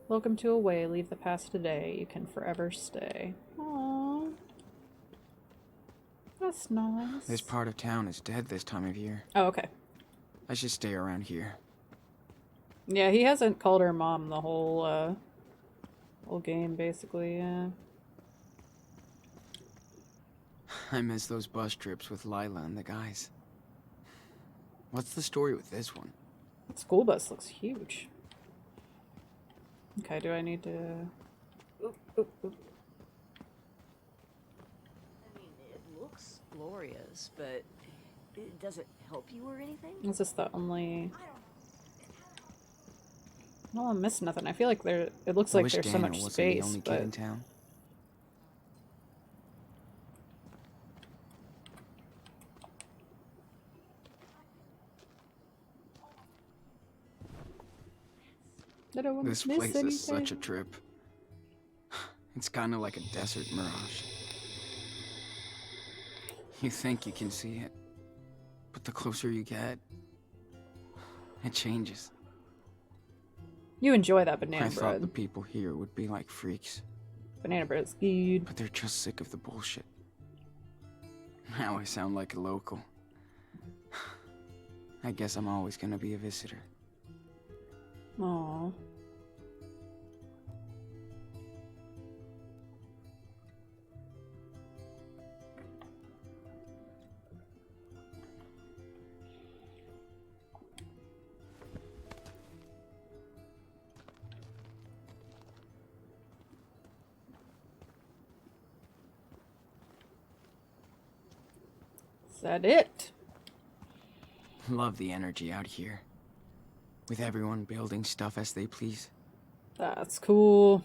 [SPEAKER 1] Welcome to Away. Leave the past today. You can forever stay. Aww. That's nice.
[SPEAKER 2] This part of town is dead this time of year.
[SPEAKER 1] Oh, okay.
[SPEAKER 2] I should stay around here.
[SPEAKER 1] Yeah, he hasn't called her mom the whole game, basically, yeah.
[SPEAKER 2] I miss those bus trips with Lila and the guys. What's the story with this one?
[SPEAKER 1] The school bus looks huge. Okay, do I need to... Oop, oop, oop.
[SPEAKER 11] I mean, it looks glorious, but does it help you or anything?
[SPEAKER 1] Is this the only... No, I missed nothing. I feel like there... It looks like there's so much space,
[SPEAKER 2] the only
[SPEAKER 1] but...
[SPEAKER 2] kid in town.
[SPEAKER 1] I don't want
[SPEAKER 2] This
[SPEAKER 1] to miss
[SPEAKER 2] place
[SPEAKER 1] anything.
[SPEAKER 2] is such a trip. It's kind of like a desert mirage. You think you can see it, but the closer you get, it changes.
[SPEAKER 1] You enjoy that banana
[SPEAKER 2] I thought
[SPEAKER 1] bread.
[SPEAKER 2] the people here would be like freaks,
[SPEAKER 1] Banana bread's good.
[SPEAKER 2] but they're just sick of the bullshit. Now I sound like a local. I guess I'm always gonna be a visitor.
[SPEAKER 1] Aww. Is that it?
[SPEAKER 2] Love the energy out here. With everyone building stuff as they please.
[SPEAKER 1] That's cool.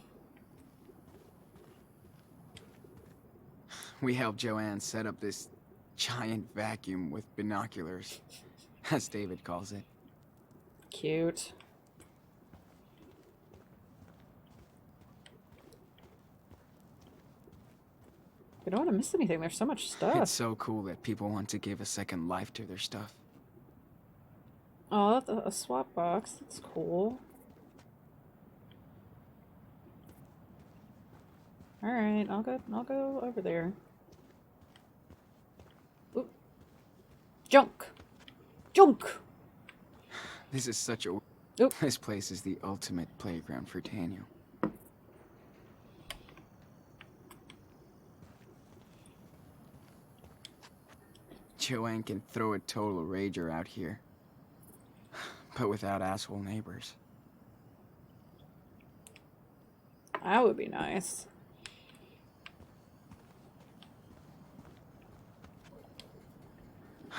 [SPEAKER 2] We helped Joanne set up this giant vacuum with binoculars, as David calls it.
[SPEAKER 1] Cute. I don't want to miss anything. There's so much stuff.
[SPEAKER 2] It's so cool that people want to give a second life to their stuff.
[SPEAKER 1] Oh, a swap box. That's cool. All right, I'll go over there. Oop. Junk. Junk.
[SPEAKER 2] This is such a...
[SPEAKER 1] Oop.
[SPEAKER 2] This place is the ultimate playground for Daniel. Joanne can throw a total rager out here. But without asshole neighbors.
[SPEAKER 1] That would be nice.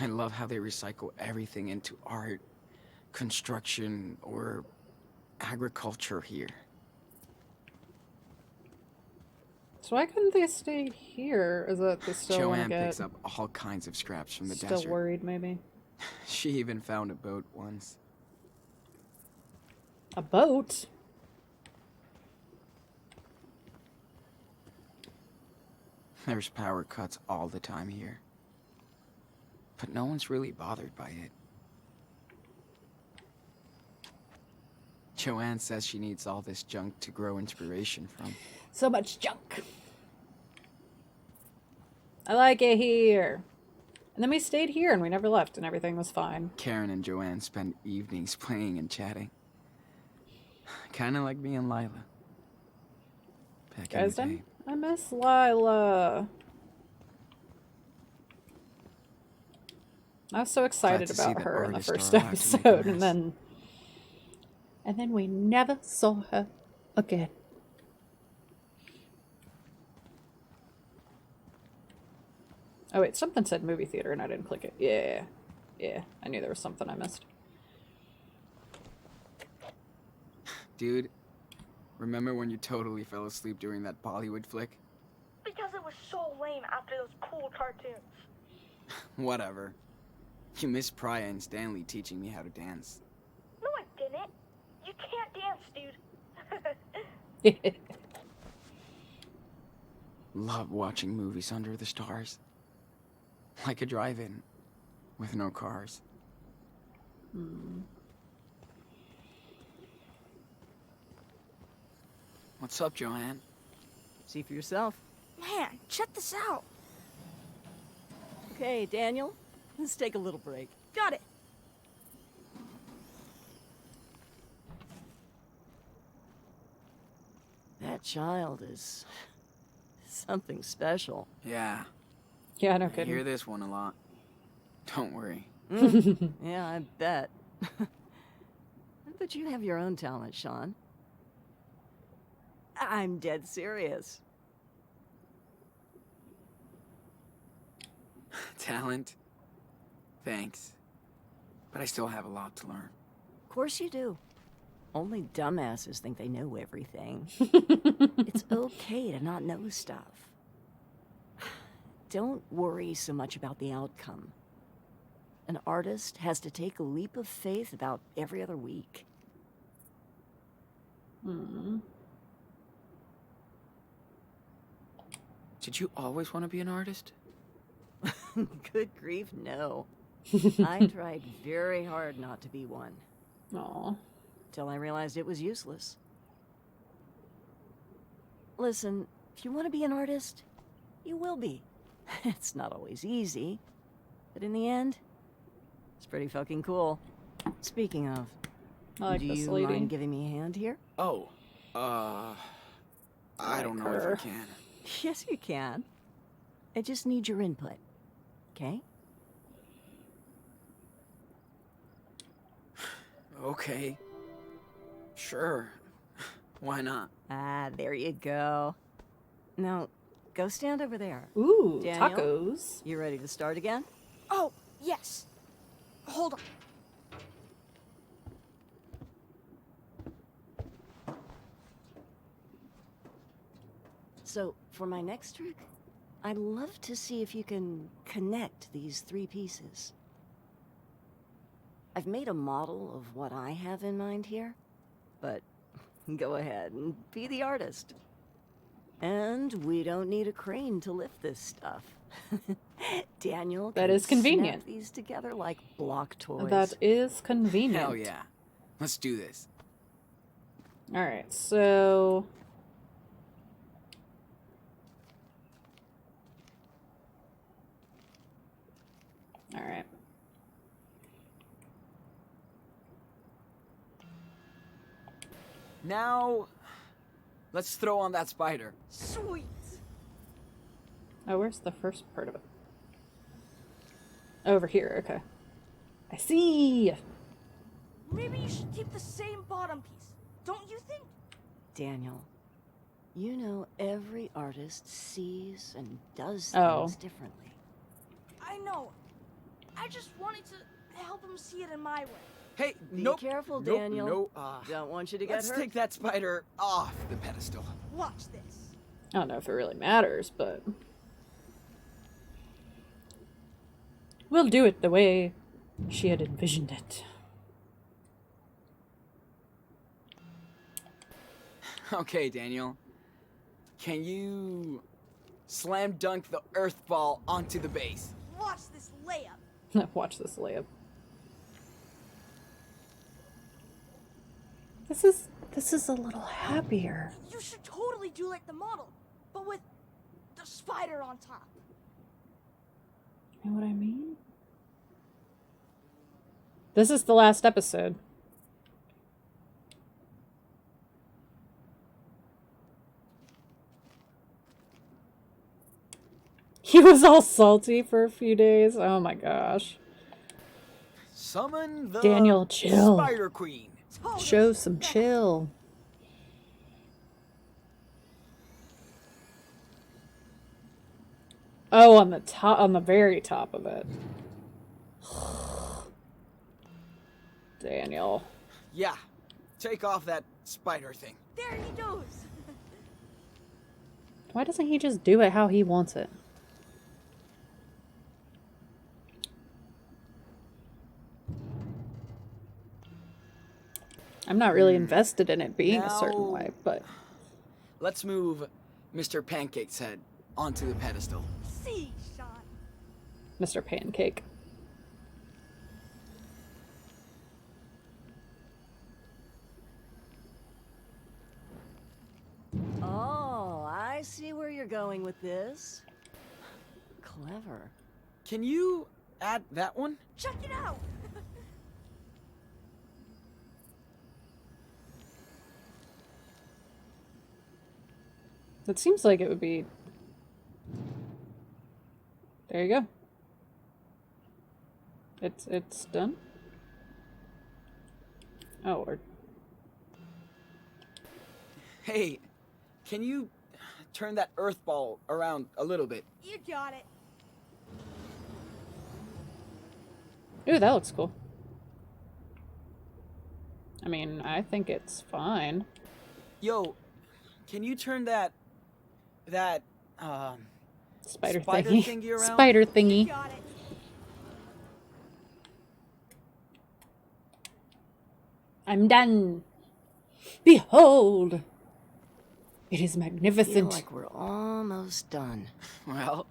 [SPEAKER 2] I love how they recycle everything into art, construction, or agriculture here.
[SPEAKER 1] So why couldn't they stay here? Is that they still want to
[SPEAKER 2] Joanne
[SPEAKER 1] get
[SPEAKER 2] picks up all kinds of scraps from the
[SPEAKER 1] still
[SPEAKER 2] desert.
[SPEAKER 1] worried maybe?
[SPEAKER 2] She even found a boat once.
[SPEAKER 1] A boat?
[SPEAKER 2] There's power cuts all the time here. But no one's really bothered by it. Joanne says she needs all this junk to grow inspiration from.
[SPEAKER 1] So much junk. I like it here. And then we stayed here and we never left and everything was fine.
[SPEAKER 2] Karen and Joanne spend evenings playing and chatting. Kinda like me and Lila. Back
[SPEAKER 1] Guys,
[SPEAKER 2] in the day.
[SPEAKER 1] I miss Lila. I was so excited
[SPEAKER 2] to see
[SPEAKER 1] about
[SPEAKER 2] that
[SPEAKER 1] her in the
[SPEAKER 2] artists
[SPEAKER 1] first
[SPEAKER 2] are allowed to make a
[SPEAKER 1] episode
[SPEAKER 2] mess.
[SPEAKER 1] and then we never saw her again. Oh wait, something said movie theater and I didn't click it. Yeah. Yeah, I knew there was something I missed.
[SPEAKER 2] Dude, remember when you totally fell asleep during that Bollywood flick?
[SPEAKER 8] Because it was so lame after those cool cartoons.
[SPEAKER 2] Whatever. You missed Priya and Stanley teaching me how to dance.
[SPEAKER 8] No, I didn't. You can't dance, dude.
[SPEAKER 2] Love watching movies under the stars. Like a drive-in, with no cars. What's up, Joanne?
[SPEAKER 11] See for yourself.
[SPEAKER 3] Man, check this out.
[SPEAKER 11] Okay, Daniel, let's take a little break.
[SPEAKER 3] Got it.
[SPEAKER 11] That child is something special.
[SPEAKER 2] Yeah.
[SPEAKER 1] Yeah, no
[SPEAKER 2] I
[SPEAKER 1] kidding.
[SPEAKER 2] hear this one a lot. Don't worry.
[SPEAKER 11] Yeah, I bet. But you have your own talent, Sean. I'm dead serious.
[SPEAKER 2] Talent? Thanks. But I still have a lot to learn.
[SPEAKER 11] Of course you do. Only dumbasses think they know everything. It's okay to not know stuff. Don't worry so much about the outcome. An artist has to take a leap of faith about every other week.
[SPEAKER 2] Did you always want to be an artist?
[SPEAKER 11] Good grief, no. I tried very hard not to be one.
[SPEAKER 1] Aw.
[SPEAKER 11] Till I realized it was useless. Listen, if you want to be an artist, you will be. It's not always easy, but in the end, it's pretty fucking cool. Speaking of,
[SPEAKER 1] I like
[SPEAKER 11] do
[SPEAKER 1] this
[SPEAKER 11] you
[SPEAKER 1] lady.
[SPEAKER 11] mind giving me a hand here?
[SPEAKER 2] Oh, I don't know if I can.
[SPEAKER 11] Yes, you can. I just need your input, okay?
[SPEAKER 2] Okay. Sure. Why not?
[SPEAKER 11] Ah, there you go. Now, go stand over there.
[SPEAKER 1] Ooh,
[SPEAKER 11] Daniel,
[SPEAKER 1] tacos.
[SPEAKER 11] You ready to start again?
[SPEAKER 3] Oh, yes. Hold on.
[SPEAKER 11] So, for my next trick, I'd love to see if you can connect these three pieces. I've made a model of what I have in mind here, but go ahead and be the artist. And we don't need a crane to lift this stuff. Daniel,
[SPEAKER 1] That
[SPEAKER 11] can
[SPEAKER 1] is convenient.
[SPEAKER 11] snap these together like block toys.
[SPEAKER 1] That is convenient.
[SPEAKER 2] Hell yeah. Let's do this.
[SPEAKER 1] Alright, so... Alright.
[SPEAKER 2] Now, let's throw on that spider.
[SPEAKER 3] Sweet.
[SPEAKER 1] Oh, where's the first part of it? Over here, okay. I see!
[SPEAKER 3] Maybe you should keep the same bottom piece, don't you think?
[SPEAKER 11] Daniel, you know every artist sees and does
[SPEAKER 1] Oh.
[SPEAKER 11] things differently.
[SPEAKER 3] I know. I just wanted to help him see it in my way.
[SPEAKER 2] Hey,
[SPEAKER 11] Be
[SPEAKER 2] nope.
[SPEAKER 11] careful,
[SPEAKER 2] Nope,
[SPEAKER 11] Daniel.
[SPEAKER 2] nope.
[SPEAKER 11] Don't want you to get
[SPEAKER 2] Let's
[SPEAKER 11] hurt.
[SPEAKER 2] take that spider off the pedestal.
[SPEAKER 3] Watch this.
[SPEAKER 1] I don't know if it really matters, but... We'll do it the way she had envisioned it.
[SPEAKER 2] Okay, Daniel. Can you slam dunk the earth ball onto the base?
[SPEAKER 3] Watch this layup.
[SPEAKER 1] Watch this layup. This is a little happier.
[SPEAKER 3] You should totally do like the model, but with the spider on top.
[SPEAKER 1] You know what I mean? This is the last episode. He was all salty for a few days. Oh my gosh.
[SPEAKER 2] Summon the
[SPEAKER 1] Daniel, chill.
[SPEAKER 2] Spider Queen.
[SPEAKER 1] Show some chill. Oh, on the top, on the very top of it. Daniel.
[SPEAKER 2] Yeah. Take off that spider thing.
[SPEAKER 3] There he goes.
[SPEAKER 1] Why doesn't he just do it how he wants it? I'm not really invested in it being a certain
[SPEAKER 2] Now-
[SPEAKER 1] way, but
[SPEAKER 2] Let's move Mr. Pancake's head onto the pedestal.
[SPEAKER 3] See, Sean.
[SPEAKER 1] Mr. Pancake.
[SPEAKER 11] Oh, I see where you're going with this. Clever.
[SPEAKER 2] Can you add that one?
[SPEAKER 3] Check it out.
[SPEAKER 1] It seems like it would be... There you go. It's done? Oh, or...
[SPEAKER 2] Hey, can you turn that earth ball around a little bit?
[SPEAKER 3] You got it.
[SPEAKER 1] Ooh, that looks cool. I mean, I think it's fine.
[SPEAKER 2] Yo, can you turn that
[SPEAKER 1] Spider
[SPEAKER 2] spider
[SPEAKER 1] thingy.
[SPEAKER 2] thingy around?
[SPEAKER 1] Spider thingy.
[SPEAKER 3] Got it.
[SPEAKER 1] I'm done. Behold! It is
[SPEAKER 11] Feel
[SPEAKER 1] magnificent.
[SPEAKER 11] like we're almost done.
[SPEAKER 2] Well,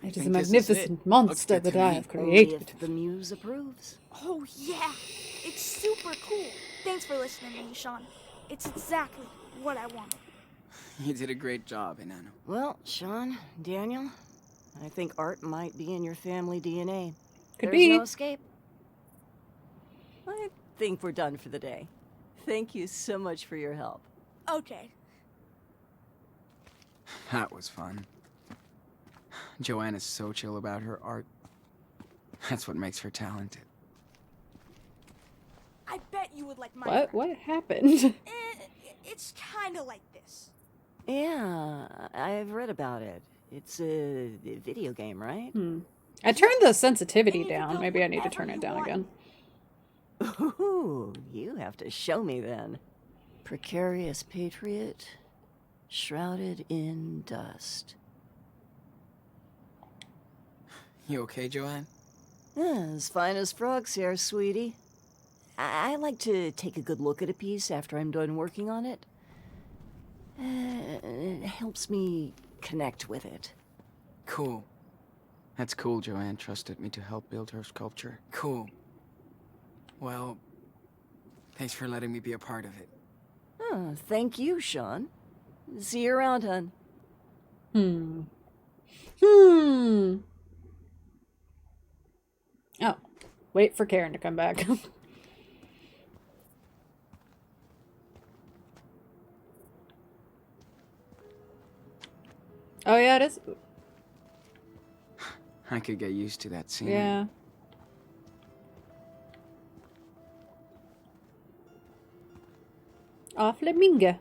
[SPEAKER 1] It is a
[SPEAKER 2] think this is
[SPEAKER 1] magnificent
[SPEAKER 2] it.
[SPEAKER 1] monster
[SPEAKER 2] Looks good
[SPEAKER 1] that
[SPEAKER 2] to
[SPEAKER 1] I
[SPEAKER 2] me.
[SPEAKER 1] have
[SPEAKER 11] Only
[SPEAKER 1] created.
[SPEAKER 11] if the muse approves.
[SPEAKER 3] Oh yeah, it's super cool. Thanks for listening to me, Sean. It's exactly what I wanted.
[SPEAKER 2] You did a great job, Enano.
[SPEAKER 11] Well, Sean, Daniel, I think art might be in your family DNA.
[SPEAKER 1] Could
[SPEAKER 11] There's
[SPEAKER 1] be.
[SPEAKER 11] no escape. I think we're done for the day. Thank you so much for your help.
[SPEAKER 3] Okay.
[SPEAKER 2] That was fun. Joanne is so chill about her art. That's what makes her talented.
[SPEAKER 3] I bet you would like my
[SPEAKER 1] What? What happened?
[SPEAKER 3] It's kind of like this.
[SPEAKER 11] Yeah, I've read about it. It's a video game, right?
[SPEAKER 1] I turned the sensitivity down. Maybe I need to turn it down again.
[SPEAKER 11] Ooh, you have to show me then. Precarious patriot, shrouded in dust.
[SPEAKER 2] You okay, Joanne?
[SPEAKER 11] As fine as frogs here, sweetie. I like to take a good look at a piece after I'm done working on it. It helps me connect with it.
[SPEAKER 2] Cool. That's cool Joanne trusted me to help build her sculpture. Cool. Well, thanks for letting me be a part of it.
[SPEAKER 11] Oh, thank you, Sean. See you around, hun.
[SPEAKER 1] Oh, wait for Karen to come back. Oh yeah, it is.
[SPEAKER 2] I could get used to that scene.
[SPEAKER 1] Yeah. Ah, flamingo.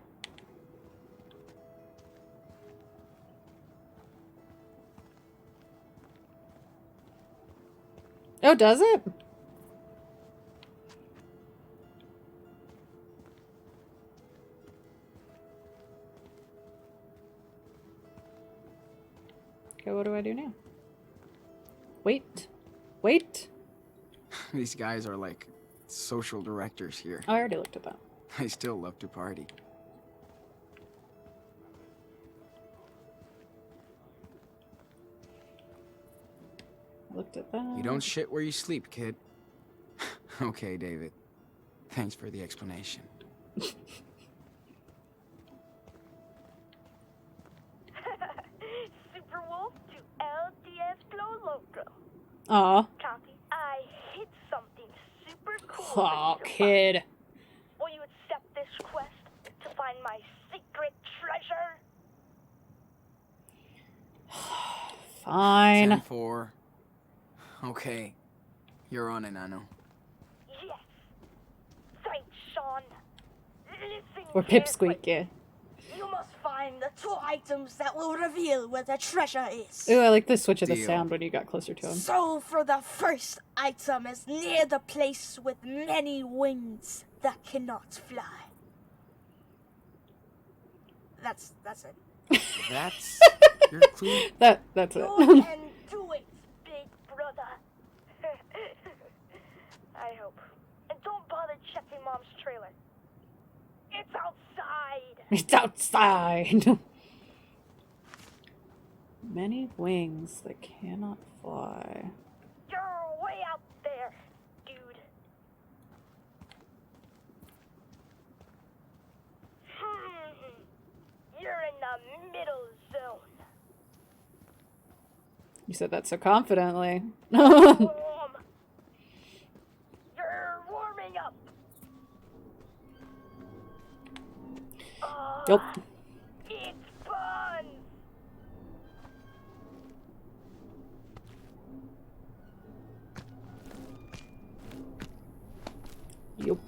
[SPEAKER 1] Oh, does it? Okay, what do I do now? Wait. Wait.
[SPEAKER 2] These guys are like social directors here.
[SPEAKER 1] I already looked at that.
[SPEAKER 2] They still love to party.
[SPEAKER 1] Looked at that.
[SPEAKER 2] You don't shit where you sleep, kid. Okay, David. Thanks for the explanation.
[SPEAKER 8] Super Wolf to El Diablo Loco.
[SPEAKER 1] Aw.
[SPEAKER 8] Copy. I hit something super cool.
[SPEAKER 1] Oh, kid.
[SPEAKER 8] Will you accept this quest to find my secret treasure?
[SPEAKER 1] Fine.
[SPEAKER 2] 10-4. Okay. You're on it, Nano.
[SPEAKER 8] Yes. Thanks, Sean. Listen
[SPEAKER 1] Or Pipsqueak, yeah.
[SPEAKER 8] You must find the 2 items that will reveal where the treasure is.
[SPEAKER 1] Ooh, I like the switch of the
[SPEAKER 2] Deal.
[SPEAKER 1] sound when you got closer to him.
[SPEAKER 8] So for the first item is near the place with many wings that cannot fly. That's it.
[SPEAKER 2] That's your clue?
[SPEAKER 1] That's it.
[SPEAKER 8] You can do it, big brother. I hope. And don't bother checking Mom's trailer. It's outside.
[SPEAKER 1] It's outside. Many wings that cannot fly.
[SPEAKER 8] You're way out there, dude. You're in the middle zone.
[SPEAKER 1] You said that so confidently.
[SPEAKER 8] Warm. You're warming up.
[SPEAKER 1] Yup.
[SPEAKER 8] It's fun.
[SPEAKER 1] Yup.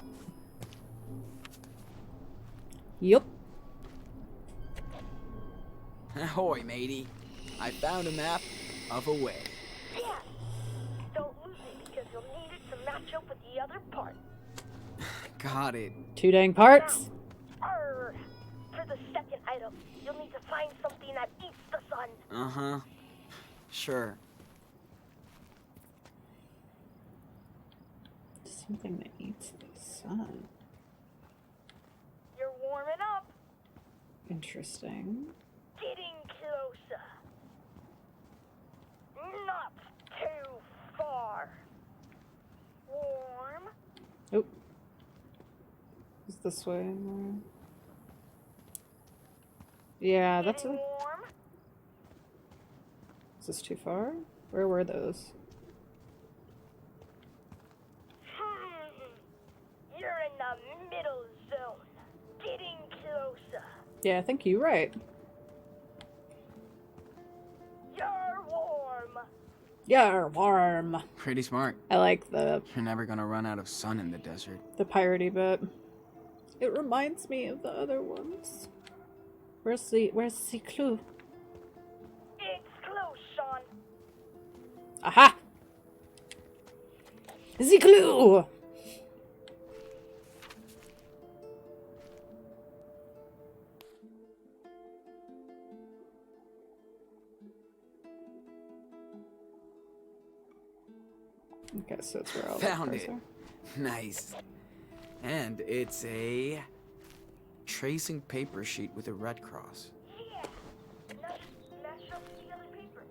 [SPEAKER 1] Yup.
[SPEAKER 2] Ahoy, matey. I found a map of a way.
[SPEAKER 8] Yeah. Don't lose it because you'll need it to match up with the other part.
[SPEAKER 2] Got it.
[SPEAKER 1] 2 dang parts.
[SPEAKER 8] Arr. For the second item, you'll need to find something that eats the sun.
[SPEAKER 2] Uh-huh. Sure.
[SPEAKER 1] Something that eats the sun.
[SPEAKER 8] You're warming up.
[SPEAKER 1] Interesting.
[SPEAKER 8] Getting closer. Not too far. Warm.
[SPEAKER 1] Oh. Is this way? Yeah, that's a...
[SPEAKER 8] Warm.
[SPEAKER 1] Is this too far? Where were those?
[SPEAKER 8] You're in the middle zone. Getting closer.
[SPEAKER 1] Yeah, I think you're right.
[SPEAKER 8] You're warm.
[SPEAKER 1] You're warm.
[SPEAKER 2] Pretty smart.
[SPEAKER 1] I like the
[SPEAKER 2] You're never gonna run out of sun in the desert.
[SPEAKER 1] piratey bit. It reminds me of the other ones. Where's the clue?
[SPEAKER 8] It's close, Sean.
[SPEAKER 1] Aha! The clue! Okay, so it's where all the
[SPEAKER 2] Found
[SPEAKER 1] cars
[SPEAKER 2] it.
[SPEAKER 1] are.
[SPEAKER 2] Nice. And it's a tracing paper sheet with a red cross.
[SPEAKER 8] Yeah. Now just mash up the other paper.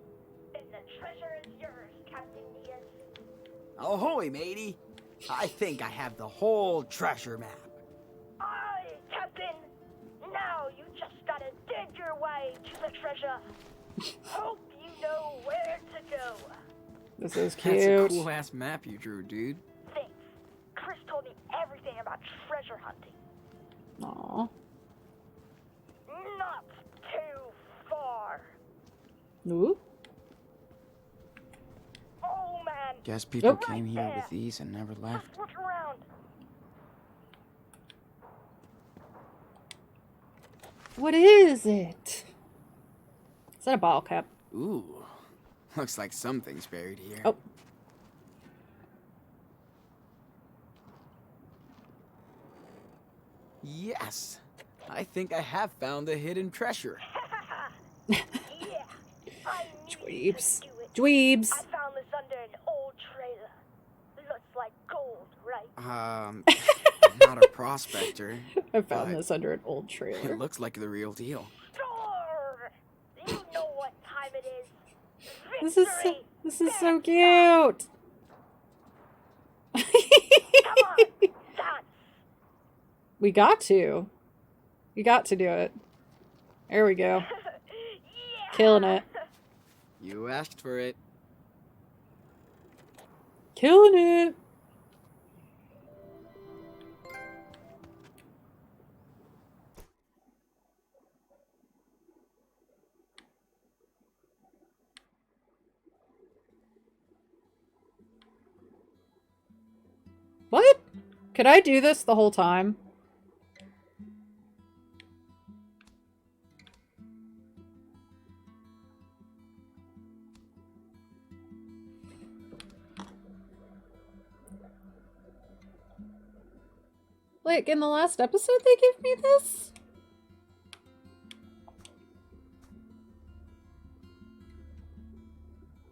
[SPEAKER 8] And the treasure is yours, Captain Diaz.
[SPEAKER 6] Ahoy, matey. I think I have the whole treasure map.
[SPEAKER 8] Aye, Captain. Now you just gotta dig your way to the treasure. Hope you know where to go.
[SPEAKER 1] This is
[SPEAKER 2] That's
[SPEAKER 1] cute.
[SPEAKER 2] a cool ass map you drew, dude.
[SPEAKER 8] Thanks. Chris told me everything about treasure hunting.
[SPEAKER 1] Aw.
[SPEAKER 8] Not too far.
[SPEAKER 1] Ooh.
[SPEAKER 8] Oh man.
[SPEAKER 2] Guess people
[SPEAKER 8] Right
[SPEAKER 2] came here
[SPEAKER 8] there.
[SPEAKER 2] with these and never left.
[SPEAKER 8] Just look around.
[SPEAKER 1] What is it? Is that a bottle cap?
[SPEAKER 2] Ooh. Looks like something's buried here.
[SPEAKER 1] Oh.
[SPEAKER 2] Yes. I think I have found the hidden treasure.
[SPEAKER 1] Dweebs. Dweebs.
[SPEAKER 8] I found this under an old trailer. Looks like gold, right?
[SPEAKER 2] I'm not a prospector.
[SPEAKER 1] I found
[SPEAKER 2] but
[SPEAKER 1] this under an old trailer.
[SPEAKER 2] It looks like the real deal.
[SPEAKER 8] Sure. You know what time it is.
[SPEAKER 1] This is so cute. We got to. You got to do it. There we go. Killing it.
[SPEAKER 2] You asked for it.
[SPEAKER 1] Killing it. What? Could I do this the whole time? Like, in the last episode they gave me this?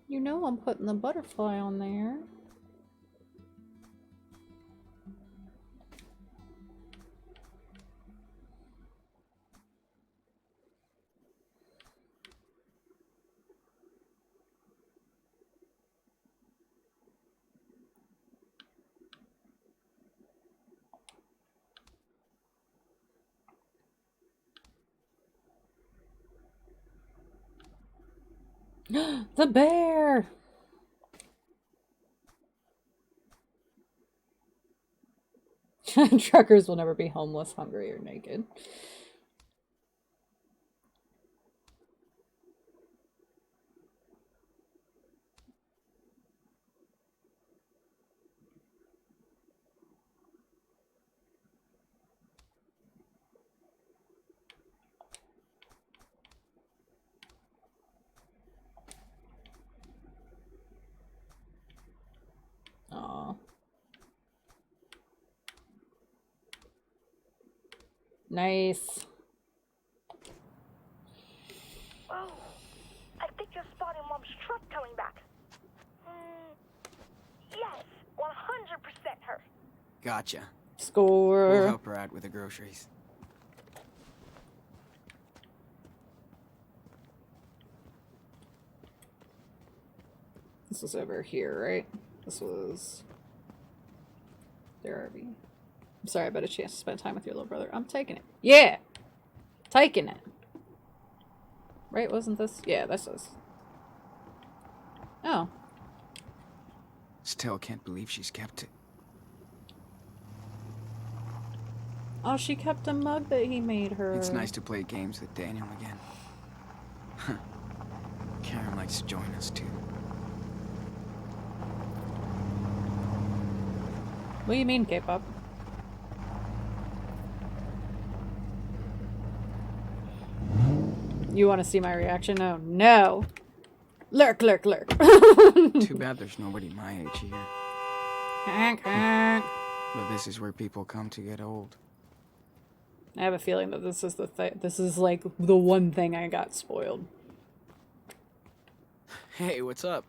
[SPEAKER 1] You know I'm putting the butterfly on there. The bear! Truckers will never be homeless, hungry, or naked. Aw. Nice.
[SPEAKER 8] Oh, I think you're spotting Mom's truck coming back. Yes, 100% her.
[SPEAKER 2] Gotcha.
[SPEAKER 1] Score.
[SPEAKER 2] We'll help her out with the groceries.
[SPEAKER 1] This was over here, right? This was their RV. I'm sorry about a chance to spend time with your little brother. I'm taking it. Yeah! Taking it. Right, wasn't this? Yeah, this was. Oh.
[SPEAKER 2] Still can't believe she's kept it.
[SPEAKER 1] Oh, she kept a mug that he made her.
[SPEAKER 2] It's nice to play games with Daniel again. Karen likes to join us too.
[SPEAKER 1] What do you mean, K-pop? You want to see my reaction? Oh, no. Lurk, lurk, lurk.
[SPEAKER 2] Too bad there's nobody my age here.
[SPEAKER 1] Honk, honk.
[SPEAKER 2] But this is where people come to get old.
[SPEAKER 1] I have a feeling that this is this is like the one thing I got spoiled.
[SPEAKER 2] Hey, what's up?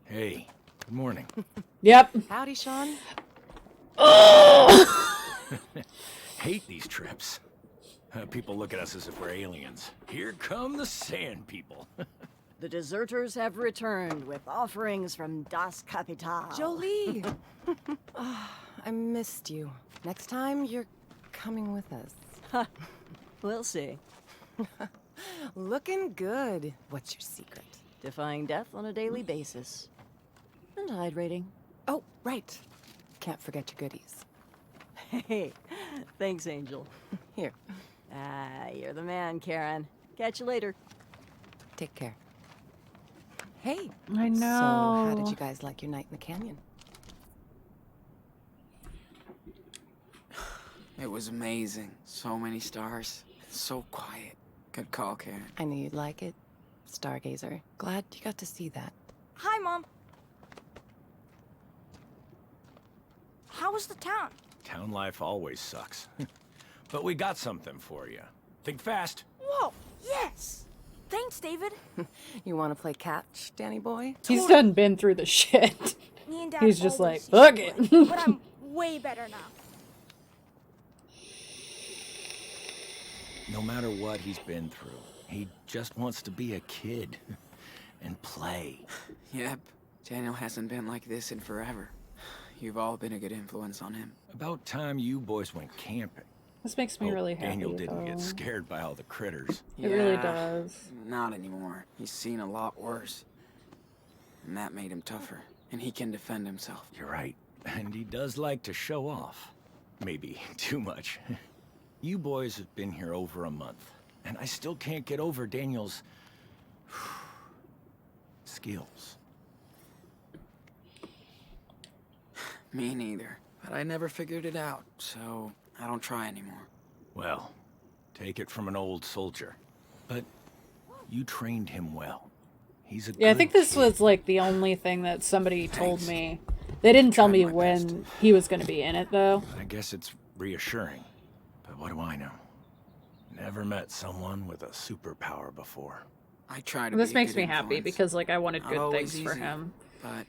[SPEAKER 12] Hey, good morning.
[SPEAKER 1] Yep.
[SPEAKER 19] Howdy, Sean.
[SPEAKER 12] Hate these trips. People look at us as if we're aliens. Here come the sand people.
[SPEAKER 11] The deserters have returned with offerings from Das Kapital.
[SPEAKER 19] Jolie! Ah, I missed you. Next time, you're coming with us.
[SPEAKER 11] We'll see.
[SPEAKER 19] Looking good. What's your secret?
[SPEAKER 11] Defying death on a daily basis. And hydrating.
[SPEAKER 19] Oh, right. Can't forget your goodies.
[SPEAKER 11] Hey, thanks, Angel.
[SPEAKER 19] Here.
[SPEAKER 11] Ah, you're the man, Karen. Catch you later.
[SPEAKER 19] Take care. Hey.
[SPEAKER 1] I know.
[SPEAKER 19] So, how did you guys like your night in the canyon?
[SPEAKER 2] It was amazing. So many stars. So quiet. Good call, Karen.
[SPEAKER 19] I knew you'd like it, Stargazer. Glad you got to see that.
[SPEAKER 3] Hi, Mom. How was the town?
[SPEAKER 12] Town life always sucks. But we got something for you. Think fast.
[SPEAKER 3] Whoa, yes! Thanks, David.
[SPEAKER 19] You want to play catch, Danny boy?
[SPEAKER 1] He's done been through the shit.
[SPEAKER 3] Me and Dad
[SPEAKER 1] He's just like,
[SPEAKER 3] always
[SPEAKER 1] fuck
[SPEAKER 3] used
[SPEAKER 1] it.
[SPEAKER 3] to play, but I'm way better now.
[SPEAKER 12] No matter what he's been through, he just wants to be a kid and play.
[SPEAKER 2] Yep. Daniel hasn't been like this in forever. You've all been a good influence on him.
[SPEAKER 12] About time you boys went camping.
[SPEAKER 1] This makes me
[SPEAKER 12] Hope
[SPEAKER 1] really happy.
[SPEAKER 12] Daniel didn't
[SPEAKER 1] though.
[SPEAKER 12] get scared by all the critters.
[SPEAKER 1] It really does.
[SPEAKER 2] Not anymore. He's seen a lot worse. And that made him tougher. And he can defend himself.
[SPEAKER 12] You're right. And he does like to show off. Maybe too much. You boys have been here over a month, and I still can't get over Daniel's skills.
[SPEAKER 2] Me neither. But I never figured it out, so I don't try anymore.
[SPEAKER 12] Well, take it from an old soldier. But you trained him well. He's a
[SPEAKER 1] Yeah, I
[SPEAKER 12] good
[SPEAKER 1] think this
[SPEAKER 12] kid.
[SPEAKER 1] was like the only thing that somebody told me. They didn't tell me when he was going to be in it, though.
[SPEAKER 12] I guess it's reassuring. But what do I know? Never met someone with a superpower before.
[SPEAKER 2] I try to
[SPEAKER 1] This
[SPEAKER 2] be a
[SPEAKER 1] makes
[SPEAKER 2] good
[SPEAKER 1] me happy
[SPEAKER 2] influence.
[SPEAKER 1] because, like, I wanted
[SPEAKER 2] Not
[SPEAKER 1] good
[SPEAKER 2] always
[SPEAKER 1] things for
[SPEAKER 2] easy,
[SPEAKER 1] him.
[SPEAKER 2] But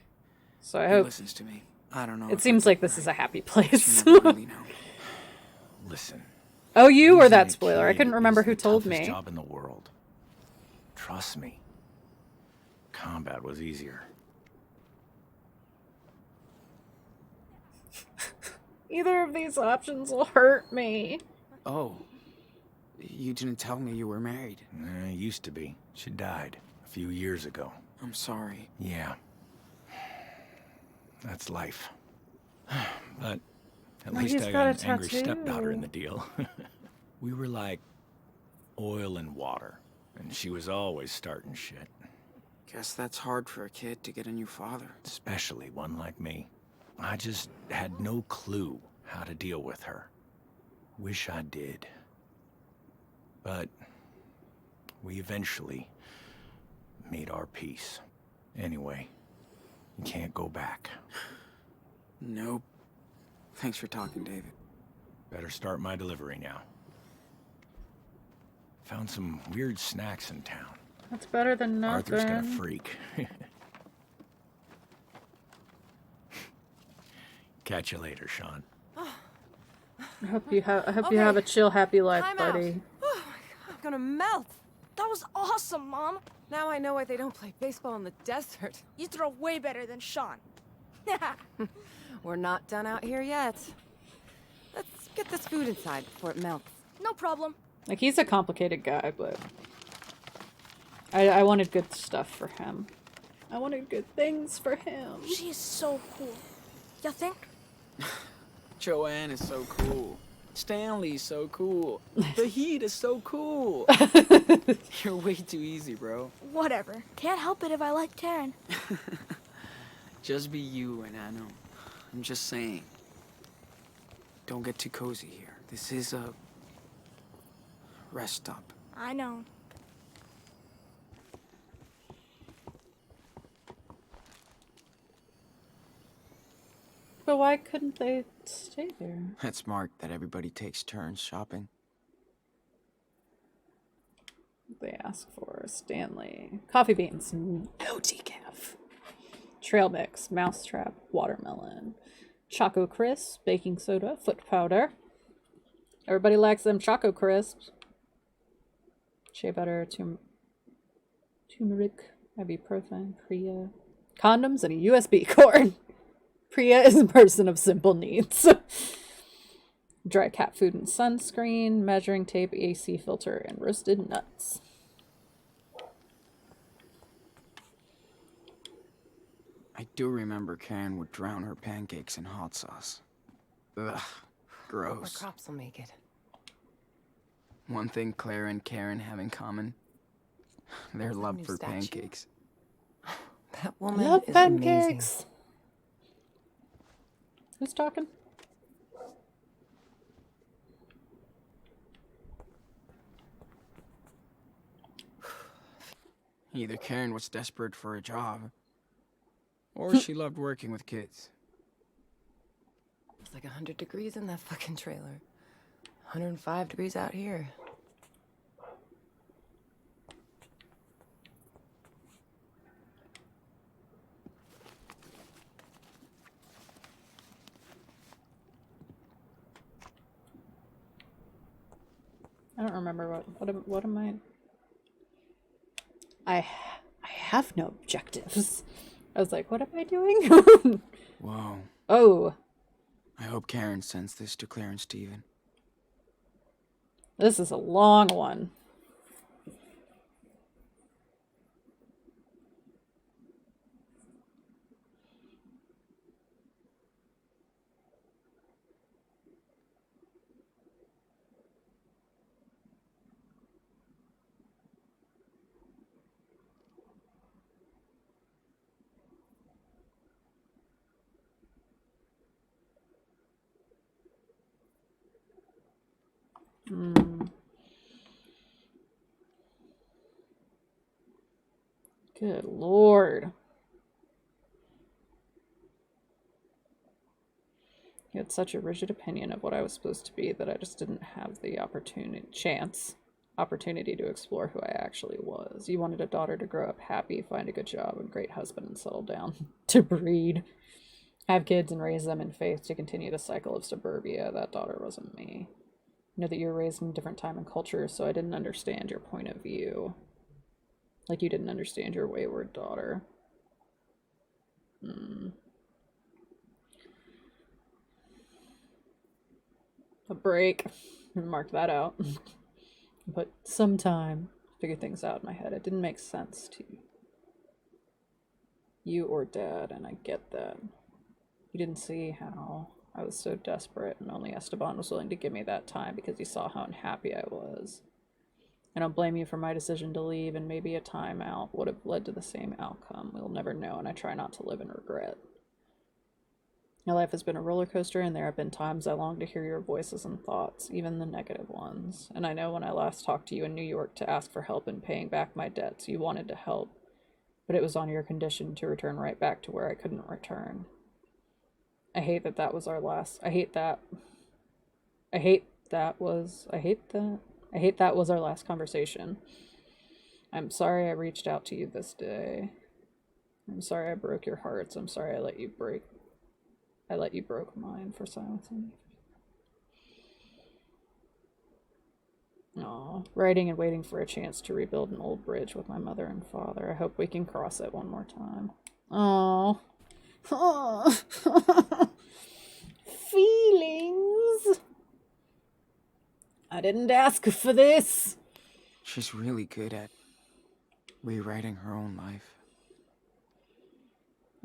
[SPEAKER 1] So I
[SPEAKER 2] he
[SPEAKER 1] hope.
[SPEAKER 2] listens to me. I don't know.
[SPEAKER 1] It seems like this is a happy place.
[SPEAKER 12] Listen.
[SPEAKER 1] Oh, you or
[SPEAKER 12] raising
[SPEAKER 1] that
[SPEAKER 12] a
[SPEAKER 1] spoiler? I
[SPEAKER 12] kid
[SPEAKER 1] couldn't remember
[SPEAKER 12] is
[SPEAKER 1] who
[SPEAKER 12] the
[SPEAKER 1] told
[SPEAKER 12] toughest
[SPEAKER 1] me.
[SPEAKER 12] job in the world. Trust me. Combat was easier.
[SPEAKER 1] Either of these options will hurt me.
[SPEAKER 2] Oh. You didn't tell me you were married.
[SPEAKER 12] Used to be. She died a few years ago.
[SPEAKER 2] I'm sorry.
[SPEAKER 12] Yeah. That's life. But at
[SPEAKER 1] Now
[SPEAKER 12] least
[SPEAKER 1] he's
[SPEAKER 12] I
[SPEAKER 1] got
[SPEAKER 12] got
[SPEAKER 1] a
[SPEAKER 12] an angry stepdaughter in
[SPEAKER 1] tattoo.
[SPEAKER 12] the deal. We were like oil and water, and she was always starting shit.
[SPEAKER 2] Guess that's hard for a kid to get a new father.
[SPEAKER 12] Especially one like me. I just had no clue how to deal with her. Wish I did. But we eventually made our peace. Anyway, you can't go back.
[SPEAKER 2] Nope. Thanks for talking, David.
[SPEAKER 12] Better start my delivery now. Found some weird snacks in town.
[SPEAKER 1] That's better than nothing.
[SPEAKER 12] Arthur's gonna freak. Catch you later, Sean.
[SPEAKER 1] I hope you have a chill, happy life,
[SPEAKER 3] Time out.
[SPEAKER 1] buddy.
[SPEAKER 3] I'm gonna melt. That was awesome, Mom.
[SPEAKER 19] Now I know why they don't play baseball in the desert.
[SPEAKER 3] You throw way better than Sean.
[SPEAKER 19] We're not done out here yet. Let's get this food inside before it melts.
[SPEAKER 3] No problem.
[SPEAKER 1] Like, he's a complicated guy, but I wanted good stuff for him. I wanted good things for him.
[SPEAKER 3] She is so cool. You think?
[SPEAKER 2] Joanne is so cool. Stanley's so cool. The Heat is so cool. You're way too easy, bro.
[SPEAKER 3] Whatever. Can't help it if I like Karen.
[SPEAKER 2] Just be you and I know. I'm just saying. Don't get too cozy here. This is a rest stop.
[SPEAKER 3] I know.
[SPEAKER 1] But why couldn't they stay there?
[SPEAKER 2] It's marked that everybody takes turns shopping.
[SPEAKER 1] They ask for Stanley. Coffee beans, no decaf. Trail mix, mousetrap, watermelon. Choco crisp, baking soda, foot powder. Everybody likes them Choco crisps. Shea butter, turmeric, Ibuprofen, Priya. Condoms and a USB cord. Priya is a person of simple needs. Dry cat food and sunscreen, measuring tape, AC filter, and roasted nuts.
[SPEAKER 2] I do remember Karen would drown her pancakes in hot sauce. Ugh, gross.
[SPEAKER 20] What crops will make it?
[SPEAKER 2] One thing Claire and Karen have in common, their
[SPEAKER 20] Is that a
[SPEAKER 2] love
[SPEAKER 20] new
[SPEAKER 2] for
[SPEAKER 20] statue?
[SPEAKER 2] pancakes.
[SPEAKER 20] That woman
[SPEAKER 1] Love
[SPEAKER 20] is
[SPEAKER 1] pancakes.
[SPEAKER 20] amazing.
[SPEAKER 1] Who's talking?
[SPEAKER 2] Either Karen was desperate for a job, or she loved working with kids.
[SPEAKER 20] It's like 100 degrees in that fucking trailer. 105 degrees out here.
[SPEAKER 1] I don't remember what am I? I have no objectives. I was like, what am I doing?
[SPEAKER 2] Whoa.
[SPEAKER 1] Oh,
[SPEAKER 2] I hope Karen sends this to Claire and Steven.
[SPEAKER 1] this is a long one. Good Lord. You had such a rigid opinion of what I was supposed to be that I just didn't have the opportunity to explore who I actually was. You wanted a daughter to grow up happy, find a good job, and great husband, and settle down to breed. Have kids and raise them in faith to continue the cycle of suburbia. That daughter wasn't me. I know that you were raised in a different time and culture, so I didn't understand your point of view. Like you didn't understand your wayward daughter. A break. Mark that out. But some time to figure things out in my head. It didn't make sense to you or Dad, and I get that. You didn't see how I was so desperate, and only Esteban was willing to give me that time because he saw how unhappy I was. I don't blame you for my decision to leave, and maybe a time out would have led to the same outcome. We'll never know, and I try not to live in regret. My life has been a roller coaster, and there have been times I long to hear your voices and thoughts, even the negative ones. And I know when I last talked to you in New York to ask for help in paying back my debts, you wanted to help, but it was on your condition to return right back to where I couldn't return. I hate that was our last. I hate that was our last conversation. I'm sorry I reached out to you this day. I'm sorry I broke your hearts. I'm sorry I let you broke mine for silencing me. Aw, writing and waiting for a chance to rebuild an old bridge with my mother and father. I hope we can cross it one more time. Aw. Feelings. I didn't ask for this.
[SPEAKER 2] She's really good at rewriting her own life.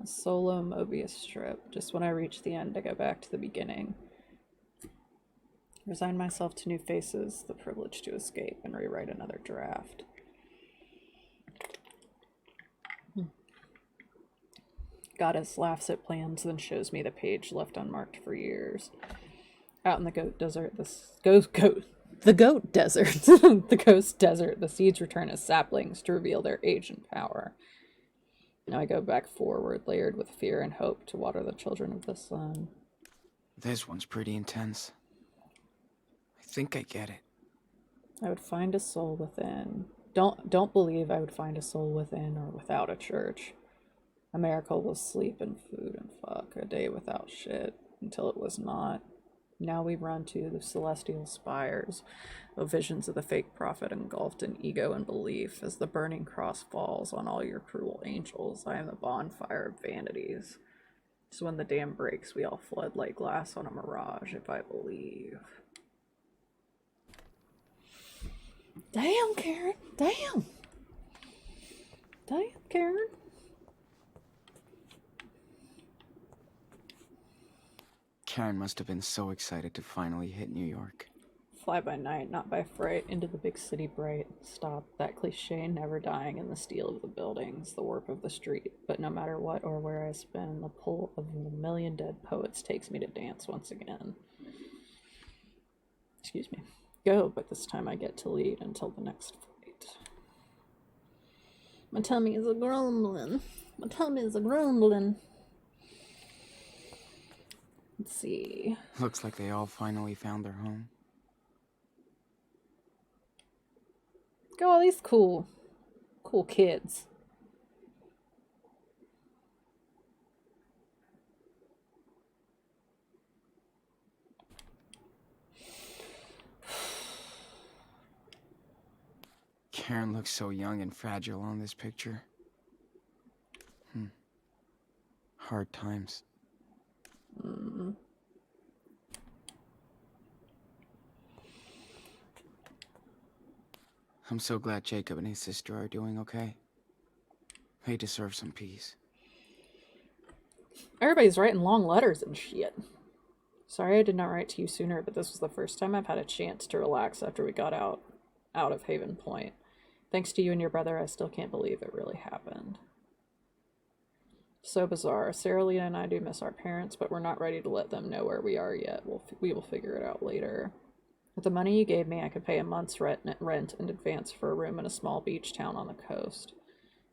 [SPEAKER 1] A solo Mobius strip. Just when I reach the end, I go back to the beginning. Resign myself to new faces, the privilege to escape, and rewrite another draft. Goddess laughs at plans, then shows me the page left unmarked for years. Out in the goat desert, the ghost desert, the seeds return as saplings to reveal their age and power. Now I go back forward, layered with fear and hope, to water the children of the sun.
[SPEAKER 2] This one's pretty intense. I think I get it.
[SPEAKER 1] I would find a soul within. Don't believe I would find a soul within or without a church. A miracle was sleep and food and fuck. A day without shit until it was not. Now we run to the celestial spires, of visions of the fake prophet engulfed in ego and belief. As the burning cross falls on all your cruel angels, I am the bonfire of vanities. So when the dam breaks, we all flood like glass on a mirage, if I believe. Damn, Karen. Damn. Damn, Karen.
[SPEAKER 2] Karen must have been so excited to finally hit New York.
[SPEAKER 1] Fly by night, not by fright, into the big city bright. Stop, that cliche never dying in the steel of the buildings, the warp of the street. But no matter what or where I spin, the pull of the million dead poets takes me to dance once again. Excuse me. Go, but this time I get to lead until the next flight. My tummy is a-grumbling. My tummy is a-grumbling. Let's see.
[SPEAKER 2] Looks like they all finally found their home.
[SPEAKER 1] Look at all these cool kids.
[SPEAKER 2] Karen looks so young and fragile on this picture. Hard times. I'm so glad Jacob and his sister are doing okay. They deserve some peace.
[SPEAKER 1] Everybody's writing long letters and shit. Sorry I did not write to you sooner, but this was the first time I've had a chance to relax after we got out of Haven Point. Thanks to you and your brother, I still can't believe it really happened. So bizarre. Sarah Lena and I do miss our parents, but we're not ready to let them know where we are yet. We will figure it out later. With the money you gave me, I could pay a month's rent in advance for a room in a small beach town on the coast.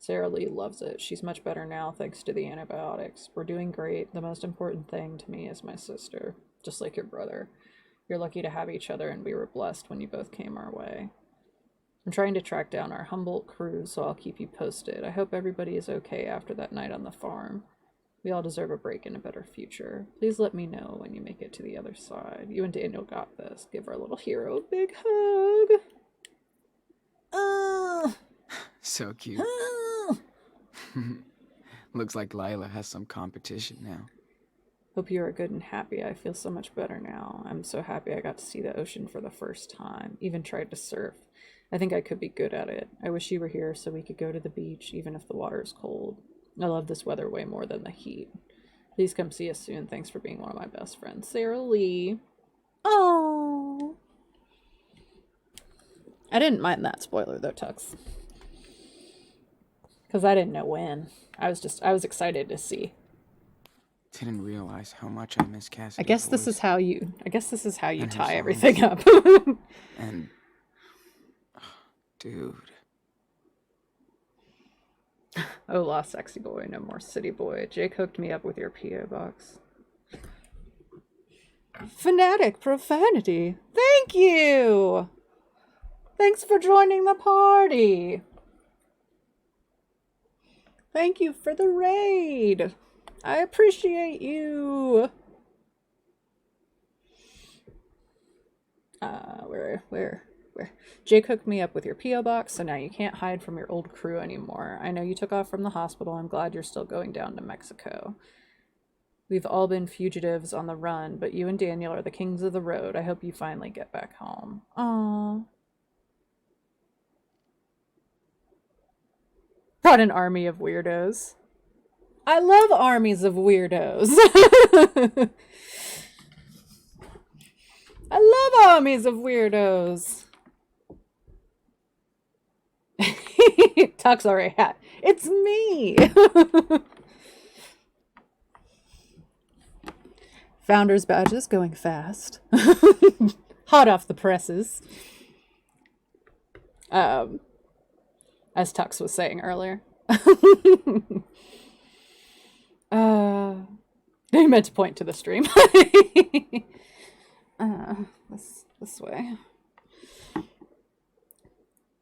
[SPEAKER 1] Sarah Lee loves it. She's much better now thanks to the antibiotics. We're doing great. The most important thing to me is my sister, just like your brother. You're lucky to have each other, and we were blessed when you both came our way. I'm trying to track down our Humboldt crew, so I'll keep you posted. I hope everybody is okay after that night on the farm. We all deserve a break and a better future. Please let me know when you make it to the other side. You and Daniel got this. Give our little hero a big hug.
[SPEAKER 2] So cute. Looks like Lila has some competition now.
[SPEAKER 1] Hope you are good and happy. I feel so much better now. I'm so happy I got to see the ocean for the first time. Even tried to surf. I think I could be good at it. I wish you were here so we could go to the beach, even if the water is cold. I love this weather way more than the heat. Please come see us soon. Thanks for being one of my best friends. Sarah Lee. Oh. I didn't mind that spoiler though, Tux. Because I didn't know when. I was excited to see.
[SPEAKER 2] Didn't realize how much I miss Cassidy.
[SPEAKER 1] I guess this is how you
[SPEAKER 2] And her
[SPEAKER 1] tie
[SPEAKER 2] songs.
[SPEAKER 1] everything up.
[SPEAKER 2] And dude.
[SPEAKER 1] Oh, lost sexy boy, no more city boy. Jake hooked me up with your P.O. box. Fanatic profanity. Thank you. Thanks for joining the party. Thank you for the raid. I appreciate you. Where? Jake hooked me up with your P.O. box, so now you can't hide from your old crew anymore. I know you took off from the hospital. I'm glad you're still going down to Mexico. We've all been fugitives on the run, but you and Daniel are the kings of the road. I hope you finally get back home. Aww. Brought an army of weirdos. I love armies of weirdos. I love armies of weirdos. Tux already had. It's me. Founder's badges going fast. Hot off the presses. As Tux was saying earlier. They meant to point to the stream. This way. Of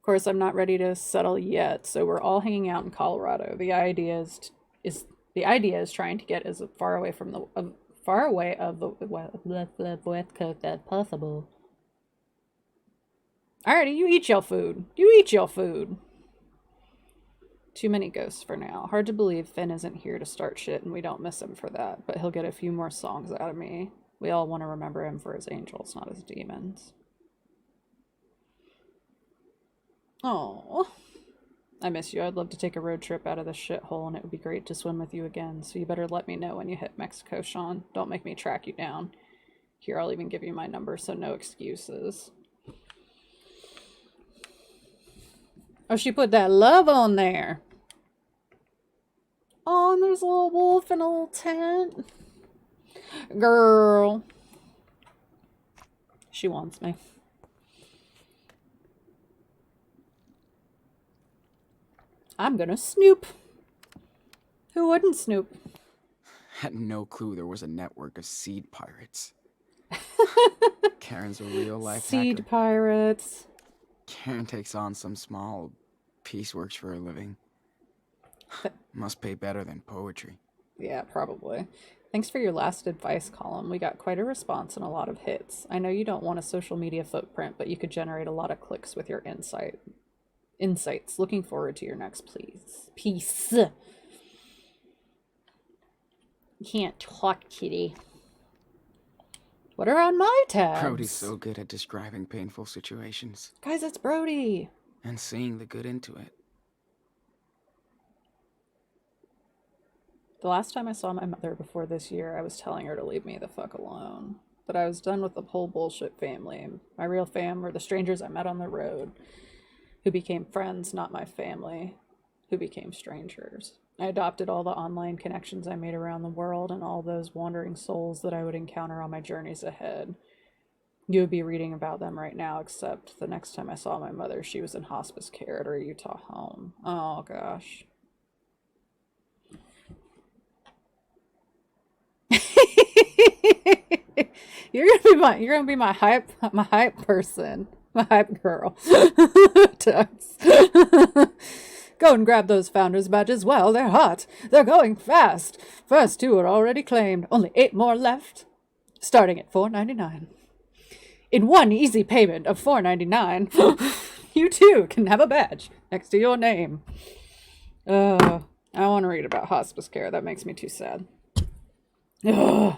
[SPEAKER 1] course, I'm not ready to settle yet, so we're all hanging out in Colorado. The idea is trying to get as far away from far away of the West Coast as possible. Alrighty, you eat your food. You eat your food. Too many ghosts for now. Hard to believe Finn isn't here to start shit and we don't miss him for that, but he'll get a few more songs out of me. We all want to remember him for his angels, not his demons. Oh, I miss you. I'd love to take a road trip out of this shithole, and it would be great to swim with you again, so you better let me know when you hit Mexico, Sean. Don't make me track you down. Here, I'll even give you my number, so no excuses. Oh, she put that love on there. Oh, and there's a little wolf in a little tent. Girl. She wants me. I'm gonna snoop. Who wouldn't snoop?
[SPEAKER 2] Had no clue there was a network of seed pirates. Karen's a real life
[SPEAKER 1] Seed
[SPEAKER 2] hacker.
[SPEAKER 1] pirates.
[SPEAKER 2] Karen takes on some small pieceworks for a living. Must pay better than poetry.
[SPEAKER 1] Yeah, probably. Thanks for your last advice column. We got quite a response and a lot of hits. I know you don't want a social media footprint, but you could generate a lot of clicks with your insights. Looking forward to your next piece. You can't talk, kitty. What are on my tabs?
[SPEAKER 2] Brody's so good at describing painful situations.
[SPEAKER 1] Guys, it's Brody.
[SPEAKER 2] And seeing the good into it.
[SPEAKER 1] The last time I saw my mother before this year, I was telling her to leave me the fuck alone. That I was done with the whole bullshit family. My real fam were the strangers I met on the road, who became friends, not my family, who became strangers. I adopted all the online connections I made around the world and all those wandering souls that I would encounter on my journeys ahead. You would be reading about them right now, except the next time I saw my mother, she was in hospice care at her Utah home. Oh, gosh. You're gonna be my hype person, my hype girl. Tux. Go and grab those founders badges. Well, they're hot. They're going fast. First 2 are already claimed. Only 8 more left. Starting at $4.99. In one easy payment of $4.99, you too can have a badge next to your name. I want to read about hospice care. That makes me too sad. Ugh.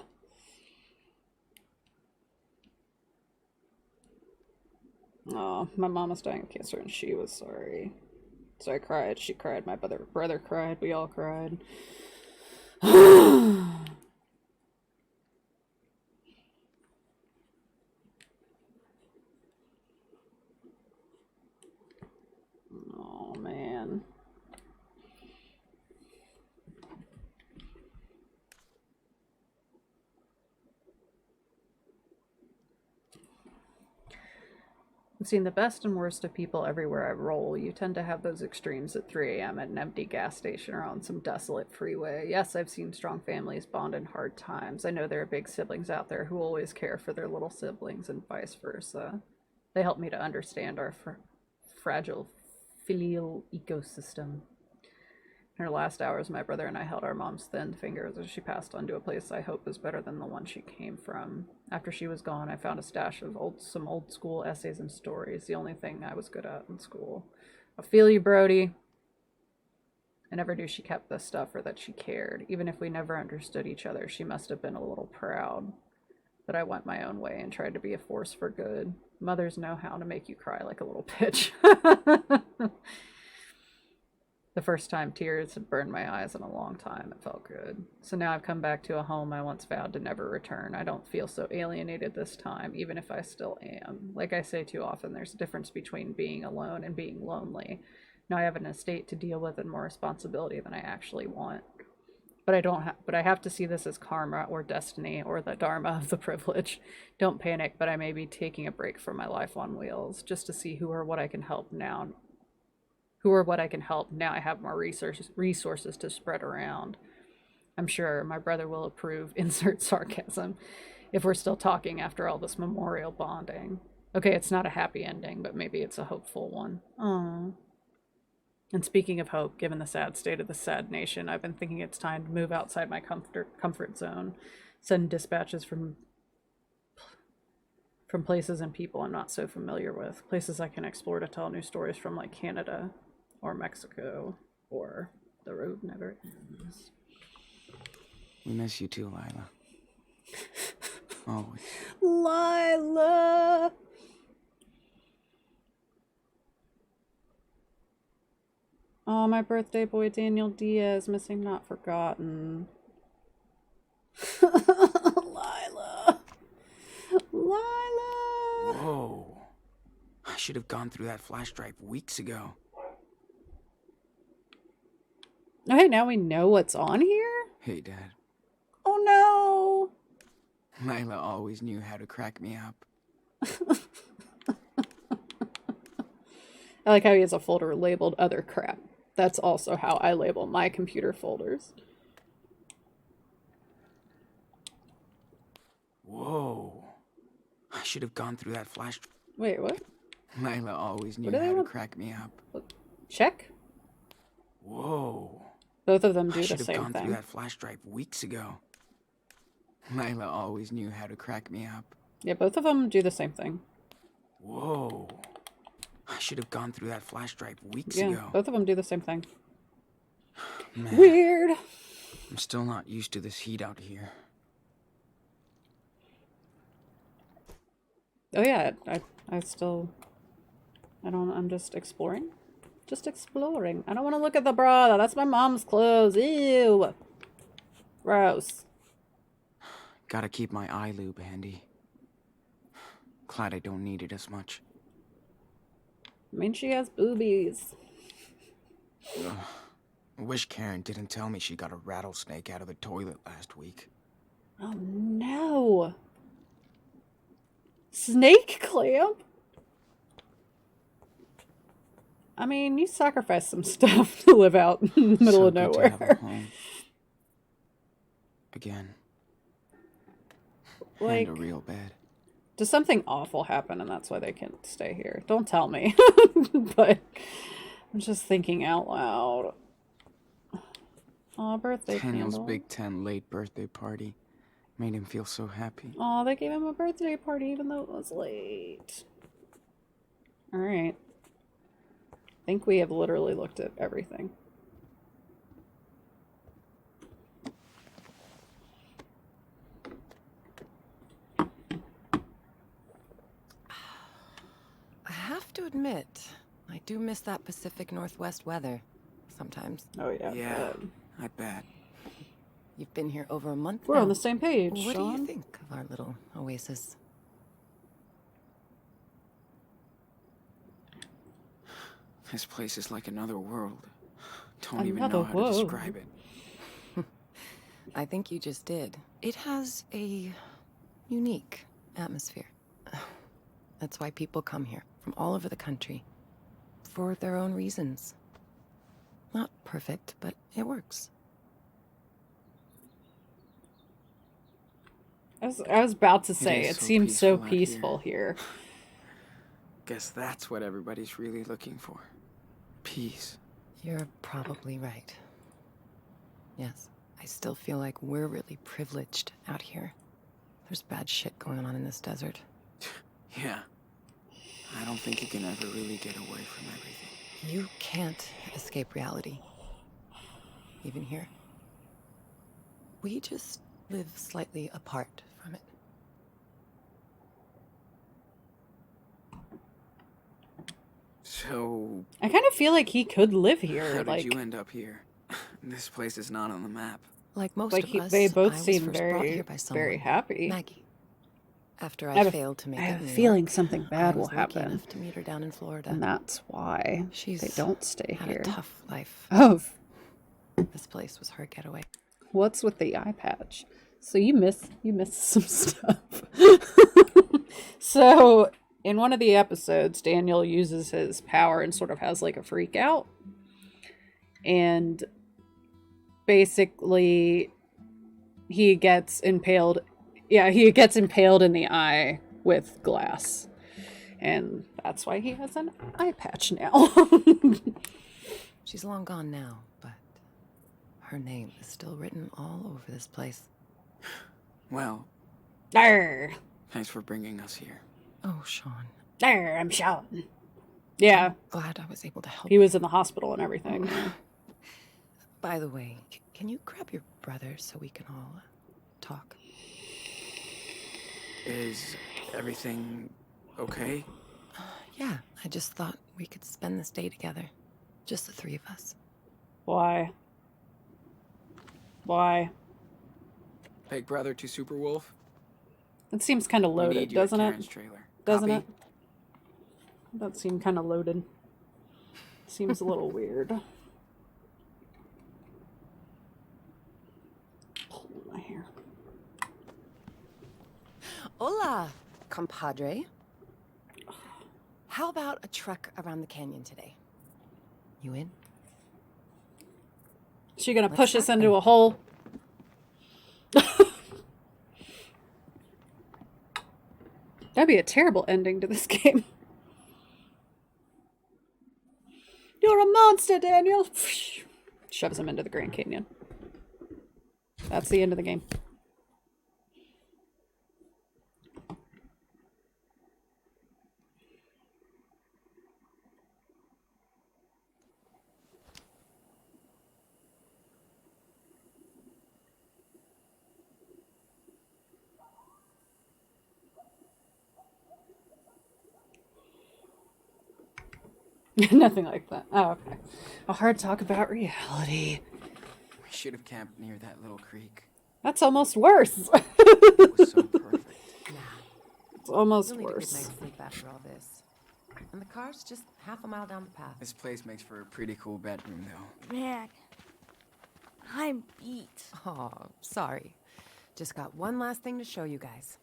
[SPEAKER 1] Oh, my mom was dying of cancer and she was sorry. So I cried. She cried. My brother cried. We all cried. Oh, man. I've seen the best and worst of people everywhere I roll. You tend to have those extremes at 3 a.m. at an empty gas station or on some desolate freeway. Yes, I've seen strong families bond in hard times. I know there are big siblings out there who always care for their little siblings and vice versa. They help me to understand our fragile filial ecosystem. In her last hours, my brother and I held our mom's thin fingers as she passed on to a place I hope is better than the one she came from. After she was gone, I found a stash of some old school essays and stories, the only thing I was good at in school. I feel you, Brody. I never knew she kept this stuff or that she cared. Even if we never understood each other, she must have been a little proud that I went my own way and tried to be a force for good. Mothers know how to make you cry like a little bitch. The first time tears had burned my eyes in a long time. It felt good. So now I've come back to a home I once vowed to never return. I don't feel so alienated this time, even if I still am. Like I say too often, there's a difference between being alone and being lonely. Now I have an estate to deal with and more responsibility than I actually want. But I have to see this as karma or destiny or the dharma of the privilege. Don't panic, but I may be taking a break from my life on wheels just to see who or what I can help now. Now I have more resources to spread around. I'm sure my brother will approve, insert sarcasm, if we're still talking after all this memorial bonding. Okay, it's not a happy ending, but maybe it's a hopeful one. Aww. And speaking of hope, given the sad state of the sad nation, I've been thinking it's time to move outside my comfort zone. send dispatches from places and people I'm not so familiar with. Places I can explore to tell new stories from, like Canada or Mexico or the road never ends.
[SPEAKER 2] We miss you too, Lila. Always.
[SPEAKER 1] Lila! Oh, my birthday boy Daniel Diaz, missing not forgotten. Lila! Lila!
[SPEAKER 2] Whoa. I should have gone through that flash drive weeks ago.
[SPEAKER 1] Okay, now we know what's on here?
[SPEAKER 2] Hey, Dad.
[SPEAKER 1] Oh no!
[SPEAKER 2] Lila always knew how to crack me up.
[SPEAKER 1] I like how he has a folder labeled other crap. That's also how I label my computer folders.
[SPEAKER 2] Whoa. I should have gone through that flash.
[SPEAKER 1] Wait, what?
[SPEAKER 2] Lila always knew
[SPEAKER 1] What do they
[SPEAKER 2] how to
[SPEAKER 1] want?
[SPEAKER 2] crack me up.
[SPEAKER 1] Check?
[SPEAKER 2] Whoa.
[SPEAKER 1] Both of them
[SPEAKER 2] I
[SPEAKER 1] do
[SPEAKER 2] should
[SPEAKER 1] the
[SPEAKER 2] have
[SPEAKER 1] same
[SPEAKER 2] gone through
[SPEAKER 1] thing.
[SPEAKER 2] that flash drive weeks ago. Lila always knew how to crack me up.
[SPEAKER 1] Yeah, both of them do the same thing.
[SPEAKER 2] Whoa. I should have gone through that flash drive weeks
[SPEAKER 1] Yeah,
[SPEAKER 2] ago.
[SPEAKER 1] both of them do the same thing.
[SPEAKER 2] Man,
[SPEAKER 1] Weird.
[SPEAKER 2] I'm still not used to this heat out here.
[SPEAKER 1] Oh yeah, I'm just exploring. Just exploring. I don't want to look at the bra. That's my mom's clothes. Ew. Gross.
[SPEAKER 2] Gotta keep my eye lube handy. Glad I don't need it as much.
[SPEAKER 1] I mean, she has boobies.
[SPEAKER 2] Ugh. I wish Karen didn't tell me she got a rattlesnake out of the toilet last week.
[SPEAKER 1] Oh no. Snake clamp? I mean, you sacrificed some stuff to live out in the middle of
[SPEAKER 2] So good to have
[SPEAKER 1] nowhere.
[SPEAKER 2] a home. Again.
[SPEAKER 1] Like,
[SPEAKER 2] And a real bed.
[SPEAKER 1] does something awful happen and that's why they can't stay here? Don't tell me. But I'm just thinking out loud. Aw, birthday
[SPEAKER 2] Daniel's
[SPEAKER 1] candle.
[SPEAKER 2] Big Ten late birthday party made him feel so happy.
[SPEAKER 1] Aw, they gave him a birthday party even though it was late. Alright. I think we have literally looked at everything.
[SPEAKER 20] I have to admit, I do miss that Pacific Northwest weather sometimes.
[SPEAKER 1] Oh yeah.
[SPEAKER 2] Yeah, I bet.
[SPEAKER 20] You've been here over a month
[SPEAKER 1] We're
[SPEAKER 20] now.
[SPEAKER 1] on the same page,
[SPEAKER 20] What do you
[SPEAKER 1] Sean.
[SPEAKER 20] think of our little oasis?
[SPEAKER 2] This place is like another world. Don't even
[SPEAKER 20] Another
[SPEAKER 2] know how
[SPEAKER 20] world.
[SPEAKER 2] to describe it.
[SPEAKER 20] I think you just did. It has a unique atmosphere. That's why people come here from all over the country for their own reasons. Not perfect, but it works.
[SPEAKER 1] I was about to say,
[SPEAKER 2] is
[SPEAKER 1] it
[SPEAKER 2] so
[SPEAKER 1] seems so
[SPEAKER 2] peaceful out
[SPEAKER 1] peaceful here.
[SPEAKER 2] Guess that's what everybody's really looking for. Peace.
[SPEAKER 20] You're probably right. Yes, I still feel like we're really privileged out here. There's bad shit going on in this desert.
[SPEAKER 2] Yeah. I don't think you can ever really get away from everything.
[SPEAKER 20] You can't escape reality. Even here. We just live slightly apart from it.
[SPEAKER 2] So,
[SPEAKER 1] I kind of feel like he could live here.
[SPEAKER 2] how
[SPEAKER 1] like,
[SPEAKER 2] did you end up here? This place is not on the map.
[SPEAKER 20] Like most
[SPEAKER 1] Like
[SPEAKER 20] of
[SPEAKER 1] he-
[SPEAKER 20] us,
[SPEAKER 1] they both
[SPEAKER 20] I was
[SPEAKER 1] seem
[SPEAKER 20] first brought
[SPEAKER 1] very-
[SPEAKER 20] here by someone.
[SPEAKER 1] very happy.
[SPEAKER 20] Maggie. After
[SPEAKER 1] I
[SPEAKER 20] I
[SPEAKER 1] have a-
[SPEAKER 20] failed to make
[SPEAKER 1] I
[SPEAKER 20] it
[SPEAKER 1] have a
[SPEAKER 20] in New
[SPEAKER 1] feeling
[SPEAKER 20] York,
[SPEAKER 1] something bad
[SPEAKER 20] I
[SPEAKER 1] will
[SPEAKER 20] was lucky
[SPEAKER 1] happen.
[SPEAKER 20] enough to meet her down in Florida.
[SPEAKER 1] and that's why
[SPEAKER 20] She's
[SPEAKER 1] they don't stay
[SPEAKER 20] had
[SPEAKER 1] here.
[SPEAKER 20] a tough life.
[SPEAKER 1] Oh,
[SPEAKER 20] This place was her getaway.
[SPEAKER 1] what's with the eye patch? So you missed some stuff. So in one of the episodes, Daniel uses his power and sort of has like a freak out. And basically he gets impaled. Yeah, he gets impaled in the eye with glass. And that's why he has an eye patch now.
[SPEAKER 20] She's long gone now, but her name is still written all over this place.
[SPEAKER 2] Well,
[SPEAKER 1] Arr!
[SPEAKER 2] thanks for bringing us here.
[SPEAKER 20] Oh, Sean.
[SPEAKER 1] Arr, I'm Sean. Yeah.
[SPEAKER 20] Glad I was able to help.
[SPEAKER 1] He was in the hospital and everything. Yeah.
[SPEAKER 20] By the way, can you grab your brother so we can all talk?
[SPEAKER 2] Is everything okay?
[SPEAKER 20] Yeah, I just thought we could spend this day together. Just the three of us.
[SPEAKER 1] Why? Why?
[SPEAKER 2] Big brother to Super Wolf?
[SPEAKER 1] It seems kind of
[SPEAKER 2] We need
[SPEAKER 1] loaded,
[SPEAKER 2] you at
[SPEAKER 1] doesn't it?
[SPEAKER 2] Karen's trailer.
[SPEAKER 1] Doesn't
[SPEAKER 2] Copy?
[SPEAKER 1] it? That seemed kind of loaded. Seems a little weird. Pull my hair.
[SPEAKER 20] Hola, compadre. How about a trek around the canyon today? You in?
[SPEAKER 1] She gonna
[SPEAKER 20] Let's
[SPEAKER 1] push us
[SPEAKER 20] start
[SPEAKER 1] into
[SPEAKER 20] then.
[SPEAKER 1] a hole? That'd be a terrible ending to this game. You're a monster, Daniel! Shoves him into the Grand Canyon. That's the end of the game. Nothing like that. Oh, okay. A hard talk about reality.
[SPEAKER 2] We should have camped near that little creek.
[SPEAKER 1] That's almost worse.
[SPEAKER 2] It was so perfect.
[SPEAKER 1] It's almost
[SPEAKER 20] You'll need a good
[SPEAKER 1] worse.
[SPEAKER 20] night's sleep after all this. And the car's just half a mile down the path.
[SPEAKER 2] This place makes for a pretty cool bedroom, though.
[SPEAKER 3] Man, I'm beat.
[SPEAKER 20] Oh, sorry. Just got one last thing to show you guys.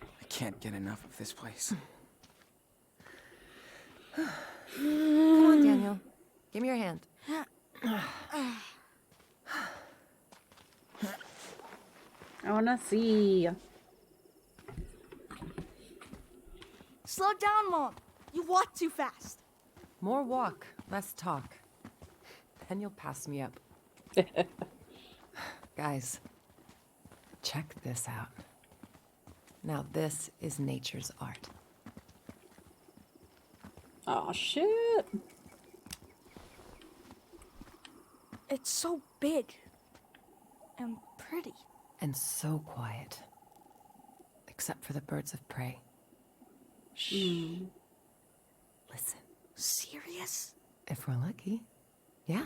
[SPEAKER 2] I can't get enough of this place.
[SPEAKER 20] Come on, Daniel. Give me your hand.
[SPEAKER 1] I wanna see.
[SPEAKER 3] Slow down, Mom. You walk too fast.
[SPEAKER 20] More walk, less talk. Then you'll pass me up. Guys, check this out. Now this is nature's art.
[SPEAKER 1] Oh shit.
[SPEAKER 3] It's so big and pretty.
[SPEAKER 20] And so quiet. Except for the birds of prey. Shh. Listen.
[SPEAKER 3] Serious?
[SPEAKER 20] If we're lucky. Yeah.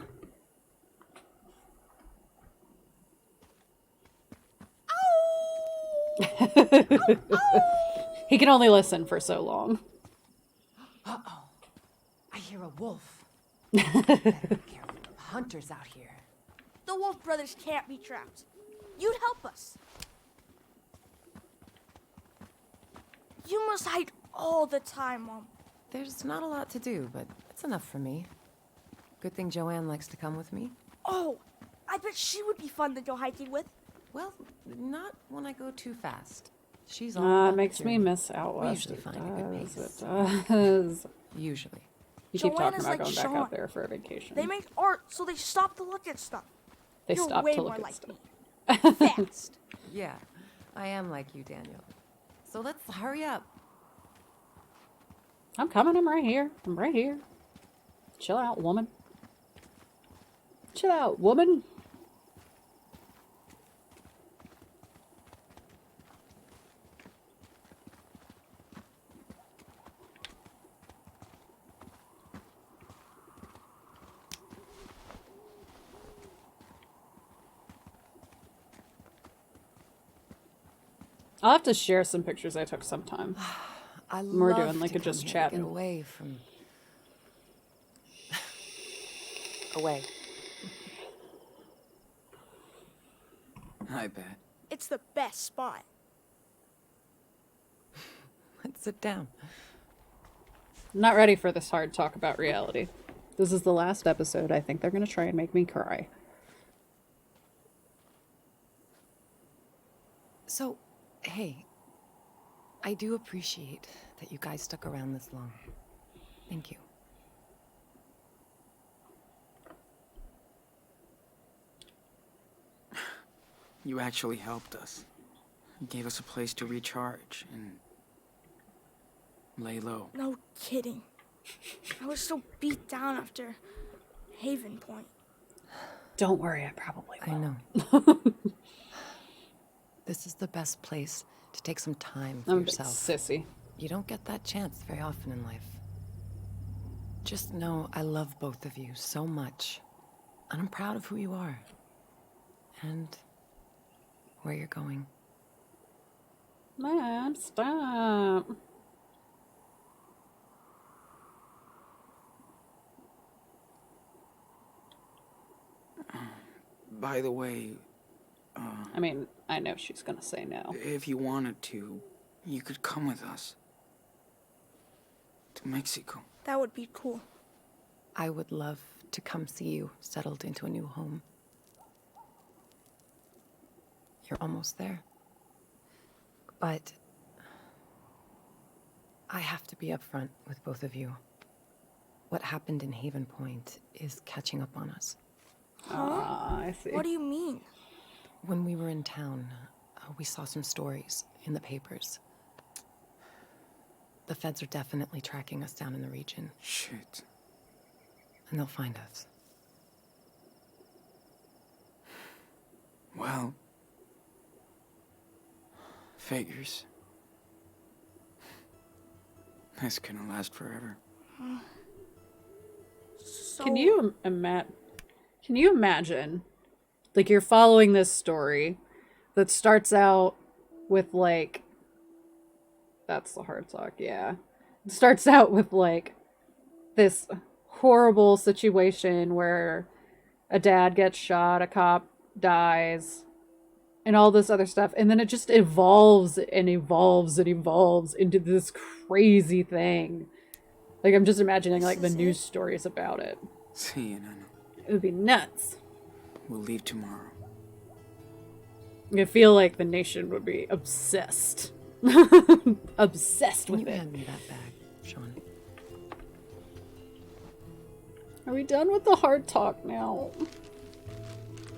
[SPEAKER 1] He can only listen for so long.
[SPEAKER 20] Uh-oh. I hear a wolf. Better be careful. Hunters out here.
[SPEAKER 3] The Wolf Brothers can't be trapped. You'd help us. You must hide all the time, Mom.
[SPEAKER 20] There's not a lot to do, but it's enough for me. Good thing Joanne likes to come with me.
[SPEAKER 3] Oh, I bet she would be fun to go hiking with.
[SPEAKER 20] Well, not when I go too fast. She's all about
[SPEAKER 1] It
[SPEAKER 20] the
[SPEAKER 1] makes me
[SPEAKER 20] journey.
[SPEAKER 1] miss out
[SPEAKER 20] We
[SPEAKER 1] west.
[SPEAKER 20] usually
[SPEAKER 1] It
[SPEAKER 20] find a good
[SPEAKER 1] does,
[SPEAKER 20] pace.
[SPEAKER 1] it does.
[SPEAKER 20] Usually.
[SPEAKER 1] You keep
[SPEAKER 3] Joanne
[SPEAKER 1] talking
[SPEAKER 3] is
[SPEAKER 1] about
[SPEAKER 3] like
[SPEAKER 1] going back
[SPEAKER 3] Sean.
[SPEAKER 1] out there for a vacation.
[SPEAKER 3] They make art, so they stop to look at stuff.
[SPEAKER 1] They
[SPEAKER 3] You're
[SPEAKER 1] stop
[SPEAKER 3] way
[SPEAKER 1] to
[SPEAKER 3] more
[SPEAKER 1] look at
[SPEAKER 3] like
[SPEAKER 1] stuff.
[SPEAKER 3] me. Fast.
[SPEAKER 20] Yeah, I am like you, Daniel. So let's hurry up.
[SPEAKER 1] I'm coming. I'm right here. I'm right here. Chill out, woman. Chill out, woman. I'll have to share some pictures I took sometime.
[SPEAKER 20] I
[SPEAKER 1] We're
[SPEAKER 20] love
[SPEAKER 1] doing like
[SPEAKER 20] to
[SPEAKER 1] a just
[SPEAKER 20] come here to
[SPEAKER 1] chatting.
[SPEAKER 20] Get away from. away.
[SPEAKER 2] I bet.
[SPEAKER 3] It's the best spot.
[SPEAKER 20] Let's sit down.
[SPEAKER 1] I'm not ready for this hard talk about reality. This is the last episode. I think they're going to try and make me cry.
[SPEAKER 20] So, hey, I do appreciate that you guys stuck around this long. Thank you.
[SPEAKER 2] You actually helped us. He gave us a place to recharge and lay low.
[SPEAKER 3] No kidding. I was so beat down after Haven Point.
[SPEAKER 1] Don't worry, I probably will.
[SPEAKER 20] I know. This is the best place to take some time for
[SPEAKER 1] I'm a bit
[SPEAKER 20] yourself.
[SPEAKER 1] sissy.
[SPEAKER 20] You don't get that chance very often in life. Just know I love both of you so much, and I'm proud of who you are and where you're going.
[SPEAKER 1] Mom, stop.
[SPEAKER 2] By the way,
[SPEAKER 1] I mean, I know she's gonna say no.
[SPEAKER 2] if you wanted to, you could come with us. To Mexico.
[SPEAKER 3] That would be cool.
[SPEAKER 20] I would love to come see you settled into a new home. You're almost there. But I have to be upfront with both of you. What happened in Haven Point is catching up on us.
[SPEAKER 1] I see.
[SPEAKER 3] What do you mean?
[SPEAKER 20] When we were in town, we saw some stories in the papers. The feds are definitely tracking us down in the region.
[SPEAKER 2] Shit.
[SPEAKER 20] And they'll find us.
[SPEAKER 2] Well, figures. This couldn't last forever.
[SPEAKER 1] Can you imagine, like, you're following this story that starts out with, like, that's the hard talk, yeah. It starts out with, like, this horrible situation where a dad gets shot, a cop dies, and all this other stuff, and then it just evolves and evolves and evolves into this crazy thing. Like, I'm just imagining, like, the news stories about it.
[SPEAKER 2] See you, Nana.
[SPEAKER 1] It would be nuts.
[SPEAKER 2] We'll leave tomorrow.
[SPEAKER 1] I feel like the nation would be obsessed. Obsessed with
[SPEAKER 20] Can you
[SPEAKER 1] it.
[SPEAKER 20] hand me that bag, Sean?
[SPEAKER 1] Are we done with the hard talk now?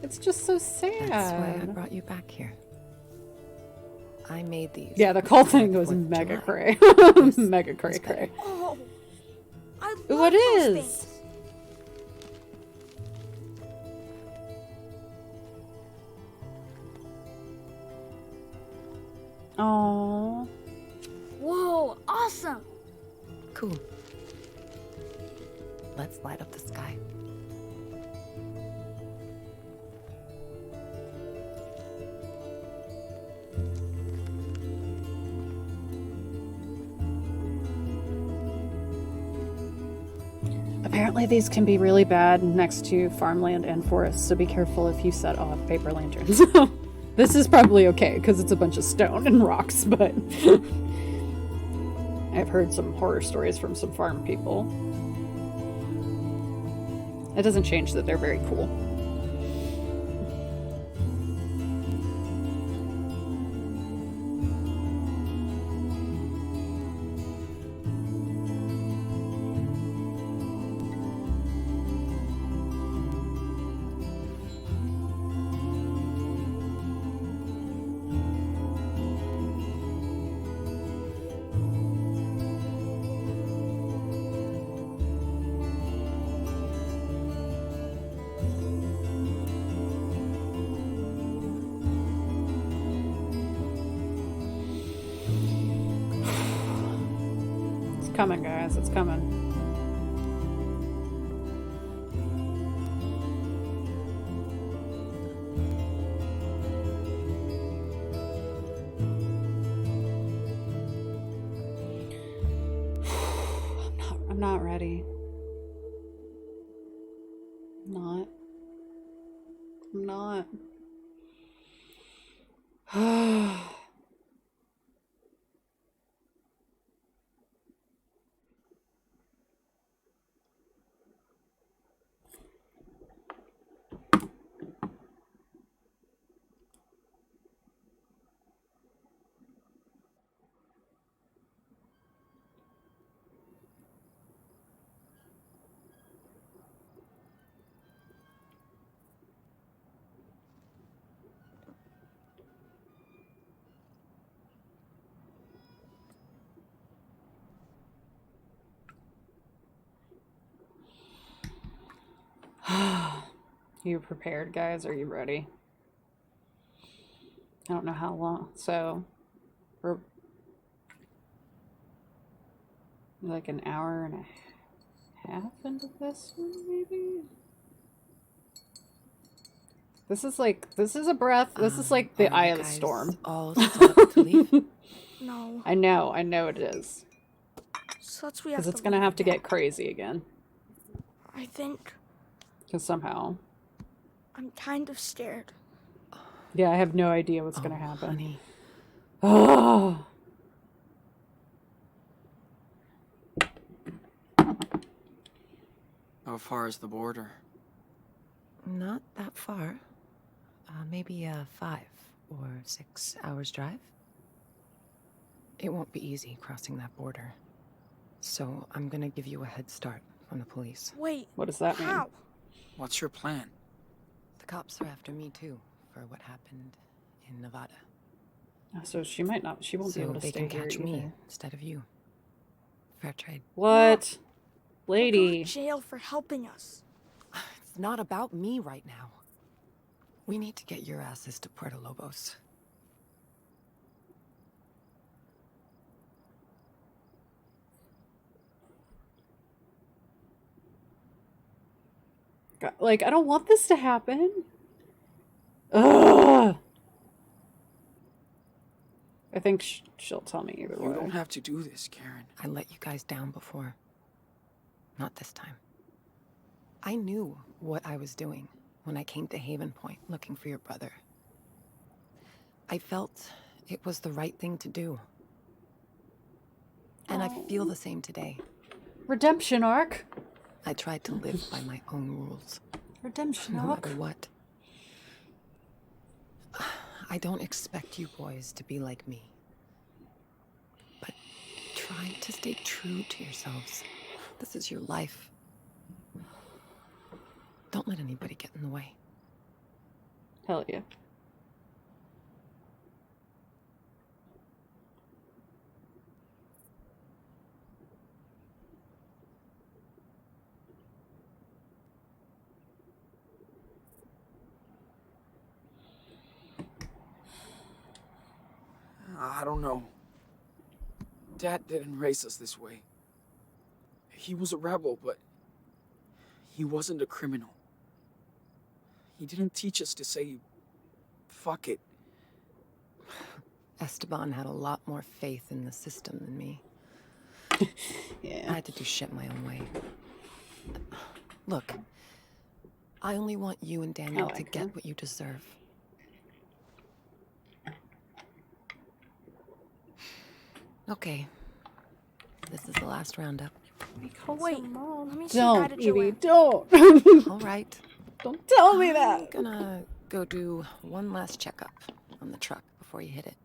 [SPEAKER 1] It's just so sad.
[SPEAKER 20] That's why I brought you back here. I made these.
[SPEAKER 1] Yeah, the call thing was
[SPEAKER 20] 4th of
[SPEAKER 1] mega
[SPEAKER 20] July.
[SPEAKER 1] cray.
[SPEAKER 20] This
[SPEAKER 1] Mega
[SPEAKER 20] is
[SPEAKER 1] cray
[SPEAKER 20] better.
[SPEAKER 1] cray.
[SPEAKER 3] Oh, I love
[SPEAKER 1] What
[SPEAKER 3] those
[SPEAKER 1] is?
[SPEAKER 3] things.
[SPEAKER 1] Aww.
[SPEAKER 3] Whoa, awesome.
[SPEAKER 20] Cool. Let's light up the sky.
[SPEAKER 1] Apparently these can be really bad next to farmland and forests, so be careful if you set off paper lanterns. This is probably okay, because it's a bunch of stone and rocks, but I've heard some horror stories from some farm people. It doesn't change that they're very cool. It's coming, guys. It's coming. I'm not ready. I'm not. You prepared, guys? Are you ready? I don't know how long. So, we're like an hour and a half into this one, maybe? This is a breath. This is like the eye of the storm.
[SPEAKER 20] All set up to leave?
[SPEAKER 3] No.
[SPEAKER 1] I know it is.
[SPEAKER 3] So we have
[SPEAKER 1] Because it's
[SPEAKER 3] to
[SPEAKER 1] gonna
[SPEAKER 3] leave
[SPEAKER 1] have to
[SPEAKER 3] now.
[SPEAKER 1] get crazy again.
[SPEAKER 3] I think
[SPEAKER 1] Because somehow.
[SPEAKER 3] I'm kind of scared.
[SPEAKER 1] Yeah, I have no idea what's gonna happen.
[SPEAKER 20] Honey.
[SPEAKER 1] Oh.
[SPEAKER 2] How far is the border?
[SPEAKER 20] Not that far. Maybe a 5 or 6 hours drive. It won't be easy crossing that border. So I'm gonna give you a head start from the police.
[SPEAKER 3] Wait.
[SPEAKER 1] What does that mean?
[SPEAKER 3] How?
[SPEAKER 2] What's your plan?
[SPEAKER 20] The cops are after me too, for what happened in Nevada.
[SPEAKER 1] So she won't be able to
[SPEAKER 20] they
[SPEAKER 1] stay
[SPEAKER 20] can
[SPEAKER 1] here
[SPEAKER 20] catch me
[SPEAKER 1] either.
[SPEAKER 20] instead of you. Fair trade.
[SPEAKER 1] What?
[SPEAKER 3] We'll go
[SPEAKER 1] Lady.
[SPEAKER 3] to jail for helping us.
[SPEAKER 20] It's not about me right now. We need to get your asses to Puerto Lobos.
[SPEAKER 1] Like, I don't want this to happen. Ugh. I think she'll tell me either way.
[SPEAKER 2] You don't have to do this, Karen.
[SPEAKER 20] I let you guys down before. Not this time. I knew what I was doing when I came to Haven Point looking for your brother. I felt it was the right thing to do. And I feel the same today.
[SPEAKER 1] Redemption arc.
[SPEAKER 20] I tried to live by my own rules.
[SPEAKER 1] Redemption
[SPEAKER 20] No
[SPEAKER 1] arc.
[SPEAKER 20] matter what. I don't expect you boys to be like me. But try to stay true to yourselves. This is your life. Don't let anybody get in the way.
[SPEAKER 1] Hell yeah.
[SPEAKER 2] I don't know. Dad didn't raise us this way. He was a rebel, but he wasn't a criminal. He didn't teach us to say, fuck it.
[SPEAKER 20] Esteban had a lot more faith in the system than me.
[SPEAKER 1] Yeah.
[SPEAKER 20] I had to do shit my own way. Look, I only want you and Daniel to get what you deserve. Okay. This is the last roundup.
[SPEAKER 3] Wait, let me say hi to
[SPEAKER 1] Don't, Evie,
[SPEAKER 3] Joanne.
[SPEAKER 1] don't.
[SPEAKER 20] All right.
[SPEAKER 1] Don't tell me
[SPEAKER 20] I'm
[SPEAKER 1] that.
[SPEAKER 20] gonna go do one last checkup on the truck before you hit it.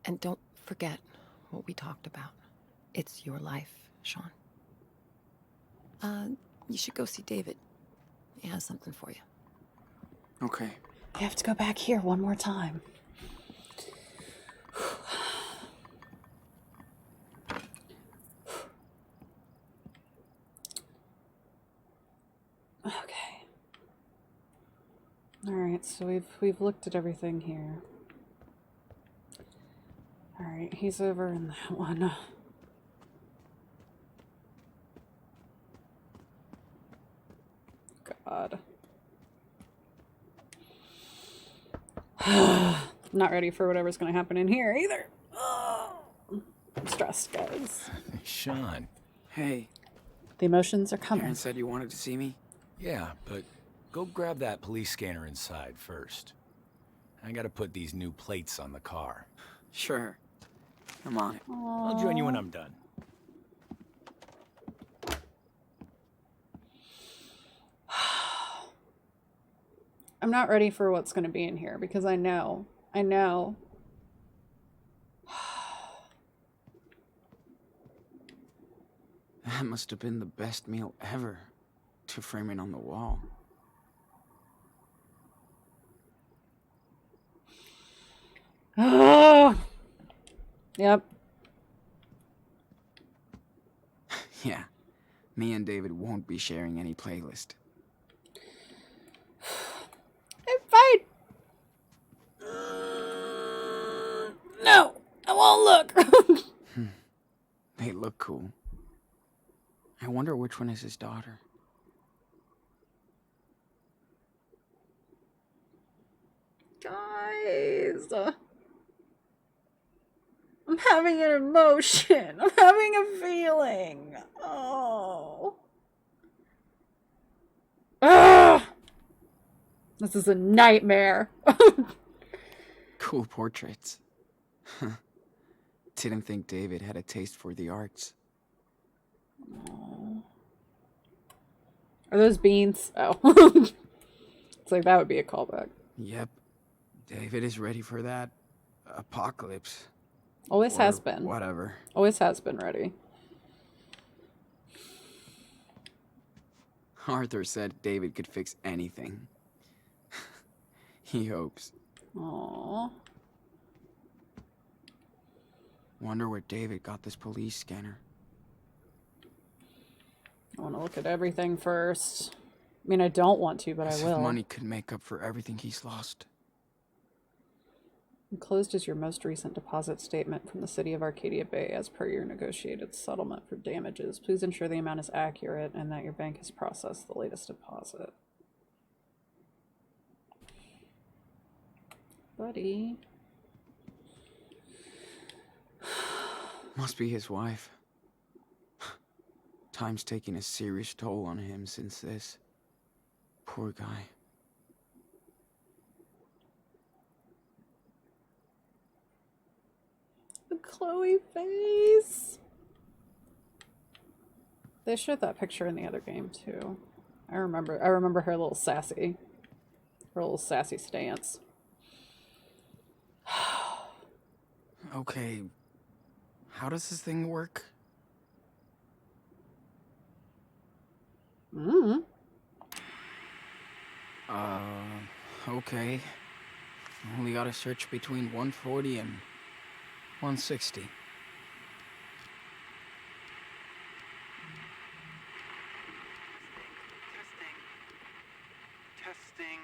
[SPEAKER 20] And don't forget what we talked about. It's your life, Sean. You should go see David. He has something for you.
[SPEAKER 2] Okay.
[SPEAKER 1] You have to go back here one more time. Okay. All right, so we've looked at everything here. All right, he's over in that one. God. Not ready for whatever's going to happen in here either. I'm stressed, guys.
[SPEAKER 12] Sean.
[SPEAKER 2] Hey.
[SPEAKER 1] The emotions are coming.
[SPEAKER 2] Karen said you wanted to see me.
[SPEAKER 12] Yeah, but go grab that police scanner inside first. I gotta put these new plates on the car.
[SPEAKER 2] Sure. I'm on it.
[SPEAKER 12] I'll join you when I'm done.
[SPEAKER 1] I'm not ready for what's going to be in here because I know.
[SPEAKER 2] That must have been the best meal ever to frame it on the wall.
[SPEAKER 1] Yep.
[SPEAKER 2] Yeah. Me and David won't be sharing any playlist.
[SPEAKER 1] won't look.
[SPEAKER 2] They look cool. I wonder which one is his daughter.
[SPEAKER 1] Guys. I'm having an emotion. I'm having a feeling. Oh. Ugh. This is a nightmare.
[SPEAKER 2] Cool portraits. Didn't think David had a taste for the arts.
[SPEAKER 1] Are those beans? Oh. It's like that would be a callback.
[SPEAKER 2] Yep. David is ready for that apocalypse.
[SPEAKER 1] Always
[SPEAKER 2] Or
[SPEAKER 1] has been.
[SPEAKER 2] Whatever.
[SPEAKER 1] Always has been ready.
[SPEAKER 2] Arthur said David could fix anything. He hopes.
[SPEAKER 1] Aww.
[SPEAKER 2] Wonder where David got this police scanner.
[SPEAKER 1] I want to look at everything first. I mean, I don't want to, but
[SPEAKER 2] As
[SPEAKER 1] I
[SPEAKER 2] if
[SPEAKER 1] will.
[SPEAKER 2] money could make up for everything he's lost.
[SPEAKER 1] Enclosed is your most recent deposit statement from the City of Arcadia Bay as per your negotiated settlement for damages. Please ensure the amount is accurate and that your bank has processed the latest deposit. Buddy.
[SPEAKER 2] Must be his wife. Time's taking a serious toll on him since this. Poor guy.
[SPEAKER 1] The Chloe face. They showed that picture in the other game too. I remember her little sassy stance.
[SPEAKER 2] Okay. How does this thing work? Okay. Only gotta search between 140 and 160.
[SPEAKER 13] Testing.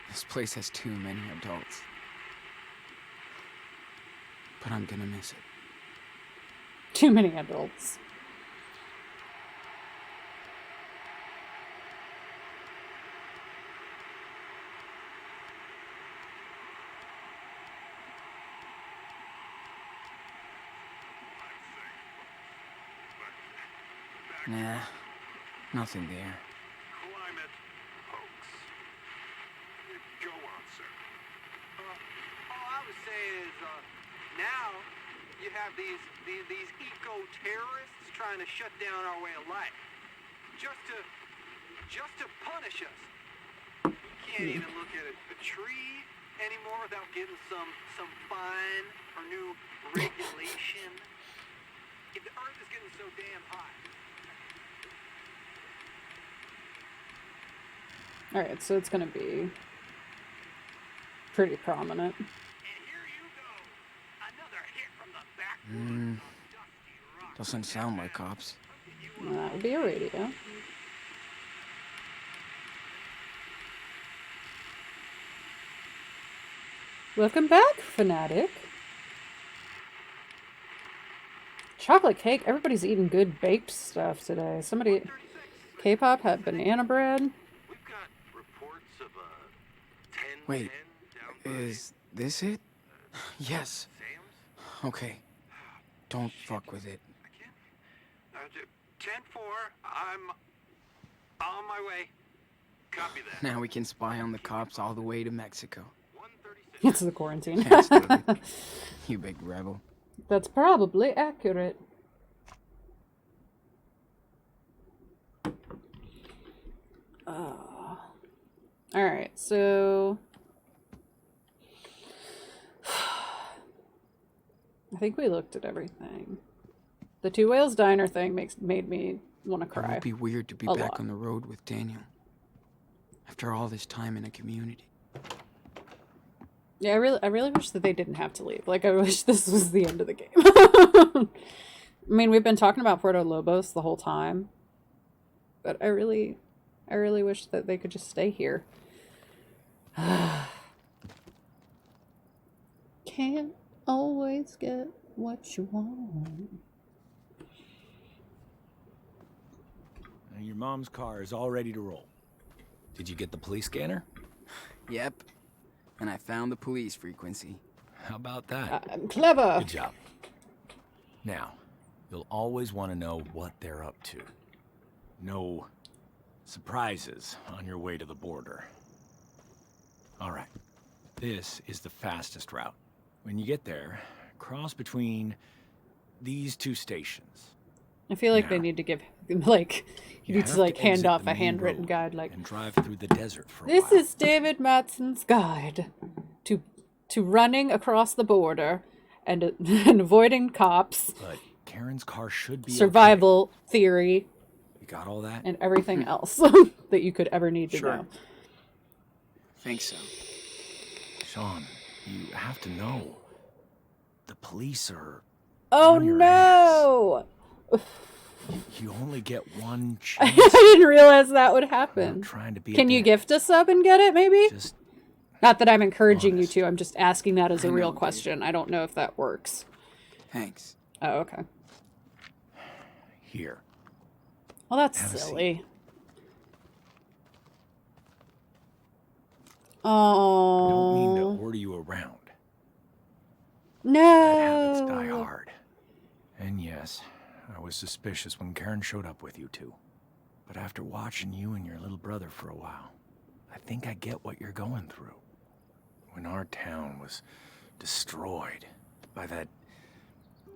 [SPEAKER 2] This place has too many adults. But I'm gonna miss it.
[SPEAKER 1] Too many adults.
[SPEAKER 2] Nah, nothing there.
[SPEAKER 13] Climate hoax. Go on, sir. All I was saying is, now you have these eco-terrorists trying to shut down our way of life. Just to punish us. You can't even look at a tree anymore without getting some fine or new regulation. If the earth is getting so damn hot.
[SPEAKER 1] Alright, so it's gonna be pretty prominent.
[SPEAKER 2] Doesn't sound like cops.
[SPEAKER 1] That would be a radio. Welcome back, Fanatic. Chocolate cake. Everybody's eating good baked stuff today. Somebody, K-pop had banana bread.
[SPEAKER 2] Wait, is this it? Yes. Okay. Don't fuck with it.
[SPEAKER 13] 10-4, I'm on my way. Copy that.
[SPEAKER 2] Now we can spy on the cops all the way to Mexico.
[SPEAKER 1] It's the quarantine.
[SPEAKER 2] Thanks, David. You big rebel.
[SPEAKER 1] That's probably accurate. Alright, so I think we looked at everything. The Two Whales Diner thing made me want to cry.
[SPEAKER 2] It would be weird to be
[SPEAKER 1] A
[SPEAKER 2] back
[SPEAKER 1] lot.
[SPEAKER 2] on the road with Daniel. After all this time in a community.
[SPEAKER 1] Yeah, I really wish that they didn't have to leave. Like, I wish this was the end of the game. I mean, we've been talking about Puerto Lobos the whole time, but I really I really wish that they could just stay here. Can't always get what you want.
[SPEAKER 12] And your mom's car is all ready to roll. Did you get the police scanner?
[SPEAKER 2] Yep. And I found the police frequency.
[SPEAKER 12] How about that?
[SPEAKER 1] I'm clever.
[SPEAKER 12] Good job. Now, you'll always want to know what they're up to. No surprises on your way to the border. All right. This is the fastest route. When you get there, cross between these two stations.
[SPEAKER 1] I feel like they
[SPEAKER 12] Now,
[SPEAKER 1] need to give, like, you need
[SPEAKER 12] have
[SPEAKER 1] to, like,
[SPEAKER 12] to
[SPEAKER 1] hand
[SPEAKER 12] exit
[SPEAKER 1] off
[SPEAKER 12] the
[SPEAKER 1] a
[SPEAKER 12] main
[SPEAKER 1] handwritten
[SPEAKER 12] road
[SPEAKER 1] guide, like,
[SPEAKER 12] and drive through the desert for a
[SPEAKER 1] this
[SPEAKER 12] while.
[SPEAKER 1] is David Matson's guide to running across the border and, and avoiding cops,
[SPEAKER 12] But Karen's car should be
[SPEAKER 1] survival theory,
[SPEAKER 12] okay. You got all that?
[SPEAKER 1] and everything else that you could ever need to
[SPEAKER 2] Sure.
[SPEAKER 1] know.
[SPEAKER 2] Think so.
[SPEAKER 12] Sean, you have to know. The police are
[SPEAKER 1] Oh
[SPEAKER 12] on your
[SPEAKER 1] no!
[SPEAKER 12] You only get one chance.
[SPEAKER 1] I didn't realize that would happen.
[SPEAKER 12] trying to be a
[SPEAKER 1] Can you
[SPEAKER 12] dick.
[SPEAKER 1] gift a sub and get it, maybe?
[SPEAKER 12] Just
[SPEAKER 1] Not that I'm encouraging you to, I'm just asking that as a
[SPEAKER 2] I
[SPEAKER 1] real
[SPEAKER 2] know, dude.
[SPEAKER 1] question. I don't know if that works.
[SPEAKER 2] Thanks.
[SPEAKER 1] Oh, okay.
[SPEAKER 12] Here.
[SPEAKER 1] Well, that's
[SPEAKER 12] Have a seat.
[SPEAKER 1] silly.
[SPEAKER 12] I don't mean to
[SPEAKER 1] Oh
[SPEAKER 12] order you around. Habits die
[SPEAKER 1] no!
[SPEAKER 12] hard. And yes, I was suspicious when Karen showed up with you two. But after watching you and your little brother for a while, I think I get what you're going through. When our town was destroyed by that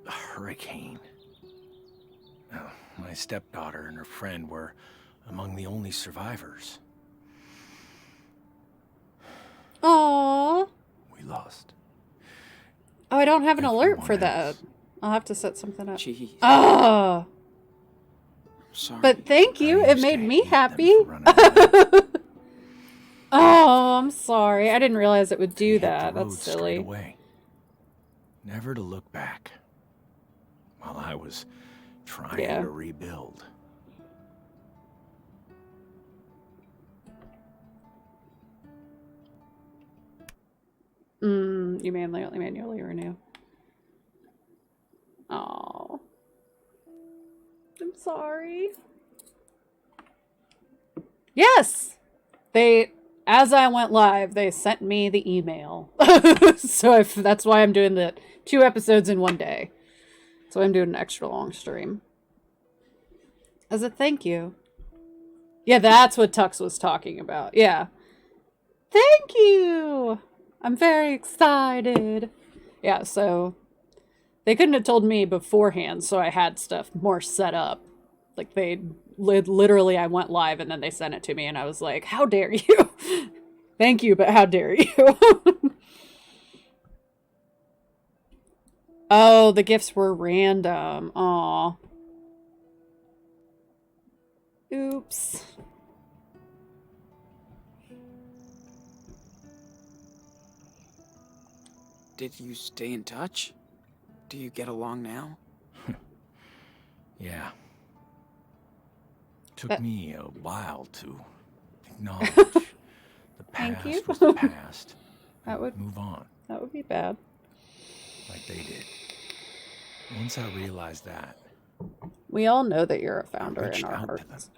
[SPEAKER 12] hurricane, my stepdaughter and her friend were among the only survivors.
[SPEAKER 1] Aww.
[SPEAKER 12] We lost.
[SPEAKER 1] Oh, I don't have an alert for
[SPEAKER 12] Everyone
[SPEAKER 1] that.
[SPEAKER 12] else.
[SPEAKER 1] I'll have to set something up.
[SPEAKER 2] Jeez.
[SPEAKER 1] Oh,
[SPEAKER 2] Sorry.
[SPEAKER 1] but thank you. It made me happy.
[SPEAKER 12] Running away.
[SPEAKER 1] Oh, I'm sorry. I didn't realize it would do
[SPEAKER 12] Hit the
[SPEAKER 1] that.
[SPEAKER 12] road
[SPEAKER 1] That's
[SPEAKER 12] straight
[SPEAKER 1] silly.
[SPEAKER 12] away. Never to look back. While I was trying
[SPEAKER 1] Yeah.
[SPEAKER 12] to rebuild.
[SPEAKER 1] You manually renew. Oh, I'm sorry. Yes, as I went live, they sent me the email. So that's why I'm doing the 2 episodes in one day. So I'm doing an extra long stream. As a thank you. Yeah, that's what Tux was talking about. Yeah. Thank you. I'm very excited. Yeah, so they couldn't have told me beforehand, so I had stuff more set up. Like literally I went live and then they sent it to me and I was like, how dare you? Thank you, but how dare you? Oh, the gifts were random. Aw. Oops.
[SPEAKER 2] Did you stay in touch? Do you get along now?
[SPEAKER 12] Yeah. Took
[SPEAKER 1] That-
[SPEAKER 12] me a while to acknowledge the
[SPEAKER 1] Thank
[SPEAKER 12] past
[SPEAKER 1] you.
[SPEAKER 12] was the past.
[SPEAKER 1] That
[SPEAKER 12] and
[SPEAKER 1] would
[SPEAKER 12] move on
[SPEAKER 1] that would be bad.
[SPEAKER 12] like they did. Once I realized that,
[SPEAKER 1] We all know that you're a
[SPEAKER 12] I
[SPEAKER 1] founder in
[SPEAKER 12] reached
[SPEAKER 1] our
[SPEAKER 12] out to them.
[SPEAKER 1] hearts.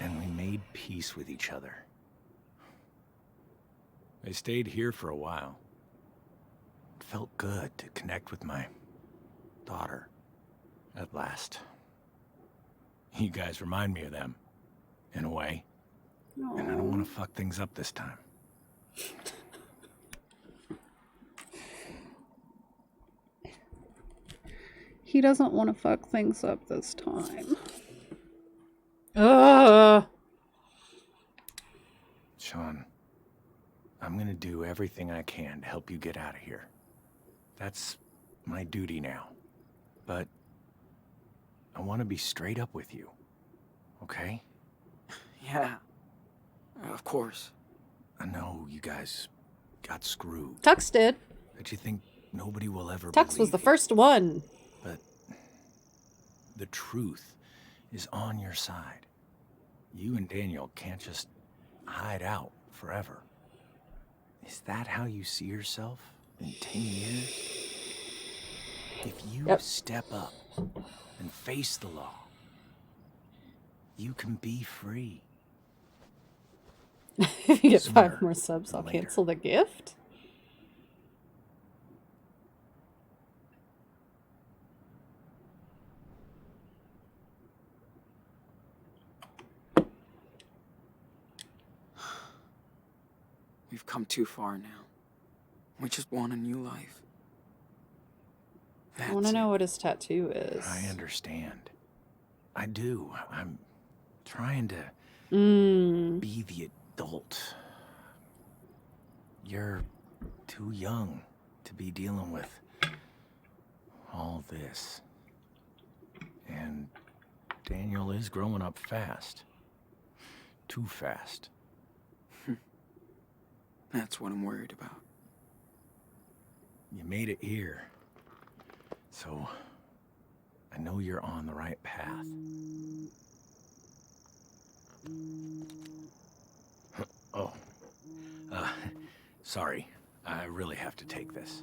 [SPEAKER 12] And we made peace with each other. I stayed here for a while. It felt good to connect with my daughter at last. You guys remind me of them, in a way. And I don't want to fuck things up this time.
[SPEAKER 1] He doesn't want to fuck things up this time. Ugh.
[SPEAKER 12] Sean, I'm gonna do everything I can to help you get out of here. That's my duty now. But I want to be straight up with you, okay?
[SPEAKER 2] Yeah. Of course.
[SPEAKER 12] I know you guys got screwed.
[SPEAKER 1] Tux did.
[SPEAKER 12] But you think nobody will ever
[SPEAKER 1] Tux was
[SPEAKER 12] believe
[SPEAKER 1] the
[SPEAKER 12] you.
[SPEAKER 1] first one.
[SPEAKER 12] But the truth is on your side. You and Daniel can't just hide out forever. Is that how you see yourself in 10 years? If you step up and face the law, you can be free.
[SPEAKER 1] If you get
[SPEAKER 12] Sooner
[SPEAKER 1] 5 more subs, I'll
[SPEAKER 12] than later.
[SPEAKER 1] cancel the gift.
[SPEAKER 2] We've come too far now. We just want a new life.
[SPEAKER 1] I want to know what his tattoo is.
[SPEAKER 12] I understand. I do. I'm trying to be the adult. You're too young to be dealing with all this. And Daniel is growing up fast. Too fast.
[SPEAKER 2] That's what I'm worried about.
[SPEAKER 12] You made it here. So, I know you're on the right path. Oh. Sorry. I really have to take this.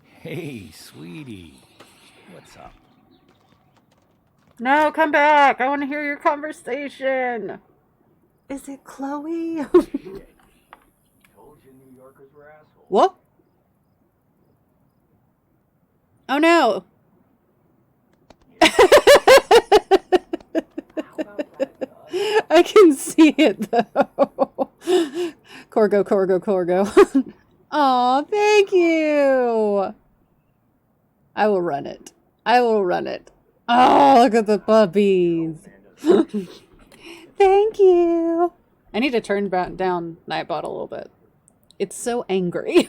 [SPEAKER 12] Hey, sweetie. What's up?
[SPEAKER 1] No, come back. I want to hear your conversation. Is it Chloe?
[SPEAKER 12] Told you New Yorkers were assholes.
[SPEAKER 1] What? Oh no. I can see it though. Corgo, Corgo, Corgo. Aw, thank you. I will run it. I will run it. Oh, look at the puppies. Thank you. I need to turn down Nightbot a little bit. It's so angry.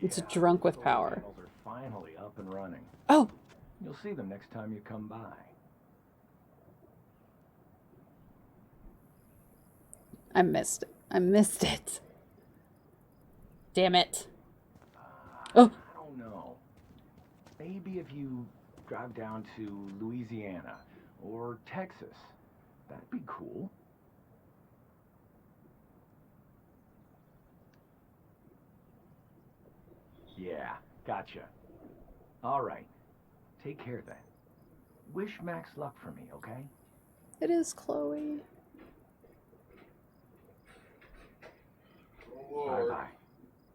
[SPEAKER 1] It's drunk with power.
[SPEAKER 12] Channels are finally up and running.
[SPEAKER 1] Oh.
[SPEAKER 12] You'll see them next time you come by.
[SPEAKER 1] I missed it. I missed it. Damn it. Oh.
[SPEAKER 12] I don't know. Maybe if you drive down to Louisiana or Texas, that'd be cool. Yeah, gotcha. All right. Take care then. Wish Max luck for me, okay?
[SPEAKER 1] It is Chloe.
[SPEAKER 14] Oh, Lord.
[SPEAKER 12] Bye-bye.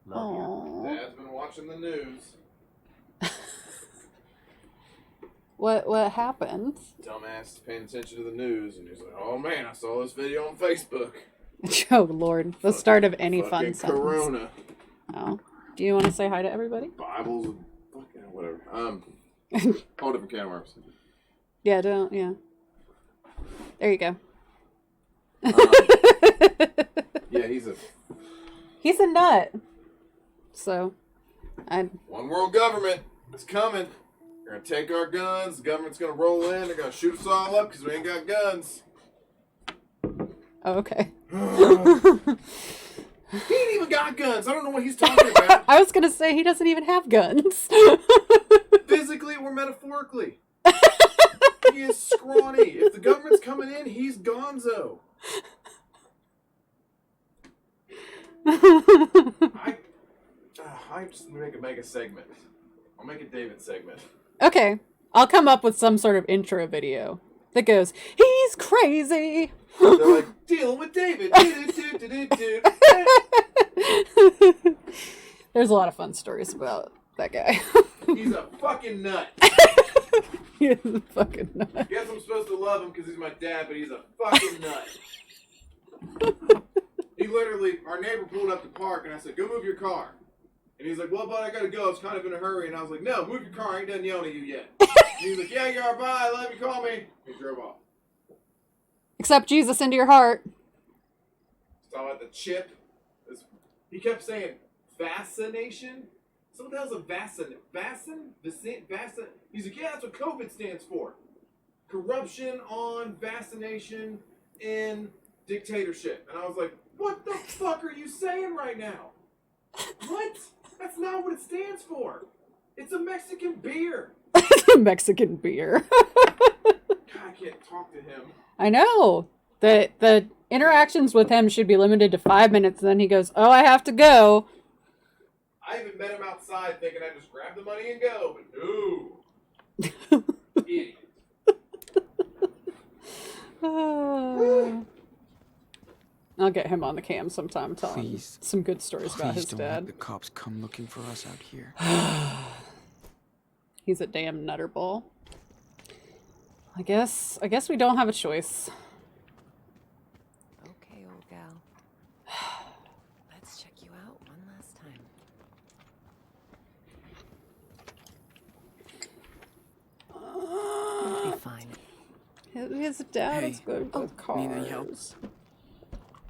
[SPEAKER 12] Love you.
[SPEAKER 14] Dad's been watching the news.
[SPEAKER 1] What happened?
[SPEAKER 14] Dumbass is paying attention to the news, and he's like, "Oh man, I saw this video on Facebook."
[SPEAKER 1] Oh Lord, the start of any fun
[SPEAKER 14] Fucking
[SPEAKER 1] sentence.
[SPEAKER 14] Corona.
[SPEAKER 1] Oh, do you want to say hi to everybody?
[SPEAKER 14] Bibles, and fucking whatever. All different can of worms.
[SPEAKER 1] Yeah, don't. Yeah. There you go.
[SPEAKER 14] Yeah,
[SPEAKER 1] He's a nut. So,
[SPEAKER 14] one world government. It's coming. They're gonna take our guns. The government's gonna roll in. They're gonna shoot us all up because we ain't got guns.
[SPEAKER 1] Oh, okay.
[SPEAKER 14] He ain't even got guns. I don't know what he's talking about.
[SPEAKER 1] I was gonna say he doesn't even have guns.
[SPEAKER 14] Physically or metaphorically. He is scrawny. If the government's coming in, he's gonzo. I just make a mega segment. I'll make a David segment.
[SPEAKER 1] Okay, I'll come up with some sort of intro video that goes, "He's crazy."
[SPEAKER 14] They're like, dealing with David.
[SPEAKER 1] There's a lot of fun stories about that guy.
[SPEAKER 14] He's a fucking nut.
[SPEAKER 1] He's a fucking nut.
[SPEAKER 14] Guess I'm supposed to love him because he's my dad, but he's a fucking nut. He literally, our neighbor pulled up to park, and I said, "Go move your car." And he's like, "Well, bud, I gotta go. I was kind of in a hurry." And I was like, "No, move your car. I ain't done yelling at you yet." And he's like, "Yeah, you are. Bye. I love you. Call me." He drove off.
[SPEAKER 1] Accept Jesus into your heart.
[SPEAKER 14] Talking about the chip. He kept saying vaccination. Someone else a vaccination. He's like, "Yeah, that's what COVID stands for. Corruption on vaccination in dictatorship." And I was like, "What the fuck are you saying right now? What? That's not what it stands for. It's a Mexican beer."
[SPEAKER 1] Mexican beer.
[SPEAKER 14] God I can't talk to him.
[SPEAKER 1] I know. The interactions with him should be limited to 5 minutes, and then he goes, "Oh, I have to go."
[SPEAKER 14] I even met him outside thinking I'd just grab the money and go, but no. Idiot.
[SPEAKER 1] I'll get him on the cam sometime telling
[SPEAKER 2] Please.
[SPEAKER 1] some good stories about his
[SPEAKER 2] Please don't
[SPEAKER 1] dad.
[SPEAKER 2] let the cops come looking for us out here.
[SPEAKER 1] He's a damn nutterball. I guess we don't have a choice.
[SPEAKER 20] Okay, old gal. Let's check you out one last time. You'll be fine.
[SPEAKER 1] His dad is
[SPEAKER 2] Hey,
[SPEAKER 1] good with cars.
[SPEAKER 2] need any help?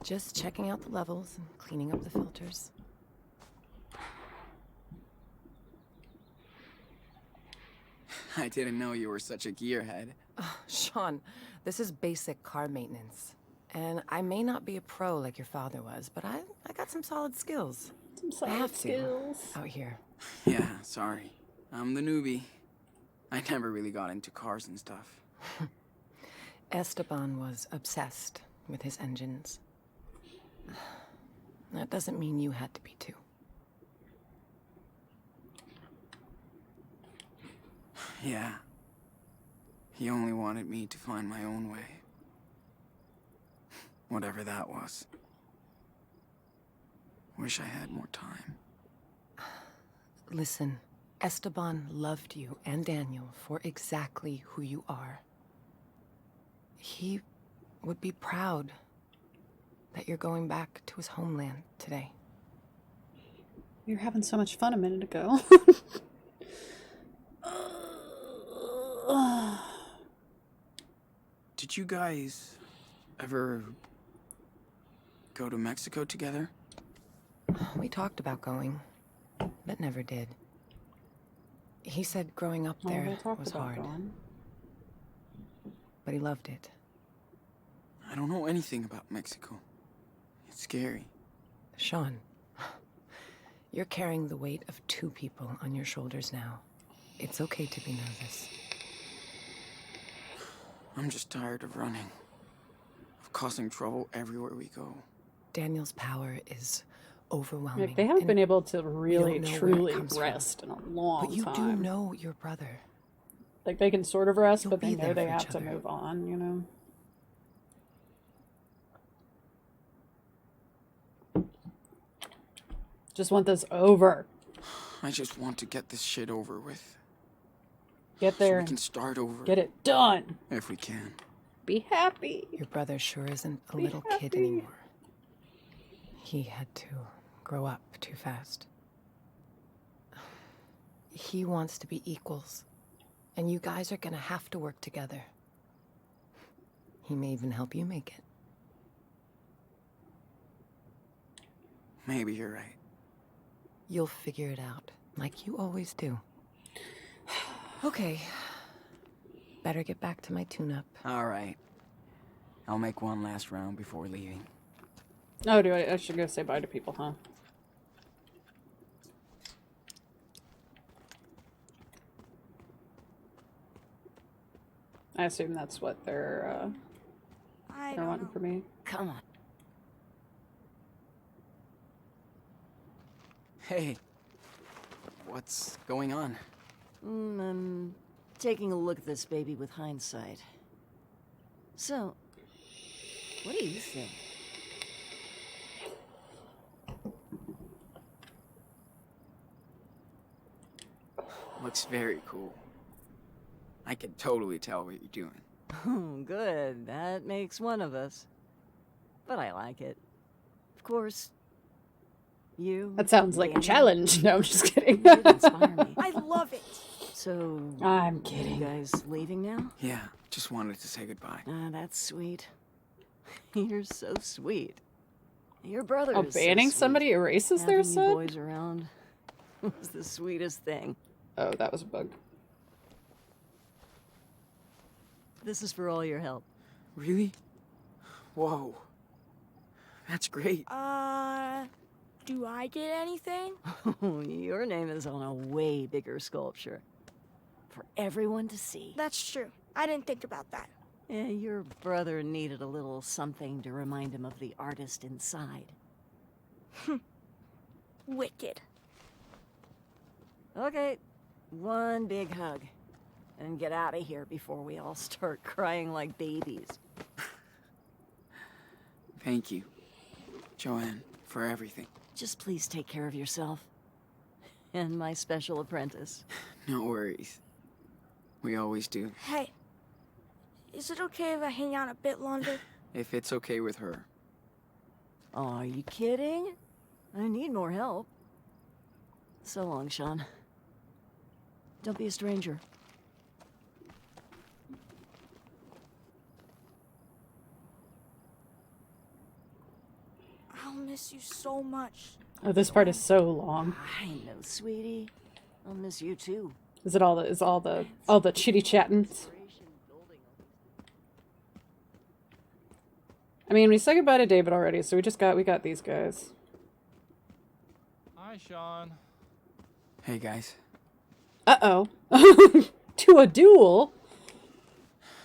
[SPEAKER 20] Just checking out the levels and cleaning up the filters.
[SPEAKER 2] I didn't know you were such a gearhead.
[SPEAKER 20] Oh, Sean, this is basic car maintenance. And I may not be a pro like your father was, but I got some solid skills.
[SPEAKER 1] Some
[SPEAKER 20] I have
[SPEAKER 1] solid skills.
[SPEAKER 20] Out here.
[SPEAKER 2] Yeah, sorry. I'm the newbie. I never really got into cars and stuff.
[SPEAKER 20] Esteban was obsessed with his engines. That doesn't mean you had to be too.
[SPEAKER 2] Yeah. He only wanted me to find my own way. Whatever that was. Wish I had more time.
[SPEAKER 20] Listen, Esteban loved you and Daniel for exactly who you are. He would be proud that you're going back to his homeland today.
[SPEAKER 1] You were having so much fun a minute ago.
[SPEAKER 2] Did you guys ever go to Mexico together?
[SPEAKER 20] We talked about going, but never did. He said growing up
[SPEAKER 1] Well,
[SPEAKER 20] there
[SPEAKER 1] they talked
[SPEAKER 20] was
[SPEAKER 1] about
[SPEAKER 20] hard,
[SPEAKER 1] going.
[SPEAKER 20] but he loved it.
[SPEAKER 2] I don't know anything about Mexico. It's scary.
[SPEAKER 20] Sean, you're carrying the weight of 2 people on your shoulders now. It's okay to be nervous.
[SPEAKER 2] I'm just tired of running. Of causing trouble everywhere we go.
[SPEAKER 20] Daniel's power is overwhelming.
[SPEAKER 1] Like, they haven't
[SPEAKER 20] and
[SPEAKER 1] been able to
[SPEAKER 20] we
[SPEAKER 1] really,
[SPEAKER 20] don't know where it
[SPEAKER 1] truly
[SPEAKER 20] comes from.
[SPEAKER 1] rest in a long
[SPEAKER 20] But you
[SPEAKER 1] time.
[SPEAKER 20] do know your brother.
[SPEAKER 1] Like, they can sort of rest,
[SPEAKER 20] You'll
[SPEAKER 1] but they
[SPEAKER 20] be
[SPEAKER 1] know
[SPEAKER 20] there
[SPEAKER 1] they
[SPEAKER 20] for
[SPEAKER 1] have
[SPEAKER 20] each
[SPEAKER 1] to
[SPEAKER 20] other.
[SPEAKER 1] move on, you know? Just want this over.
[SPEAKER 2] I just want to get this shit over with.
[SPEAKER 1] Get
[SPEAKER 2] So
[SPEAKER 1] there
[SPEAKER 2] we
[SPEAKER 1] and
[SPEAKER 2] can start over.
[SPEAKER 1] get it done.
[SPEAKER 2] If we can.
[SPEAKER 1] Be happy.
[SPEAKER 20] Your brother sure isn't a
[SPEAKER 1] Be
[SPEAKER 20] little kid
[SPEAKER 1] happy.
[SPEAKER 20] anymore. He had to grow up too fast. He wants to be equals, and you guys are gonna have to work together. He may even help you make it.
[SPEAKER 2] Maybe you're right.
[SPEAKER 20] You'll figure it out, like you always do. Okay. Better get back to my tune-up.
[SPEAKER 2] All right. I'll make one last round before leaving.
[SPEAKER 1] Oh, I should go say bye to people, huh? I assume that's what they're wanting for me.
[SPEAKER 11] Come on.
[SPEAKER 2] Hey. What's going on?
[SPEAKER 11] I'm taking a look at this baby with hindsight. So, what do you think?
[SPEAKER 2] Looks very cool. I can totally tell what you're doing.
[SPEAKER 11] Oh, good. That makes one of us. But I like it. Of course, you.
[SPEAKER 1] That sounds like a
[SPEAKER 11] Daniel,
[SPEAKER 1] challenge. No, I'm just kidding.
[SPEAKER 11] you inspire me.
[SPEAKER 3] I love it.
[SPEAKER 11] So,
[SPEAKER 1] I'm kidding.
[SPEAKER 11] You guys leaving now?
[SPEAKER 2] Yeah, just wanted to say goodbye.
[SPEAKER 11] Ah, that's sweet. You're so sweet. Your brother
[SPEAKER 1] Oh,
[SPEAKER 11] is so
[SPEAKER 1] banning
[SPEAKER 11] sweet.
[SPEAKER 1] somebody erases their
[SPEAKER 11] Having you
[SPEAKER 1] son?
[SPEAKER 11] boys around was the sweetest thing.
[SPEAKER 1] Oh, that was a bug.
[SPEAKER 11] This is for all your help.
[SPEAKER 2] Really? Whoa. That's great.
[SPEAKER 3] Do I get anything?
[SPEAKER 11] Your name is on a way bigger sculpture. For everyone to see.
[SPEAKER 3] That's true. I didn't think about that.
[SPEAKER 11] Yeah, your brother needed a little something to remind him of the artist inside.
[SPEAKER 3] Wicked.
[SPEAKER 11] Okay, one big hug. And get out of here before we all start crying like babies.
[SPEAKER 2] Thank you, Joanne, for everything.
[SPEAKER 11] Just please take care of yourself. And my special apprentice.
[SPEAKER 2] No worries. We always do.
[SPEAKER 3] Hey, is it okay if I hang out a bit longer?
[SPEAKER 2] If it's okay with her.
[SPEAKER 11] Oh, are you kidding? I need more help. So long, Sean. Don't be a stranger.
[SPEAKER 3] I'll miss you so much.
[SPEAKER 1] Oh, this part is so long.
[SPEAKER 11] I know, sweetie. I'll miss you too.
[SPEAKER 1] Is it all the chitty chatting? I mean, we said goodbye to David already, so we got these guys.
[SPEAKER 22] Hi, Sean.
[SPEAKER 2] Hey, guys.
[SPEAKER 1] Uh-oh. To a duel?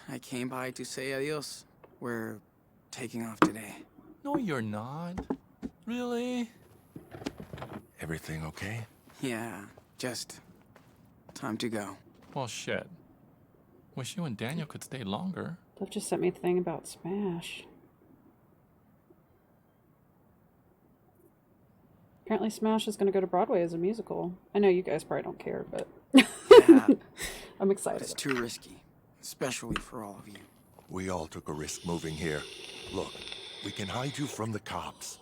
[SPEAKER 2] I came by to say adios. We're taking off today.
[SPEAKER 22] No, you're not. Really?
[SPEAKER 4] Everything okay?
[SPEAKER 2] Yeah, just time to go.
[SPEAKER 22] Well, shit. Wish you and Daniel could stay longer.
[SPEAKER 1] Dove just sent me a thing about Smash. Apparently Smash is going to go to Broadway as a musical. I know you guys probably don't care, but
[SPEAKER 2] Yeah,
[SPEAKER 1] I'm excited.
[SPEAKER 2] it's too risky, especially for all of you.
[SPEAKER 4] We all took a risk moving here. Look, we can hide you from the cops.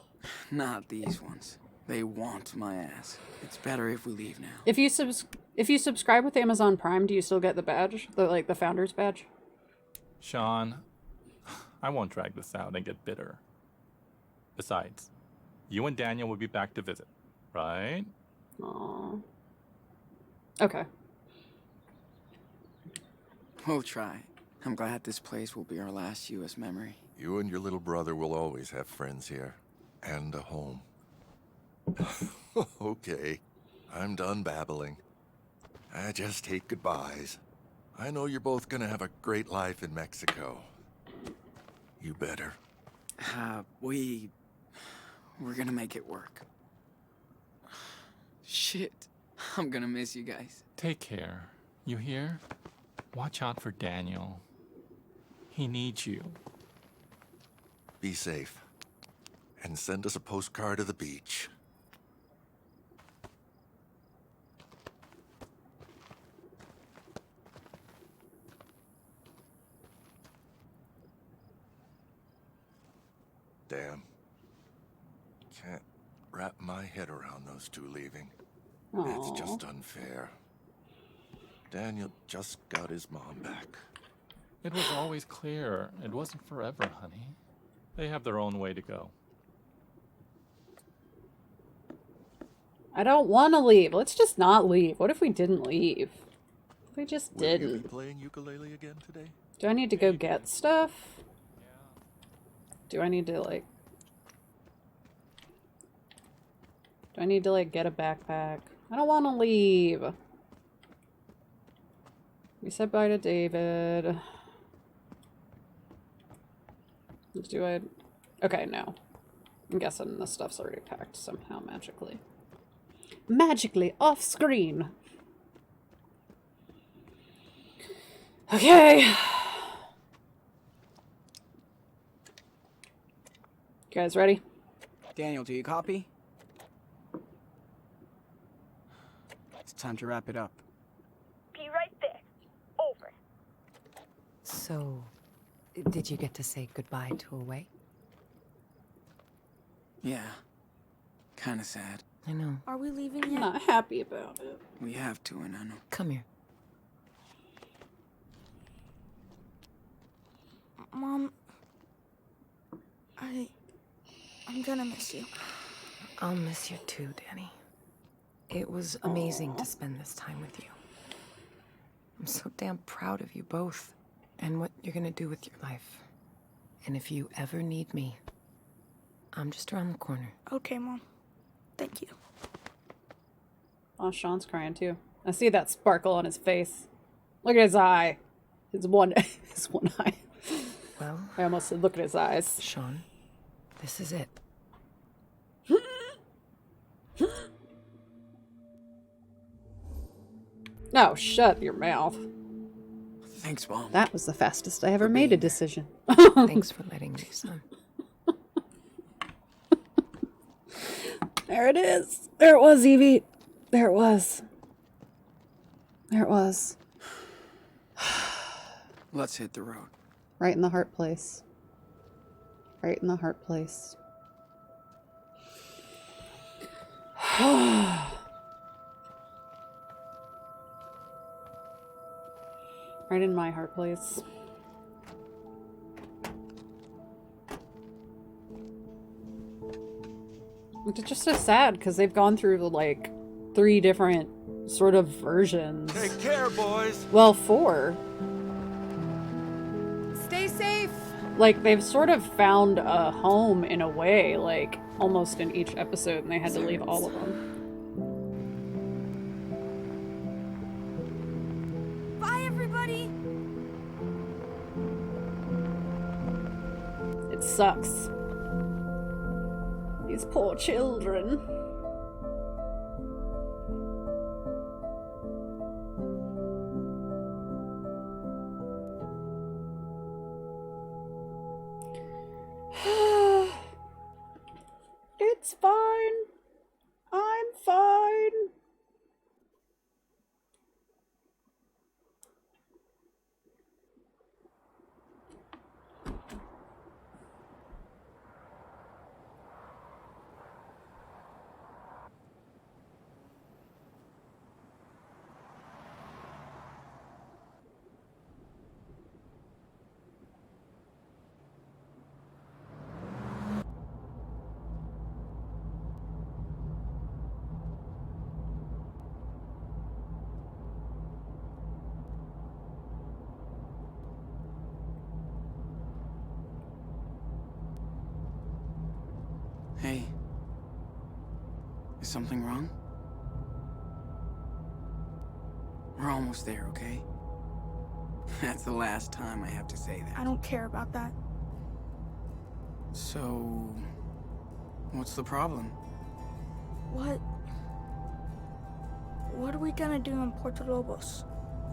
[SPEAKER 2] Not these ones. They want my ass. It's better if we leave now.
[SPEAKER 1] If you subscribe with Amazon Prime, do you still get the badge? The founder's badge?
[SPEAKER 22] Sean, I won't drag this out and get bitter. Besides, you and Daniel will be back to visit, right?
[SPEAKER 1] Aww. Okay.
[SPEAKER 2] We'll try. I'm glad this place will be our last U.S. memory.
[SPEAKER 4] You and your little brother will always have friends here. And a home. Okay, I'm done babbling. I just hate goodbyes. I know you're both gonna have a great life in Mexico. You better.
[SPEAKER 2] We're gonna make it work. Shit. I'm gonna miss you guys.
[SPEAKER 22] Take care. You hear? Watch out for Daniel. He needs you.
[SPEAKER 4] Be safe. And send us a postcard of the beach. Damn. Can't wrap my head around those two leaving. It's
[SPEAKER 1] Aw.
[SPEAKER 4] just unfair. Daniel just got his mom back.
[SPEAKER 22] It was always clear it wasn't forever, honey. They have their own way to go.
[SPEAKER 1] I don't want to leave. Let's just not leave. What if we didn't leave? If we just
[SPEAKER 4] Will you be
[SPEAKER 1] didn't.
[SPEAKER 4] playing ukulele again today?
[SPEAKER 1] Do I need to go get stuff? Do I need to, like... Do I need to, like, get a backpack? I don't want to leave. We said bye to David. Do I... Okay, no. I'm guessing the stuff's already packed somehow magically. Magically off screen. Okay. You guys ready?
[SPEAKER 2] Daniel, do you copy? It's time to wrap it up.
[SPEAKER 8] Be right there. Over.
[SPEAKER 20] So, did you get to say goodbye to Away?
[SPEAKER 2] Yeah. Kinda sad.
[SPEAKER 20] I know.
[SPEAKER 3] Are we leaving
[SPEAKER 1] I'm
[SPEAKER 3] yet?
[SPEAKER 1] not happy about it.
[SPEAKER 2] We have to, and I know.
[SPEAKER 20] Come here.
[SPEAKER 3] Mom, I'm gonna miss you.
[SPEAKER 20] I'll miss you too, Danny. It was amazing to spend this time with you. I'm so damn proud of you both and what you're gonna do with your life. And if you ever need me, I'm just around the corner.
[SPEAKER 3] Okay, Mom. Thank you.
[SPEAKER 1] Oh, Sean's crying too. I see that sparkle on his face. Look at his eye. His one eye.
[SPEAKER 20] Well,
[SPEAKER 1] I almost said look at his eyes.
[SPEAKER 20] Sean, this is it.
[SPEAKER 1] No, shut your mouth.
[SPEAKER 2] Thanks, Mom.
[SPEAKER 1] That was the fastest I ever made a decision.
[SPEAKER 20] Thanks for letting me, son.
[SPEAKER 1] There it is. There it was, Evie. There it was. There it was.
[SPEAKER 2] Let's hit the road.
[SPEAKER 1] Right in the heart place. Right in the heart place. Right in my heart place. Which is just so sad because they've gone through like 3 different sort of versions.
[SPEAKER 4] Take care, boys.
[SPEAKER 1] Well, 4.
[SPEAKER 19] Stay safe.
[SPEAKER 1] Like they've sort of found a home in a way, like almost in each episode, and they had to leave all of them.
[SPEAKER 3] Bye, everybody.
[SPEAKER 1] It sucks. These poor children. It's fine. I'm fine.
[SPEAKER 2] Hey. Is something wrong? We're almost there, okay? That's the last time I have to say that.
[SPEAKER 3] I don't care about that.
[SPEAKER 2] So... what's the problem?
[SPEAKER 3] What are we gonna do in Puerto Lobos?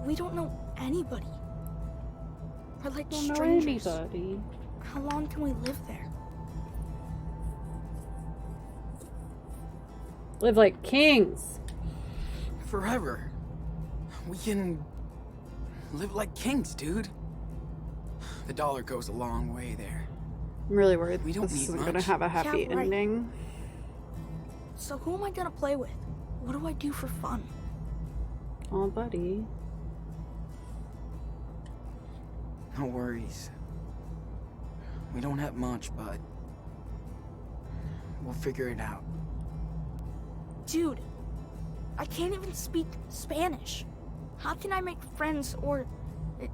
[SPEAKER 3] We don't know anybody. We're like
[SPEAKER 1] Don't know
[SPEAKER 3] strangers.
[SPEAKER 1] anybody.
[SPEAKER 3] How long can we live there?
[SPEAKER 1] Live like kings.
[SPEAKER 2] Forever. We can... live like kings, dude. The dollar goes a long way there.
[SPEAKER 1] I'm really worried
[SPEAKER 2] We don't
[SPEAKER 1] this
[SPEAKER 2] need
[SPEAKER 1] isn't
[SPEAKER 2] much.
[SPEAKER 1] gonna have a happy
[SPEAKER 3] Yeah, right.
[SPEAKER 1] ending.
[SPEAKER 3] So who am I gonna play with? What do I do for fun?
[SPEAKER 1] Oh, buddy.
[SPEAKER 2] No worries. We don't have much, but... we'll figure it out.
[SPEAKER 3] Dude, I can't even speak Spanish. How can I make friends or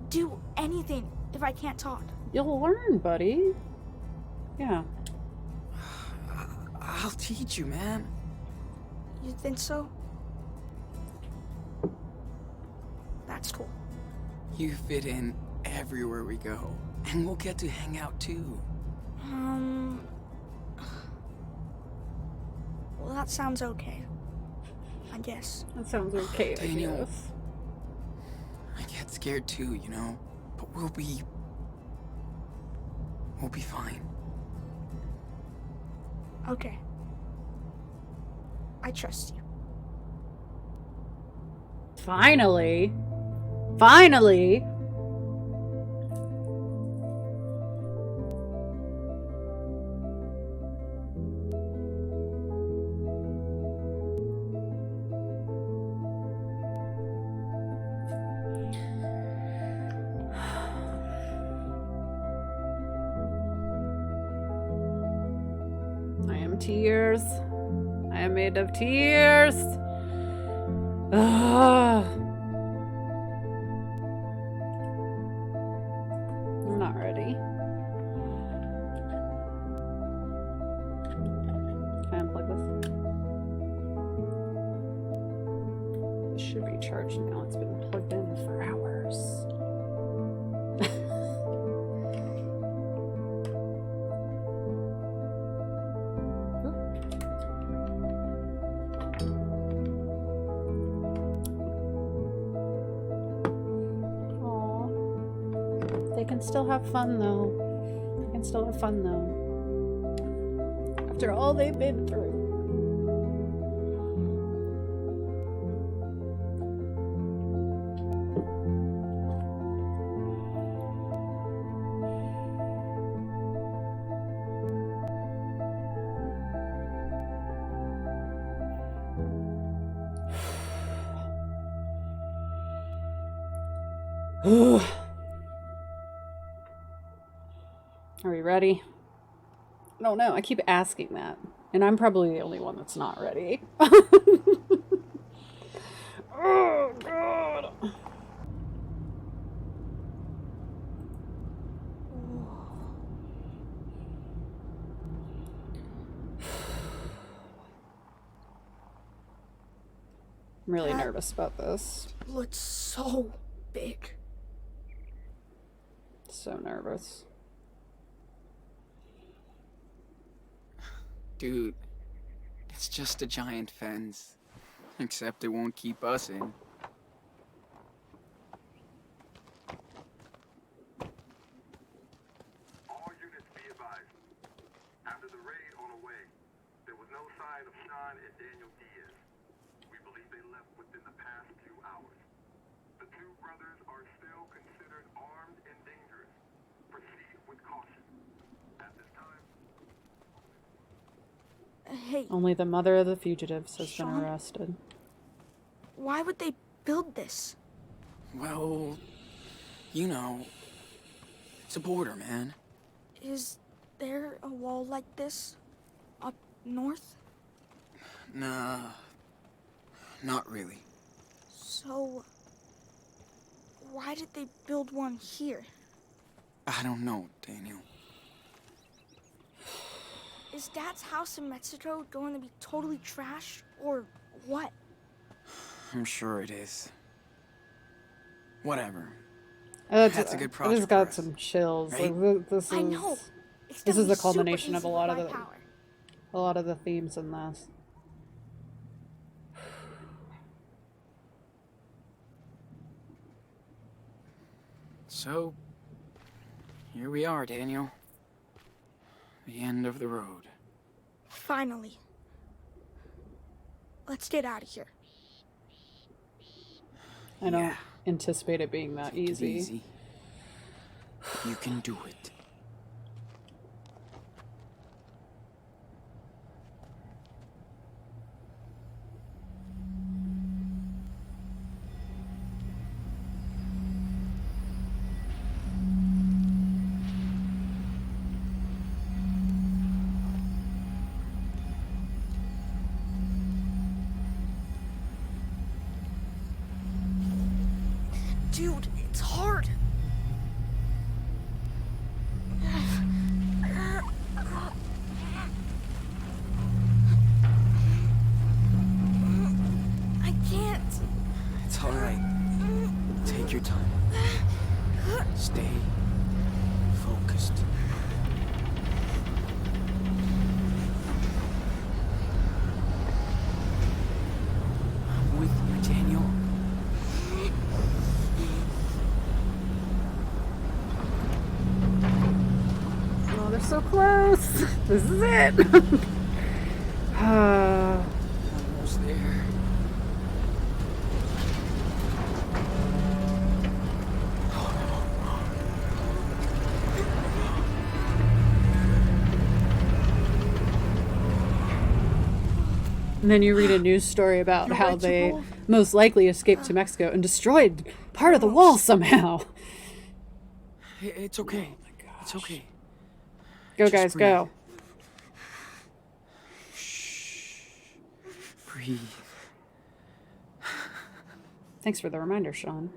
[SPEAKER 3] do anything if I can't talk?
[SPEAKER 1] You'll learn, buddy. Yeah.
[SPEAKER 2] I'll teach you, man.
[SPEAKER 3] You think so? That's cool.
[SPEAKER 2] You fit in everywhere we go. And we'll get to hang out too.
[SPEAKER 3] Well, that sounds okay. I guess.
[SPEAKER 1] That sounds okay, I
[SPEAKER 2] Daniel.
[SPEAKER 1] guess.
[SPEAKER 2] I get scared too, you know? But we'll be fine.
[SPEAKER 3] Okay. I trust you.
[SPEAKER 1] Finally. Finally. I am tears. I am made of tears. Ugh. I'm not ready. Can I unplug this? This should be charged now. It's been plugged in for hours. can still have fun though. They can still have fun though. After all they've been through. Are we ready? I don't know. I keep asking that. And I'm probably the only one that's not ready. Oh, God. I'm really nervous about this.
[SPEAKER 3] Looks so big.
[SPEAKER 1] So nervous.
[SPEAKER 2] Dude, it's just a giant fence. Except it won't keep us in.
[SPEAKER 13] All units be advised. After the raid on Away, there was no sign of Sean and Daniel Diaz. We believe they left within the past few hours. The two brothers are still considered armed and dangerous. Proceed with caution. At this time,
[SPEAKER 3] Hey,
[SPEAKER 1] Only the mother of the fugitives has
[SPEAKER 3] Sean?
[SPEAKER 1] been arrested.
[SPEAKER 3] why would they build this?
[SPEAKER 2] Well, you know, it's a border, man.
[SPEAKER 3] Is there a wall like this up north?
[SPEAKER 2] Nah, not really.
[SPEAKER 3] So, why did they build one here?
[SPEAKER 2] I don't know, Daniel.
[SPEAKER 3] Is Dad's house in Mexico going to be totally trashed, or what?
[SPEAKER 2] I'm sure it is. Whatever.
[SPEAKER 1] That's
[SPEAKER 2] a good
[SPEAKER 1] I
[SPEAKER 2] project
[SPEAKER 1] just got
[SPEAKER 2] for us,
[SPEAKER 1] some chills.
[SPEAKER 2] right?
[SPEAKER 1] Like, this is
[SPEAKER 3] I know. It's
[SPEAKER 1] this
[SPEAKER 3] gonna
[SPEAKER 1] is
[SPEAKER 3] be
[SPEAKER 1] the culmination
[SPEAKER 3] super
[SPEAKER 1] of a
[SPEAKER 3] easy
[SPEAKER 1] lot
[SPEAKER 3] with
[SPEAKER 1] of
[SPEAKER 3] my
[SPEAKER 1] the
[SPEAKER 3] power.
[SPEAKER 1] a lot of the themes in this.
[SPEAKER 2] So, here we are, Daniel. The end of the road.
[SPEAKER 3] Finally. Let's get out of here.
[SPEAKER 1] I don't anticipate it being that
[SPEAKER 2] Take it
[SPEAKER 1] easy.
[SPEAKER 2] easy. You can do it.
[SPEAKER 3] Dude, it's hard. I can't.
[SPEAKER 2] It's all right. Take your time. Stay focused. I'm with you, Daniel.
[SPEAKER 1] Oh, they're so close. This is it.
[SPEAKER 2] Almost there.
[SPEAKER 1] And then you read a news story about how they most likely escaped to Mexico and destroyed part of the wall somehow.
[SPEAKER 2] It's okay. It's okay.
[SPEAKER 1] Go,
[SPEAKER 2] Just
[SPEAKER 1] guys,
[SPEAKER 2] breathe.
[SPEAKER 1] go.
[SPEAKER 2] Breathe.
[SPEAKER 1] Thanks for the reminder, Sean.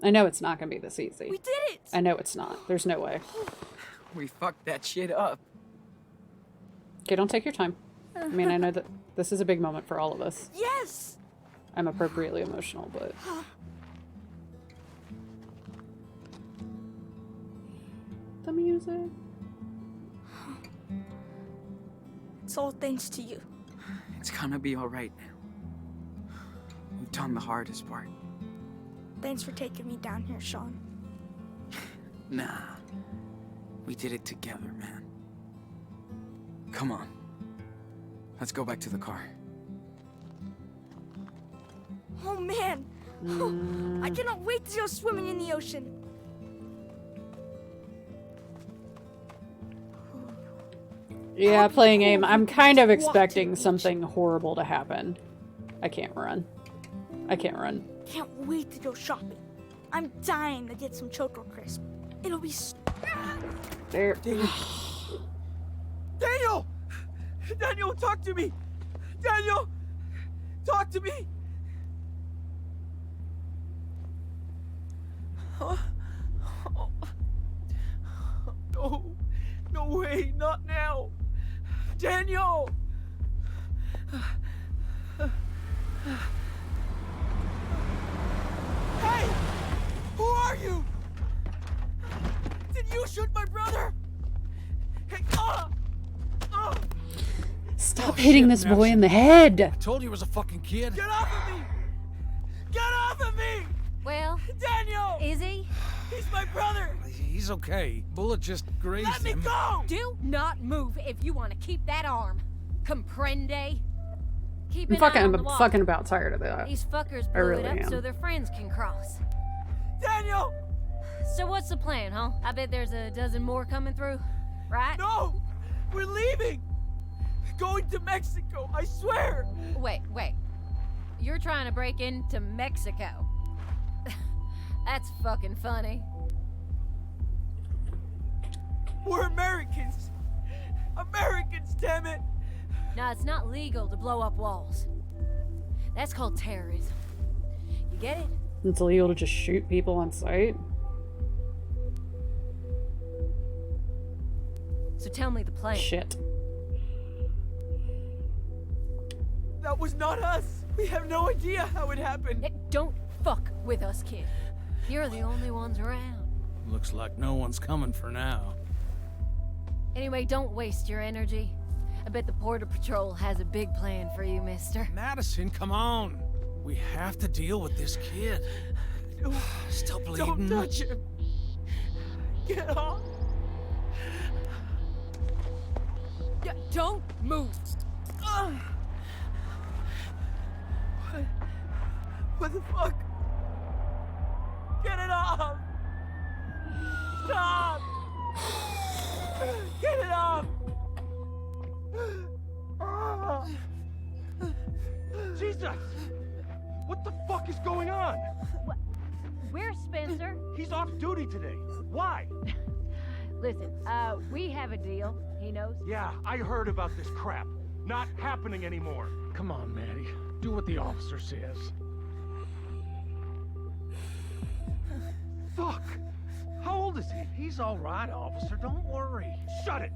[SPEAKER 1] I know it's not going to be this easy.
[SPEAKER 3] We did it!
[SPEAKER 1] I know it's not. There's no way.
[SPEAKER 2] We fucked that shit up.
[SPEAKER 1] Okay, don't take your time. I mean, I know that this is a big moment for all of us.
[SPEAKER 3] Yes!
[SPEAKER 1] I'm appropriately emotional, but... The music.
[SPEAKER 3] It's all thanks to you.
[SPEAKER 2] It's gonna be all right now. You've done the hardest part.
[SPEAKER 3] Thanks for taking me down here, Sean.
[SPEAKER 2] Nah. We did it together, man. Come on. Let's go back to the car.
[SPEAKER 3] Oh man! I cannot wait to go swimming in the ocean.
[SPEAKER 1] Yeah, playing AIM, I'm kind of expecting something horrible to happen. I can't run. I can't run.
[SPEAKER 3] Can't wait to go shopping. I'm dying to get some Choco Crisp. It'll be
[SPEAKER 1] there.
[SPEAKER 6] Daniel! Daniel, talk to me! Daniel! Talk to me! Huh? No. No way, not now. Daniel! Hey! Who are you? Did you shoot my brother? Hey,
[SPEAKER 1] Stop hitting this boy in the head!
[SPEAKER 12] I told you he was a fucking kid.
[SPEAKER 6] Get off of me! Get off of me!
[SPEAKER 10] Well,
[SPEAKER 6] Daniel!
[SPEAKER 10] is he?
[SPEAKER 6] He's my brother!
[SPEAKER 12] He's okay. Bullet just grazed
[SPEAKER 6] Let me
[SPEAKER 12] him.
[SPEAKER 6] go!
[SPEAKER 10] Do not move if you want to keep that arm. Comprende? Keep
[SPEAKER 1] I'm
[SPEAKER 10] an eye on the wall.
[SPEAKER 1] fucking about tired of that.
[SPEAKER 10] These fuckers
[SPEAKER 1] I
[SPEAKER 10] blew
[SPEAKER 1] really
[SPEAKER 10] it up
[SPEAKER 1] am.
[SPEAKER 10] so their friends can cross.
[SPEAKER 6] Daniel!
[SPEAKER 10] So what's the plan, huh? I bet there's a dozen more coming through, right?
[SPEAKER 6] No! We're leaving! Going to Mexico, I swear!
[SPEAKER 10] Wait. You're trying to break into Mexico. That's fucking funny.
[SPEAKER 6] We're Americans! Americans, damn it!
[SPEAKER 10] Now, it's not legal to blow up walls. That's called terrorism. You get it?
[SPEAKER 1] It's illegal to just shoot people on sight.
[SPEAKER 10] So tell me the plan.
[SPEAKER 1] Shit.
[SPEAKER 6] That was not us! We have no idea how it happened!
[SPEAKER 10] Don't fuck with us, kid. You're the only ones around.
[SPEAKER 12] Looks like no one's coming for now.
[SPEAKER 10] Anyway, don't waste your energy. I bet the Border Patrol has a big plan for you, mister.
[SPEAKER 12] Madison, come on. We have to deal with this kid. Still bleeding.
[SPEAKER 6] Don't touch him! Get off!
[SPEAKER 10] Don't move!
[SPEAKER 6] What the fuck? Get it off! Stop! Get it off!
[SPEAKER 15] Jesus! What the fuck is going on?
[SPEAKER 10] Where's Spencer?
[SPEAKER 15] He's off duty today. Why?
[SPEAKER 10] Listen, we have a deal. He knows.
[SPEAKER 15] Yeah, I heard about this crap. Not happening anymore.
[SPEAKER 12] Come on, Maddie. Do what the officer says.
[SPEAKER 15] Fuck! How old is he?
[SPEAKER 12] He's all right, officer. Don't worry.
[SPEAKER 15] Shut it!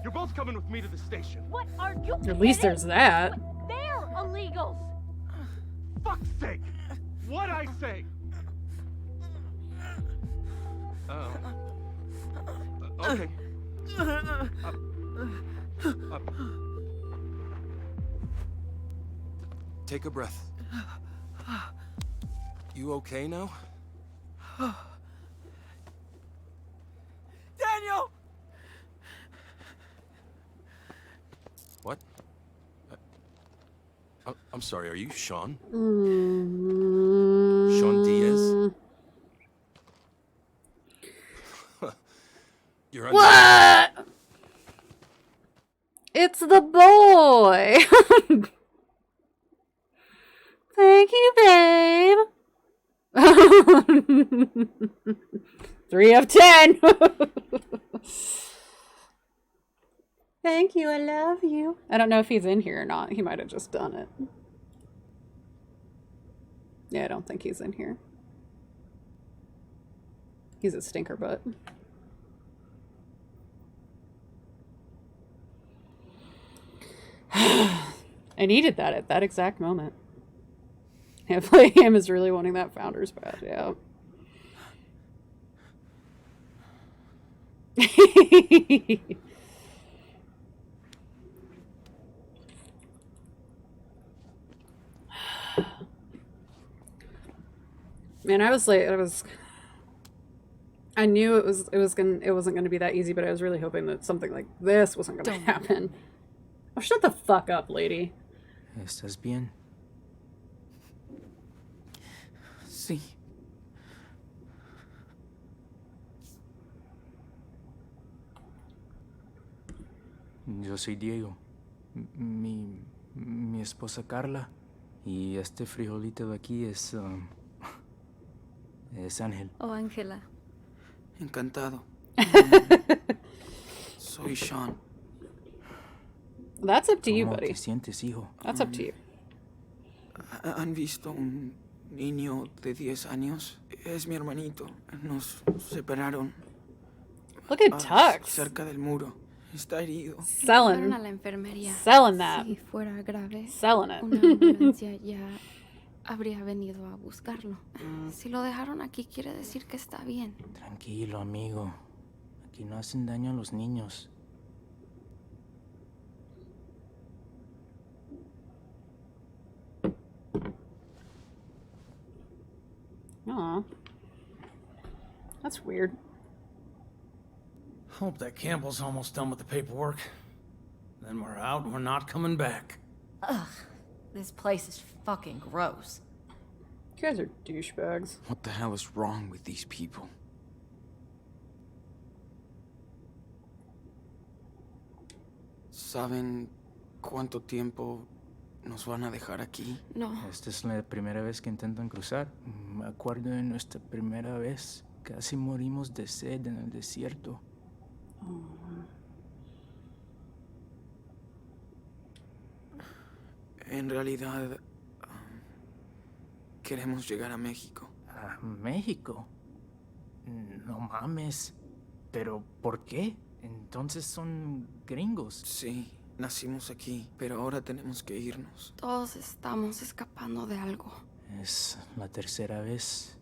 [SPEAKER 15] You're both coming with me to the station.
[SPEAKER 10] What are you
[SPEAKER 1] At least
[SPEAKER 10] kidding?
[SPEAKER 1] there's that.
[SPEAKER 10] They're illegals.
[SPEAKER 15] Fuck's sake! What'd I say? Okay.
[SPEAKER 23] Take a breath. You okay now?
[SPEAKER 6] Daniel!
[SPEAKER 23] What? I'm sorry, are you Sean?
[SPEAKER 1] Mm-hmm.
[SPEAKER 23] Sean Diaz? You're under-
[SPEAKER 1] What? It's the boy. Thank you, babe. 3 of 10. Thank you, I love you. I don't know if he's in here or not. He might have just done it. Yeah, I don't think he's in here. He's a stinker butt. I needed that at that exact moment. Yeah, playing him is really wanting that founder's badge, yeah. Man, I knew it wasn't gonna be that easy, but I was really hoping that something like this wasn't gonna happen. Oh, shut the fuck up, lady.
[SPEAKER 2] ¿Estás bien? Sí. Yo soy Diego. Mi esposa Carla. Y este frijolito de aquí es Ángel.
[SPEAKER 16] Oh, Ángela.
[SPEAKER 2] Encantado. Soy Sean.
[SPEAKER 1] That's up to you,
[SPEAKER 2] ¿Cómo
[SPEAKER 1] buddy.
[SPEAKER 2] te sientes, hijo?
[SPEAKER 1] That's up to you.
[SPEAKER 2] ¿Han visto un niño de 10 años? Es mi hermanito. Nos separaron.
[SPEAKER 1] Look at Tux.
[SPEAKER 2] Cerca del muro. Está herido.
[SPEAKER 1] Selling.
[SPEAKER 16] Fueron a la enfermería.
[SPEAKER 1] Selling that.
[SPEAKER 16] Si fuera grave,
[SPEAKER 1] Selling it.
[SPEAKER 16] una ambulancia ya habría venido a buscarlo. Si lo dejaron aquí, quiere decir que está bien.
[SPEAKER 2] Tranquilo, amigo. Aquí no hacen daño a los niños.
[SPEAKER 1] Aw. That's weird.
[SPEAKER 12] Hope that Campbell's almost done with the paperwork. Then we're out and we're not coming back.
[SPEAKER 10] Ugh, this place is fucking gross.
[SPEAKER 1] You guys are douchebags.
[SPEAKER 2] What the hell is wrong with these people? ¿Saben cuánto tiempo nos van a dejar aquí?
[SPEAKER 16] No.
[SPEAKER 2] Esta es la primera vez que intentan cruzar. Me acuerdo de nuestra primera vez. Casi morimos de sed en el desierto. En realidad, queremos llegar a México. ¿A México? No mames. ¿Pero por qué? Entonces son gringos. Sí, nacimos aquí, pero ahora tenemos que irnos.
[SPEAKER 16] Todos estamos escapando de algo.
[SPEAKER 2] Es la tercera vez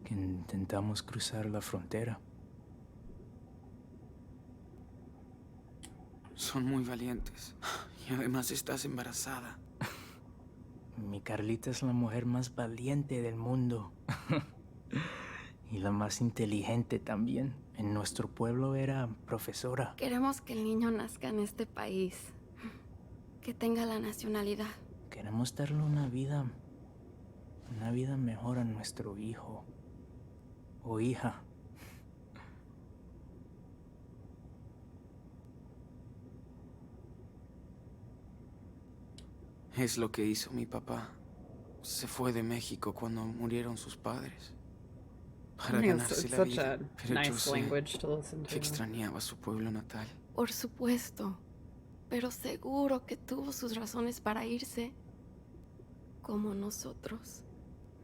[SPEAKER 2] que intentamos cruzar la frontera. Son muy valientes. Y además estás embarazada. Mi Carlita es la mujer más valiente del mundo. Y la más inteligente también. En nuestro pueblo era profesora.
[SPEAKER 16] Queremos que el niño nazca en este país. Que tenga la nacionalidad.
[SPEAKER 2] Queremos darle una vida mejor a nuestro hijo o hija. Es lo que hizo mi papá. Se fue de México cuando murieron sus padres. Para
[SPEAKER 1] I think
[SPEAKER 2] ganarse
[SPEAKER 1] it's
[SPEAKER 2] la
[SPEAKER 1] such
[SPEAKER 2] vida.
[SPEAKER 1] a
[SPEAKER 2] Pero yo
[SPEAKER 1] nice
[SPEAKER 2] sé
[SPEAKER 1] language to listen
[SPEAKER 2] que
[SPEAKER 1] to.
[SPEAKER 2] extrañaba su pueblo natal.
[SPEAKER 16] Por supuesto. Pero seguro que tuvo sus razones para irse. Como nosotros.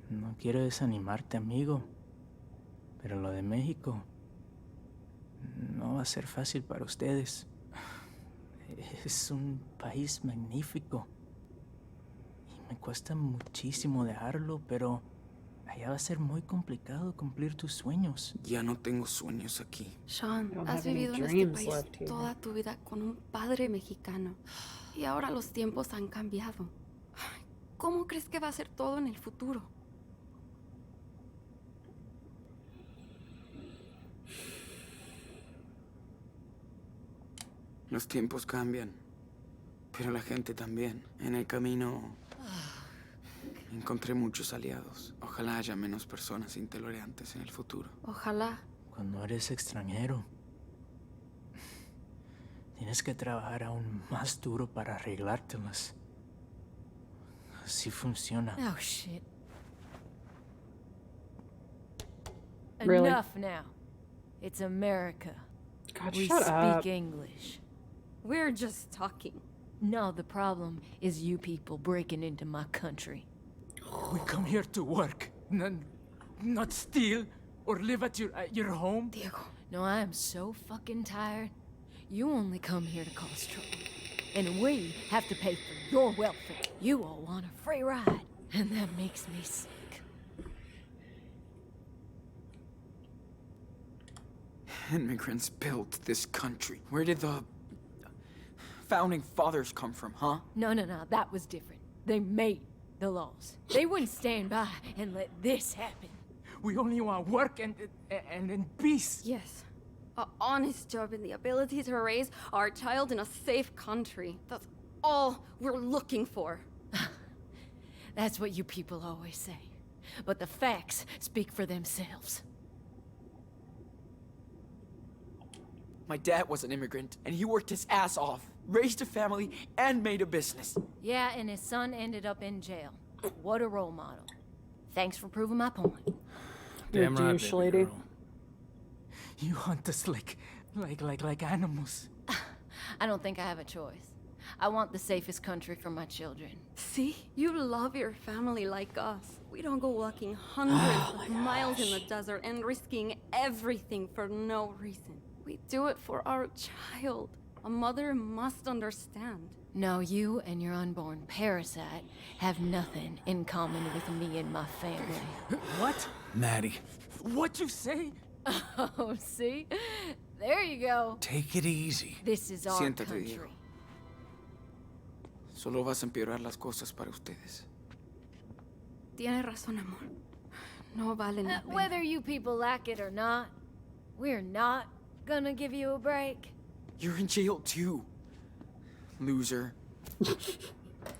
[SPEAKER 2] No quiero desanimarte, amigo. Pero lo de México no va a ser fácil para ustedes. Es un país magnífico. Y me cuesta muchísimo dejarlo, pero allá va a ser muy complicado cumplir tus sueños. Ya no tengo sueños aquí.
[SPEAKER 16] Sean,
[SPEAKER 1] don't
[SPEAKER 16] has
[SPEAKER 1] have any
[SPEAKER 16] vivido en este
[SPEAKER 1] dreams
[SPEAKER 16] país
[SPEAKER 1] left here.
[SPEAKER 16] toda tu vida con un padre mexicano. Y ahora los tiempos han cambiado. Ay, ¿cómo crees que va a ser todo en el futuro?
[SPEAKER 2] Los tiempos cambian, pero la gente también. En el camino encontré muchos aliados. Ojalá haya menos personas intolerantes en el futuro.
[SPEAKER 16] Ojalá.
[SPEAKER 2] Cuando eres extranjero, tienes que trabajar aún más duro para arreglártelas. Así funciona.
[SPEAKER 10] Oh, shit.
[SPEAKER 1] Really?
[SPEAKER 10] Enough now. It's America.
[SPEAKER 1] God,
[SPEAKER 10] we
[SPEAKER 1] shut
[SPEAKER 10] speak
[SPEAKER 1] up.
[SPEAKER 10] English. We're just talking. No, the problem is you people breaking into my country.
[SPEAKER 2] We come here to work, not steal or live at your home.
[SPEAKER 16] Diego.
[SPEAKER 10] No, I am so fucking tired. You only come here to cause trouble. And we have to pay for your welfare. You all want a free ride, and that makes me sick.
[SPEAKER 2] Immigrants built this country. Where did the founding fathers come from, huh?
[SPEAKER 10] No, that was different. They made the laws. They wouldn't stand by and let this happen.
[SPEAKER 7] We only want work and peace.
[SPEAKER 16] Yes. An honest job and the ability to raise our child in a safe country. That's all we're looking for.
[SPEAKER 10] That's what you people always say. But the facts speak for themselves.
[SPEAKER 7] My dad was an immigrant, and he worked his ass off, raised a family, and made a business.
[SPEAKER 10] Yeah, and his son ended up in jail. What a role model. Thanks for proving my point.
[SPEAKER 1] You're a douche, lady.
[SPEAKER 7] You hunt us like animals.
[SPEAKER 10] I don't think I have a choice. I want the safest country for my children.
[SPEAKER 16] See? You love your family like us. We don't go walking hundreds of miles in the desert and risking everything for no reason. We do it for our child. A mother must understand.
[SPEAKER 10] No, you and your unborn parasite have nothing in common with me and my family.
[SPEAKER 7] What?
[SPEAKER 12] Maddie.
[SPEAKER 7] What'd you say?
[SPEAKER 10] Oh, see? There you go.
[SPEAKER 12] Take it easy.
[SPEAKER 10] This is our
[SPEAKER 7] Siéntate,
[SPEAKER 10] country.
[SPEAKER 7] Diego. Solo vas a empeorar las cosas para ustedes.
[SPEAKER 16] Tienes razón, amor. No vale la pena.
[SPEAKER 10] Whether you people like it or not, we're not gonna give you a break.
[SPEAKER 7] You're in jail too, loser.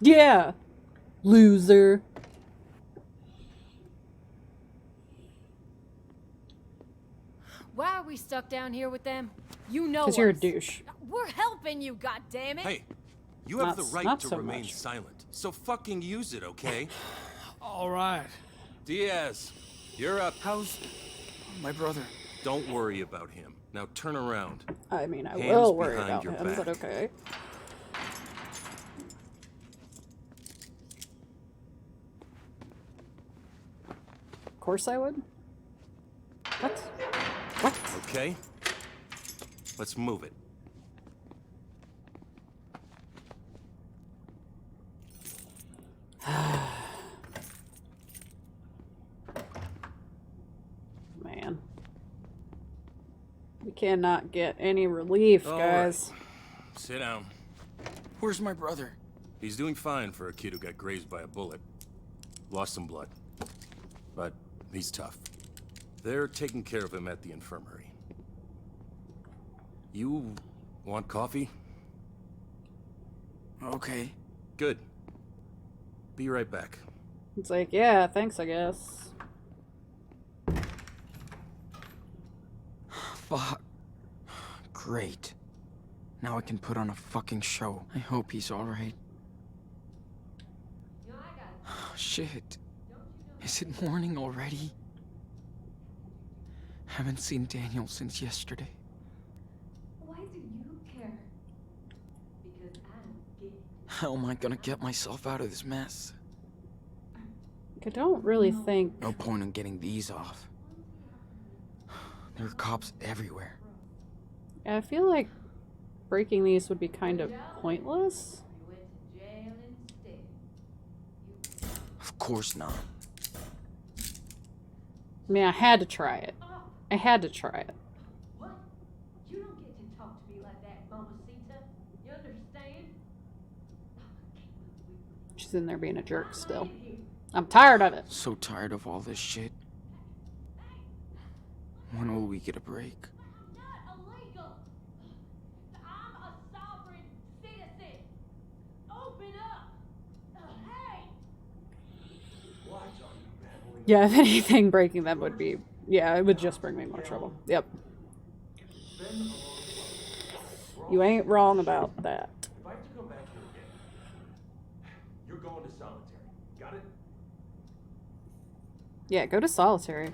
[SPEAKER 1] Yeah. Loser.
[SPEAKER 10] Why are we stuck down here with them? You know us.
[SPEAKER 1] Because you're a douche.
[SPEAKER 10] We're helping you, goddammit.
[SPEAKER 23] Hey, you have
[SPEAKER 1] Not-
[SPEAKER 23] the right
[SPEAKER 1] not
[SPEAKER 23] to
[SPEAKER 1] so
[SPEAKER 23] remain
[SPEAKER 1] much.
[SPEAKER 23] silent. So fucking use it, okay?
[SPEAKER 12] All right.
[SPEAKER 23] Diaz, you're up.
[SPEAKER 7] How's my brother?
[SPEAKER 23] Don't worry about him. Now turn around.
[SPEAKER 1] I mean, I
[SPEAKER 23] Hands
[SPEAKER 1] will worry
[SPEAKER 23] behind
[SPEAKER 1] about
[SPEAKER 23] your
[SPEAKER 1] him, but
[SPEAKER 23] back.
[SPEAKER 1] okay. Of course I would. What? What?
[SPEAKER 23] Okay? Let's move it.
[SPEAKER 1] Man. We cannot get any relief,
[SPEAKER 23] All
[SPEAKER 1] guys.
[SPEAKER 23] right. Sit down.
[SPEAKER 7] Where's my brother?
[SPEAKER 23] He's doing fine for a kid who got grazed by a bullet. Lost some blood. But he's tough. They're taking care of him at the infirmary. You want coffee?
[SPEAKER 7] Okay.
[SPEAKER 23] Good. Be right back.
[SPEAKER 1] It's like, yeah, thanks, I guess.
[SPEAKER 7] Fuck. Great. Now I can put on a fucking show. I hope he's alright. Shit. Is it morning already? Haven't seen Daniel since yesterday.
[SPEAKER 10] Why do you care? Because I'm gay.
[SPEAKER 7] How am I gonna get myself out of this mess?
[SPEAKER 1] I don't really think...
[SPEAKER 7] No point in getting these off. There are cops everywhere.
[SPEAKER 1] I feel like breaking these would be kind of pointless.
[SPEAKER 7] Of course not.
[SPEAKER 1] I mean, I had to try it. I had to try it.
[SPEAKER 10] What? You don't get to talk to me like that, Mamacita. You understand?
[SPEAKER 1] She's in there being a jerk still. I'm tired of it.
[SPEAKER 7] So tired of all this shit. When will we get a break?
[SPEAKER 10] Not illegal. I'm a sovereign citizen. Open up. Hey.
[SPEAKER 1] Yeah, if anything, breaking them would be... Yeah, it would just bring me more trouble. Yep. You ain't wrong about that.
[SPEAKER 17] If I have to come back here again, you're going to solitary. Got it?
[SPEAKER 1] Yeah, go to solitary.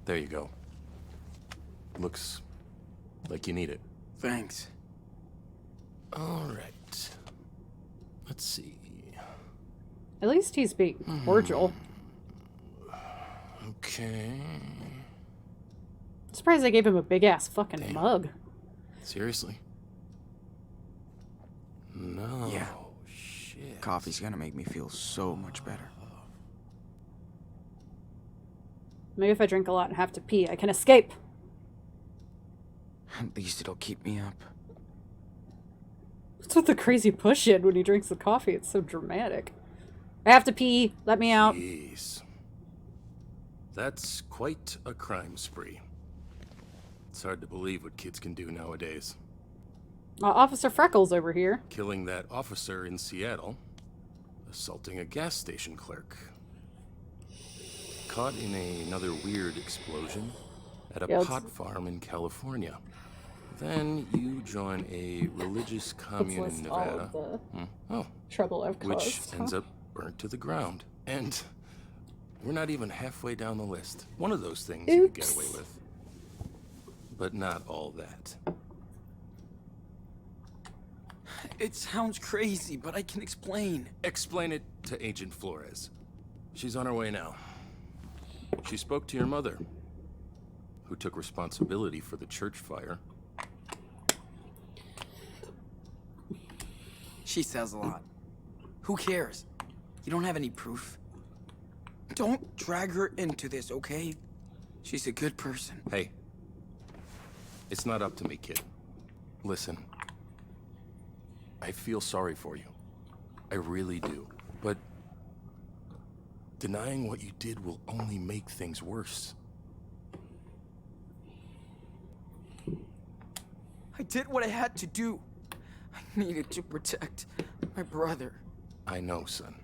[SPEAKER 23] There you go. Looks like you need it.
[SPEAKER 7] Thanks.
[SPEAKER 23] All right. Let's see.
[SPEAKER 1] At least he's being cordial.
[SPEAKER 23] Okay.
[SPEAKER 1] Surprised they gave him a big ass fucking mug.
[SPEAKER 23] Seriously? No.
[SPEAKER 7] Yeah. Coffee's gonna make me feel so much better.
[SPEAKER 1] Maybe if I drink a lot and have to pee, I can escape.
[SPEAKER 7] At least it'll keep me up.
[SPEAKER 1] What's with the crazy push-in when he drinks the coffee? It's so dramatic. I have to pee. Let me out.
[SPEAKER 23] Jeez. That's quite a crime spree. It's hard to believe what kids can do nowadays.
[SPEAKER 1] Officer Freckles over here.
[SPEAKER 23] Killing that officer in Seattle. Assaulting a gas station clerk. Caught in another weird explosion at a pot farm in California. Then you join a religious commune in Nevada.
[SPEAKER 1] Trouble I've caused.
[SPEAKER 23] Which ends up burnt to the ground. And we're not even halfway down the list. One of those things you could get away with. But not all that.
[SPEAKER 7] It sounds crazy, but I can explain.
[SPEAKER 23] Explain it to Agent Flores. She's on her way now. She spoke to your mother, who took responsibility for the church fire.
[SPEAKER 7] She says a lot. Who cares? You don't have any proof. Don't drag her into this, okay? She's a good person.
[SPEAKER 23] Hey. It's not up to me, kid. Listen. I feel sorry for you. I really do. But denying what you did will only make things worse.
[SPEAKER 7] I did what I had to do. I needed to protect my brother.
[SPEAKER 23] I know, son.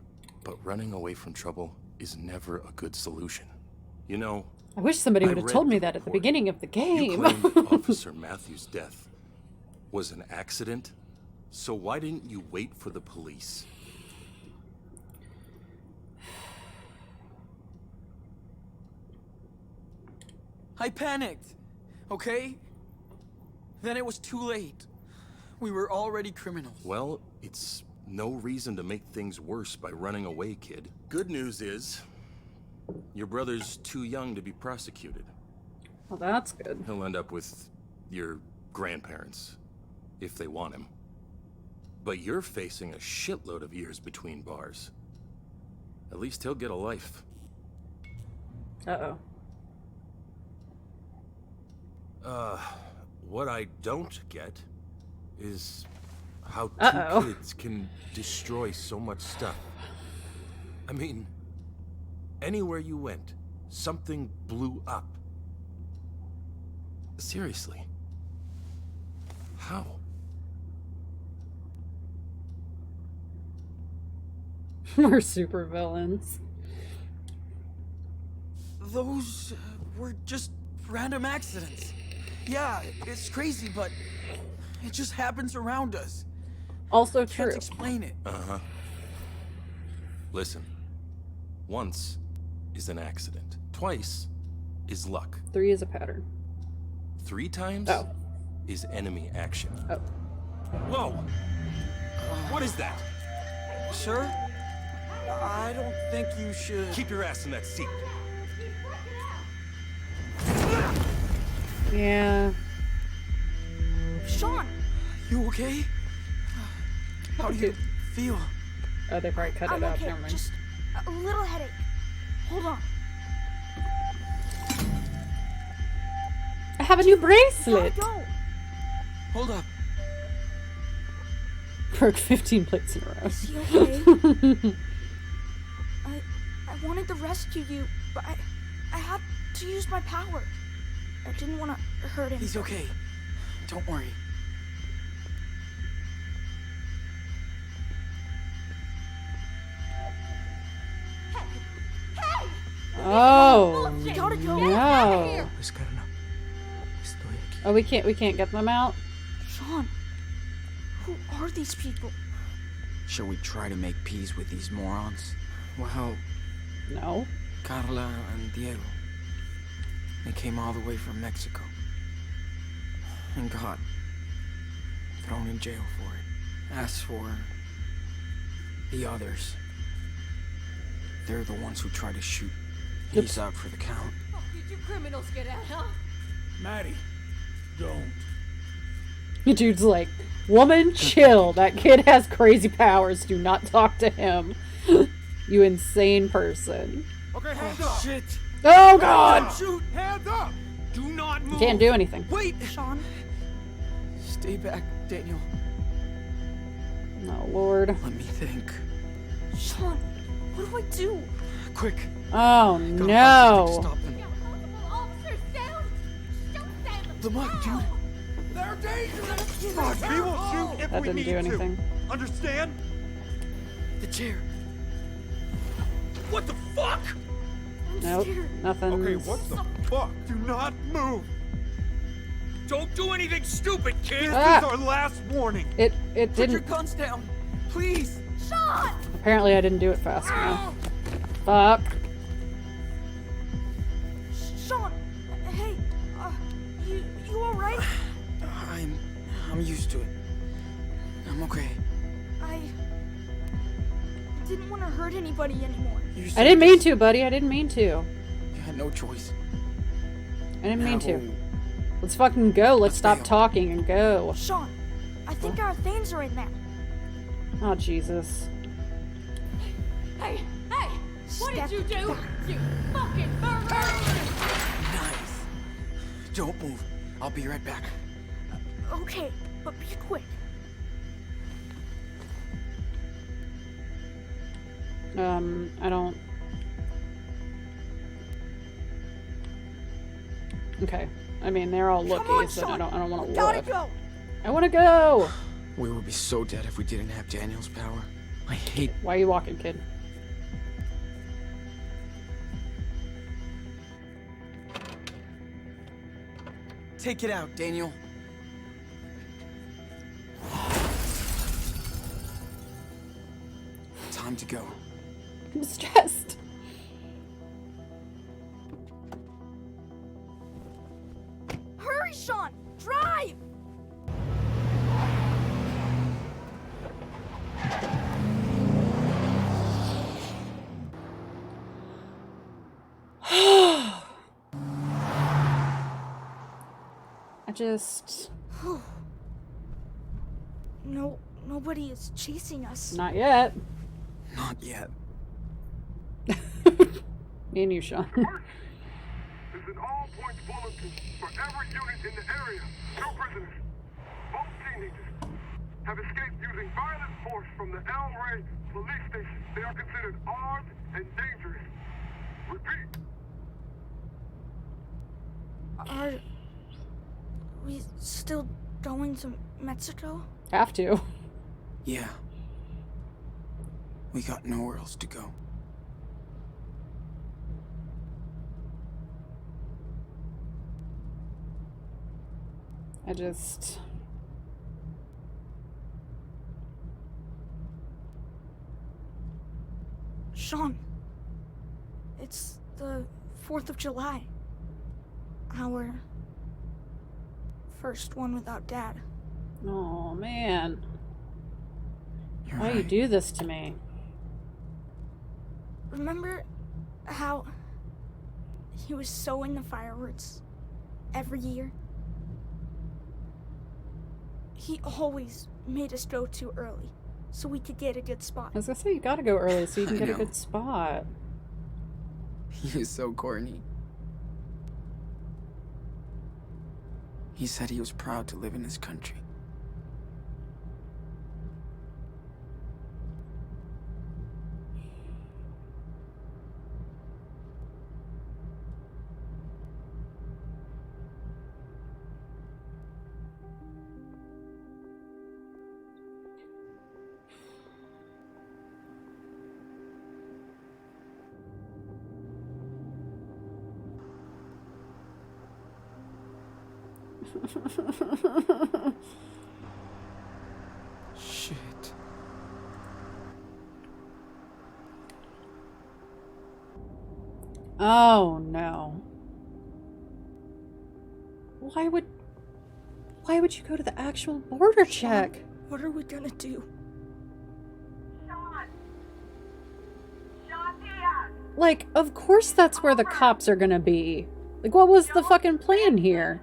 [SPEAKER 23] But running away from trouble is never a good solution. You know,
[SPEAKER 1] I wish somebody would have told me that at the beginning of the game.
[SPEAKER 23] You claimed Officer Matthews' death was an accident, so why didn't you wait for the police?
[SPEAKER 7] I panicked, okay? Then it was too late. We were already criminals.
[SPEAKER 23] Well, it's no reason to make things worse by running away, kid. Good news is, your brother's too young to be prosecuted.
[SPEAKER 1] Well, that's good.
[SPEAKER 23] He'll end up with your grandparents, if they want him. But you're facing a shitload of years between bars. At least he'll get a life.
[SPEAKER 1] Uh-oh.
[SPEAKER 23] What I don't get is how two kids can destroy so much stuff. I mean, anywhere you went, something blew up. Seriously. How?
[SPEAKER 1] We're super villains.
[SPEAKER 7] Those were just random accidents. Yeah, it's crazy, but it just happens around us.
[SPEAKER 1] Also
[SPEAKER 7] Can't
[SPEAKER 1] true.
[SPEAKER 7] explain it.
[SPEAKER 23] Uh-huh. Listen. Once is an accident. Twice is luck.
[SPEAKER 1] 3 is a pattern.
[SPEAKER 23] 3 times is enemy action.
[SPEAKER 1] Oh.
[SPEAKER 23] Whoa! What is that?
[SPEAKER 7] Sir? I don't think you should...
[SPEAKER 23] Keep your ass in that seat.
[SPEAKER 1] Yeah.
[SPEAKER 3] Sean!
[SPEAKER 7] You okay? How do you feel?
[SPEAKER 1] Oh, they probably cut it
[SPEAKER 3] I'm
[SPEAKER 1] out.
[SPEAKER 3] okay.
[SPEAKER 1] Never mind.
[SPEAKER 3] Just a little headache. Hold on.
[SPEAKER 1] I have a new bracelet.
[SPEAKER 3] Go.
[SPEAKER 7] Hold up.
[SPEAKER 1] Broke 15 plates in a row.
[SPEAKER 3] Is he okay? I wanted to rescue you, but I had to use my power. I didn't want to hurt him.
[SPEAKER 7] He's okay. Don't worry.
[SPEAKER 1] Oh
[SPEAKER 3] We gotta go.
[SPEAKER 1] no! Oh, we can't get them out.
[SPEAKER 3] Sean, who are these people?
[SPEAKER 7] Shall we try to make peace with these morons? Well,
[SPEAKER 1] no.
[SPEAKER 7] Carla and Diego. They came all the way from Mexico. And got thrown in jail for it. As for the others, they're the ones who tried to shoot. He's out for the count.
[SPEAKER 10] Oh, did you criminals get out, huh?
[SPEAKER 12] Maddie, don't.
[SPEAKER 1] The dude's like, woman, chill. That kid has crazy powers. Do not talk to him. You insane person.
[SPEAKER 15] Okay, hands up.
[SPEAKER 7] Shit.
[SPEAKER 1] Oh, God!
[SPEAKER 15] Shoot, hands up. Do not move.
[SPEAKER 1] Can't do anything.
[SPEAKER 7] Wait,
[SPEAKER 3] Sean,
[SPEAKER 7] Stay back, Daniel.
[SPEAKER 1] Oh, Lord.
[SPEAKER 7] Let me think.
[SPEAKER 3] Sean, what do I do?
[SPEAKER 7] Quick.
[SPEAKER 1] Oh,
[SPEAKER 7] Gotta find
[SPEAKER 1] no.
[SPEAKER 7] something to stop them. Lamont, dude.
[SPEAKER 15] They're dangerous! Fuck, we will shoot if
[SPEAKER 1] That
[SPEAKER 15] we
[SPEAKER 1] didn't
[SPEAKER 15] need
[SPEAKER 1] do anything.
[SPEAKER 15] to. Understand?
[SPEAKER 7] The chair.
[SPEAKER 15] What the fuck?
[SPEAKER 1] Nope, nothing.
[SPEAKER 15] Okay, what the fuck? Do not move! Don't do anything stupid, kid!
[SPEAKER 1] Ah.
[SPEAKER 15] This is our last warning!
[SPEAKER 1] It
[SPEAKER 7] Put your
[SPEAKER 1] didn't.
[SPEAKER 7] guns down, please.
[SPEAKER 3] Sean!
[SPEAKER 1] Apparently, I didn't do it fast enough. Fuck.
[SPEAKER 3] Sean! Hey, you alright?
[SPEAKER 7] I'm used to it. I'm okay.
[SPEAKER 3] I didn't want to hurt anybody anymore.
[SPEAKER 1] I didn't mean to, buddy. I didn't mean to.
[SPEAKER 7] You had no choice.
[SPEAKER 1] I didn't mean to.
[SPEAKER 7] No.
[SPEAKER 1] Let's fucking go. Let's stop
[SPEAKER 7] go.
[SPEAKER 1] talking and go.
[SPEAKER 3] Sean, I think our things are in there.
[SPEAKER 1] Oh, Jesus.
[SPEAKER 10] Hey, what
[SPEAKER 3] Step
[SPEAKER 10] did you do?
[SPEAKER 3] back.
[SPEAKER 10] You fucking murderer!
[SPEAKER 7] Nice. Don't move. I'll be right back.
[SPEAKER 3] Okay, but be quick.
[SPEAKER 1] I don't. Okay. I mean, they're all
[SPEAKER 3] Come
[SPEAKER 1] looky,
[SPEAKER 3] on,
[SPEAKER 1] so
[SPEAKER 3] Sean.
[SPEAKER 1] I don't want to
[SPEAKER 3] Gotta
[SPEAKER 1] look.
[SPEAKER 3] go.
[SPEAKER 1] I want to go.
[SPEAKER 7] We would be so dead if we didn't have Daniel's power. I hate.
[SPEAKER 1] Why are you walking, kid?
[SPEAKER 7] Take it out, Daniel. Time to go.
[SPEAKER 1] I'm stressed.
[SPEAKER 3] Hurry, Sean! Drive!
[SPEAKER 1] I just.
[SPEAKER 3] Nobody is chasing us.
[SPEAKER 1] Not yet.
[SPEAKER 7] Not yet.
[SPEAKER 1] Me and you, Sean.
[SPEAKER 13] This is an all-points bulletin for every unit in the area. 2 prisoners, both teenagers, have escaped using violent force from the El Rey police station. They are considered armed and dangerous. Repeat.
[SPEAKER 3] Are we still going to Mexico?
[SPEAKER 1] Have to.
[SPEAKER 7] Yeah. We got nowhere else to go.
[SPEAKER 1] I just.
[SPEAKER 3] Sean, it's the 4th of July. Our first one without Dad.
[SPEAKER 1] Oh, man.
[SPEAKER 7] You're
[SPEAKER 1] Why you
[SPEAKER 7] right.
[SPEAKER 1] do this to me?
[SPEAKER 3] Remember how he was so into fireworks every year? He always made us go too early so we could get a good spot.
[SPEAKER 1] I was gonna say, you gotta go early so you can
[SPEAKER 7] I
[SPEAKER 1] get a
[SPEAKER 7] know.
[SPEAKER 1] good spot.
[SPEAKER 7] He is so corny. He said he was proud to live in his country. Shit.
[SPEAKER 1] Oh no. Why would you go to the actual border check?
[SPEAKER 3] What are we gonna do?
[SPEAKER 1] Like, of course that's where the cops are gonna be. Like, what was the fucking plan here?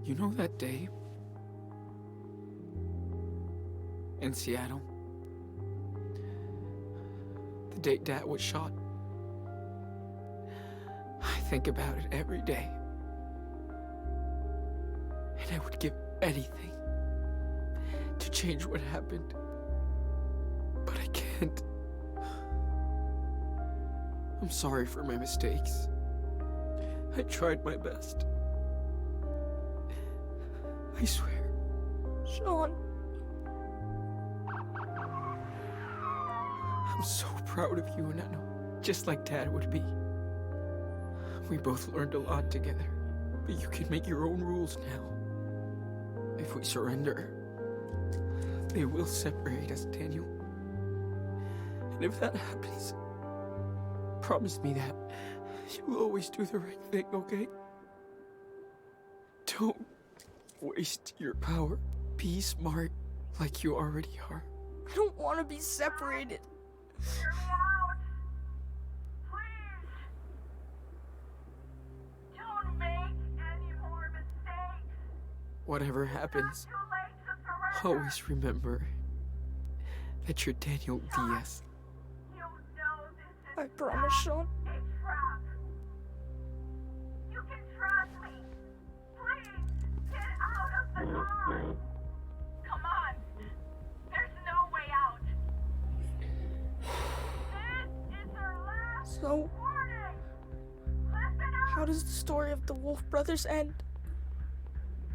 [SPEAKER 7] You know that day in Seattle? The day Dad was shot? I think about it every day. And I would give anything to change what happened. But I can't. I'm sorry for my mistakes. I tried my best. I swear.
[SPEAKER 3] Sean.
[SPEAKER 7] I'm so proud of you, and I know, just like Dad would be. We both learned a lot together, but you can make your own rules now. If we surrender, they will separate us, Daniel. And if that happens, promise me that you'll always do the right thing, okay? Don't waste your power. Be smart like you already are.
[SPEAKER 3] I don't want to be separated.
[SPEAKER 8] Don't make any more mistakes.
[SPEAKER 7] Whatever happens, always remember that you're Daniel Diaz.
[SPEAKER 3] I promise, Sean.
[SPEAKER 8] You can trust me. Please, get out of the car. Come on. There's no way out. This is our last
[SPEAKER 3] So,
[SPEAKER 8] warning. Listen up.
[SPEAKER 3] how does the story of the Wolf Brothers end?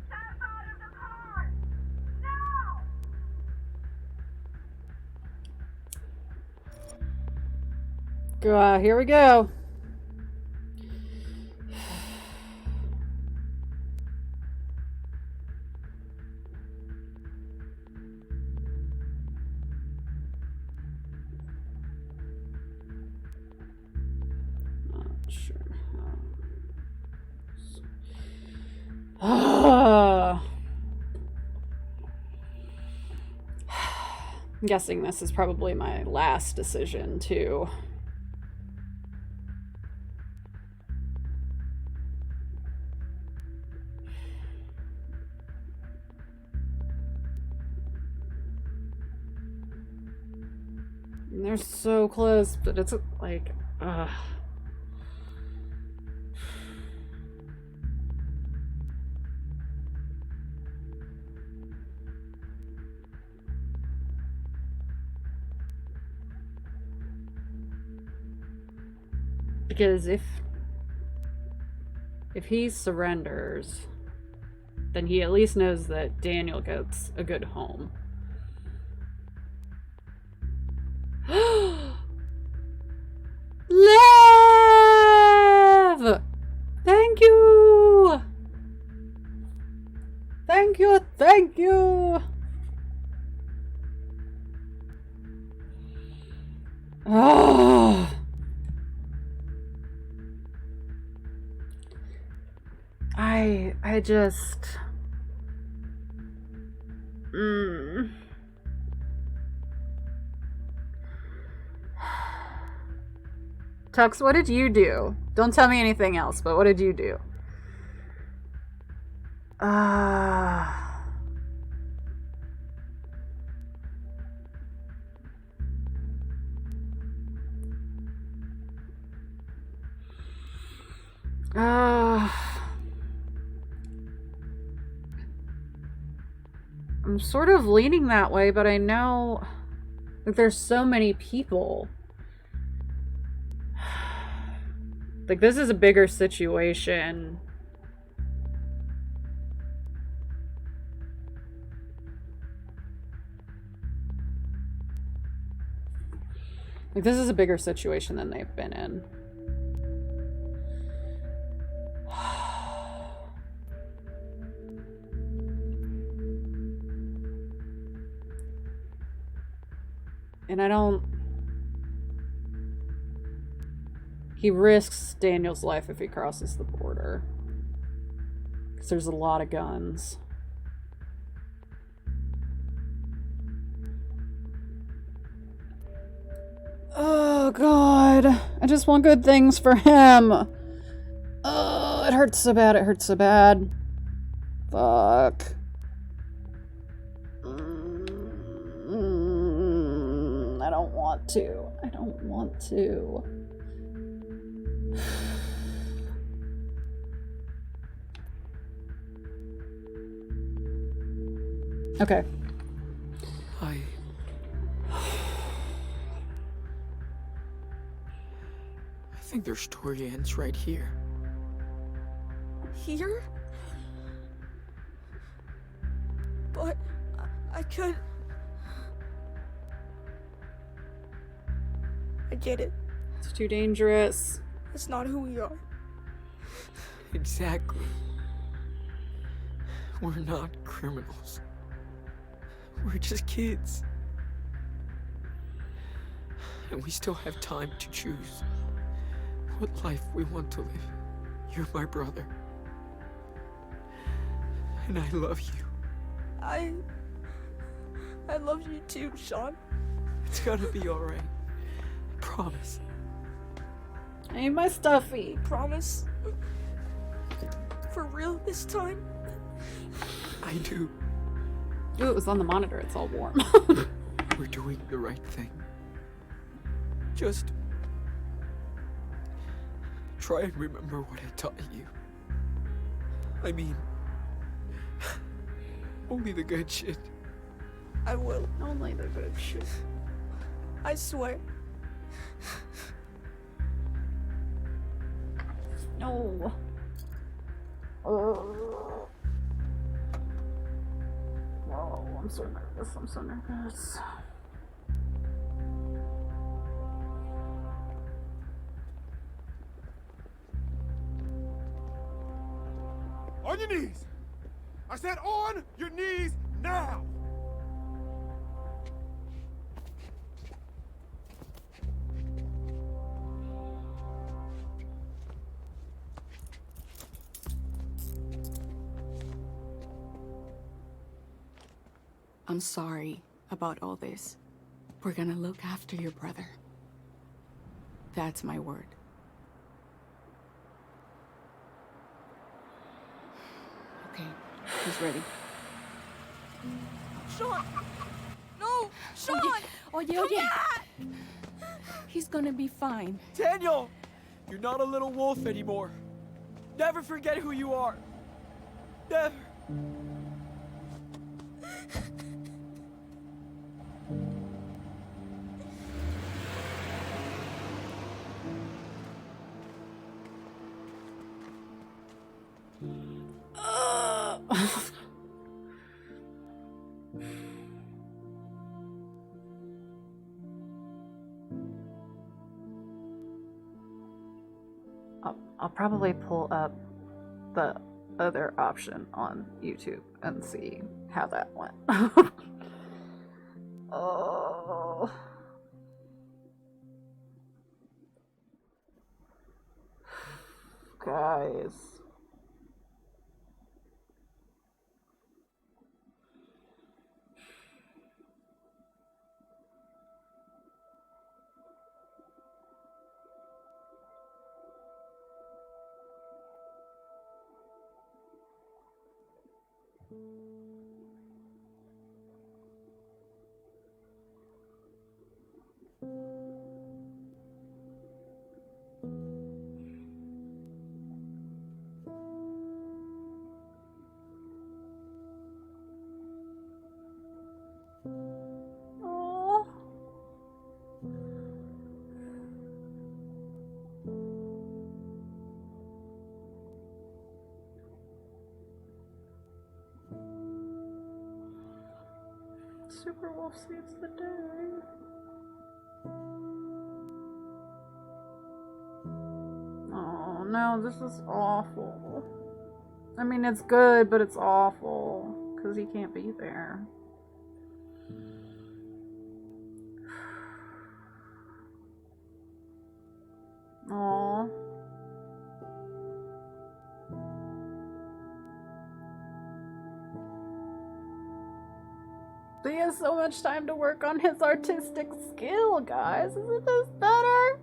[SPEAKER 8] Step out of the car. Now.
[SPEAKER 1] Here we go. Not sure how. I'm guessing this is probably my last decision too. They're so close, but it's like, because if he surrenders, then he at least knows that Daniel gets a good home. Lev! Thank you! Thank you, thank you! Oh. I just... Tux, what did you do? Don't tell me anything else, but what did you do? I'm sort of leaning that way, but I know like there's so many people. Like, this is a bigger situation. Like, this is a bigger situation than they've been in. And I don't... He risks Daniel's life if he crosses the border. Because there's a lot of guns. Oh, God. I just want good things for him. Oh, it hurts so bad. It hurts so bad. Fuck. I don't want to. I don't want to. Okay.
[SPEAKER 2] I think their story ends right here.
[SPEAKER 3] Here? But I could. I get it.
[SPEAKER 1] It's too dangerous.
[SPEAKER 3] It's not who we are.
[SPEAKER 2] Exactly. We're not criminals. We're just kids. And we still have time to choose what life we want to live. You're my brother. And I love you.
[SPEAKER 3] I love you too, Sean.
[SPEAKER 2] It's gonna be alright. I promise.
[SPEAKER 1] I need my stuffy.
[SPEAKER 3] Promise? For real this time?
[SPEAKER 2] I do.
[SPEAKER 1] Ooh, it was on the monitor. It's all warm.
[SPEAKER 2] We're doing the right thing. Just try and remember what I taught you. I mean, only the good shit.
[SPEAKER 3] I will.
[SPEAKER 1] Only the good shit.
[SPEAKER 3] I swear.
[SPEAKER 1] No. Oh, I'm so nervous. I'm so nervous.
[SPEAKER 15] On your knees! I said on your knees now!
[SPEAKER 19] I'm sorry about all this. We're gonna look after your brother. That's my word. Okay, he's ready.
[SPEAKER 3] Sean! No! Sean!
[SPEAKER 19] Oh yeah. He's gonna be fine.
[SPEAKER 2] Daniel! You're not a little wolf anymore. Never forget who you are. Never.
[SPEAKER 1] I'll probably pull up the other option on YouTube and see how that went. Oh. Guys. Oh. Super Wolf saves the day. Oh no, this is awful. I mean, it's good, but it's awful because he can't be there. Aww. He has so much time to work on his artistic skill, guys. Isn't this better?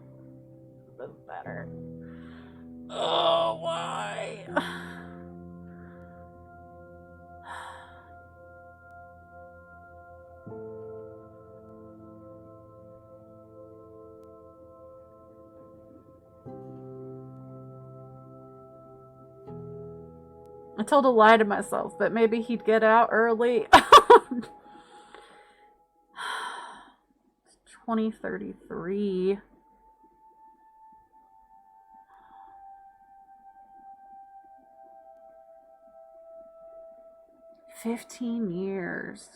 [SPEAKER 1] This is better. Oh, why? I told a lie to myself, but maybe he'd get out early. 2033. $15 years.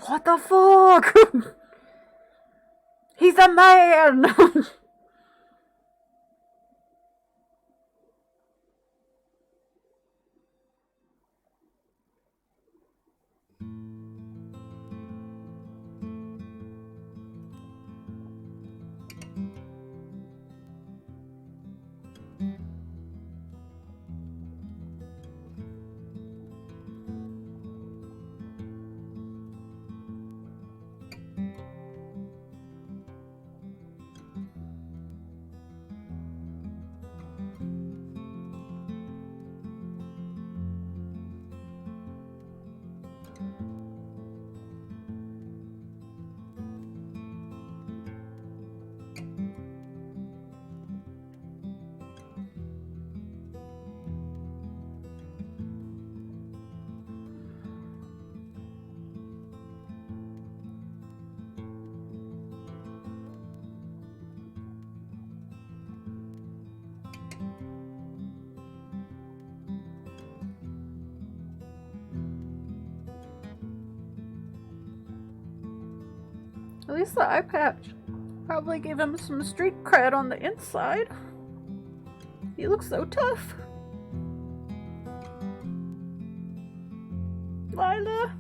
[SPEAKER 1] What the fuck? He's a man! At least the eye patch probably gave him some street cred on the inside. He looks so tough. Lila.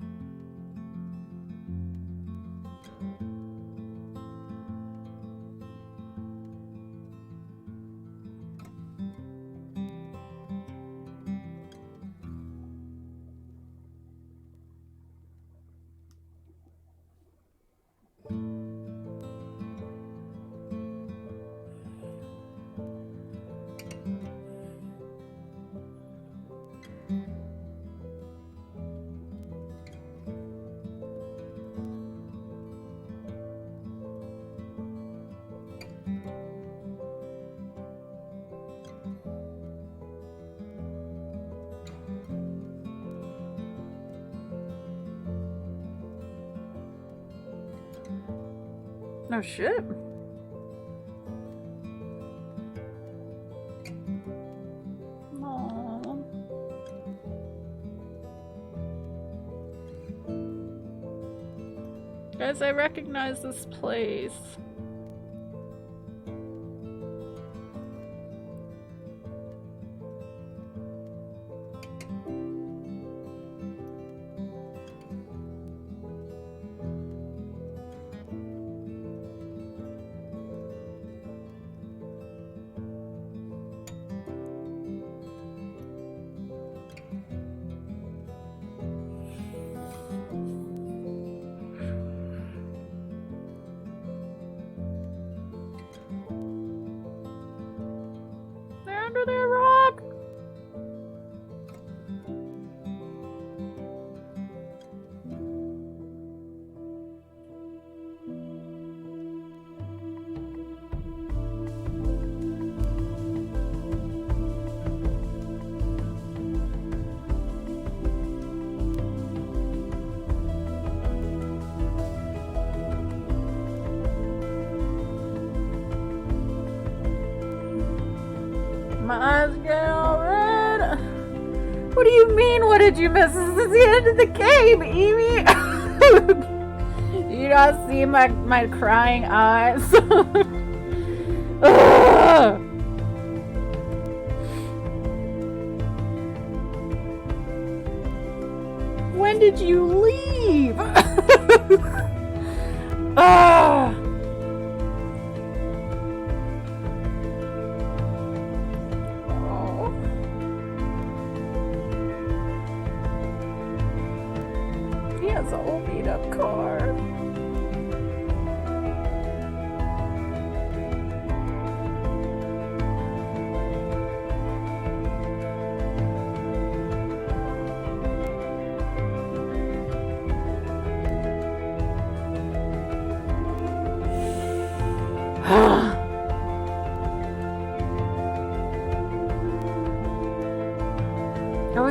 [SPEAKER 1] No shit. Aww. Guys, I recognize this place. Under there, Rob. My eyes get all red. What do you mean, what did you miss? This is the end of the game, Evie. You don't see my crying eyes. When did you leave? Ah. It's a whole beat up car. Oh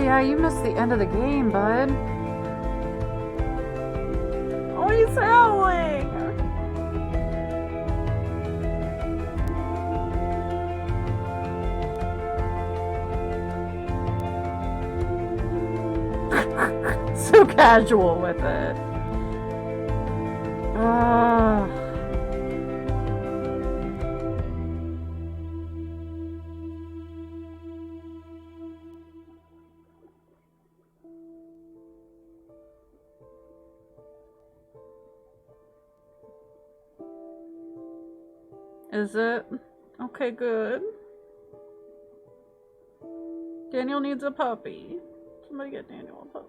[SPEAKER 1] yeah, you missed the end of the game, bud. Oh, he's howling! So casual with it. Is it? Okay, good. Daniel needs a puppy. Somebody get Daniel a puppy.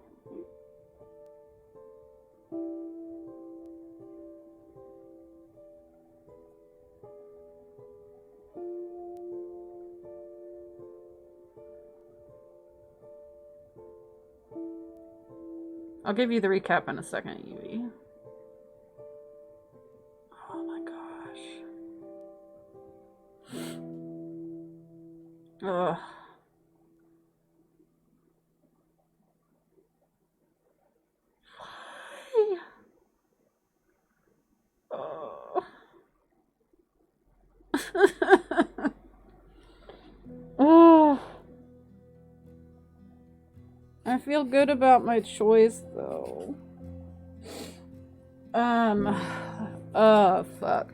[SPEAKER 1] I'll give you the recap in a second, Yui. Oh my gosh. Ugh. Oh. Oh. I feel good about my choice though. Oh fuck.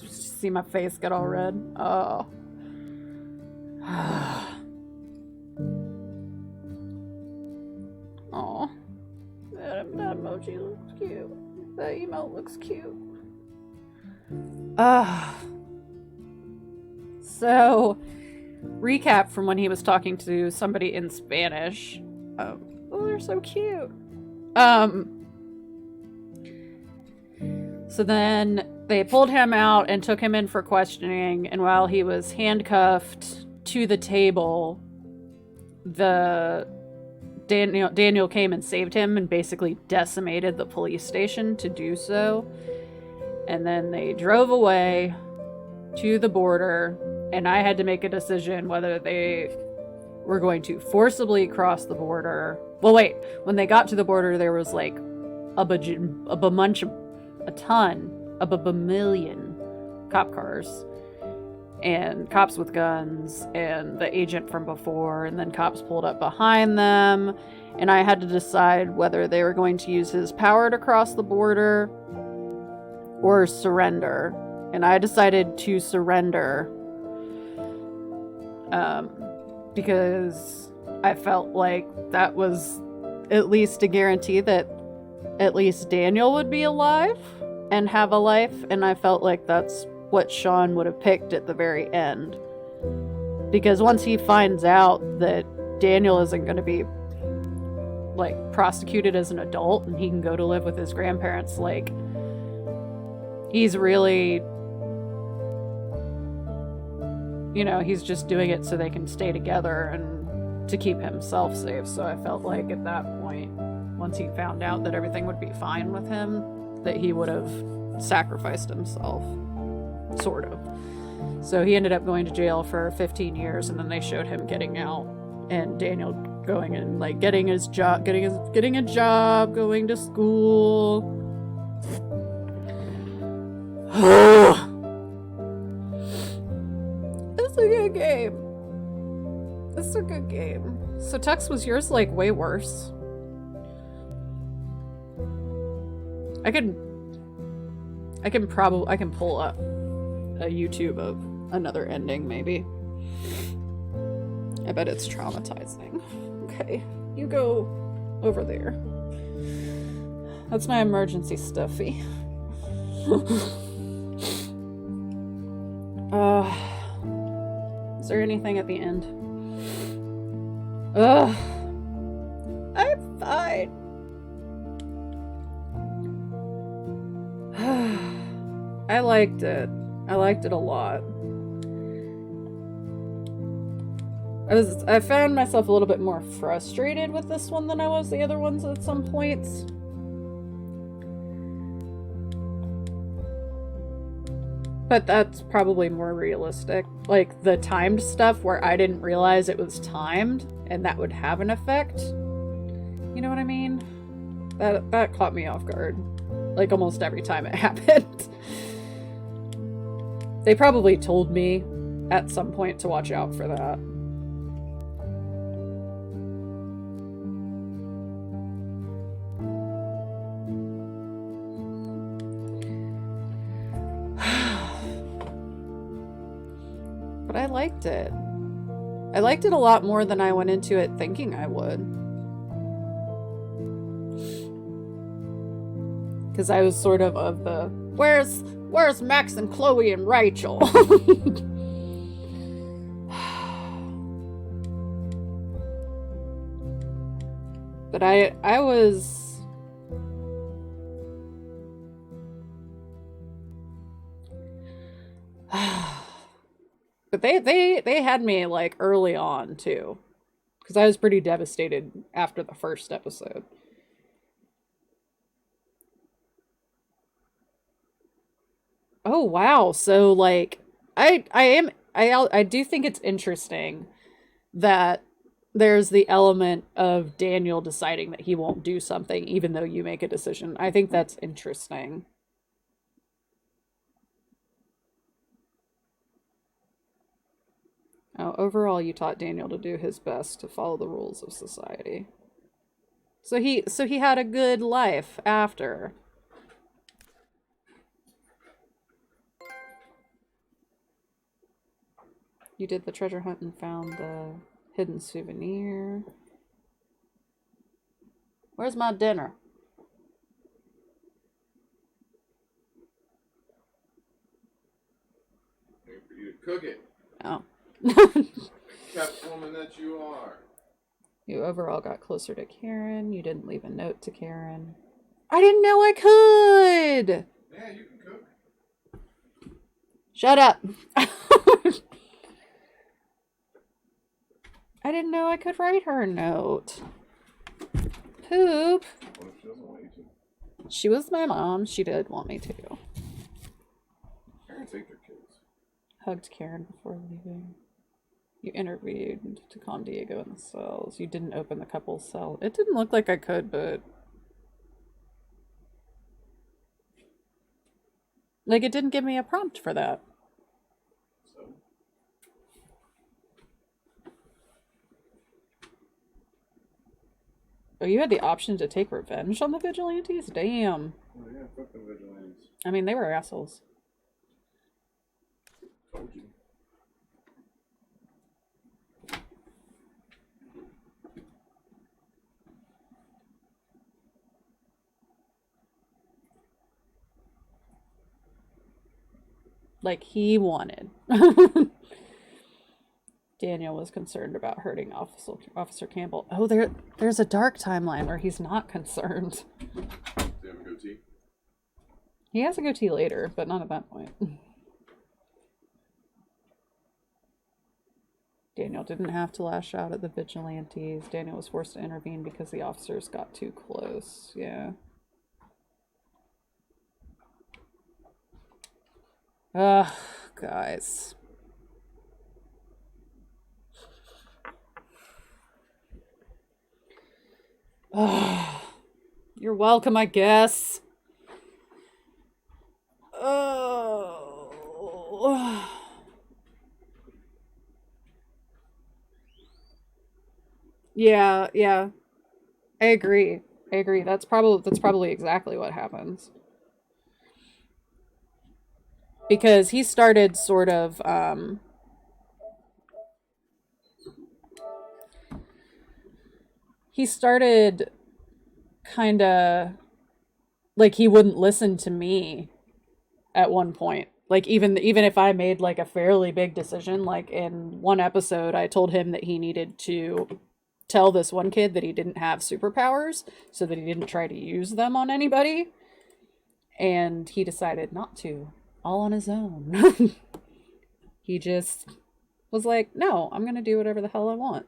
[SPEAKER 1] Just see my face get all red. Oh. Oh. That emoji looks cute. That emote looks cute. So, recap from when he was talking to somebody in Spanish. Oh, they're so cute. So then they pulled him out and took him in for questioning, and while he was handcuffed to the table, Daniel came and saved him and basically decimated the police station to do so. And then they drove away to the border, and I had to make a decision whether they were going to forcibly cross the border. Well, wait, when they got to the border, there was like a million cop cars and cops with guns and the agent from before, and then cops pulled up behind them, and I had to decide whether they were going to use his power to cross the border or surrender. And I decided to surrender because I felt like that was at least a guarantee that at least Daniel would be alive and have a life, and I felt like that's what Sean would have picked at the very end. Because once he finds out that Daniel isn't going to be like prosecuted as an adult and he can go to live with his grandparents, like, he's really, you know, he's just doing it so they can stay together and to keep himself safe. So I felt like at that point, once he found out that everything would be fine with him, that he would have sacrificed himself, sort of. So he ended up going to jail for 15 years, and then they showed him getting out, and Daniel going and like getting a job, going to school. It's a good game. It's a good game. So Tux, was yours like way worse? I can pull up a YouTube of another ending, maybe. I bet it's traumatizing. Okay, you go over there. That's my emergency stuffy. Is there anything at the end? I'm fine. I liked it. I liked it a lot. I found myself a little bit more frustrated with this one than I was the other ones at some points. But that's probably more realistic. Like, the timed stuff where I didn't realize it was timed, and that would have an effect. You know what I mean? That caught me off guard. Like, almost every time it happened. They probably told me at some point to watch out for that. But I liked it. I liked it a lot more than I went into it thinking I would. Because I was sort of the, where's Max and Chloe and Rachel? But I was... But they had me, like, early on, too. Because I was pretty devastated after the first episode. Oh, wow. So, like, I do think it's interesting that there's the element of Daniel deciding that he won't do something even though you make a decision. I think that's interesting. Overall, you taught Daniel to do his best to follow the rules of society. So he had a good life after. You did the treasure hunt and found the hidden souvenir. Where's my dinner?
[SPEAKER 14] Wait for you to cook it.
[SPEAKER 1] Oh.
[SPEAKER 14] Kept woman that you are.
[SPEAKER 1] You overall got closer to Karen. You didn't leave a note to Karen. I didn't know I could!
[SPEAKER 14] Yeah, you can cook.
[SPEAKER 1] Shut up! I didn't know I could write her a note. Poop.
[SPEAKER 14] What if she doesn't want you to?
[SPEAKER 1] She was my mom. She did want me to.
[SPEAKER 14] Parents hate their kids.
[SPEAKER 1] Hugged Karen before leaving. You interviewed to calm Diego in the cells. You didn't open the couple's cell. It didn't look like I could, but... Like, it didn't give me a prompt for that.
[SPEAKER 14] So?
[SPEAKER 1] Oh, you had the option to take revenge on the vigilantes? Damn.
[SPEAKER 14] Oh yeah, fuck the vigilantes.
[SPEAKER 1] I mean, they were assholes.
[SPEAKER 14] Told you.
[SPEAKER 1] Like he wanted. Daniel was concerned about hurting Officer Campbell. Oh, there's a dark timeline where he's not concerned.
[SPEAKER 14] Does he have a goatee?
[SPEAKER 1] He has a goatee later, but not at that point. Daniel didn't have to lash out at the vigilantes. Daniel was forced to intervene because the officers got too close. Yeah. Ugh, guys. Ugh. You're welcome, I guess. Oh. Yeah, yeah. I agree. That's probably exactly what happens. Because he started sort of, he started kind of, like, he wouldn't listen to me at one point. Like, even if I made, like, a fairly big decision, like, in one episode, I told him that he needed to tell this one kid that he didn't have superpowers so that he didn't try to use them on anybody. And he decided not to. All on his own. He just was like, no, I'm gonna do whatever the hell I want.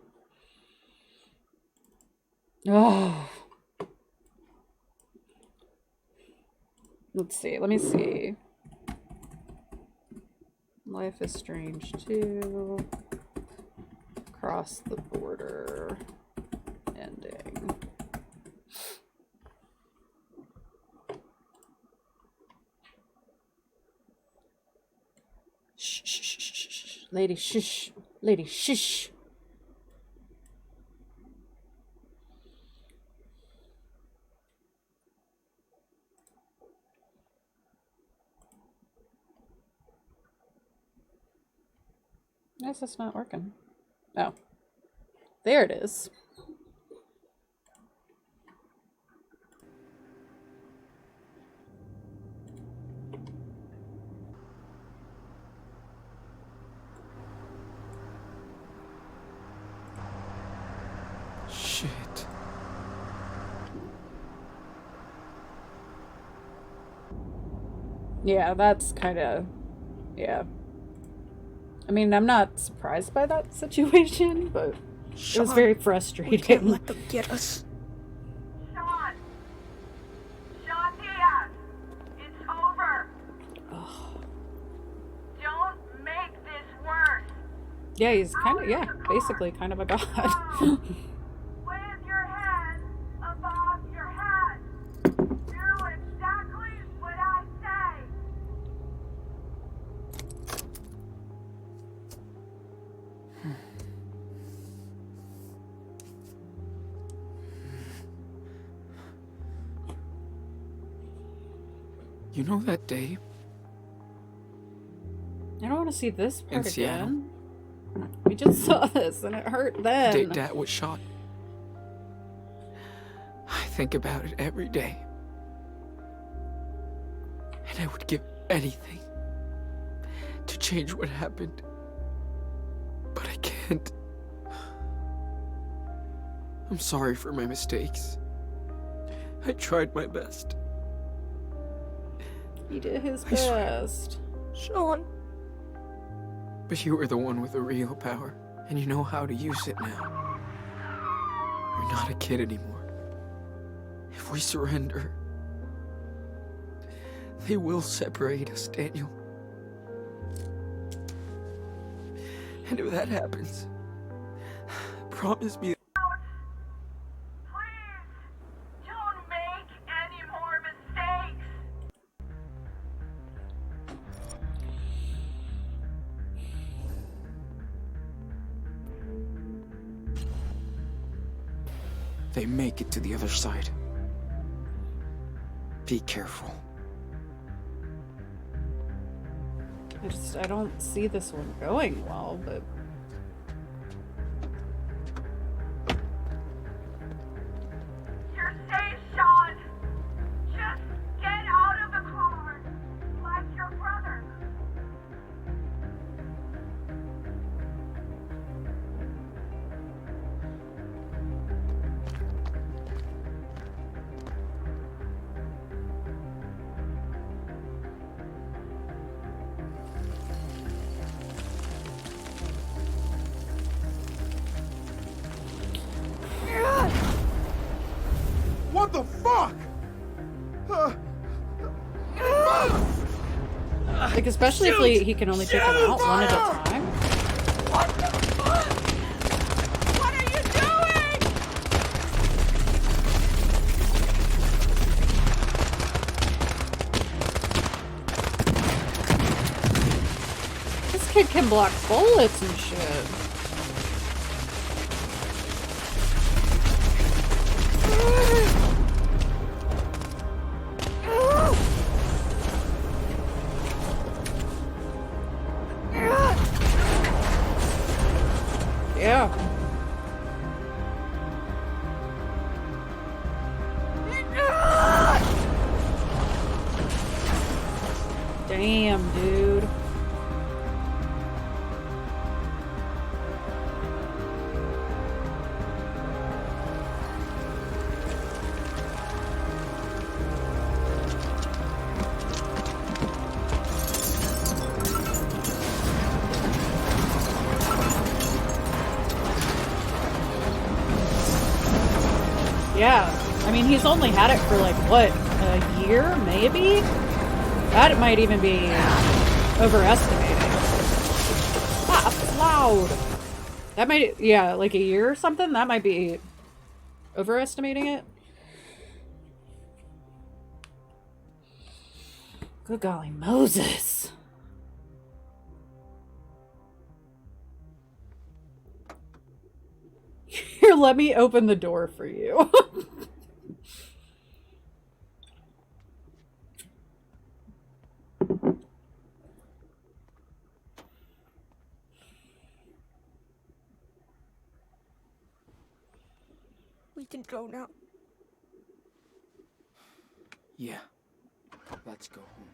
[SPEAKER 1] Oh. Let's see. Let me see. Life is Strange 2. Cross the Border. Ending. Shh, shh, shh, shh, shh. Lady, shush. Lady, shush. Why is this not working? Oh. There it is.
[SPEAKER 2] Shit.
[SPEAKER 1] Yeah, that's kind of... Yeah. I mean, I'm not surprised by that situation, but it was very frustrating.
[SPEAKER 3] We can't let them get us.
[SPEAKER 8] Sean! Sean Diaz! It's over! Don't make this worse!
[SPEAKER 1] Yeah, he's kind of, basically kind of a god.
[SPEAKER 8] With your head above your head! Do exactly what I say!
[SPEAKER 2] You know that day
[SPEAKER 1] I don't want to see this
[SPEAKER 2] in
[SPEAKER 1] part
[SPEAKER 2] Seattle?
[SPEAKER 1] again. We just saw this and it hurt then.
[SPEAKER 2] The day Dad was shot. I think about it every day. And I would give anything to change what happened. But I can't. I'm sorry for my mistakes. I tried my best.
[SPEAKER 1] He did his
[SPEAKER 2] I swear.
[SPEAKER 1] best.
[SPEAKER 3] Sean.
[SPEAKER 2] But you were the one with the real power, and you know how to use it now. You're not a kid anymore. If we surrender, they will separate us, Daniel. And if that happens, promise me.
[SPEAKER 8] Don't make any more mistakes!
[SPEAKER 2] They make it to the other side. Be careful.
[SPEAKER 1] I don't see this one going well, but...
[SPEAKER 8] You're safe, Sean! Just get out of the car! Like your brother!
[SPEAKER 15] What the fuck?
[SPEAKER 1] Like, especially if he can only take them out one at a time.
[SPEAKER 15] What the fuck? What are you doing?
[SPEAKER 1] This kid can block bullets and shit. Yeah. Damn, dude. Yeah, I mean, he's only had it for like, what, a year, maybe? That might even be overestimating. loud. That might, yeah, like a year or something? That might be overestimating it. Good golly Moses. Here, let me open the door for you.
[SPEAKER 3] We can go now.
[SPEAKER 2] Yeah. Let's go home.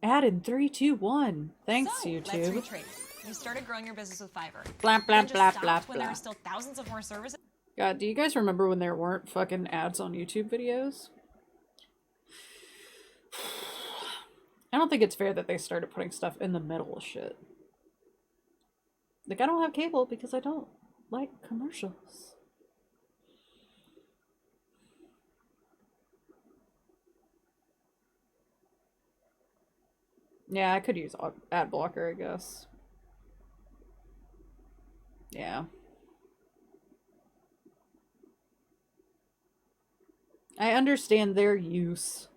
[SPEAKER 1] Add in 3, 2, 1. Thanks,
[SPEAKER 5] So,
[SPEAKER 1] YouTube.
[SPEAKER 5] let's retrace. You started growing your business with Fiverr.
[SPEAKER 1] Blah, blah,
[SPEAKER 5] Then just
[SPEAKER 1] blah,
[SPEAKER 5] stopped
[SPEAKER 1] blah,
[SPEAKER 5] when there
[SPEAKER 1] blah.
[SPEAKER 5] were still thousands of more services.
[SPEAKER 1] God, do you guys remember when there weren't fucking ads on YouTube videos? I don't think it's fair that they started putting stuff in the middle of shit. Like, I don't have cable because I don't like commercials. Yeah, I could use ad blocker, I guess. Yeah. I understand their use.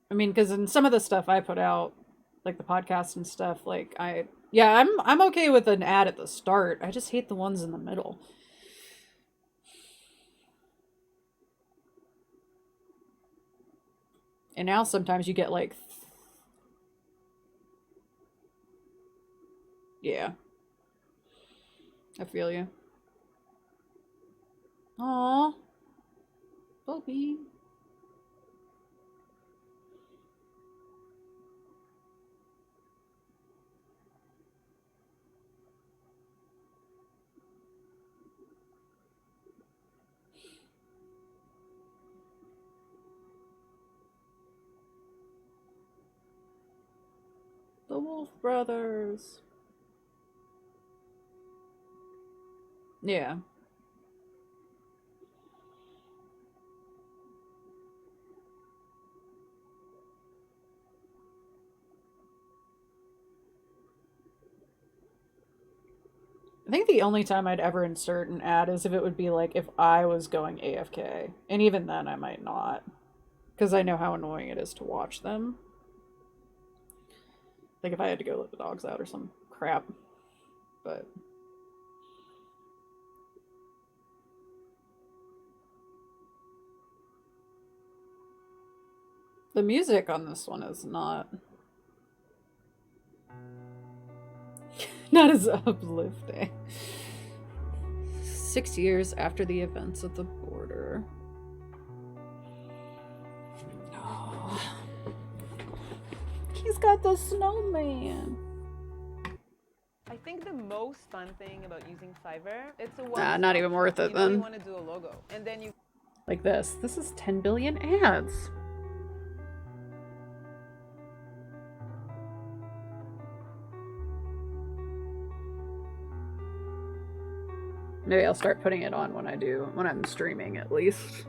[SPEAKER 1] I mean, because in some of the stuff I put out, like the podcast and stuff, like I'm okay with an ad at the start. I just hate the ones in the middle. And now sometimes you get like, yeah, I feel you. Aw, Bobby. The Wolf Brothers. Yeah. I think the only time I'd ever insert an ad is if it would be like if I was going AFK. And even then I might not. Because I know how annoying it is to watch them. Like if I had to go let the dogs out or some crap. But the music on this one is not as uplifting. 6 years after the events at the border. Oh. He's got the snowman.
[SPEAKER 18] I think the most fun thing about using Fiverr, it's a
[SPEAKER 1] Not even worth it
[SPEAKER 18] you know
[SPEAKER 1] then.
[SPEAKER 18] You want to do a logo, and then you
[SPEAKER 1] Like this. This is 10 billion ads. Maybe I'll start putting it on when I'm streaming at least.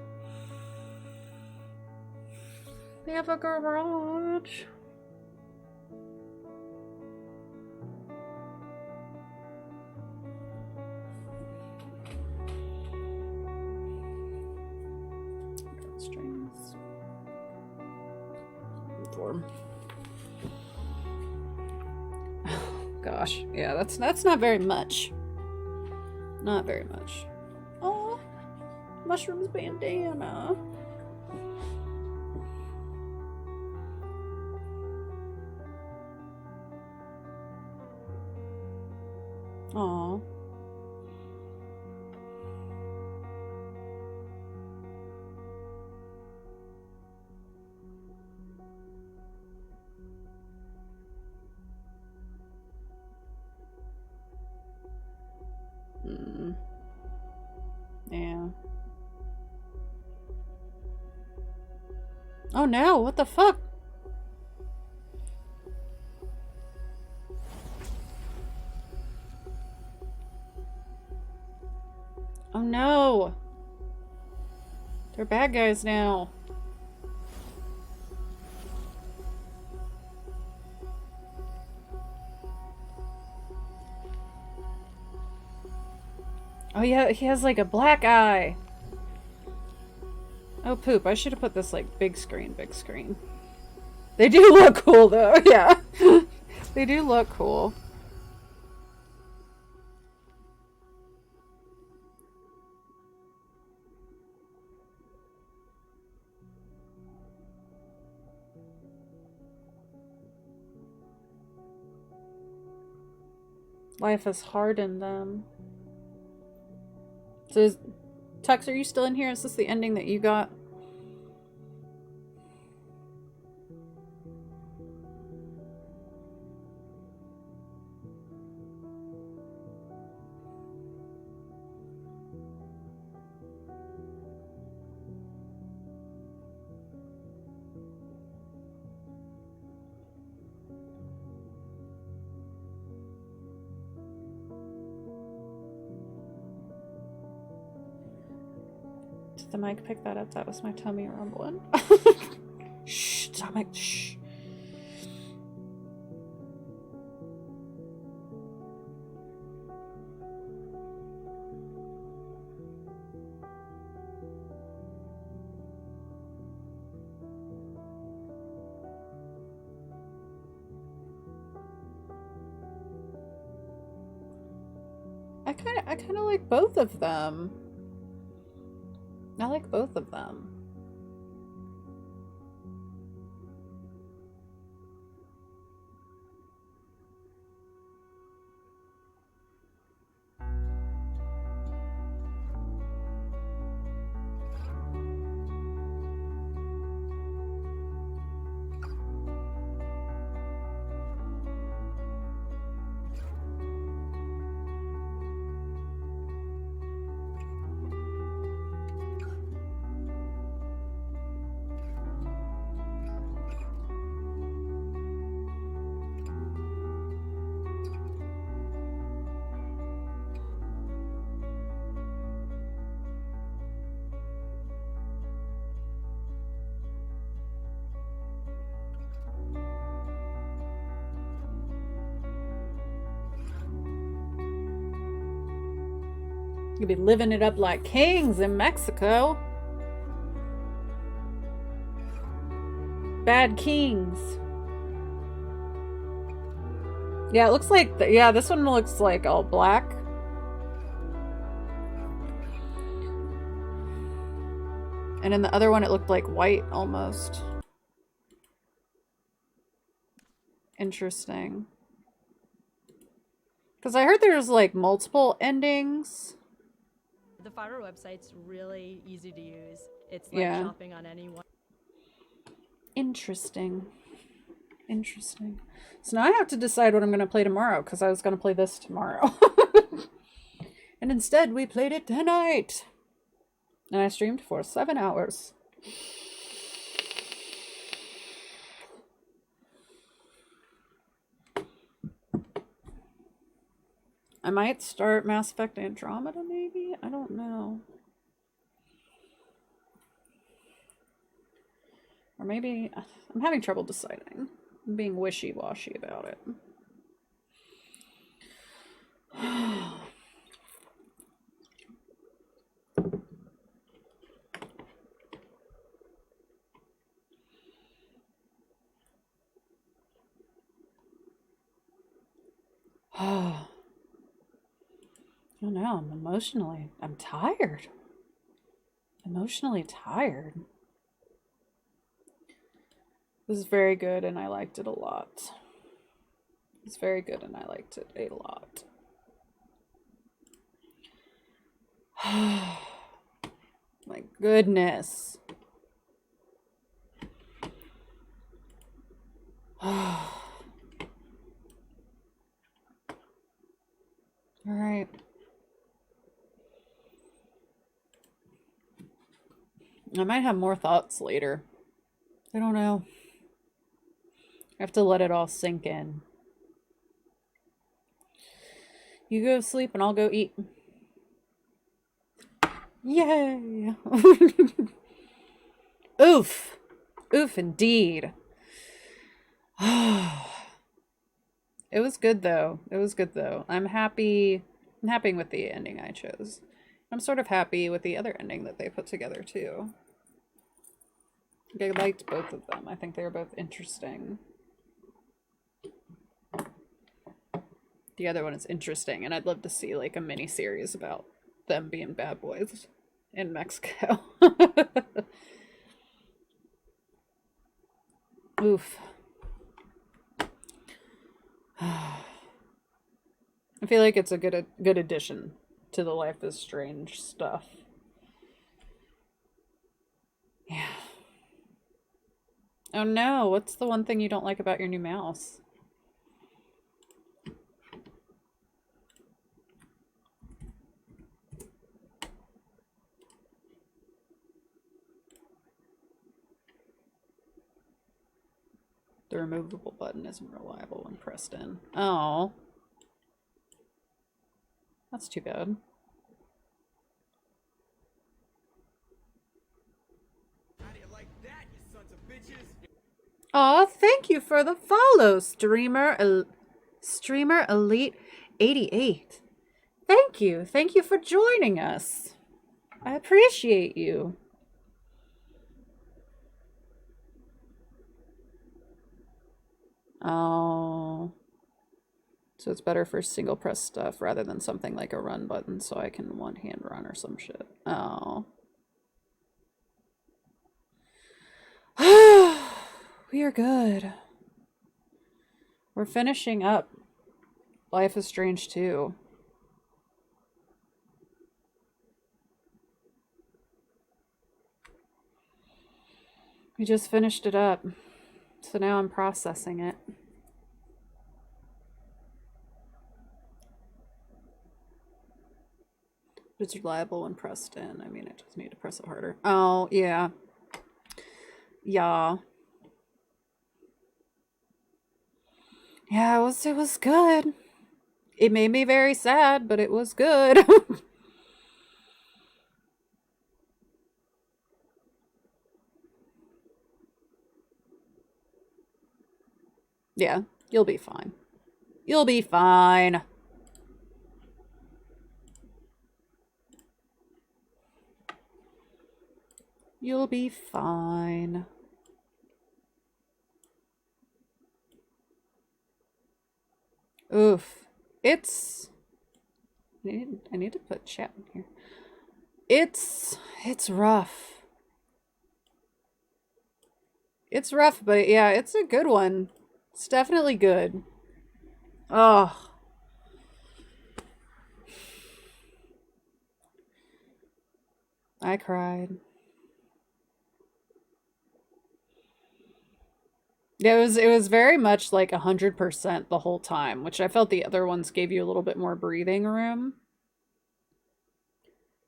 [SPEAKER 1] They have a garage. Strings. Form. Oh, gosh. Yeah, that's not very much. Not very much. Oh, Mushrooms bandana. Aw. Yeah. Oh no, what the fuck? Oh no! They're bad guys now. Oh yeah, he has like a black eye. Oh poop, I should have put this like big screen, big screen. They do look cool though, yeah. They do look cool. Life has hardened them. So Tux, are you still in here? Is this the ending that you got? Did the mic pick that up? That was my tummy rumbling. Shh, stomach, shh. I kind of like both of them. I like both of them. You'll be living it up like kings in Mexico. Bad kings. Yeah, it looks like, yeah, this one looks like all black. And in the other one, it looked like white almost. Interesting. Because I heard there's like multiple endings.
[SPEAKER 9] The Fiverr website's really easy to use. It's like shopping on anyone.
[SPEAKER 1] Interesting. Interesting. So now I have to decide what I'm going to play tomorrow, because I was going to play this tomorrow. And instead, we played it tonight. And I streamed for 7 hours. I might start Mass Effect Andromeda, maybe? I don't know. Or maybe... I'm having trouble deciding. I'm being wishy-washy about it. Oh no, I'm tired. Emotionally tired. This is very good and I liked it a lot. It's very good and I liked it a lot. My goodness. All right. I might have more thoughts later. I don't know. I have to let it all sink in. You go sleep and I'll go eat. Yay! Oof. Oof indeed. It was good though. It was good though. I'm happy with the ending I chose. I'm sort of happy with the other ending that they put together too. I liked both of them. I think they were both interesting. The other one is interesting, and I'd love to see like a mini series about them being bad boys in Mexico. Oof. I feel like it's a good addition to the Life is Strange stuff. Yeah. Oh no, what's the one thing you don't like about your new mouse? The removable button isn't reliable when pressed in. Oh. That's too bad. Aw, thank you for the follow, Streamer Elite 88. Thank you. Thank you for joining us. I appreciate you. Oh. So it's better for single press stuff rather than something like a run button so I can one hand run or some shit. Oh. We are good. We're finishing up Life is Strange 2. We just finished it up. So now I'm processing it. It's reliable when pressed in. I mean, I just need to press it harder. Oh, yeah. Yeah. Yeah, it was good. It made me very sad, but it was good. Yeah, you'll be fine. You'll be fine. You'll be fine. Oof. It's... I need to put chat in here. It's rough. It's rough, but yeah, it's a good one. It's definitely good. Oh. I cried. Yeah, it was very much like 100% the whole time, which I felt the other ones gave you a little bit more breathing room.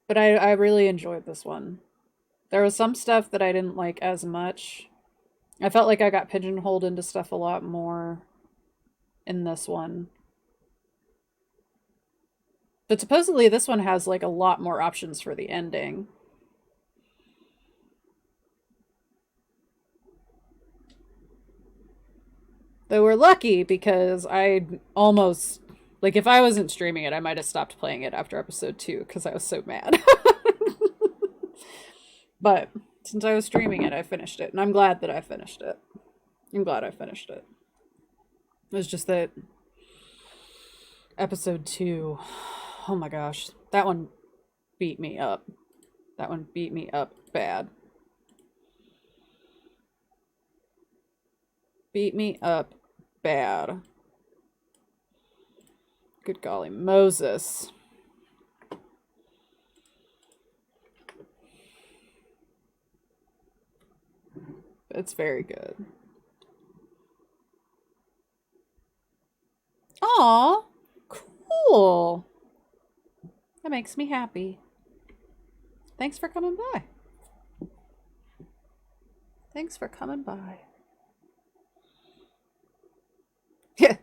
[SPEAKER 1] But I really enjoyed this one. There was some stuff that I didn't like as much. I felt like I got pigeonholed into stuff a lot more in this one. But supposedly this one has like a lot more options for the ending. Though we're lucky because I almost, like if I wasn't streaming it, I might have stopped playing it after episode 2 because I was so mad. But since I was streaming it, I finished it. And I'm glad that I finished it. I'm glad I finished it. It was just that episode 2, oh my gosh, that one beat me up. That one beat me up bad. Beat me up bad. Good golly Moses. It's very good. Aw, cool. That makes me happy. Thanks for coming by. Thanks for coming by. Yeah,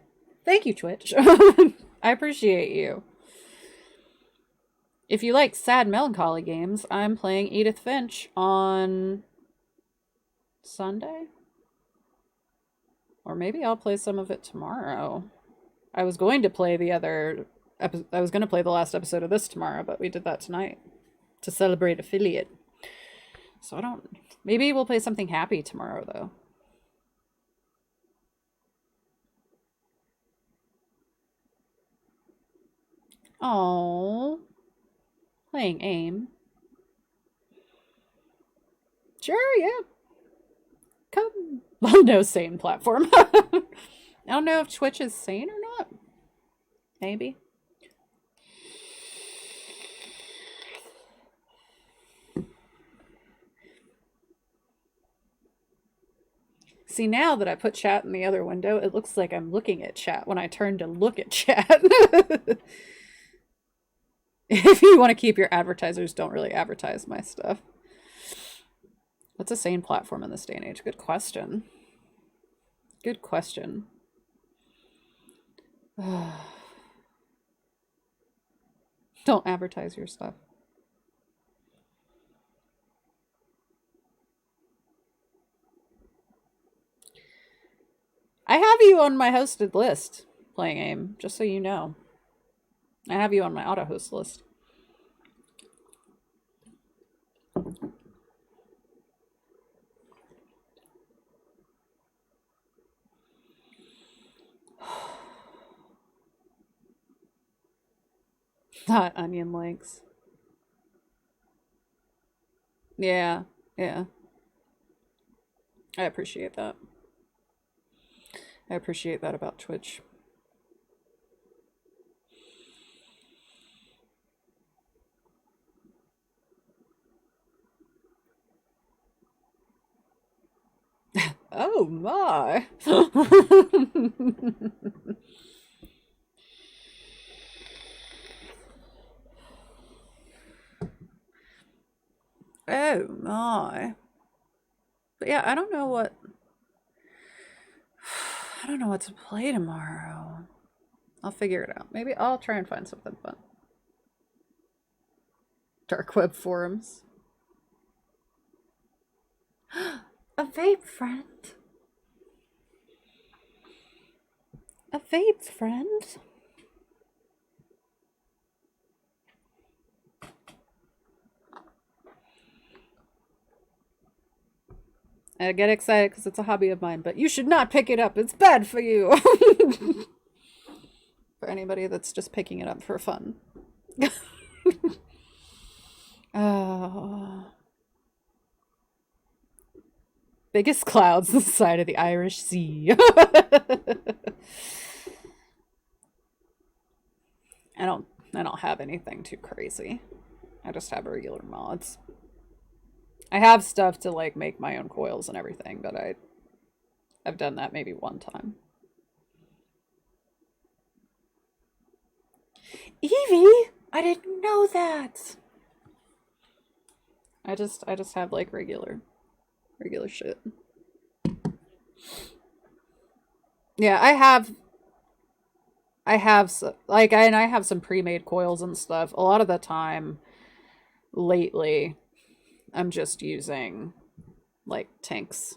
[SPEAKER 1] thank you, Twitch. I appreciate you. If you like sad melancholy games, I'm playing Edith Finch on Sunday. Or maybe I'll play some of it tomorrow. I was going to play the last episode of this tomorrow, but we did that tonight to celebrate affiliate. So maybe we'll play something happy tomorrow though. Oh, playing AIM. Sure, yeah. Come. Well, no sane platform. I don't know if Twitch is sane or not. Maybe. See, now that I put chat in the other window, it looks like I'm looking at chat when I turn to look at chat. If you want to keep your advertisers, don't really advertise my stuff. What's a sane platform in this day and age? Good question. Good question. Don't advertise your stuff. I have you on my hosted list playing AIM, just so you know. I have you on my auto host list. Not onion links. Yeah, yeah. I appreciate that. I appreciate that about Twitch. Oh my. Oh my. But yeah, I don't know what to play tomorrow. I'll figure it out. Maybe I'll try and find something fun. Dark web forums. A vape friend. A vape friend. I get excited because it's a hobby of mine, but you should not pick it up. It's bad for you. For anybody that's just picking it up for fun. Oh. Biggest clouds the side of the Irish Sea. I don't have anything too crazy. I just have regular mods. I have stuff to like make my own coils and everything, but I've done that maybe one time. Evie, I didn't know that. I just have like regular shit. Yeah, I have some pre-made coils and stuff. A lot of the time lately I'm just using like tanks.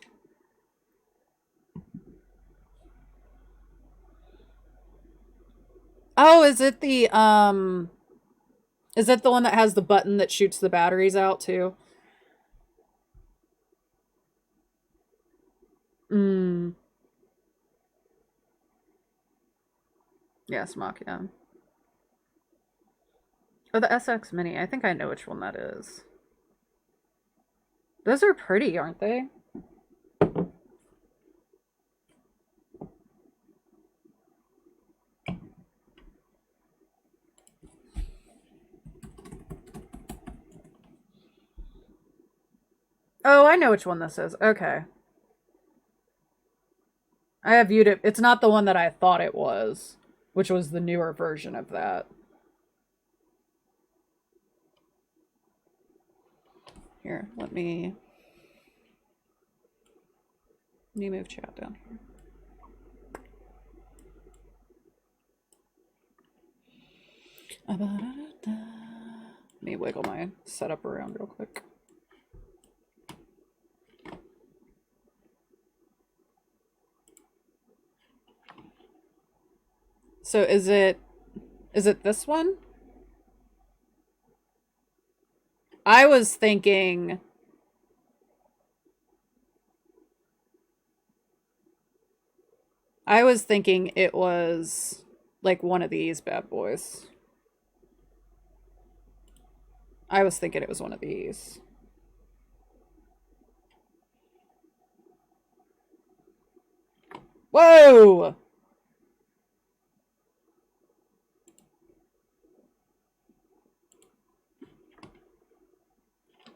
[SPEAKER 1] Oh, is it the one that has the button that shoots the batteries out too? Yeah, Smock, yeah. Oh, the SX Mini. I think I know which one that is. Those are pretty, aren't they? Oh, I know which one this is. Okay. I have viewed it. It's not the one that I thought it was, which was the newer version of that. Here, let me move chat down here. Let me wiggle my setup around real quick. So is it this one? I was thinking it was like one of these bad boys. I was thinking it was one of these. Whoa!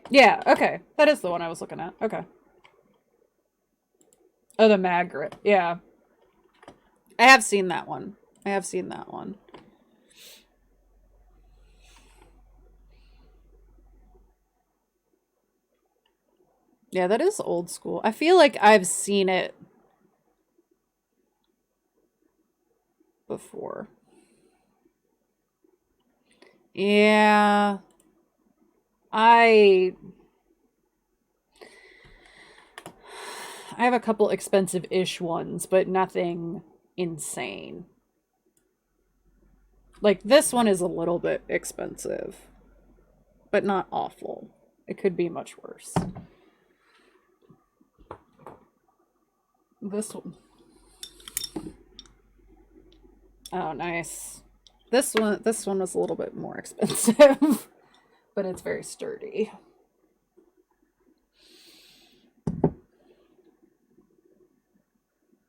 [SPEAKER 1] Yeah, okay. That is the one I was looking at. Okay. Oh, the mag grip. Yeah. I have seen that one. I have seen that one. Yeah, that is old school. I feel like I've seen it before. Yeah. I have a couple expensive-ish ones, but nothing insane. Like, this one is a little bit expensive, but not awful. It could be much worse. This one. Oh, nice. This one was a little bit more expensive, but it's very sturdy.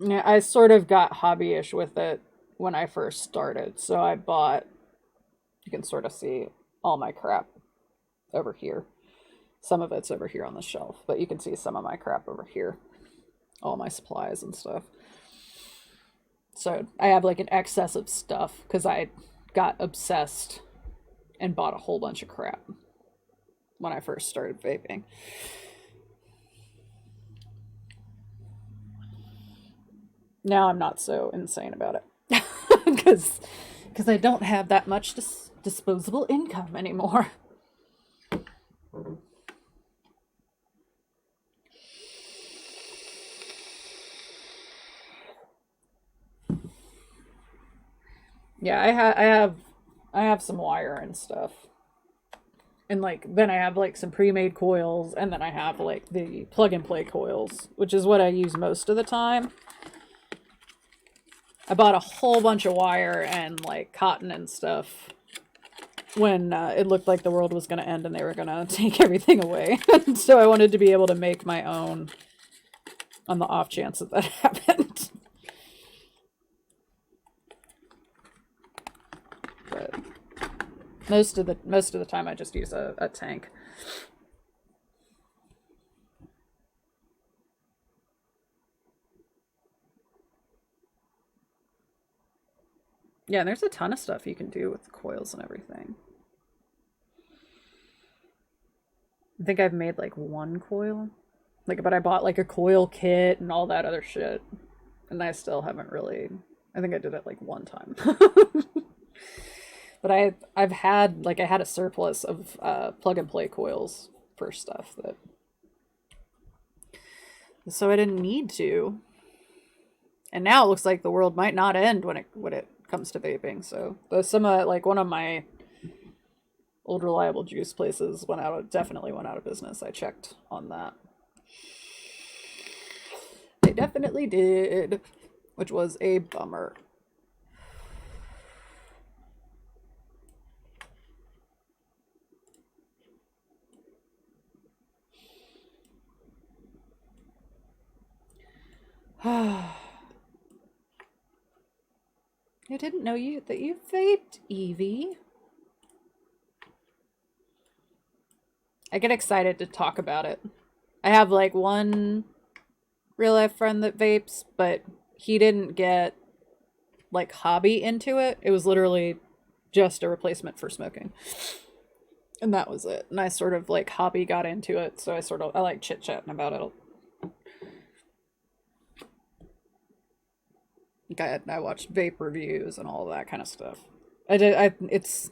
[SPEAKER 1] Yeah, I sort of got hobbyish with it when I first started, so I bought, you can sort of see all my crap over here. Some of it's over here on the shelf, but you can see some of my crap over here. All my supplies and stuff. So I have like an excess of stuff because I got obsessed and bought a whole bunch of crap when I first started vaping. Now I'm not so insane about it because I don't have that much disposable income anymore. Yeah, I have some wire and stuff. And like then I have like some pre-made coils, and then I have like the plug and play coils, which is what I use most of the time. I bought a whole bunch of wire and like cotton and stuff when it looked like the world was going to end and they were going to take everything away. So I wanted to be able to make my own on the off chance that that happened. But most of the time I just use a tank. Yeah, there's a ton of stuff you can do with the coils and everything. I think I've made like one coil. But I bought like a coil kit and all that other shit. And I still haven't really, I think I did it like one time. But I've had, I had a surplus of plug and play coils for stuff that, so I didn't need to. And now it looks like the world might not end when it comes to vaping. So there's some one of my old reliable juice places definitely went out of business. I checked on that. They definitely did, which was a bummer. I didn't know that you vaped, Evie. I get excited to talk about it. I have one real life friend that vapes, but he didn't get like hobby into it. It was literally just a replacement for smoking. And that was it. And I sort of like hobby got into it, so I like chit-chatting about it. Like I watched vape reviews and all that kind of stuff. It's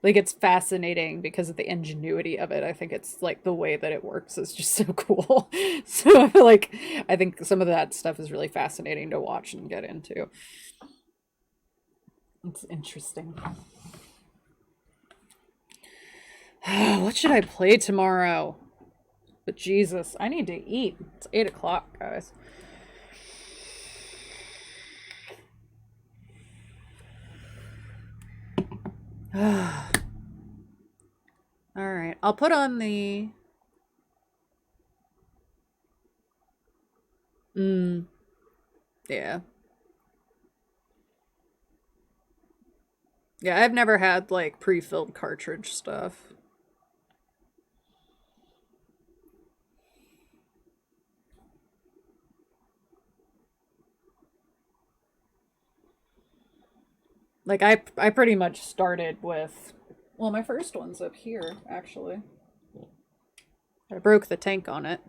[SPEAKER 1] like, it's fascinating because of the ingenuity of it. I think it's like the way that it works is just so cool. So I feel like, I think some of that stuff is really fascinating to watch and get into. It's interesting. What should I play tomorrow? But Jesus, I need to eat. It's 8 o'clock, guys. Alright, I'll put on the... Yeah. Yeah, I've never had, like, pre-filled cartridge stuff. Like, I pretty much started with... Well, my first one's up here, actually. I broke the tank on it.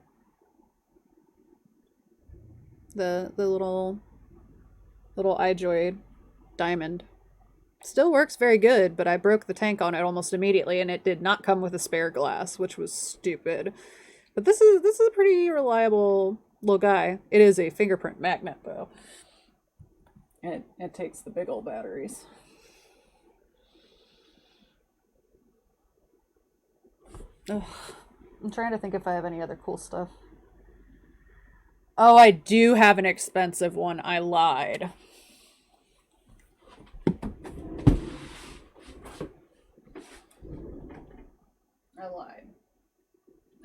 [SPEAKER 1] The little iJoy diamond. Still works very good, but I broke the tank on it almost immediately, and it did not come with a spare glass, which was stupid. But this is a pretty reliable little guy. It is a fingerprint magnet, though. And it takes the big old batteries. Ugh. I'm trying to think if I have any other cool stuff. Oh, I do have an expensive one. I lied.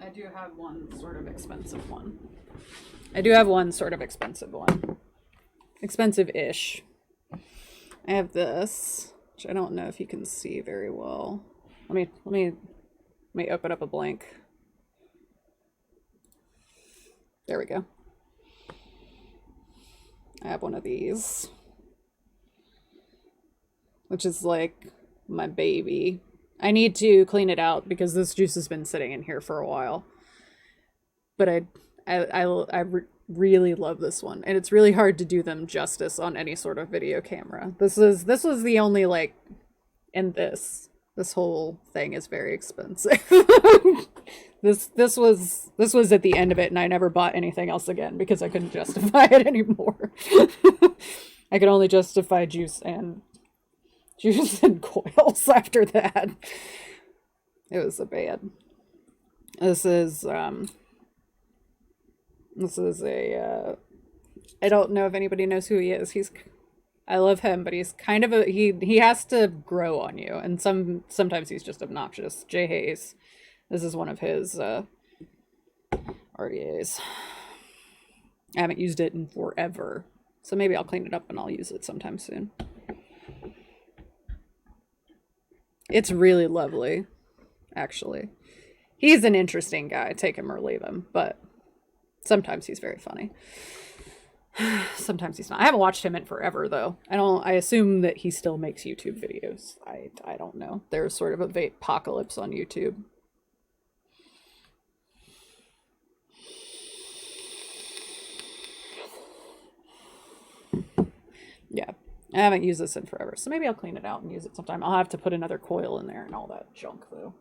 [SPEAKER 1] I do have one sort of expensive one. Expensive-ish. I have this, which I don't know if you can see very well. Let me open up a blank. There we go. I have one of these, which is like my baby. I need to clean it out because this juice has been sitting in here for a while. But I really love this one, and it's really hard to do them justice on any sort of video camera. This was the only, like, and this whole thing is very expensive. This was at the end of it, and I never bought anything else again because I couldn't justify it anymore. I could only justify juice and coils after that. It was a bad. This is a I don't know if anybody knows who he is. I love him, but he's kind of he has to grow on you, and sometimes he's just obnoxious. Jay Hayes. This is one of his RDAs. I haven't used it in forever, so maybe I'll clean it up and I'll use it sometime soon. It's really lovely, actually. He's an interesting guy, take him or leave him, but sometimes he's very funny. Sometimes he's not. I haven't watched him in forever, though. I assume that he still makes YouTube videos. I don't know. There's sort of a vape apocalypse on YouTube. Yeah. I haven't used this in forever, so maybe I'll clean it out and use it sometime. I'll have to put another coil in there and all that junk, though.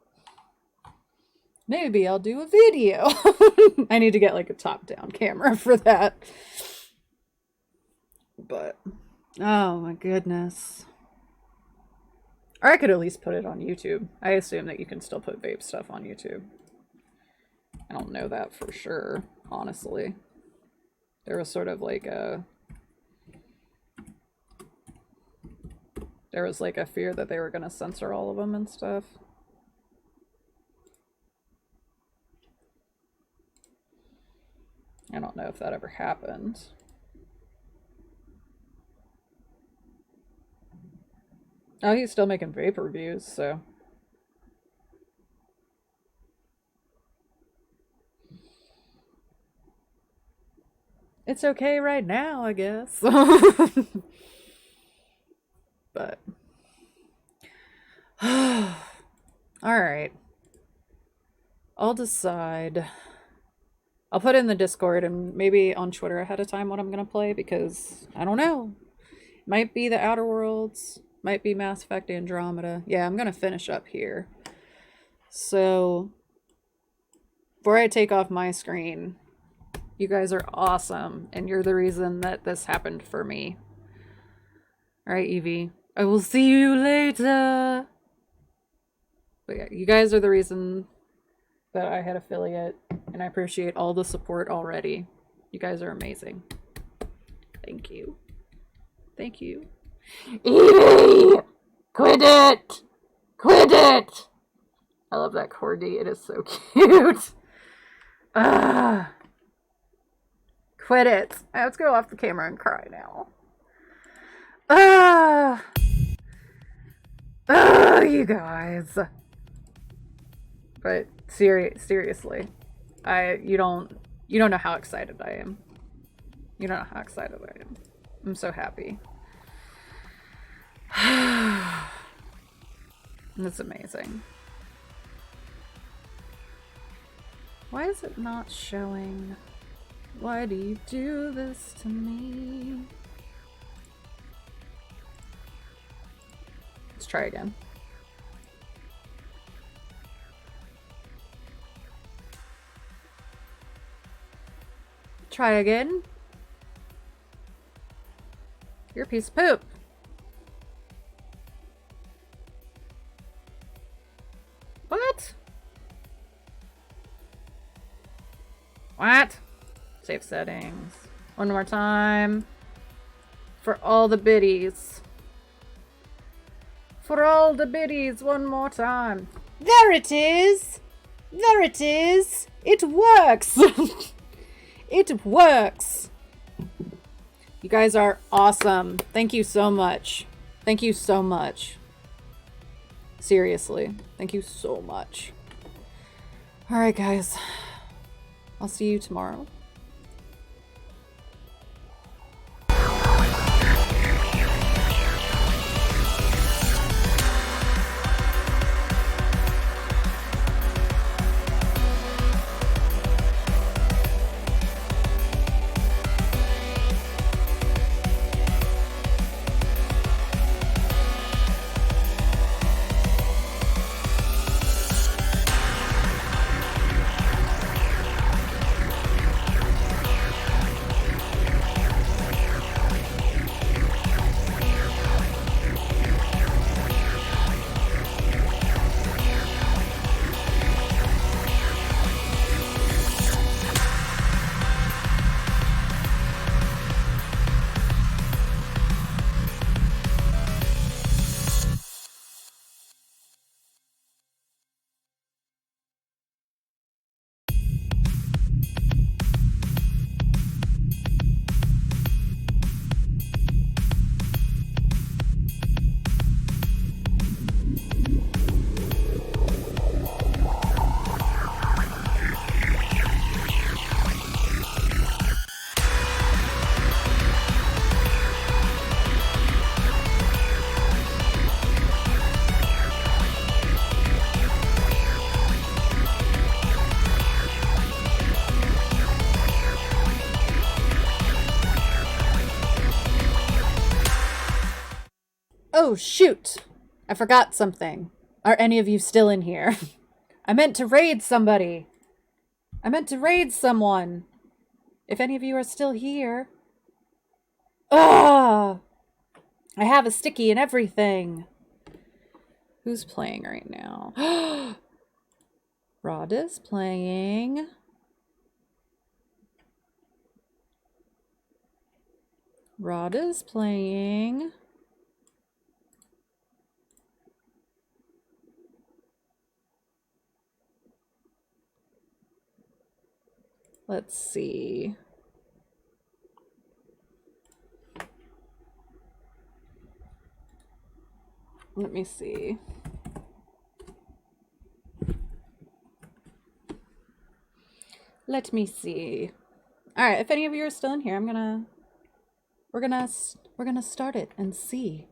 [SPEAKER 1] Maybe I'll do a video. I need to get, like, a top-down camera for that. But, oh my goodness. Or I could at least put it on YouTube. I assume that you can still put vape stuff on YouTube. I don't know that for sure, honestly. There was sort of like a... There was like a fear that they were going to censor all of them and stuff. I don't know if that ever happened. Oh, he's still making vape reviews, so... It's okay right now, I guess. But all right. I'll decide. I'll put in the Discord and maybe on Twitter ahead of time what I'm going to play, because I don't know. Might be the Outer Worlds, might be Mass Effect Andromeda. Yeah, I'm going to finish up here. So, before I take off my screen, you guys are awesome, and you're the reason that this happened for me. Alright, Evie. I will see you later! But yeah, you guys are the reason that I had affiliate, and I appreciate all the support already. You guys are amazing. Thank you. Thank you. Evie! Quit it! Quit it! I love that corgi. It is so cute. Quit it. I have to go off the camera and cry now. You guys. But seriously, you don't know how excited I am. You don't know how excited I am. I'm so happy. It's amazing. Why is it not showing? Why do you do this to me? Let's try again. Try again. You're a piece of poop. What? What? Save settings. One more time. For all the biddies. For all the biddies, one more time. There it is! There it is! It works! It works! You guys are awesome. Thank you so much. Thank you so much. Seriously. Thank you so much. Alright, guys. I'll see you tomorrow. Oh, shoot! I forgot something. Are any of you still in here? I meant to raid somebody. I meant to raid someone. If any of you are still here. Ah! I have a sticky and everything. Who's playing right now? Rhoda's playing. Rhoda's playing. Let's see. Let me see. Let me see. All right, if any of you are still in here, we're gonna start it and see.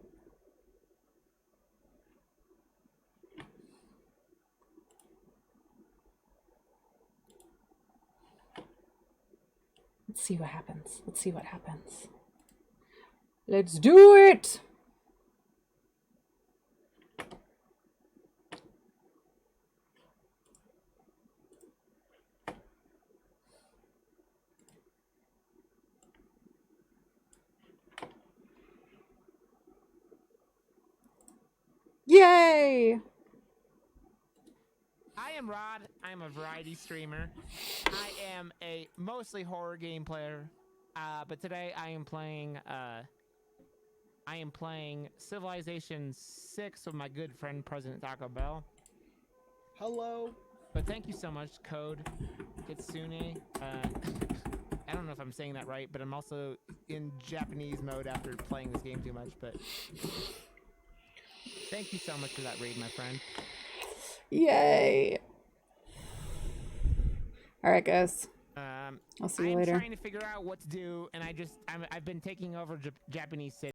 [SPEAKER 1] Let's see what happens. Let's see what happens. Let's do it. Yay!
[SPEAKER 11] I am Rod. I'm a variety streamer. I am a mostly horror game player, but today I am playing Civilization 6 with my good friend President Taco Bell. Hello. But thank you so much, Code Kitsune. I don't know if I'm saying that right, but I'm also in Japanese mode after playing this game too much. But thank you so much for that raid, my friend.
[SPEAKER 1] Yay! All right, guys. I'll see you later.
[SPEAKER 11] I'm trying to figure out what to do, and I've been taking over Japanese cities.